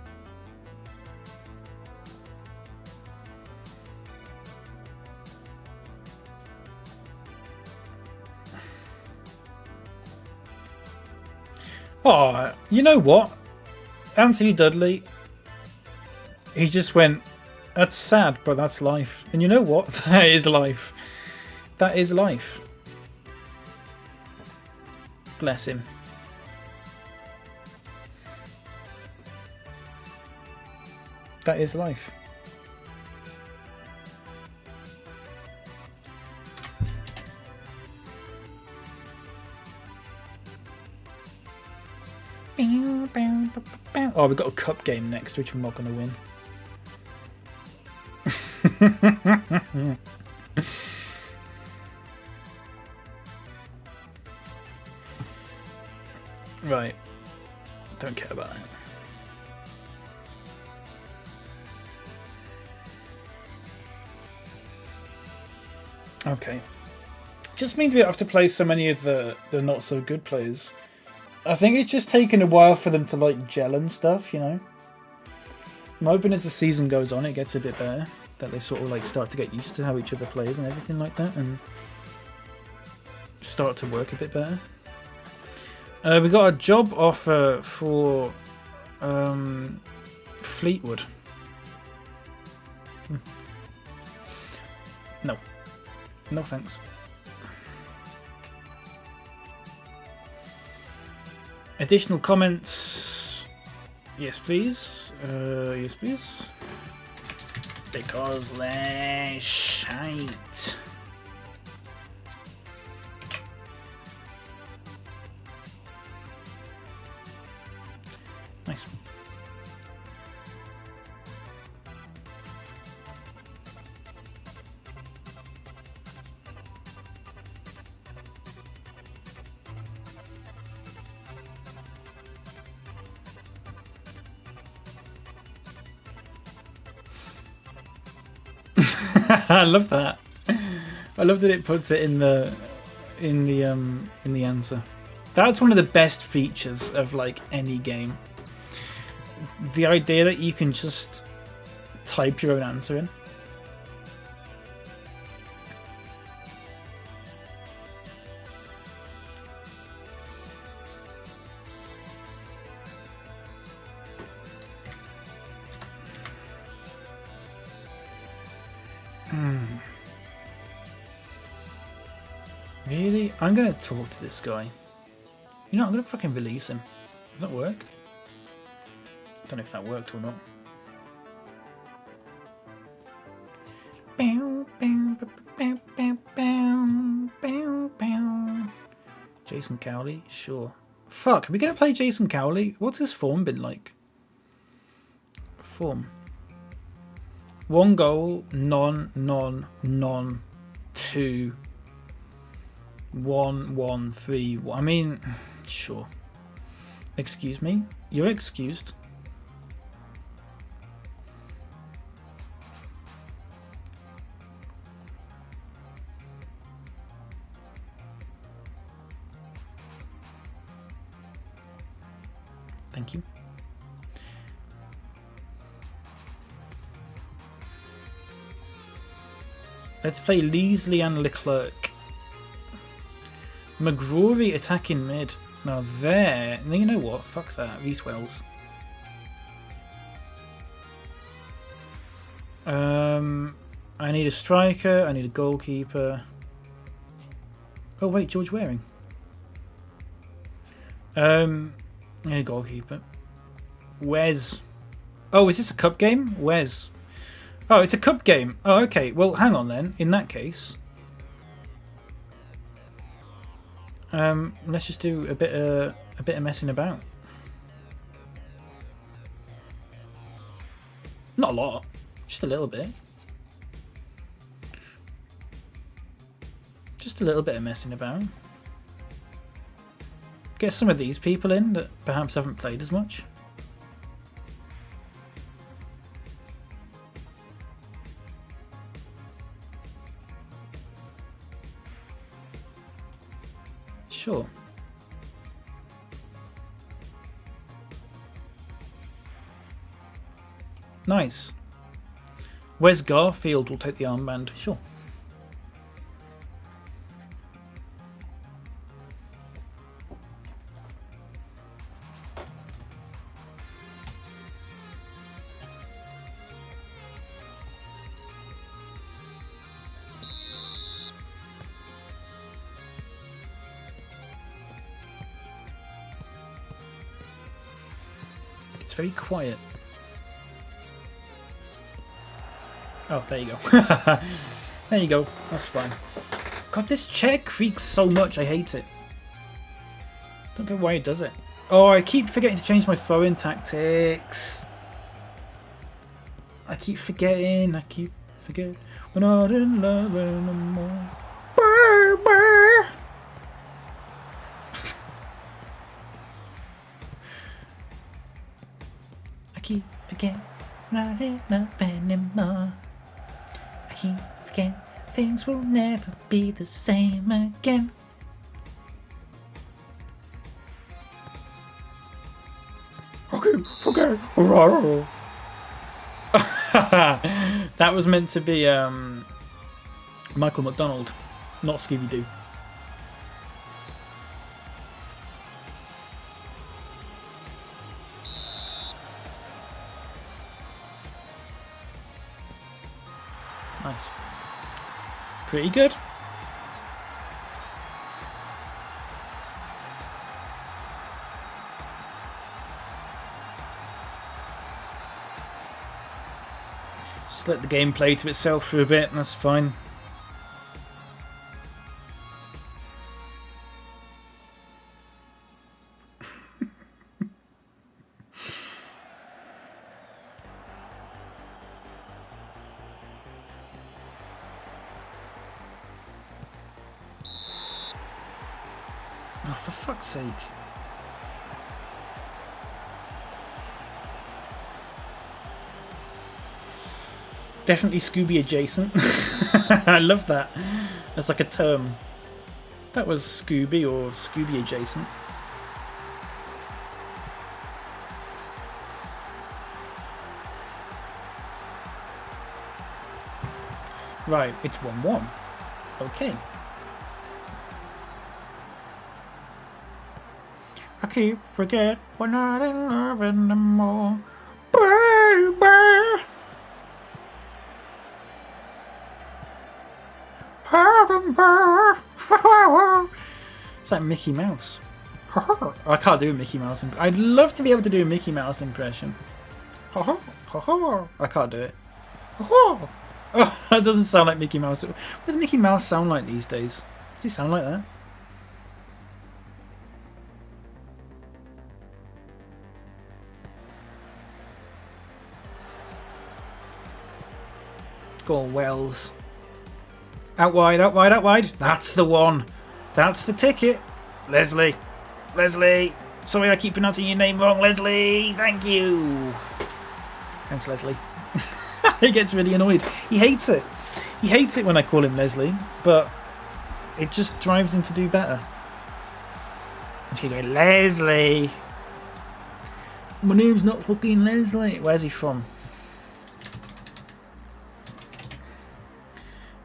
Oh, you know what? Anthony Dudley, he just went, that's sad, but that's life. And you know what? That is life. That is life. Bless him. That is life. Oh, we've got a cup game next, which we're not going to win. Right. Don't care about that. Okay. Just means we have to play so many of the not so good players. I think it's just taken a while for them to like gel and stuff, you know. I'm hoping as the season goes on it gets a bit better. That they sort of like start to get used to how each other plays and everything like that and start to work a bit better. We got a job offer for Fleetwood. No. No thanks. Additional comments? Yes, please. Yes, please. Because they're shite. Nice. I love that. I love that it puts it in the answer. That's one of the best features of like any game. The idea that you can just type your own answer in. Really? I'm gonna talk to this guy. You know, I'm gonna fucking release him. Does that work? I don't know if that worked or not. Jason Cowley, sure. Fuck, are we gonna play Jason Cowley? What's his form been like? Form. 1 goal, none, 2, 1, 3. I mean, sure. Excuse me? You're excused. Thank you. Let's play Leasley and Leclerc. McGrory attacking mid. Now there. You know what? Fuck that. Reece Wells. I need a striker. I need a goalkeeper. Oh wait, George Waring. I need a goalkeeper. Wes. Oh, is this a cup game? Wes. Oh, it's a cup game. Oh, okay. Well, hang on then. In that case, let's just do a bit of messing about. Not a lot, just a little bit. Just a little bit of messing about. Get some of these people in that perhaps haven't played as much. Sure. Nice. Wes Garfield will take the armband. Sure. It's very quiet. Oh, there you go. There you go. That's fine. God, this chair creaks so much. I hate it. Don't know why it does it. Oh, I keep forgetting to change my throw-in tactics. I keep forgetting. We're not in love anymore. Burr, burr. I keep forgetting. We're not in love anymore. I keep forgetting. Things will never be the same again. Okay. That was meant to be Michael McDonald, not Scooby-Doo. Nice. Pretty good. Just let the game play to itself for a bit, and that's fine. Oh, for fuck's sake. Definitely Scooby adjacent. I love that. That's like a term. That was Scooby or Scooby adjacent. Right, it's 1-1. Okay. I keep forget we're not in love anymore. Baby. It's like Mickey Mouse. I can't do a Mickey Mouse. I'd love to be able to do a Mickey Mouse impression. I can't do it. Oh, that doesn't sound like Mickey Mouse. What does Mickey Mouse sound like these days? Does he sound like that? Go on, Wells. Out wide, out wide, out wide. That's the one. That's the ticket. Leslie. Leslie. Sorry I keep pronouncing your name wrong, Leslie. Thank you. Thanks, Leslie. He gets really annoyed. He hates it. He hates it when I call him Leslie, but it just drives him to do better. And she's going, Leslie. My name's not fucking Leslie. Where's he from?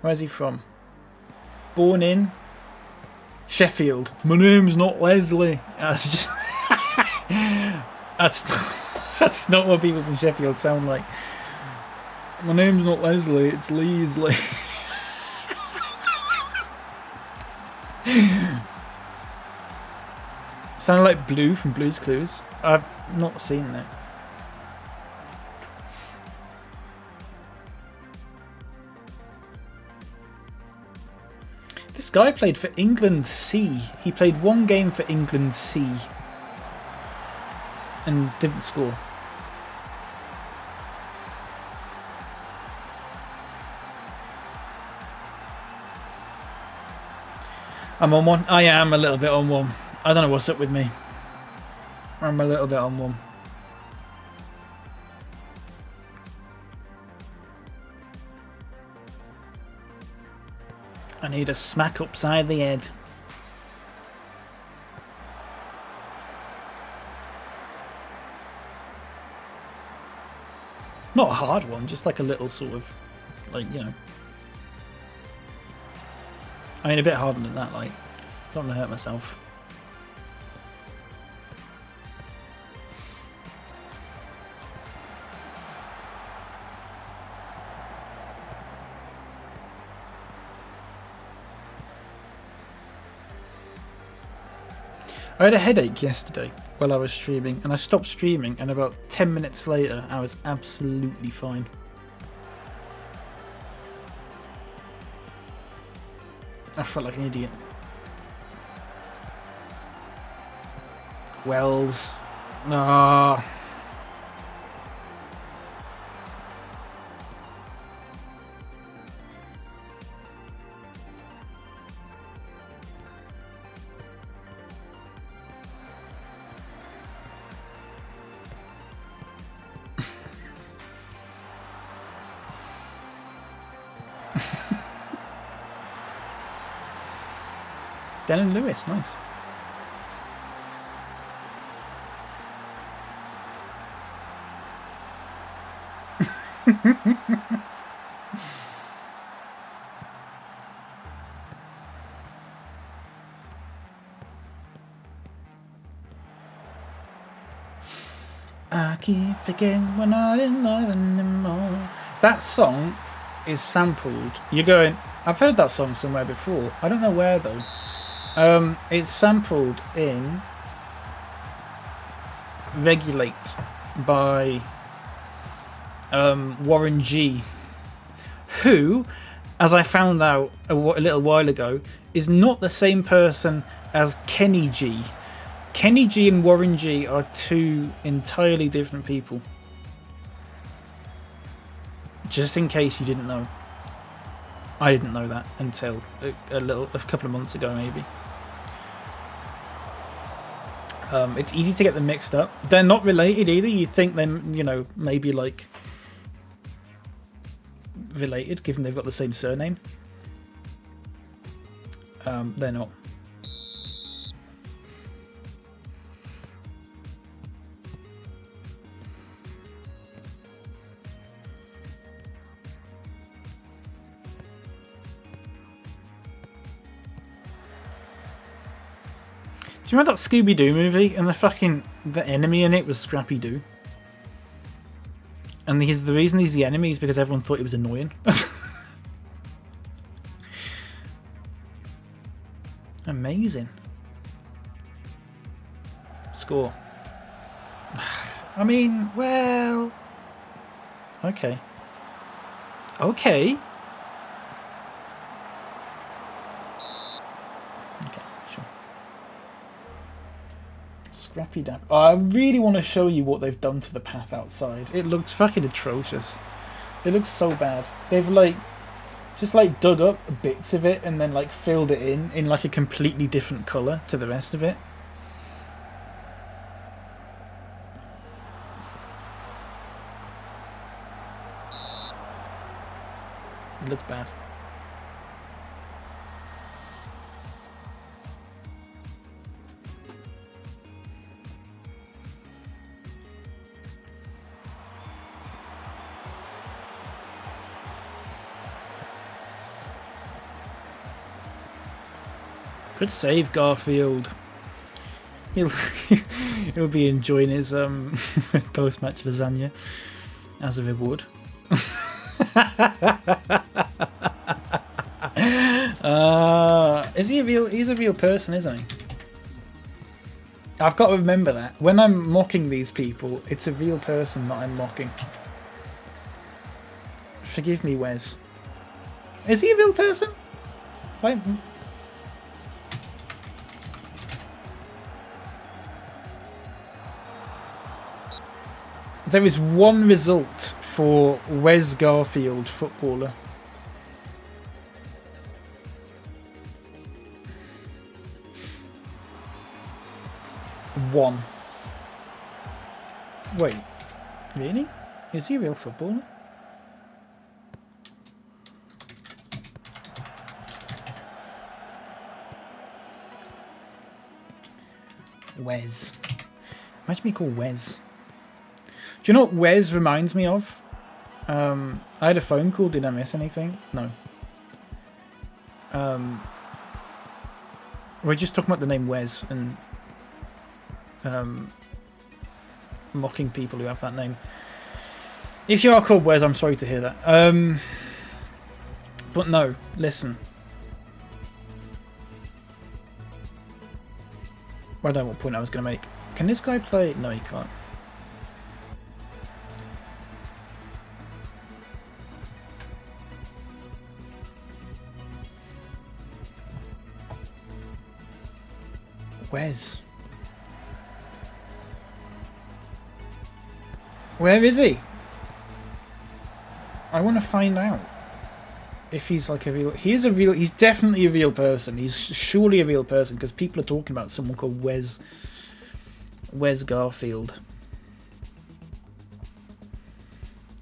Where's he from? Born in Sheffield. My name's not Leslie. That's just that's not what people from Sheffield sound like. My name's not Leslie, it's Leslie. Sounded like Blue from Blue's Clues. I've not seen that. This guy played for England C. He played one game for England C and didn't score. I'm on one. I am a little bit on one. I don't know what's up with me. I'm a little bit on one. I need a smack upside the head. Not a hard one, just like a little sort of, like, you know. I mean, a bit harder than that, like, don't want to hurt myself. I had a headache yesterday while I was streaming, and I stopped streaming, and about 10 minutes later, I was absolutely fine. I felt like an idiot. Wells. Ah. Denon Lewis, nice. I keep forgetting we're not in love anymore. That song is sampled. You're going, I've heard that song somewhere before. I don't know where though. It's sampled in Regulate by Warren G, who, as I found out a little while ago, is not the same person as Kenny G. Kenny G and Warren G are two entirely different people. Just in case you didn't know. I didn't know that until a couple of months ago, maybe. It's easy to get them mixed up. They're not related either. You think them, you know, maybe like related, given they've got the same surname. They're not. Do you remember that Scooby-Doo movie and the enemy in it was Scrappy-Doo? And the reason he's the enemy is because everyone thought he was annoying. Amazing. Score. I mean, well... Okay. Okay. Okay, sure. Scrappy Dap. Oh, I really want to show you what they've done to the path outside. It looks fucking atrocious. It looks so bad. They've like just like dug up bits of it and then like filled it in like a completely different colour to the rest of it. It looks bad. Good save, Garfield. He'll he'll be enjoying his post-match lasagna as a reward. Is he a real? He's a real person, isn't he? I've got to remember that when I'm mocking these people, it's a real person that I'm mocking. Forgive me, Wes. Is he a real person? There is one result for Wes Garfield, footballer. One. Wait, really? Is he a real footballer? Wes. Imagine me called Wes. Do you know what Wes reminds me of? I had a phone call. Did I miss anything? No. We're just talking about the name Wes and mocking people who have that name. If you are called Wes, I'm sorry to hear that. But no, listen. I don't know what point I was going to make. Can this guy play? No, he can't. Wes. Where is he? I want to find out if he's like a real... He is a real... He's definitely a real person. He's surely a real person because people are talking about someone called Wes Garfield.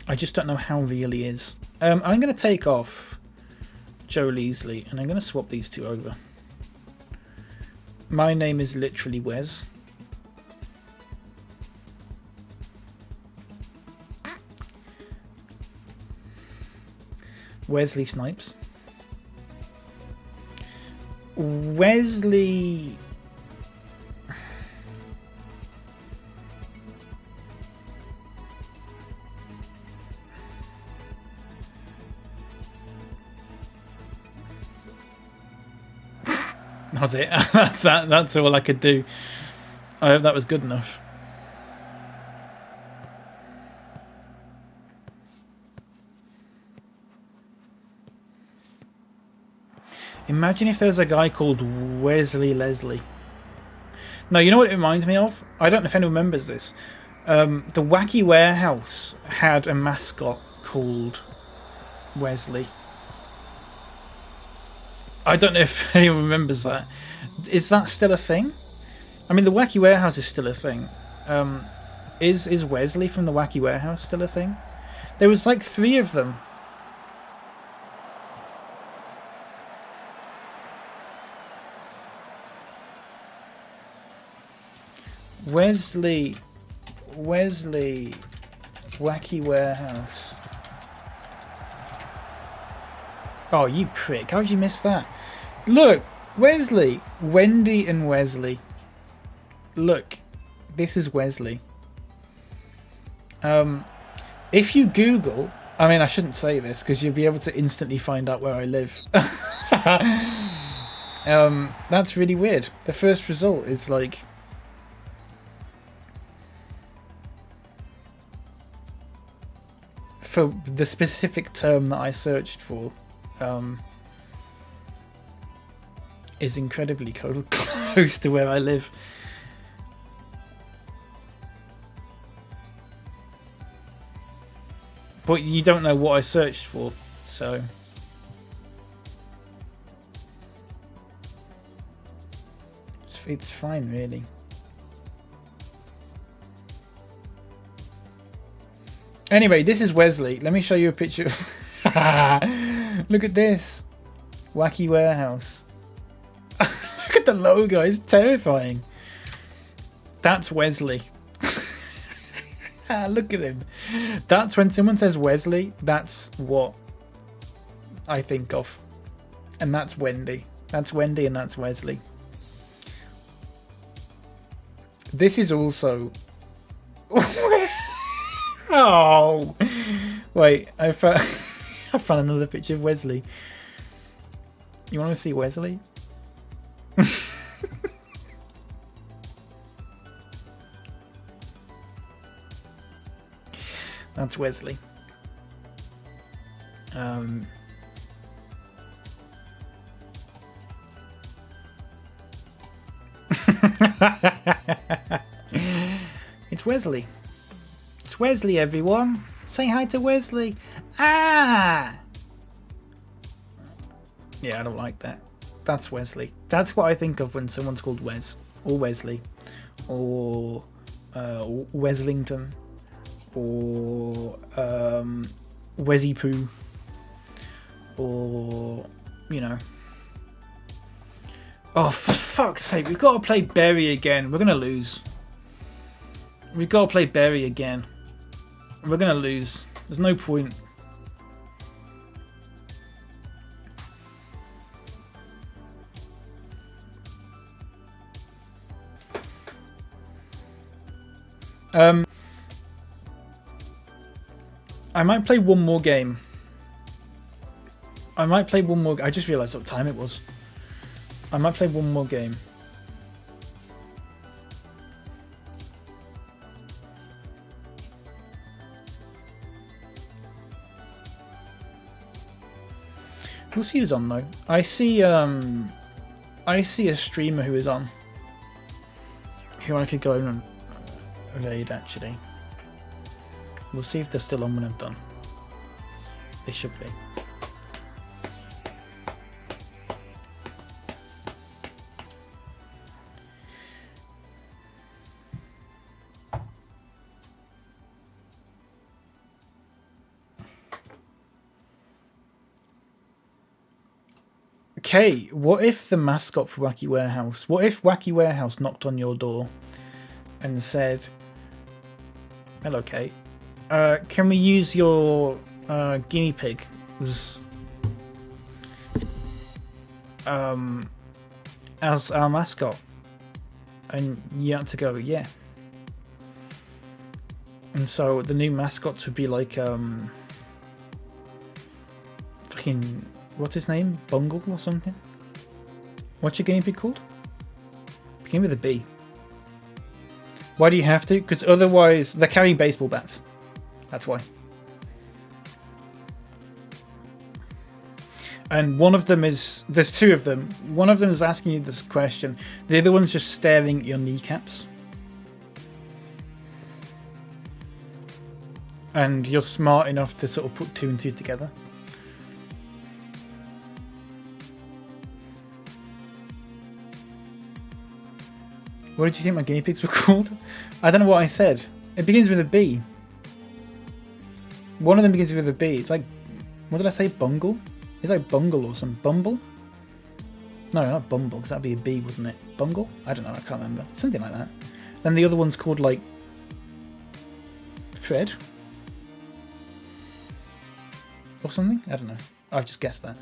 I just don't know how real he is. I'm going to take off Joe Leasley and I'm going to swap these two over. My name is literally Wes. Wesley Snipes. Wesley... That's it. That's all I could do. I hope that was good enough. Imagine if there was a guy called Wesley Leslie. No, you know what it reminds me of? I don't know if anyone remembers this. The Wacky Warehouse had a mascot called Wesley. I don't know if anyone remembers that. Is that still a thing? I mean, the Wacky Warehouse is still a thing. Is Wesley from the Wacky Warehouse still a thing? There was like 3 of them. Wesley, Wacky Warehouse. Oh, you prick. How did you miss that? Look, Wesley. Wendy and Wesley. Look, this is Wesley. If you Google... I mean, I shouldn't say this because you'll be able to instantly find out where I live. That's really weird. The first result is like... for the specific term that I searched for, is incredibly close to where I live. But you don't know what I searched for, so... It's fine, really. Anyway, this is Wesley. Let me show you a picture. Look at this. Wacky Warehouse. Look at the logo. It's terrifying. That's Wesley. Look at him. That's when someone says Wesley, that's what I think of. And that's Wendy. That's Wendy and that's Wesley. This is also... Oh! Wait, I found another picture of Wesley. You want to see Wesley? That's Wesley. It's Wesley. It's Wesley, everyone. Say hi to Wesley. Ah! Yeah, I don't like that. That's Wesley. That's what I think of when someone's called Wes. Or Wesley. Or Weslington. Or Wesy Poo. Or, you know. Oh, for fuck's sake, we've got to play Berry again. We're going to lose. We've got to play Berry again. We're going to lose. There's no point. I might play one more game. I just realised what time it was. I might play one more game. We'll see who's on though. I see a streamer who is on. Who I could go and raid actually. We'll see if they're still on when I'm done. They should be. Okay, what if the mascot for Wacky Warehouse... What if Wacky Warehouse knocked on your door and said, "Hello, Kate. Can we use your guinea pigs as our mascot?" And you had to go, yeah. And so the new mascots would be like fucking... What's his name? Bungle or something? What's your guinea pig called? Begin with a B. Why do you have to? Because otherwise they're carrying baseball bats. That's why. And one of them is... There's two of them. One of them is asking you this question. The other one's just staring at your kneecaps. And you're smart enough to sort of put two and two together. What did you think my guinea pigs were called? I don't know what I said. It begins with a B. One of them begins with a B. It's like... What did I say? Bungle? It's like Bungle or some... Bumble? No, not Bumble, because that'd be a B, wouldn't it? Bungle? I don't know, I can't remember. Something like that. Then the other one's called, like... Fred? Or something? I don't know. I've just guessed that.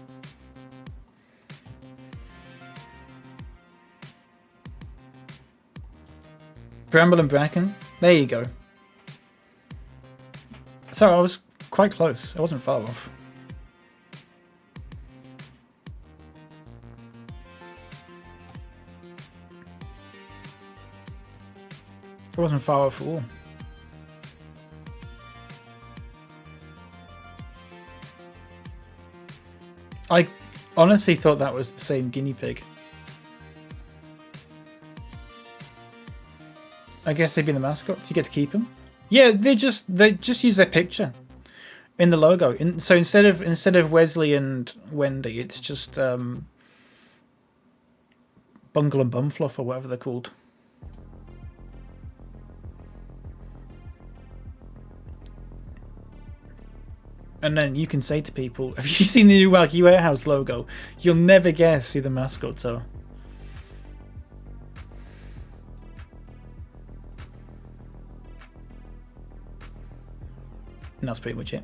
Bramble and Bracken. There you go. So I was quite close. I wasn't far off. I wasn't far off at all. I honestly thought that was the same guinea pig. I guess they've been the mascots. You get to keep them. Yeah, they just use their picture in the logo. So instead of Wesley and Wendy, it's just Bungle and Bumfluff or whatever they're called. And then you can say to people, have you seen the new Wacky Warehouse logo? You'll never guess who the mascots are. And that's pretty much it.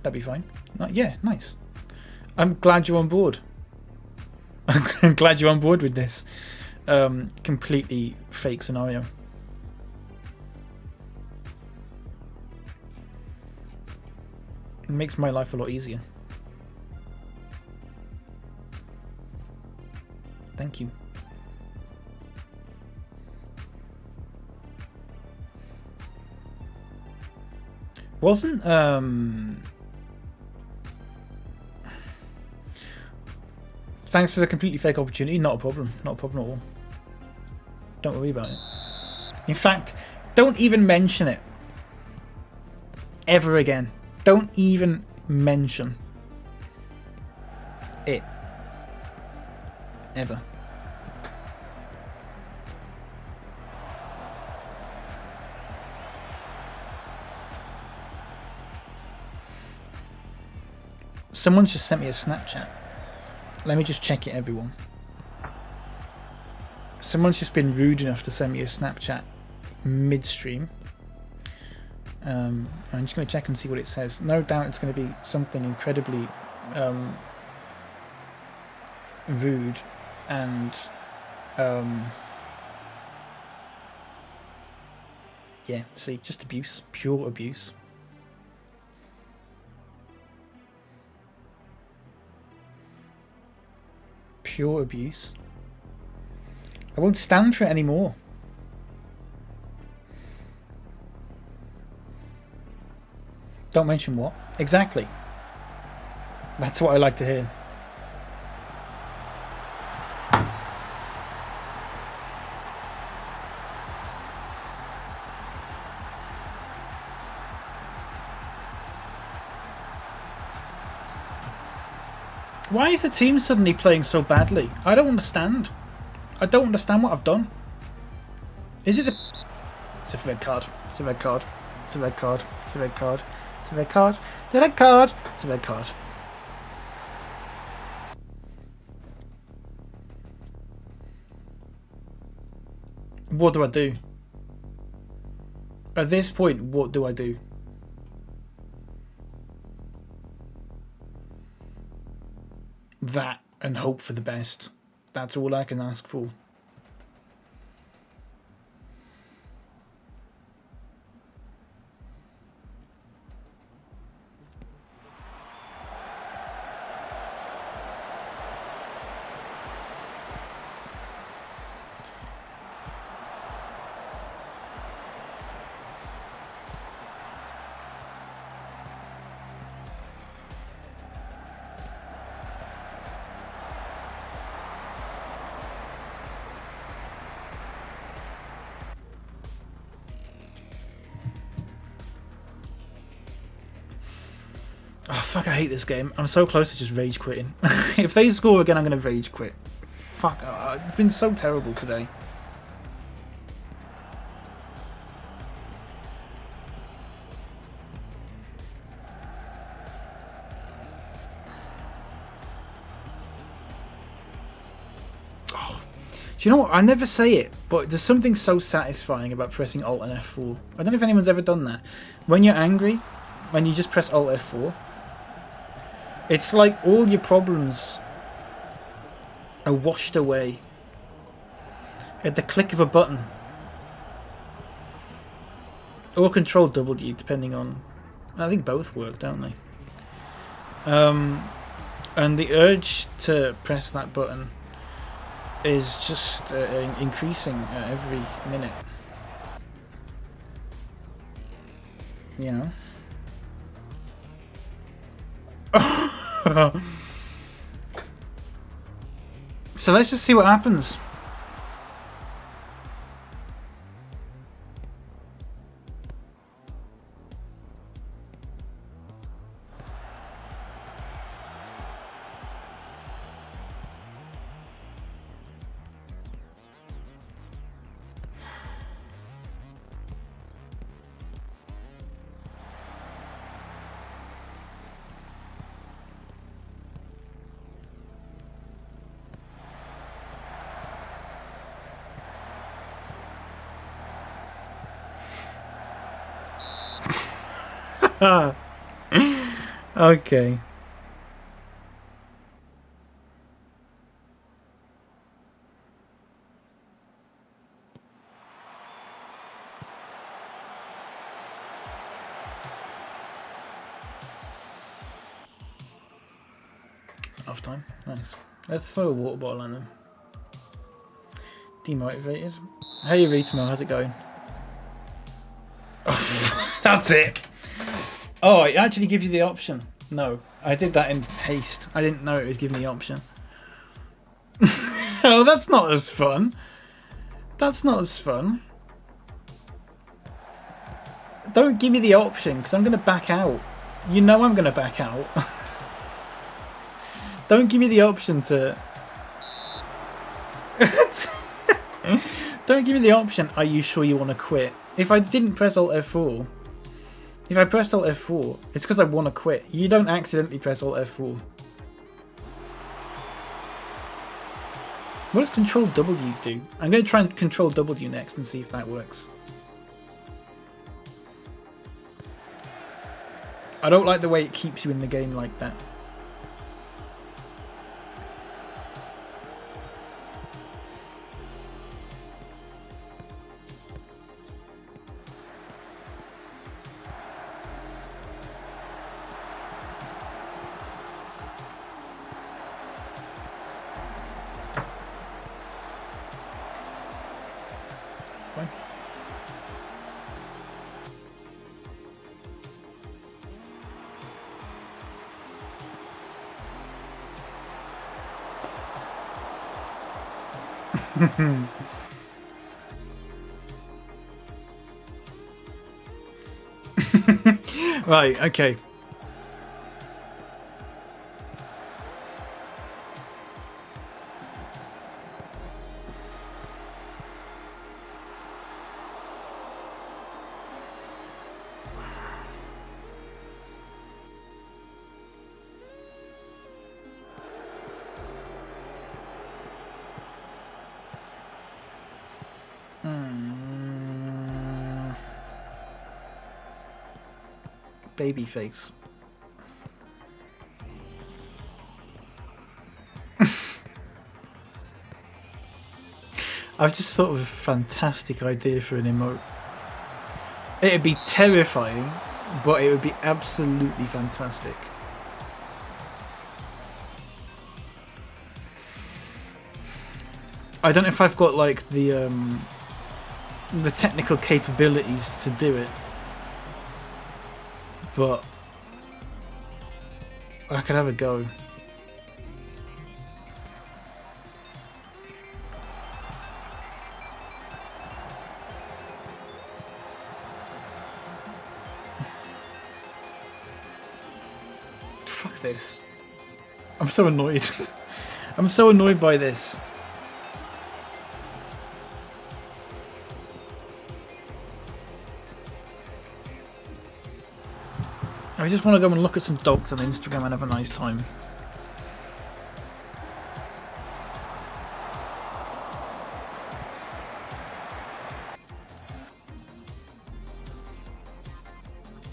That'd be fine. Yeah, nice. I'm glad you're on board. I'm glad you're on board with this completely fake scenario. It makes my life a lot easier. Thank you. Wasn't thanks for the completely fake opportunity. Not a problem. Not a problem at all. Don't worry about it. In fact, don't even mention it ever again. Don't even mention it ever. Someone's just sent me a Snapchat. Let me just check it, everyone. Someone's just been rude enough to send me a Snapchat mid-stream. I'm just going to check and see what it says. No doubt it's going to be something incredibly rude and yeah, see, just abuse, pure abuse. Pure abuse. I won't stand for it anymore. Don't mention what? Exactly. That's what I like to hear. Why is the team suddenly playing so badly? I don't understand. I don't understand what I've done. Is it the... It's a red card. It's a red card. It's a red card. It's a red card. It's a red card. It's a red card. It's a red card. What do I do? At this point, what do I do? That and hope for the best. That's all I can ask for. Oh, fuck, I hate this game. I'm so close to just rage quitting. If they score again, I'm going to rage quit. Fuck, it's been so terrible today. Oh. Do you know what? I never say it, but there's something so satisfying about pressing Alt and F4. I don't know if anyone's ever done that. When you're angry, when you just press Alt F4, it's like all your problems are washed away at the click of a button. Or Control W, depending on... I think both work, don't they? And the urge to press that button is just increasing every minute. You know? So let's just see what happens. Okay. Half time. Nice. Let's throw a water bottle on them. Demotivated. Hey Ritmo, how's it going? Oh, that's it. Oh, it actually gives you the option. No, I did that in haste. I didn't know it would give me the option. Oh, that's not as fun. That's not as fun. Don't give me the option, because I'm going to back out. You know I'm going to back out. Don't give me the option to... Don't give me the option, are you sure you want to quit? If I didn't press Alt F4... If I pressed Alt F4, it's because I want to quit. You don't accidentally press Alt F4. What does Control W do? I'm going to try and Control W next and see if that works. I don't like the way it keeps you in the game like that. Right, okay. Baby face. I've just thought of a fantastic idea for an emote. It'd be terrifying, but it would be absolutely fantastic. I don't know if I've got like the technical capabilities to do it, but I could have a go. Fuck this. I'm so annoyed. I'm so annoyed by this. I just want to go and look at some dogs on Instagram and have a nice time.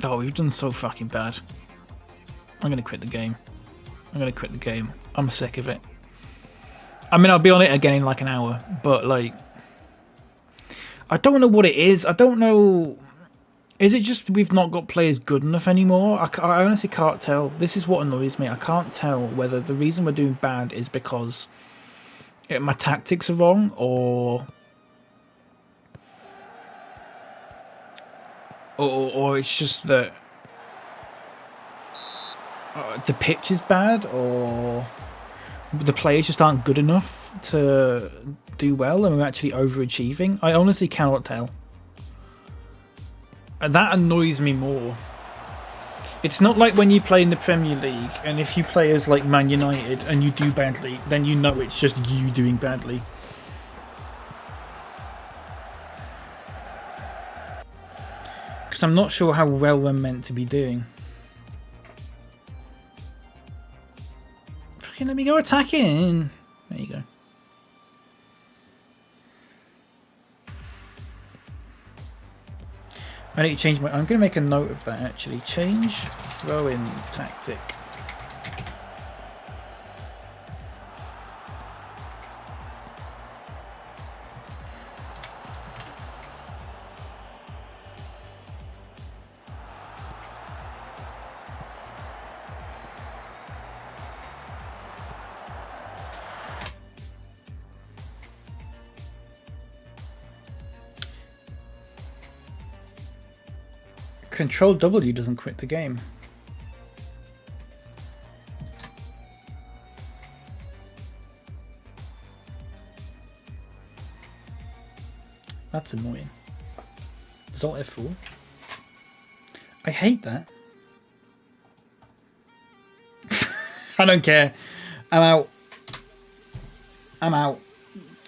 Oh, we've done so fucking bad. I'm going to quit the game. I'm going to quit the game. I'm sick of it. I mean, I'll be on it again in like an hour, but like... I don't know what it is. I don't know... Is it just we've not got players good enough anymore? I honestly can't tell. This is what annoys me. I can't tell whether the reason we're doing bad is because my tactics are wrong or it's just that the pitch is bad or the players just aren't good enough to do well and we're actually overachieving? I honestly cannot tell. And that annoys me more. It's not like when you play in the Premier League and if you play as like Man United and you do badly, then you know it's just you doing badly. Because I'm not sure how well we're meant to be doing. Fucking let me go attacking. There you go. I need to change my... I'm going to make a note of that actually. Change throw-in tactic. Control W doesn't quit the game. That's annoying. Alt F4. I hate that. I don't care. I'm out. I'm out.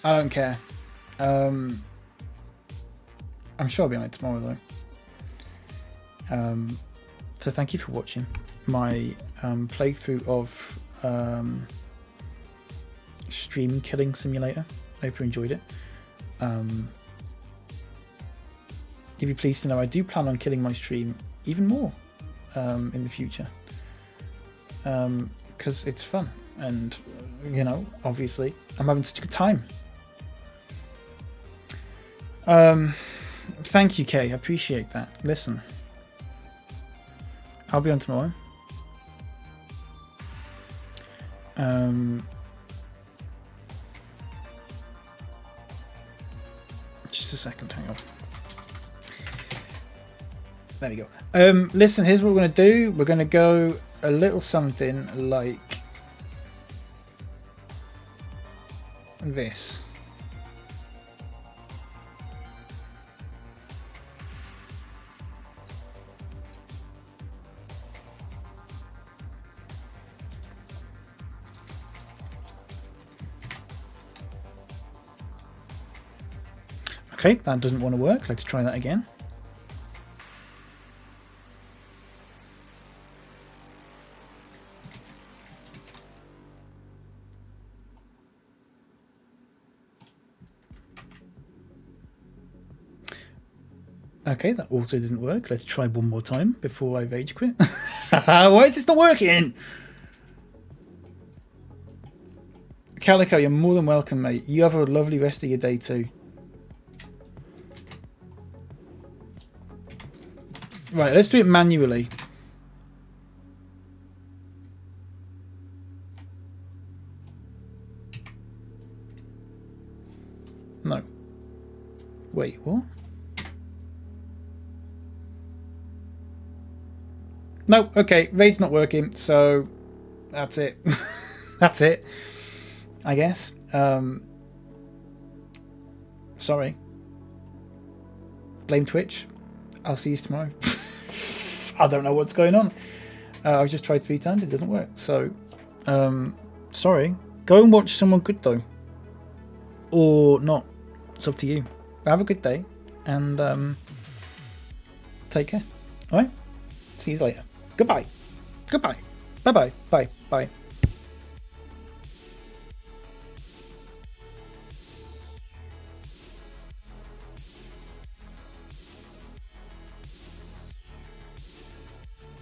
I don't care. I'm sure I'll be on it tomorrow though. So thank you for watching my playthrough of Stream Killing Simulator. I hope you enjoyed it. You'd be pleased to know I do plan on killing my stream even more in the future, because it's fun and you know, obviously I'm having such a good time. Thank you, Kay. I appreciate that. Listen, I'll be on tomorrow. Just a second, hang on. There we go. Listen, here's what we're going to do. We're going to go a little something like this. Okay, that doesn't want to work. Let's try that again. Okay, that also didn't work. Let's try one more time before I rage quit. Why is this not working? Calico, you're more than welcome, mate. You have a lovely rest of your day too. Right, let's do it manually. No. Wait, what? No, okay, raid's not working, so that's it. That's it, I guess. Sorry. Blame Twitch. I'll see you tomorrow. I don't know what's going on. I've just tried 3 times, it doesn't work. So, sorry. Go and watch someone good though. Or not. It's up to you. But have a good day and take care. Alright? See you later. Goodbye. Goodbye. Bye-bye. Bye. Bye.